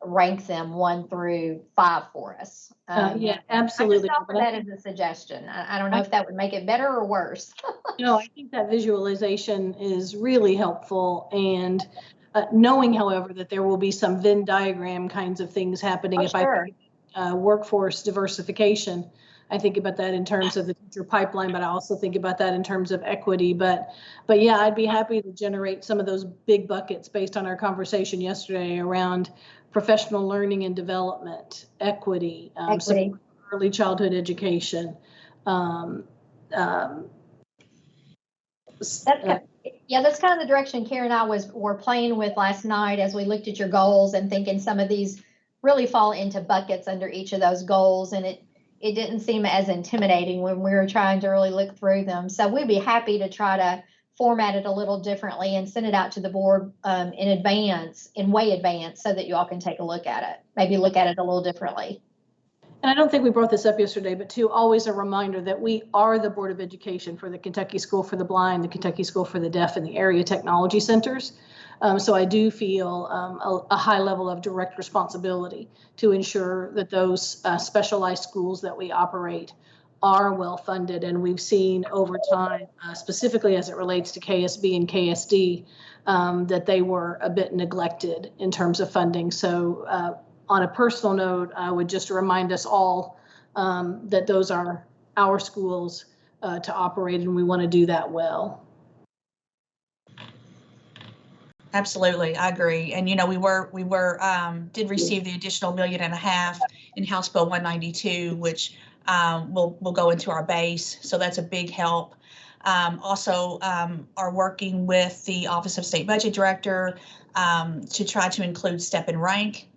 rank them 1 through 5 for us. Yeah, absolutely. I just offer that as a suggestion. I don't know if that would make it better or worse. No, I think that visualization is really helpful, and knowing, however, that there will be some Venn diagram kinds of things happening. If sure. I workforce diversification, I think about that in terms of the teacher pipeline, but I also think about that in terms of equity. But yeah, I'd be happy to generate some of those big buckets based on our conversation yesterday around professional learning and development, equity. Early childhood education. That's kind of the direction Karen and I were playing with last night as we looked at your goals and thinking some of these really fall into buckets under each of those goals, and it didn't seem as intimidating when we were trying to really look through them. So we'd be happy to try to format it a little differently and send it out to the board in way advance, so that you all can take a look at it, maybe look at it a little differently. And I don't think we brought this up yesterday, but too, always a reminder that we are the Board of Education for the Kentucky School for the Blind, the Kentucky School for the Deaf, and the area technology centers. So I do feel a high level of direct responsibility to ensure that those specialized schools that we operate are well funded. And we've seen over time, specifically as it relates to KSB and KSD, that they were a bit neglected in terms of funding. So on a personal note, I would just remind us all that those are our schools to operate, and we want to do that well. Absolutely, I agree. And we did receive the additional $1.5 million in House Bill 192, which will go into our base. So that's a big help. Also, are working with the Office of State Budget Director to try to include step and rank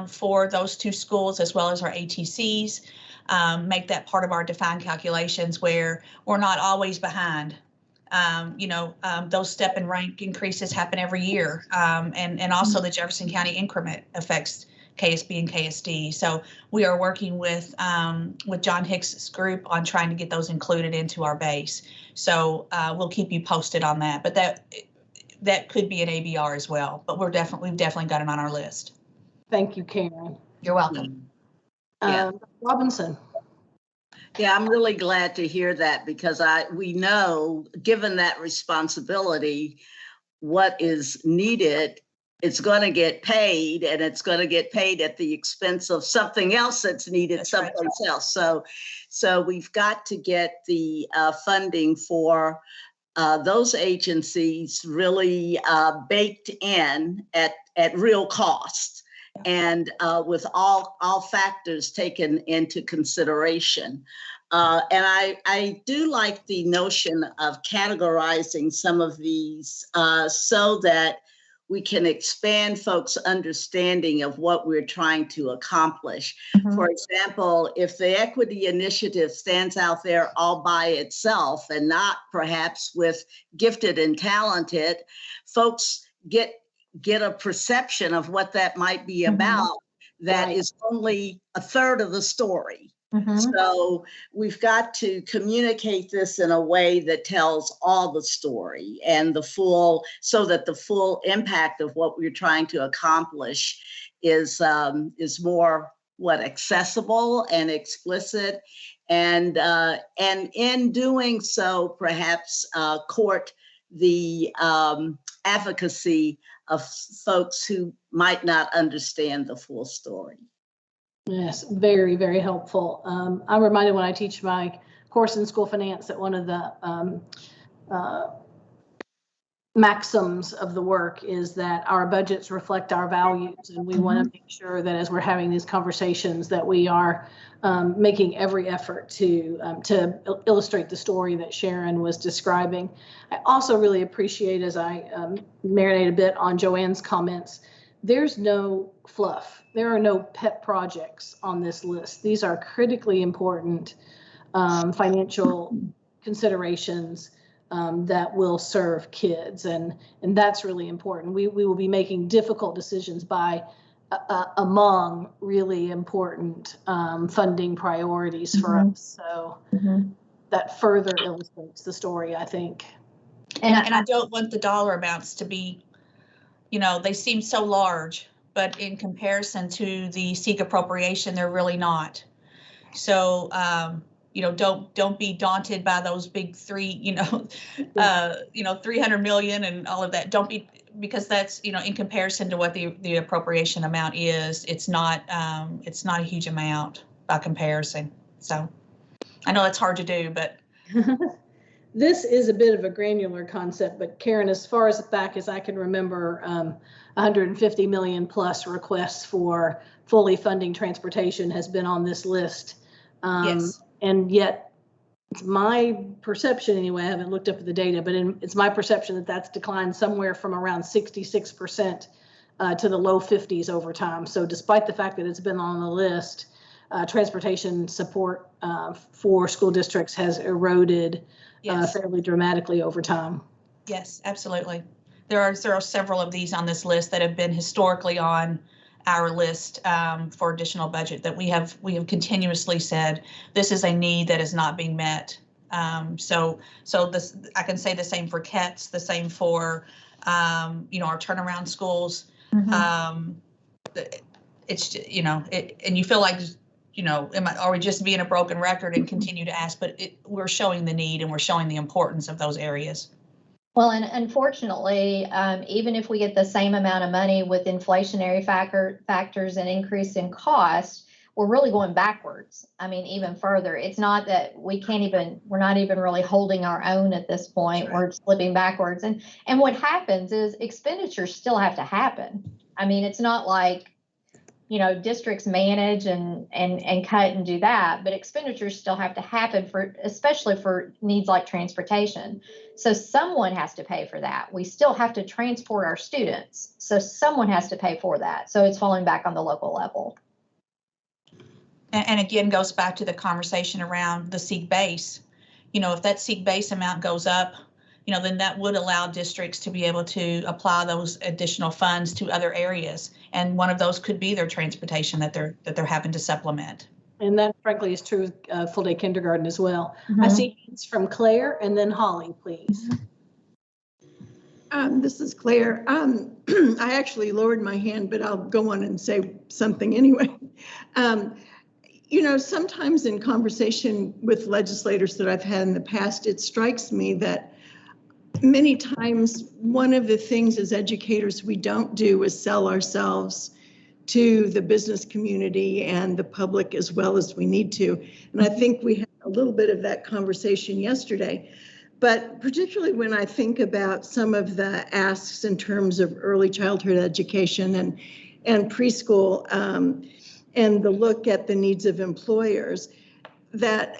for those two schools, as well as our ATCs. Make that part of our defined calculations where we're not always behind. Those step and rank increases happen every year. And also the Jefferson County increment affects KSB and KSD. So we are working with John Hicks's group on trying to get those included into our base. So we'll keep you posted on that. But that could be an ABR as well. But we've definitely got it on our list. Thank you, Karen. You're welcome. Robinson. Yeah, I'm really glad to hear that, because we know, given that responsibility, what is needed, it's going to get paid, and it's going to get paid at the expense of something else that's needed someplace else. So we've got to get the funding for those agencies really baked in at real cost, and with all factors taken into consideration. And I do like the notion of categorizing some of these so that we can expand folks' understanding of what we're trying to accomplish. Mm-hmm. For example, if the equity initiative stands out there all by itself and not perhaps with gifted and talented, folks get a perception of what that might be about that is only a third of the story. Mm-hmm. So we've got to communicate this in a way that tells all the story and so that the full impact of what we're trying to accomplish is more accessible and explicit, and in doing so, perhaps court the advocacy of folks who might not understand the full story. Yes, very, very helpful. I'm reminded when I teach my course in school finance that one of the maxims of the work is that our budgets reflect our values, and we want to make sure that as we're having these conversations that we are making every effort to illustrate the story that Sharon was describing. I also really appreciate, as I marinate a bit on Joanne's comments, there's no fluff. There are no pet projects on this list. These are critically important financial considerations that will serve kids, and that's really important. We will be making difficult decisions among really important funding priorities for us. So that further illustrates the story, I think. And I don't want the dollar amounts to be, they seem so large, but in comparison to the SEEK appropriation, they're really not. So, don't be daunted by those big 300 million and all of that. Don't be, because that's, in comparison to what the appropriation amount is, it's not a huge amount by comparison. So I know that's hard to do, but. This is a bit of a granular concept, but Karen, as far as back as I can remember, 150 million plus requests for fully funding transportation has been on this list. Yes. And yet, it's my perception anyway, I haven't looked up the data, but it's my perception that that's declined somewhere from around 66% to the low 50s over time. So despite the fact that it's been on the list, transportation support for school districts has eroded fairly dramatically over time. Yes, absolutely. There are several of these on this list that have been historically on our list for additional budget that we have continuously said this is a need that is not being met. So this, I can say the same for KETS, the same for our turnaround schools. It's and you feel like are we just being a broken record and continue to ask? But we're showing the need and we're showing the importance of those areas. Well, and unfortunately, even if we get the same amount of money with inflationary factors and increase in cost, we're really going backwards. I mean, even further. It's not that we're not even really holding our own at this point. We're slipping backwards. And what happens is expenditures still have to happen. I mean, it's not like, districts manage and cut and do that, but expenditures still have to happen especially for needs like transportation. So someone has to pay for that. We still have to transport our students. So someone has to pay for that. So it's falling back on the local level. And again, goes back to the conversation around the SEEK base. If that SEEK base amount goes up, then that would allow districts to be able to apply those additional funds to other areas. And one of those could be their transportation that they're having to supplement. And that frankly is true of full day kindergarten as well. Mm-hmm. I see hands from Claire and then Holly, please. This is Claire. I actually lowered my hand, but I'll go on and say something anyway. Sometimes in conversation with legislators that I've had in the past, it strikes me that many times one of the things as educators we don't do is sell ourselves to the business community and the public as well as we need to. And I think we had a little bit of that conversation yesterday. But particularly when I think about some of the asks in terms of early childhood education and preschool, and the look at the needs of employers, that,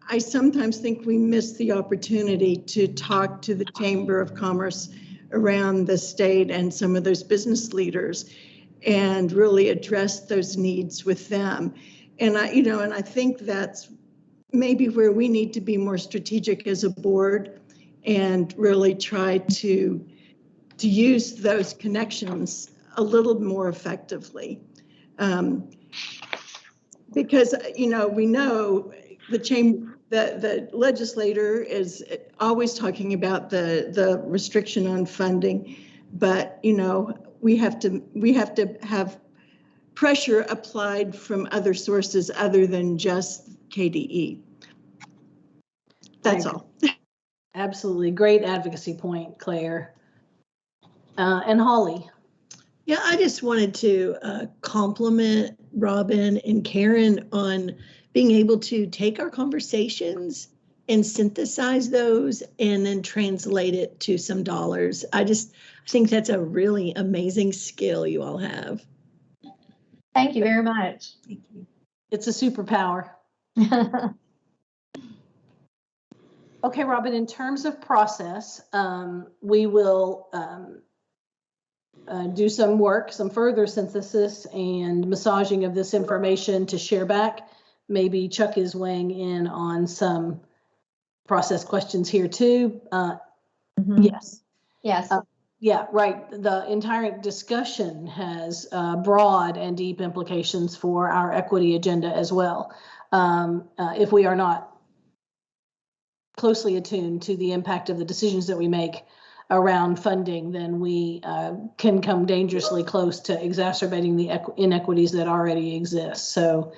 I sometimes think we miss the opportunity to talk to the Chamber of Commerce around the state and some of those business leaders and really address those needs with them. And I think that's maybe where we need to be more strategic as a board and really try to use those connections a little more effectively. Because, we know the legislator is always talking about the restriction on funding, but, we have to have pressure applied from other sources other than just KDE. That's all. Absolutely. Great advocacy point, Claire. And Holly. Yeah, I just wanted to compliment Robin and Karen on being able to take our conversations and synthesize those and then translate it to some dollars. I think that's a really amazing skill you all have. Thank you very much. Thank you. It's a superpower. Okay, Robin, in terms of process, we will do some work, some further synthesis and massaging of this information to share back. Maybe Chuck is weighing in on some process questions here too. Yes. Yes. Yeah, right. The entire discussion has broad and deep implications for our equity agenda as well. If we are not closely attuned to the impact of the decisions that we make around funding, then we can come dangerously close to exacerbating the inequities that already exist. So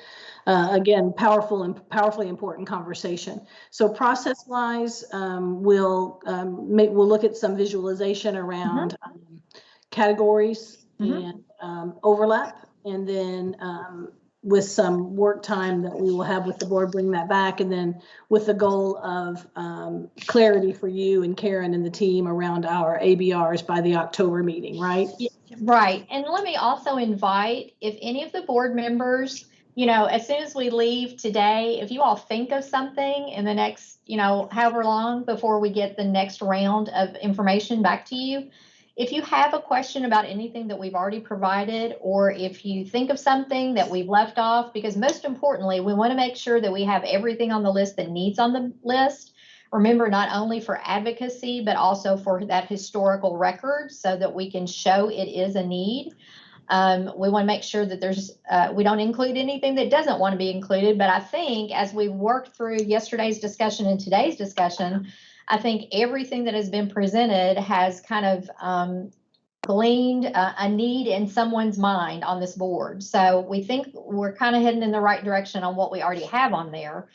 again, powerfully important conversation. So process-wise, we'll look at some visualization around categories and overlap, and then with some work time that we will have with the board, bring that back, and then with the goal of clarity for you and Karen and the team around our ABRs by the October meeting, right? Right. And let me also invite, if any of the board members, as soon as we leave today, if you all think of something in the next, however long before we get the next round of information back to you, if you have a question about anything that we've already provided, or if you think of something that we've left off, because most importantly, we want to make sure that we have everything on the list that needs on the list. Remember, not only for advocacy, but also for that historical record so that we can show it is a need. We want to make sure that we don't include anything that doesn't want to be included. But I think as we work through yesterday's discussion and today's discussion, I think everything that has been presented has kind of gleaned a need in someone's mind on this board. So we think we're kind of heading in the right direction on what we already have on there.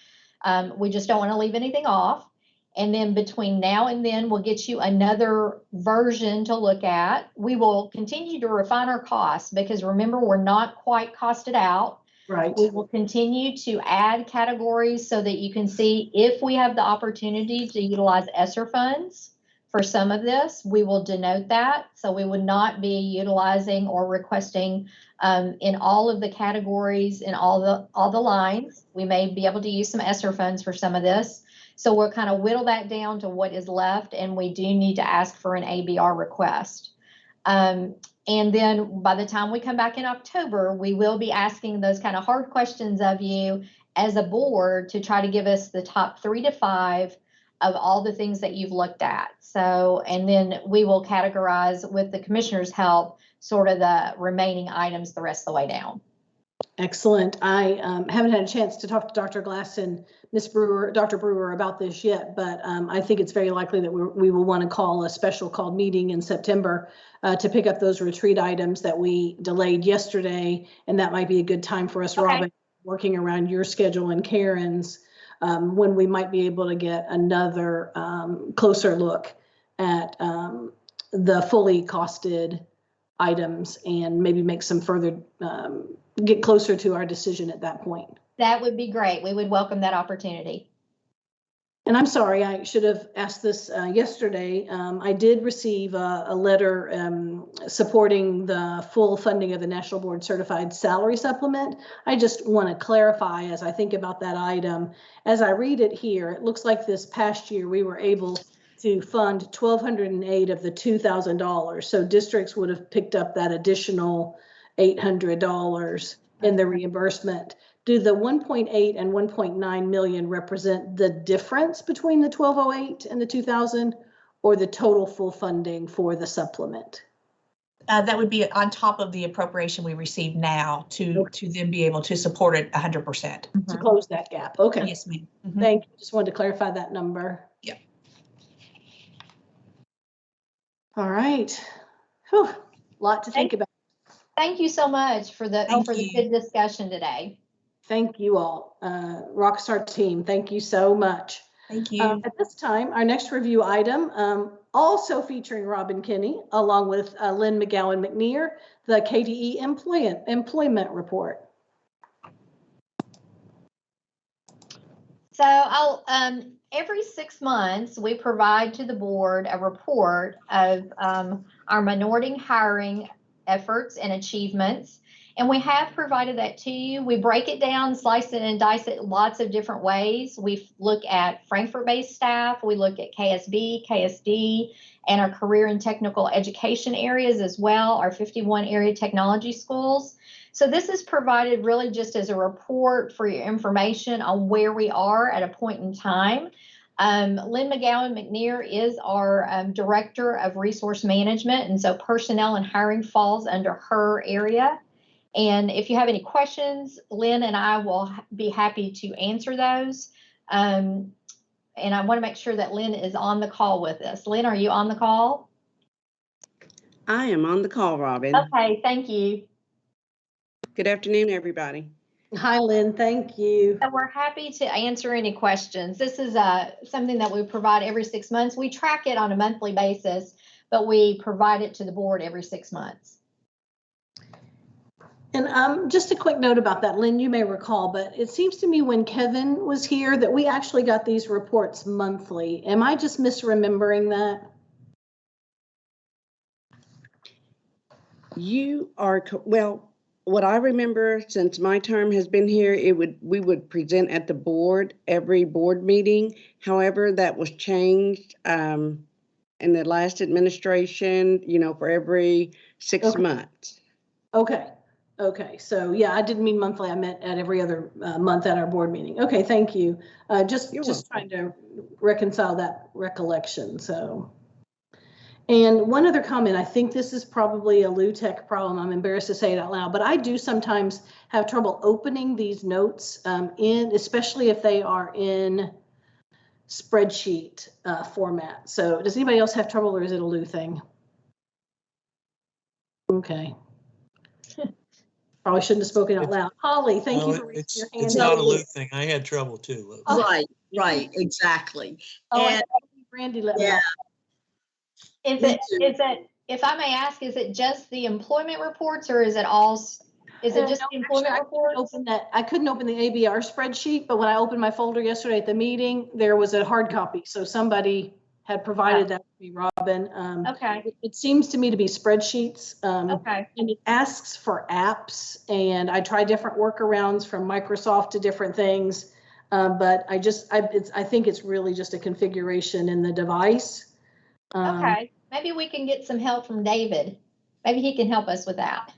We just don't want to leave anything off. And then between now and then, we'll get you another version to look at. We will continue to refine our costs because remember, we're not quite costed out. Right. We will continue to add categories so that you can see if we have the opportunity to utilize ESSER funds for some of this. We will denote that. So we would not be utilizing or requesting in all of the categories and all the lines. We may be able to use some ESSER funds for some of this. So we'll kind of whittle that down to what is left, and we do need to ask for an ABR request. And then by the time we come back in October, we will be asking those kind of hard questions of you as a board to try to give us the top 3 to 5 of all the things that you've looked at. So, and then we will categorize with the commissioner's help sort of the remaining items the rest of the way down. Excellent. I haven't had a chance to talk to Dr. Glass and Ms. Brewer, Dr. Brewer about this yet, but I think it's very likely that we will want to call a special called meeting in September to pick up those retreat items that we delayed yesterday. And that might be a good time for us, Okay. Robin, working around your schedule and Karen's, when we might be able to get another closer look at the fully costed items and maybe make some further, get closer to our decision at that point. That would be great. We would welcome that opportunity. And I'm sorry, I should have asked this yesterday. I did receive a letter supporting the full funding of the National Board Certified Salary Supplement. I just want to clarify as I think about that item. As I read it here, it looks like this past year we were able to fund $1,208 of the $2,000. So districts would have picked up that additional $800 in the reimbursement. Do the 1.8 and 1.9 million represent the difference between the 1,208 and the 2,000, or the total full funding for the supplement? That would be on top of the appropriation we receive now to then be able to support it 100%. To close that gap. Okay. Yes, ma'am. Thank you. Just wanted to clarify that number. Yeah. All right. Whew. Lot to think about. Thank you so much for the good discussion today. Thank you all. Rockstar team, thank you so much. Thank you. At this time, our next review item, also featuring Robin Kinney, along with Lynn McGowan McNear, the KDE employment report. So I'll, every 6 months, we provide to the board a report of our minority hiring efforts and achievements. And we have provided that to you. We break it down, slice it and dice it lots of different ways. We look at Frankfurt-based staff. We look at KSB, KSD, and our career and technical education areas as well, our 51 area technology schools. So this is provided really just as a report for your information on where we are at a point in time. Lynn McGowan McNear is our Director of Resource Management, and so personnel and hiring falls under her area. And if you have any questions, Lynn and I will be happy to answer those. And I want to make sure that Lynn is on the call with us. Lynn, are you on the call? I am on the call, Robin. Okay, thank you. Good afternoon, everybody. Hi, Lynn. Thank you. So we're happy to answer any questions. This is something that we provide every 6 months. We track it on a monthly basis, but we provide it to the board every 6 months. And just a quick note about that, Lynn, you may recall, but it seems to me when Kevin was here that we actually got these reports monthly. Am I just misremembering that? You are, well, what I remember since my term has been here, we would present at the board every board meeting. However, that was changed in the last administration, for every 6 months. Okay. Okay, so yeah, I didn't mean monthly. I meant at every other month at our board meeting. Okay, thank you. Just trying to reconcile that recollection. So, and one other comment. I think this is probably a LUTEC problem. I'm embarrassed to say it out loud, but I do sometimes have trouble opening these notes especially if they are in spreadsheet format. So, does anybody else have trouble, or is it a Lou thing? Okay. Probably shouldn't have spoken out loud. Holly, thank you for raising your hand. It's not a Lou thing. I had trouble too. Right. Right, exactly. Oh, And Randy let me yeah, know. Is it, if I may ask, is it just the employment reports or is it all, is it just No, the employment actually, reports? I couldn't open the ABR spreadsheet, but when I opened my folder yesterday at the meeting, there was a hard copy. So somebody had provided that to me, Robin. Okay. It seems to me to be spreadsheets. Okay. And it asks for apps, and I try different workarounds from Microsoft to different things. But I think it's really just a configuration in the device. Okay. Maybe we can get some help from David. Maybe he can help us with that.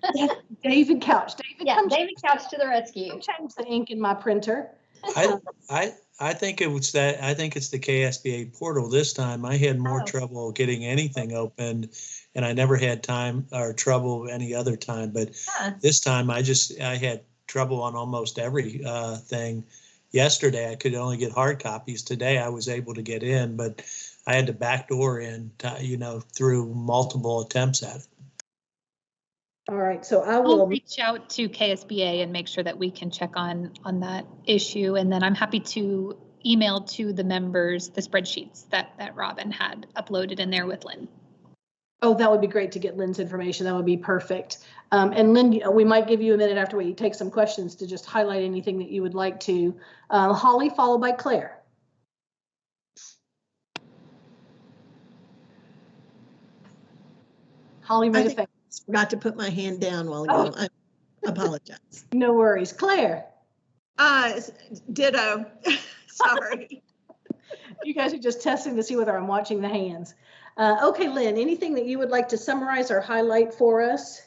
David Couch. David Couch to the rescue. Change the ink in my printer. I think it's the KSBA portal this time. I had more trouble getting anything opened, and I never had time or trouble any other time. But this time I had trouble on almost every thing. Yesterday I could only get hard copies. Today I was able to get in, but I had to backdoor in, through multiple attempts at it. All right, so I'll reach out to KSBA and make sure that we can check on that issue. And then I'm happy to email to the members the spreadsheets that Robin had uploaded in there with Lynn. Oh, that would be great to get Lynn's information. That would be perfect. And Lynn, we might give you a minute after we take some questions to just highlight anything that you would like to. Holly, followed by Claire. Holly made a face. Forgot to put my hand down while ago. I apologize. No worries. Claire. Ditto. Sorry. You guys are just testing to see whether I'm watching the hands. Okay, Lynn, anything that you would like to summarize or highlight for us?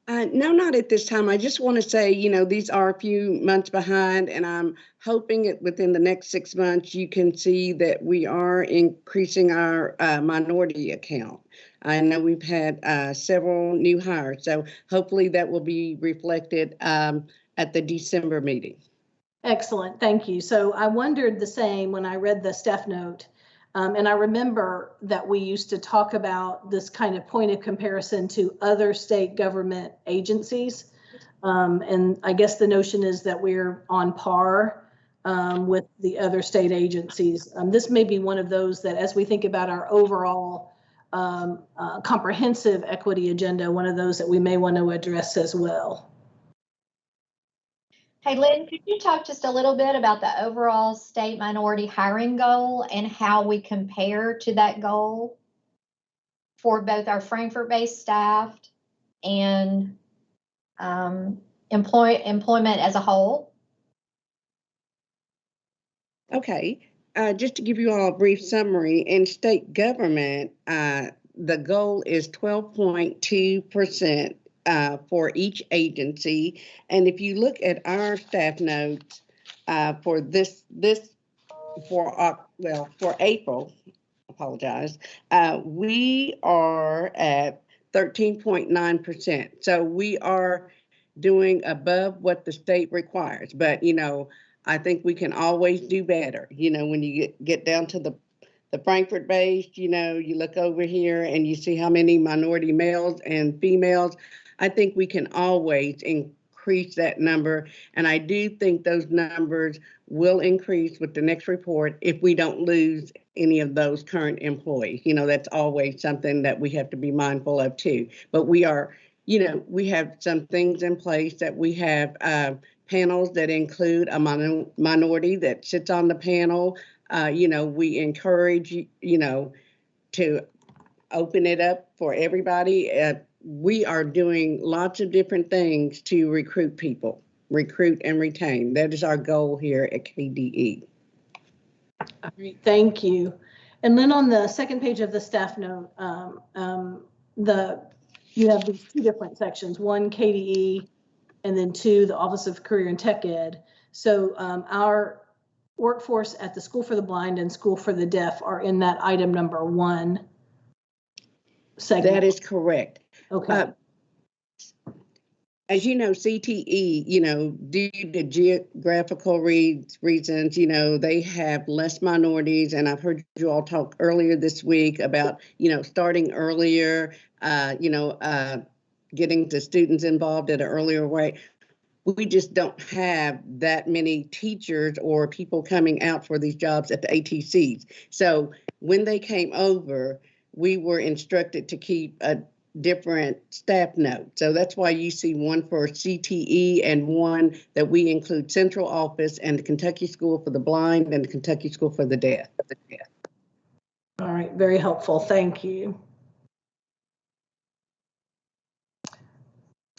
No, not at this time. I just want to say, these are a few months behind, and I'm hoping within the next 6 months, you can see that we are increasing our minority account. I know we've had several new hires, so hopefully that will be reflected at the December meeting. Excellent, thank you. So I wondered the same when I read the staff note. And I remember that we used to talk about this kind of point of comparison to other state government agencies. And I guess the notion is that we're on par with the other state agencies. This may be one of those that, as we think about our overall comprehensive equity agenda, one of those that we may want to address as well. Hey, Lynn, could you talk just a little bit about the overall state minority hiring goal and how we compare to that goal for both our Frankfurt-based staff and employment as a whole? Okay, just to give you all a brief summary, in state government, the goal is 12.2%. For each agency. And if you look at our staff notes for for April, apologize, we are at 13.9%. So we are doing above what the state requires. But, I think we can always do better. When you get down to the Frankfurt based, you look over here and you see how many minority males and females. I think we can always increase that number. And I do think those numbers will increase with the next report if we don't lose any of those current employees. That's always something that we have to be mindful of too. But we are, we have some things in place that we have panels that include a minority that sits on the panel. We encourage, to open it up for everybody. We are doing lots of different things to recruit people, recruit and retain. That is our goal here at KDE. All right, thank you. And then on the second page of the staff note, you have these two different sections, one KDE and then two, the Office of Career and Tech Ed. So our workforce at the School for the Blind and School for the Deaf are in that item number 1 segment. That is correct. Okay. As you know, CTE, due to geographical reasons, they have less minorities. And I've heard you all talk earlier this week about, starting earlier, getting the students involved at an earlier rate. we just don't have that many teachers or people coming out for these jobs at the ATCs. So when they came over, we were instructed to keep a different staff note. So that's why you see one for CTE and one that we include central office and the Kentucky School for the Blind and the Kentucky School for the Deaf. All right, very helpful. Thank you.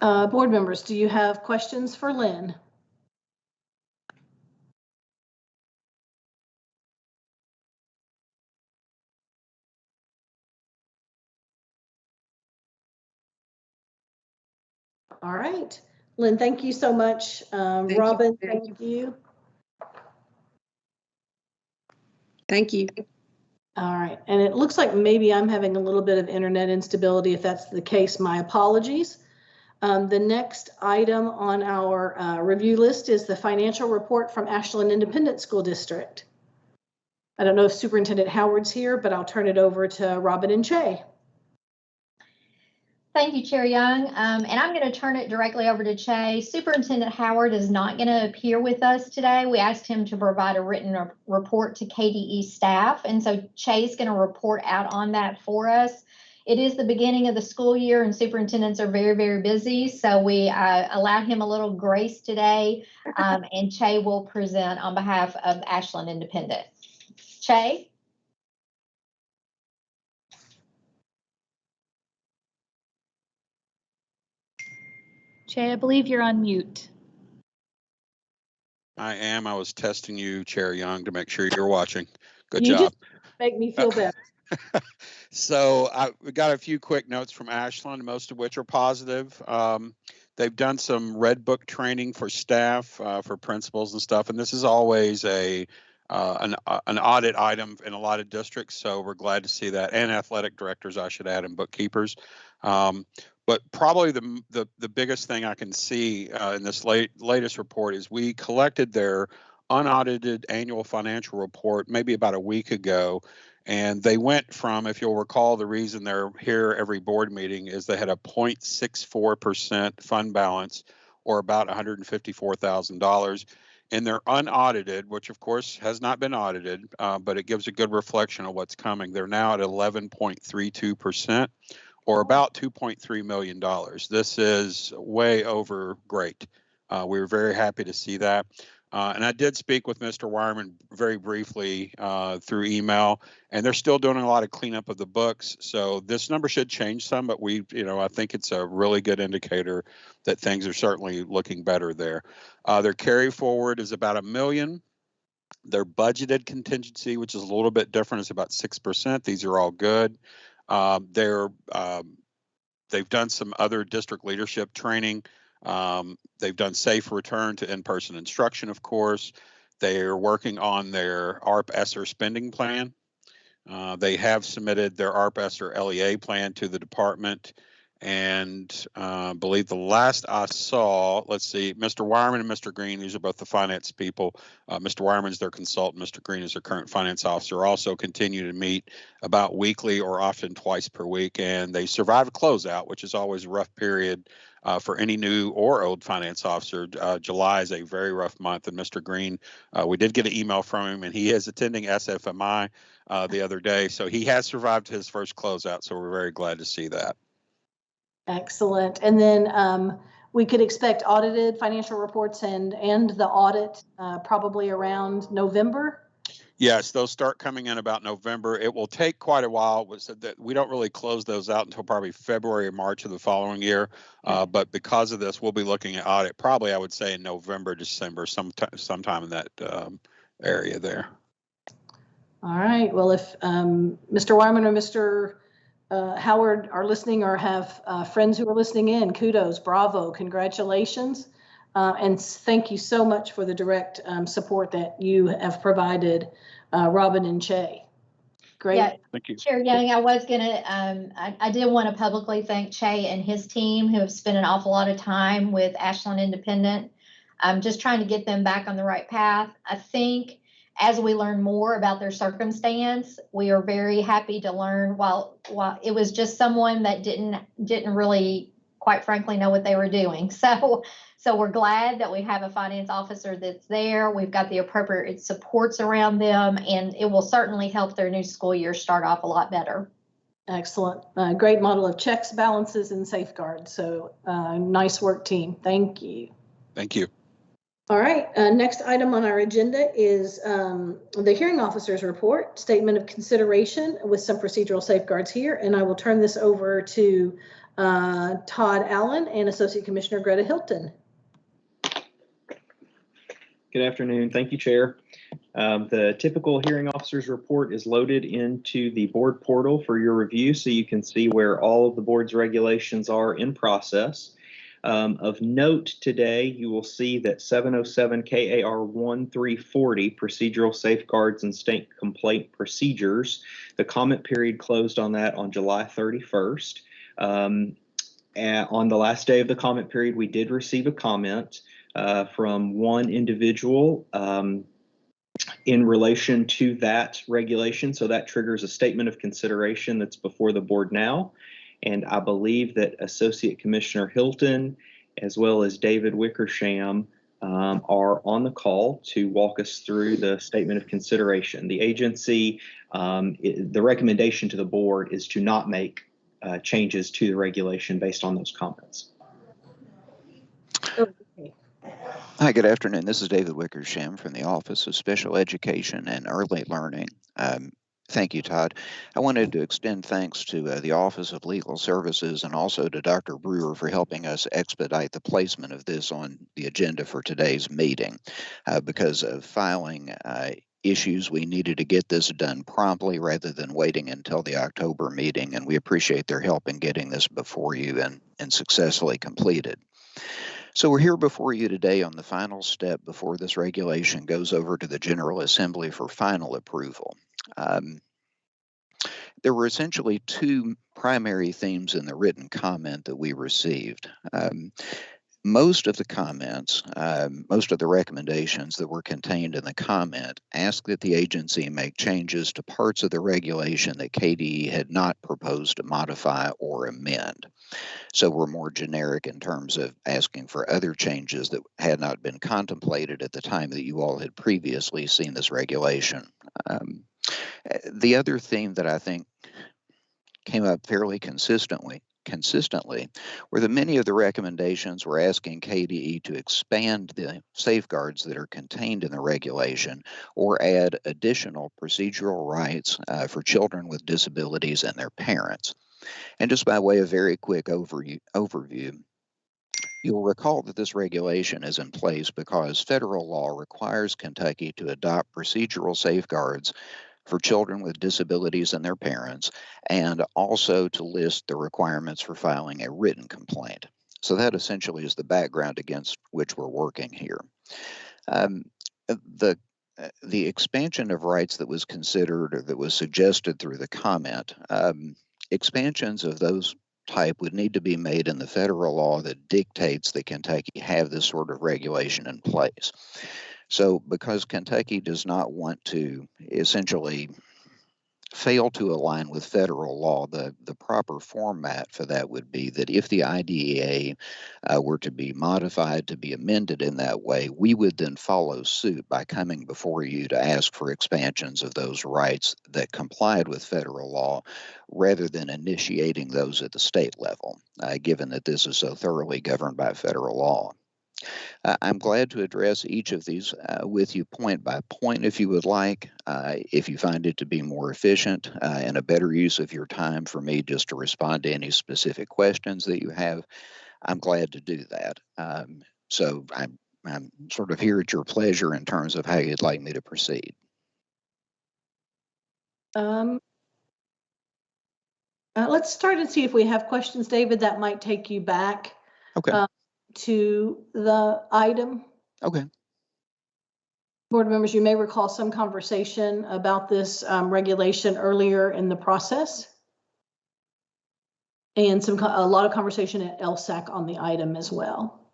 Board members, do you have questions for Lynn? All right, Lynn, thank you so much. Robin, thank you. Thank you. All right, and it looks like maybe I'm having a little bit of internet instability. If that's the case, my apologies. The next item on our review list is the financial report from Ashland Independent School District. I don't know if Superintendent Howard's here, but I'll turn it over to Robin and Che. Thank you, Chair Young. And I'm going to turn it directly over to Che. Superintendent Howard is not going to appear with us today. We asked him to provide a written report to KBE staff. And so Che is going to report out on that for us. It is the beginning of the school year and superintendents are very, very busy. So we allowed him a little grace today. And Che will present on behalf of Ashland Independent. Che? Che, I believe you're on mute. I am. I was testing you, Chair Young, to make sure you're watching. Good You job. just make me feel better. So we got a few quick notes from Ashland, most of which are positive. They've done some Red Book training for staff, for principals and stuff, and this is always an audit item in a lot of districts. So we're glad to see that, and athletic directors, I should add, and bookkeepers. But probably the biggest thing I can see in this latest report is we collected their unaudited annual financial report maybe about a week ago. And they went from, if you'll recall, the reason they're here every board meeting is they had a 0.64% fund balance, or about $154,000. And they're unaudited, which of course has not been audited, but it gives a good reflection of what's coming. They're now at 11.32%, or about $2.3 million. This is way over great. We were very happy to see that. And I did speak with Mr. Wireman very briefly through email, and they're still doing a lot of cleanup of the books. So this number should change some, but I think it's a really good indicator that things are certainly looking better there. Their carry forward is about $1 million. Their budgeted contingency, which is a little bit different, is about 6%. These are all good. They've done some other district leadership training. They've done safe return to in-person instruction, of course. They're working on their ARP-ESSER spending plan. They have submitted their ARP-ESSER LEA plan to the department. And I believe the last I saw, let's see, Mr. Wireman and Mr. Green, these are both the finance people. Mr. Wireman is their consultant. Mr. Green is their current finance officer. Also continue to meet about weekly or often twice per week. And they survived closeout, which is always a rough period for any new or old finance officer. July is a very rough month. And Mr. Green, we did get an email from him, and he is attending SFMI the other day. So he has survived his first closeout. So we're very glad to see that. Excellent. And then we could expect audited financial reports and the audit probably around November. Yes, those start coming in about November. It will take quite a while. We don't really close those out until probably February or March of the following year. But because of this, we'll be looking at audit probably, I would say, in November, December, sometime in that area there. All right. Well, if Mr. Wyman or Mr. Howard are listening or have friends who are listening in, kudos, bravo, congratulations. And thank you so much for the direct support that you have provided, Robin and Che. Great. Yeah, thank you. Chair Young, I was going to, I did want to publicly thank Che and his team who have spent an awful lot of time with Ashland Independent. Just trying to get them back on the right path. I think as we learn more about their circumstance, we are very happy to learn while it was just someone that didn't really quite frankly know what they were doing. So we're glad that we have a finance officer that's there. We've got the appropriate supports around them, and it will certainly help their new school year start off a lot better. Excellent. Great model of checks, balances, and safeguards. So nice work, team. Thank you. Thank you. All right. Next item on our agenda is the hearing officer's report, statement of consideration with some procedural safeguards here. And I will turn this over to Todd Allen and Associate Commissioner Greta Hilton. Good afternoon. Thank you, Chair. The typical hearing officer's report is loaded into the board portal for your review, so you can see where all of the board's regulations are in process. Of note today, you will see that 707 KAR 1340, Procedural Safeguards and State Complaint Procedures, the comment period closed on that on July 31st. On the last day of the comment period, we did receive a comment from one individual in relation to that regulation. So that triggers a statement of consideration that's before the board now. And I believe that Associate Commissioner Hilton, as well as David Wickersham, are on the call to walk us through the statement of consideration. The agency, the recommendation to the board is to not make changes to the regulation based on those comments. Hi, good afternoon. This is David Wickersham from the Office of Special Education and Early Learning. Thank you, Todd. I wanted to extend thanks to the Office of Legal Services and also to Dr. Brewer for helping us expedite the placement of this on the agenda for today's meeting. Because of filing issues, we needed to get this done promptly rather than waiting until the October meeting, and we appreciate their help in getting this before you and successfully completed. So we're here before you today on the final step before this regulation goes over to the General Assembly for final approval. There were essentially two primary themes in the written comment that we received. Most of the comments, most of the recommendations that were contained in the comment asked that the agency make changes to parts of the regulation that KDE had not proposed to modify or amend. So we're more generic in terms of asking for other changes that had not been contemplated at the time that you all had previously seen this regulation. The other theme that I think came up fairly consistently were that many of the recommendations were asking KDE to expand the safeguards that are contained in the regulation or add additional procedural rights for children with disabilities and their parents. And just by way of very quick overview, you'll recall that this regulation is in place because federal law requires Kentucky to adopt procedural safeguards for children with disabilities and their parents, and also to list the requirements for filing a written complaint. So that essentially is the background against which we're working here. The expansion of rights that was considered or that was suggested through the comment, expansions of those type would need to be made in the federal law that dictates that Kentucky have this sort of regulation in place. So because Kentucky does not want to essentially fail to align with federal law, the proper format for that would be that if the IDEA were to be modified, to be amended in that way, we would then follow suit by coming before you to ask for expansions of those rights that complied with federal law rather than initiating those at the state level, given that this is so thoroughly governed by federal law. I'm glad to address each of these with you point by point if you would like. If you find it to be more efficient and a better use of your time for me just to respond to any specific questions that you have, I'm glad to do that. So I'm sort of here at your pleasure in terms of how you'd like me to proceed. Let's start and see if we have questions, David, that might take you back. Okay. To the item. Okay. Board members, you may recall some conversation about this regulation earlier in the process, and a lot of conversation at LSAC on the item as well.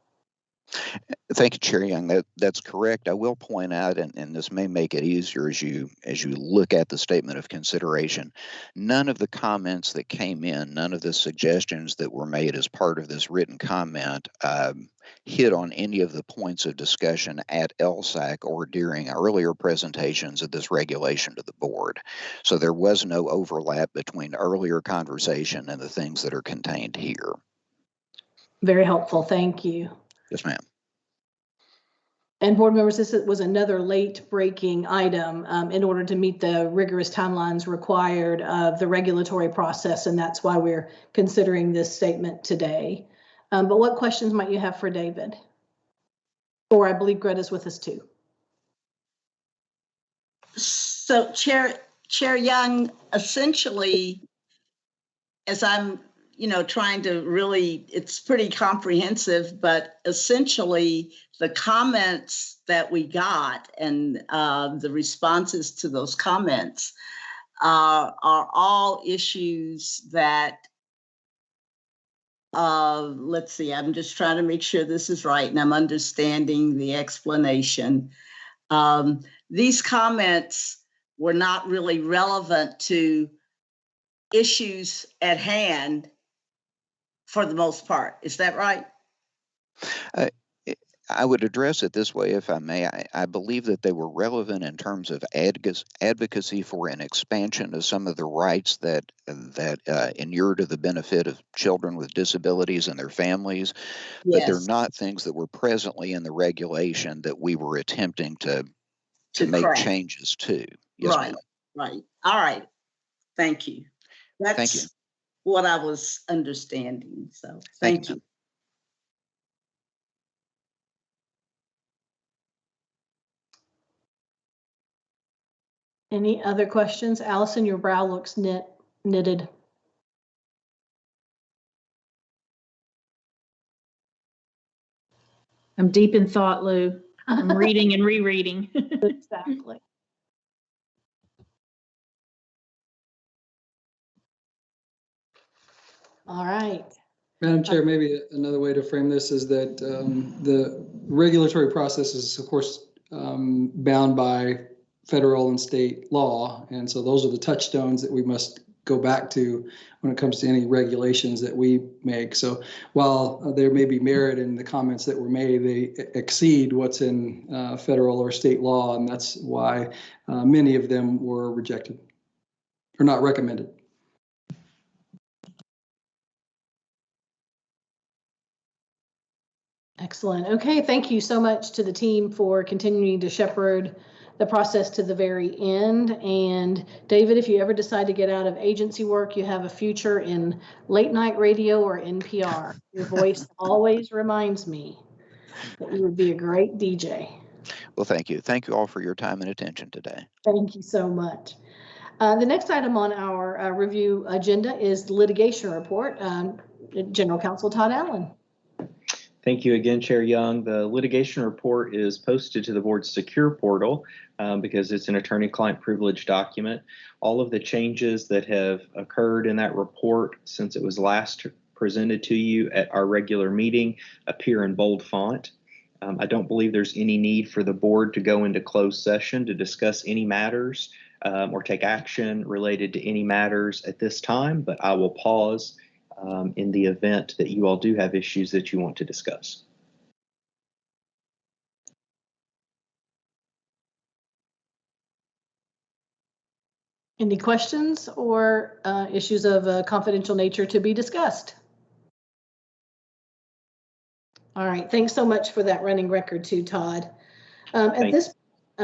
Thank you, Chair Young. That's correct. I will point out, and this may make it easier as you look at the statement of consideration, none of the comments that came in, none of the suggestions that were made as part of this written comment hit on any of the points of discussion at LSAC or during earlier presentations of this regulation to the board. So there was no overlap between earlier conversation and the things that are contained here. Very helpful. Thank you. Yes, ma'am. And board members, this was another late breaking item in order to meet the rigorous timelines required of the regulatory process, and that's why we're considering this statement today. But what questions might you have for David? Or I believe Greta's with us too. So Chair Young, essentially, as I'm trying to really, it's pretty comprehensive, but essentially the comments that we got and the responses to those comments are all issues that, let's see, I'm just trying to make sure this is right and I'm understanding the explanation. These comments were not really relevant to issues at hand for the most part. Is that right? I would address it this way, if I may. I believe that they were relevant in terms of advocacy for an expansion of some of the rights that inure to the benefit of children with disabilities and their families, but they're not things that were presently in the regulation that we were attempting to make changes to. Yes, right, right. All right. Thank you. That's what I was understanding. So thank you. Any other questions? Allison, your brow looks knitted. I'm deep in thought, Lou. I'm reading and rereading. Exactly. All right. Madam Chair, maybe another way to frame this is that the regulatory process is, of course, bound by federal and state law. And so those are the touchstones that we must go back to when it comes to any regulations that we make. So while there may be merit in the comments that were made, they exceed what's in federal or state law. And that's why many of them were rejected or not recommended. Excellent. Okay, thank you so much to the team for continuing to shepherd the process to the very end. And David, if you ever decide to get out of agency work, you have a future in late night radio or NPR. Your voice always reminds me that you would be a great DJ. Well, thank you. Thank you all for your time and attention today. Thank you so much. The next item on our review agenda is the litigation report. General Counsel Todd Allen. Thank you again, Chair Young. The litigation report is posted to the board's secure portal because it's an attorney-client privilege document. All of the changes that have occurred in that report since it was last presented to you at our regular meeting appear in bold font. I don't believe there's any need for the board to go into closed session to discuss any matters or take action related to any matters at this time, but I will pause in the event that you all do have issues that you want to discuss. Any questions or issues of a confidential nature to be discussed? All right, thanks so much for that running record too, Todd. At this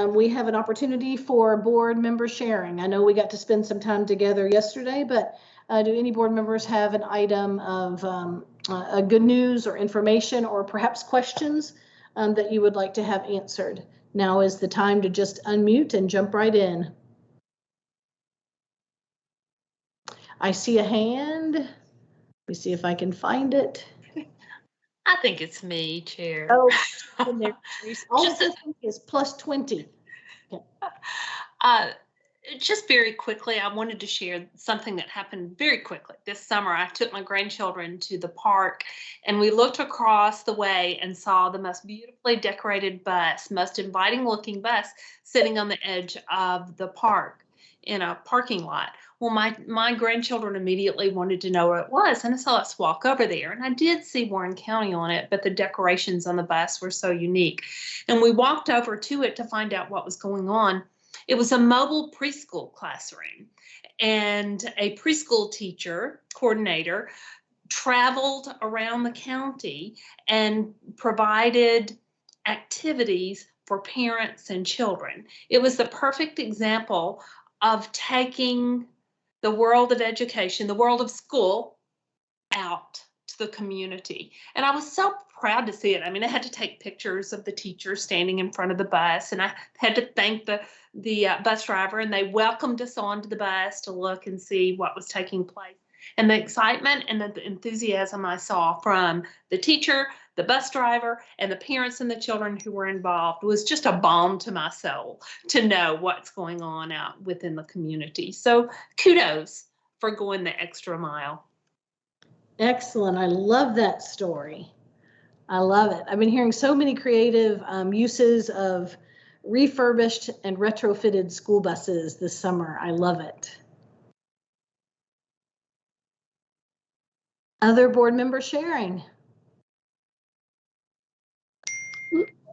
we have an opportunity for board member sharing. I know we got to spend some time together yesterday, but do any board members have an item of a good news or information or perhaps questions that you would like to have answered? Now is the time to just unmute and jump right in. I see a hand. Let me see if I can find it. I think it's me, Chair. Oh, all just is plus 20. Okay. Just very quickly, I wanted to share something that happened very quickly. This summer, I took my grandchildren to the park, and we looked across the way and saw the most beautifully decorated bus, most inviting looking bus, sitting on the edge of the park in a parking lot. Well, my grandchildren immediately wanted to know what it was, and so let's walk over there. And I did see Warren County on it, but the decorations on the bus were so unique. And we walked over to it to find out what was going on. It was a mobile preschool classroom, and a preschool teacher, coordinator, traveled around the county and provided activities for parents and children. It was the perfect example of taking the world of education, the world of school, out to the community. And I was so proud to see it. I mean, I had to take pictures of the teachers standing in front of the bus, and I had to thank the bus driver, and they welcomed us onto the bus to look and see what was taking place. And the excitement and the enthusiasm I saw from the teacher, the bus driver, and the parents and the children who were involved was just a balm to my soul to know what's going on out within the community. So kudos for going the extra mile. Excellent. I love that story. I love it. I've been hearing so many creative uses of refurbished and retrofitted school buses this summer. I love it. Other board members sharing?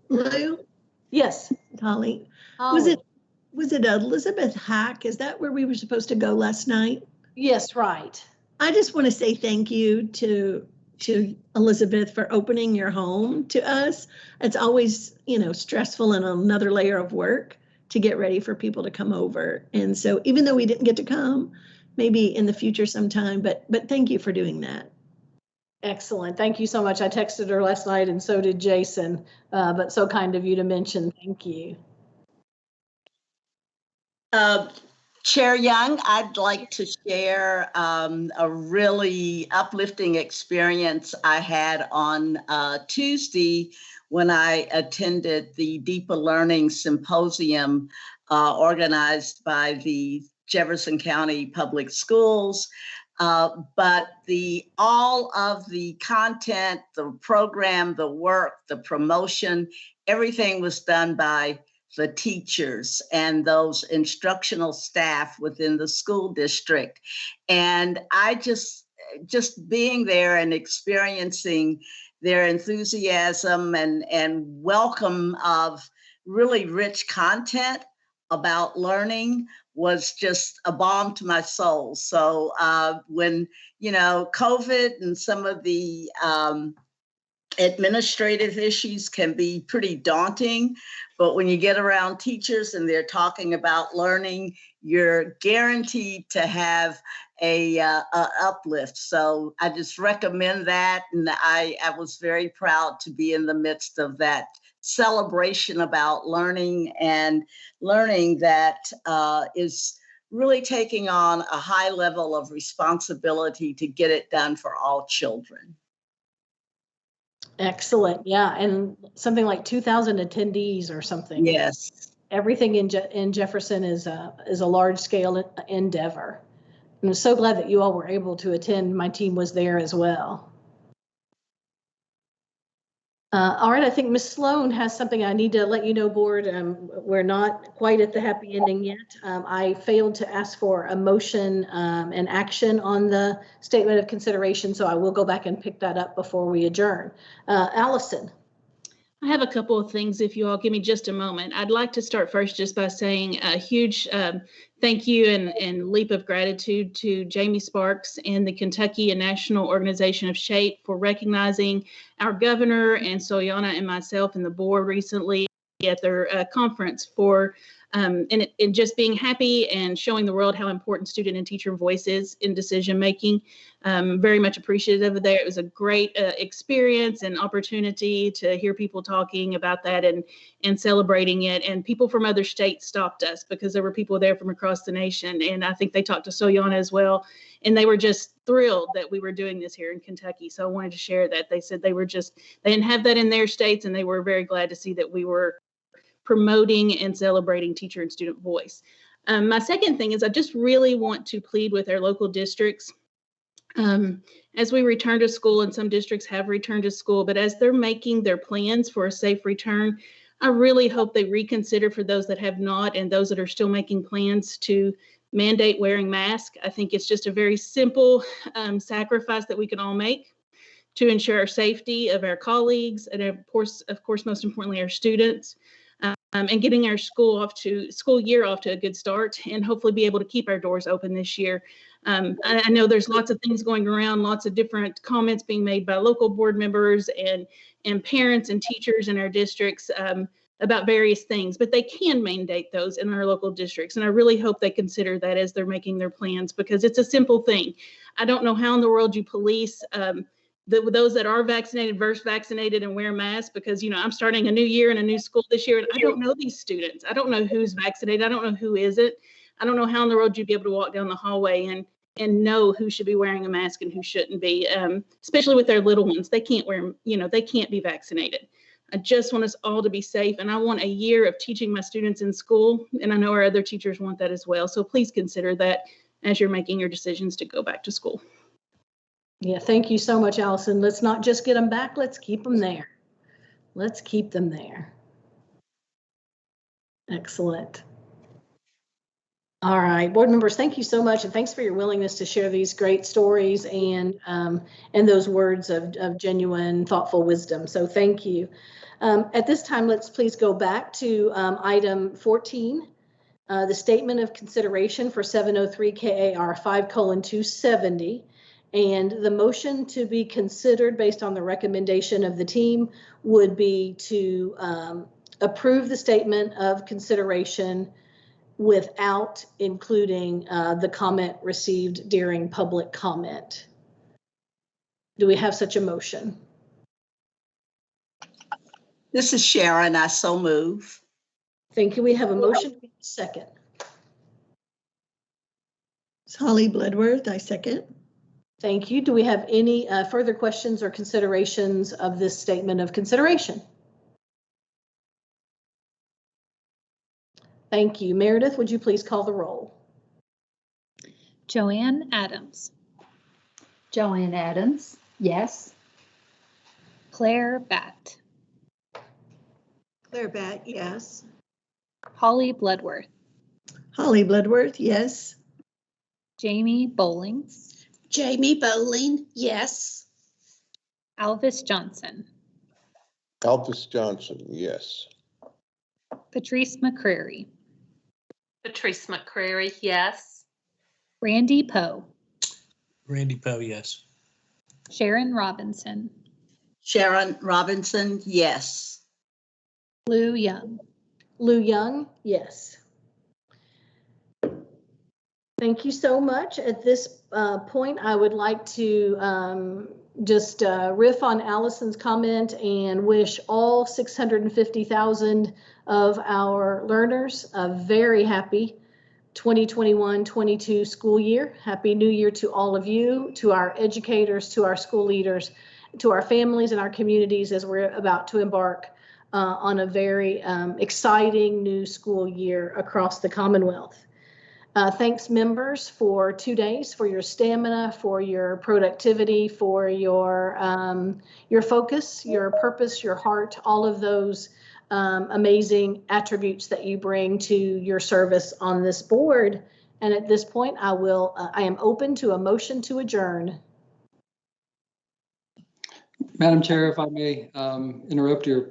Lou? Yes. Holly? Was it Elizabeth Hack? Is that where we were supposed to go last night? Yes, right. I just want to say thank you to Elizabeth for opening your home to us. It's always, stressful and another layer of work to get ready for people to come over. And so even though we didn't get to come, maybe in the future sometime, but thank you for doing that. Excellent. Thank you so much. I texted her last night and so did Jason, but so kind of you to mention. Thank you. Chair Young, I'd like to share a really uplifting experience I had on Tuesday when I attended the Deeper Learning Symposium organized by the Jefferson County Public Schools. But all of the content, the program, the work, the promotion, everything was done by the teachers and those instructional staff within the school district. And I just being there and experiencing their enthusiasm and welcome of really rich content about learning was just a balm to my soul. So when, COVID and some of the administrative issues can be pretty daunting, but when you get around teachers and they're talking about learning, you're guaranteed to have a uplift. So I just recommend that. And I was very proud to be in the midst of that celebration about learning and learning that is really taking on a high level of responsibility to get it done for all children. Excellent. Yeah. And something like 2,000 attendees or something. Yes. Everything in Jefferson is a large scale endeavor. And I'm so glad that you all were able to attend. My team was there as well. All right, I think Ms. Sloan has something I need to let you know, board. We're not quite at the happy ending yet. I failed to ask for a motion and action on the statement of consideration, so I will go back and pick that up before we adjourn. Allison. I have a couple of things if you all give me just a moment. I'd like to start first just by saying a huge thank you and leap of gratitude to Jamie Sparks and the Kentucky and National Organization of SHAPE for recognizing our governor and Soyana and myself and the board recently at their conference for and just being happy and showing the world how important student and teacher voice is in decision making. Very much appreciative of that. It was a great experience and opportunity to hear people talking about that and celebrating it. And people from other states stopped us because there were people there from across the nation. And I think they talked to Soyana as well. And they were just thrilled that we were doing this here in Kentucky. So I wanted to share that. They said they didn't have that in their states, and they were very glad to see that we were promoting and celebrating teacher and student voice. My second thing is I just really want to plead with our local districts. As we return to school, and some districts have returned to school, but as they're making their plans for a safe return, I really hope they reconsider for those that have not and those that are still making plans to mandate wearing masks. I think it's just a very simple sacrifice that we can all make to ensure our safety of our colleagues and of course, most importantly, our students, and getting our school year off to a good start, and hopefully be able to keep our doors open this year. I know there's lots of things going around, lots of different comments being made by local board members and parents and teachers in our districts about various things, but they can mandate those in our local districts. And I really hope they consider that as they're making their plans, because it's a simple thing. I don't know how in the world you police those that are vaccinated versus vaccinated and wear masks, because, I'm starting a new year and a new school this year, and I don't know these students. I don't know who's vaccinated. I don't know who isn't. I don't know how in the world you'd be able to walk down the hallway and know who should be wearing a mask and who shouldn't be, especially with their little ones. They can't wear, they can't be vaccinated. I just want us all to be safe, and I want a year of teaching my students in school, and I know our other teachers want that as well. So please consider that as you're making your decisions to go back to school. Yeah, thank you so much, Allison. Let's not just get them back, let's keep them there. Let's keep them there. Excellent. All right, board members, thank you so much, and thanks for your willingness to share these great stories and those words of genuine, thoughtful wisdom. So thank you. At this time, let's please go back to item 14, the statement of consideration for 703 KAR 5:270. And the motion to be considered based on the recommendation of the team would be to approve the statement of consideration without including the comment received during public comment. Do we have such a motion? This is Sharon. I so move. Thank you. We have a motion. Second. It's Holly Bloodworth. I second. Thank you. Do we have any further questions or considerations of this statement of consideration? Thank you. Meredith, would you please call the roll? Joanne Adams. Joanne Adams, yes. Claire Batt. Claire Batt, yes. Holly Bloodworth. Holly Bloodworth, yes. Jamie Bowling. Jamie Bowling, yes. Alvis Johnson. Alvis Johnson, yes. Patrice McCrary. Patrice McCrary, yes. Randy Poe. Randy Poe, yes. Sharon Robinson. Sharon Robinson, yes. Lou Young. Lou Young, yes. Thank you so much. At this point, I would like to just riff on Allison's comment and wish all 650,000 of our learners a very happy 2021-22 school year. Happy New Year to all of you, to our educators, to our school leaders, to our families and our communities as we're about to embark on a very exciting new school year across the Commonwealth. Thanks, members, for 2 days, for your stamina, for your productivity, for your focus, your purpose, your heart, all of those amazing attributes that you bring to your service on this board. And at this point, I am open to a motion to adjourn. Madam Chair, if I may interrupt your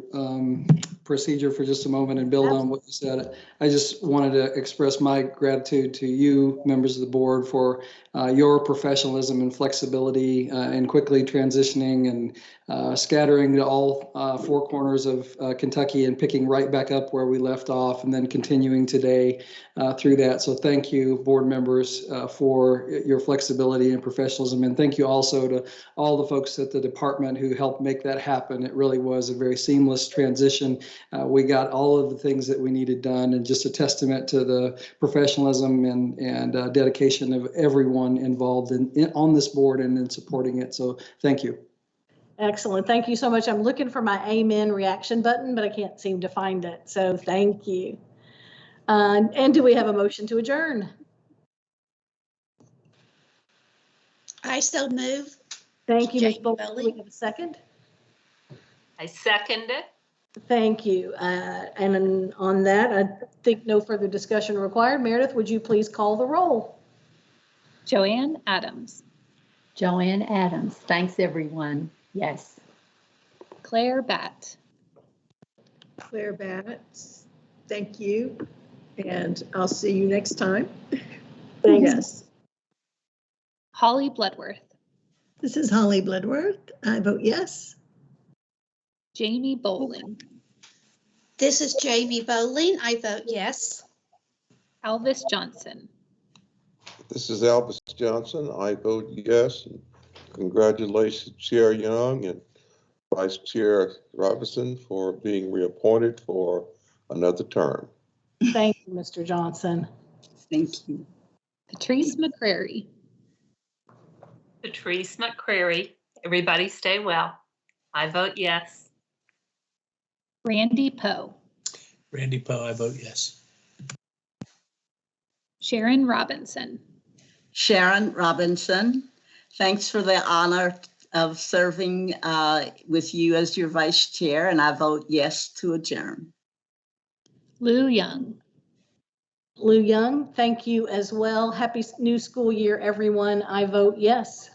procedure for just a moment and build on what you said. I just wanted to express my gratitude to you, members of the board, for your professionalism and flexibility and quickly transitioning and scattering to all four corners of Kentucky and picking right back up where we left off and then continuing today through that. So thank you, board members, for your flexibility and professionalism. And thank you also to all the folks at the department who helped make that happen. It really was a very seamless transition. We got all of the things that we needed done, and just a testament to the professionalism and dedication of everyone involved on this board and in supporting it. So thank you. Excellent. Thank you so much. I'm looking for my amen reaction button, but I can't seem to find it. So thank you. And do we have a motion to adjourn? I so move. Thank you, Ms. Jamie Bolton. Do we Bowling. have a second? I second it. Thank you. And then on that, I think no further discussion required. Meredith, would you please call the roll? Joanne Adams, Joanne Adams. Thanks, everyone. Yes. Claire Batt, Claire Batts, thank you. And I'll see you next time. Thanks. Yes. Holly Bloodworth, This is Holly Bloodworth. I vote yes. Jamie Bowling, This is Jamie Bowling. I vote yes. Alvis Johnson, This is Albus Johnson. I vote yes. Congratulations, Chair Young and Vice Chair Robinson for being reappointed for another term. Thank you, Mr. Johnson. Thank you. Patrice McCrary, Patrice McCrary. Everybody stay well. I vote yes. Randy Poe, Randy Poe, I vote yes. Sharon Robinson, Sharon Robinson, thanks for the honor of serving with you as your vice chair, and I vote yes to adjourn. Lou Young, Lou Young, thank you as well. Happy new school year, everyone. I vote yes.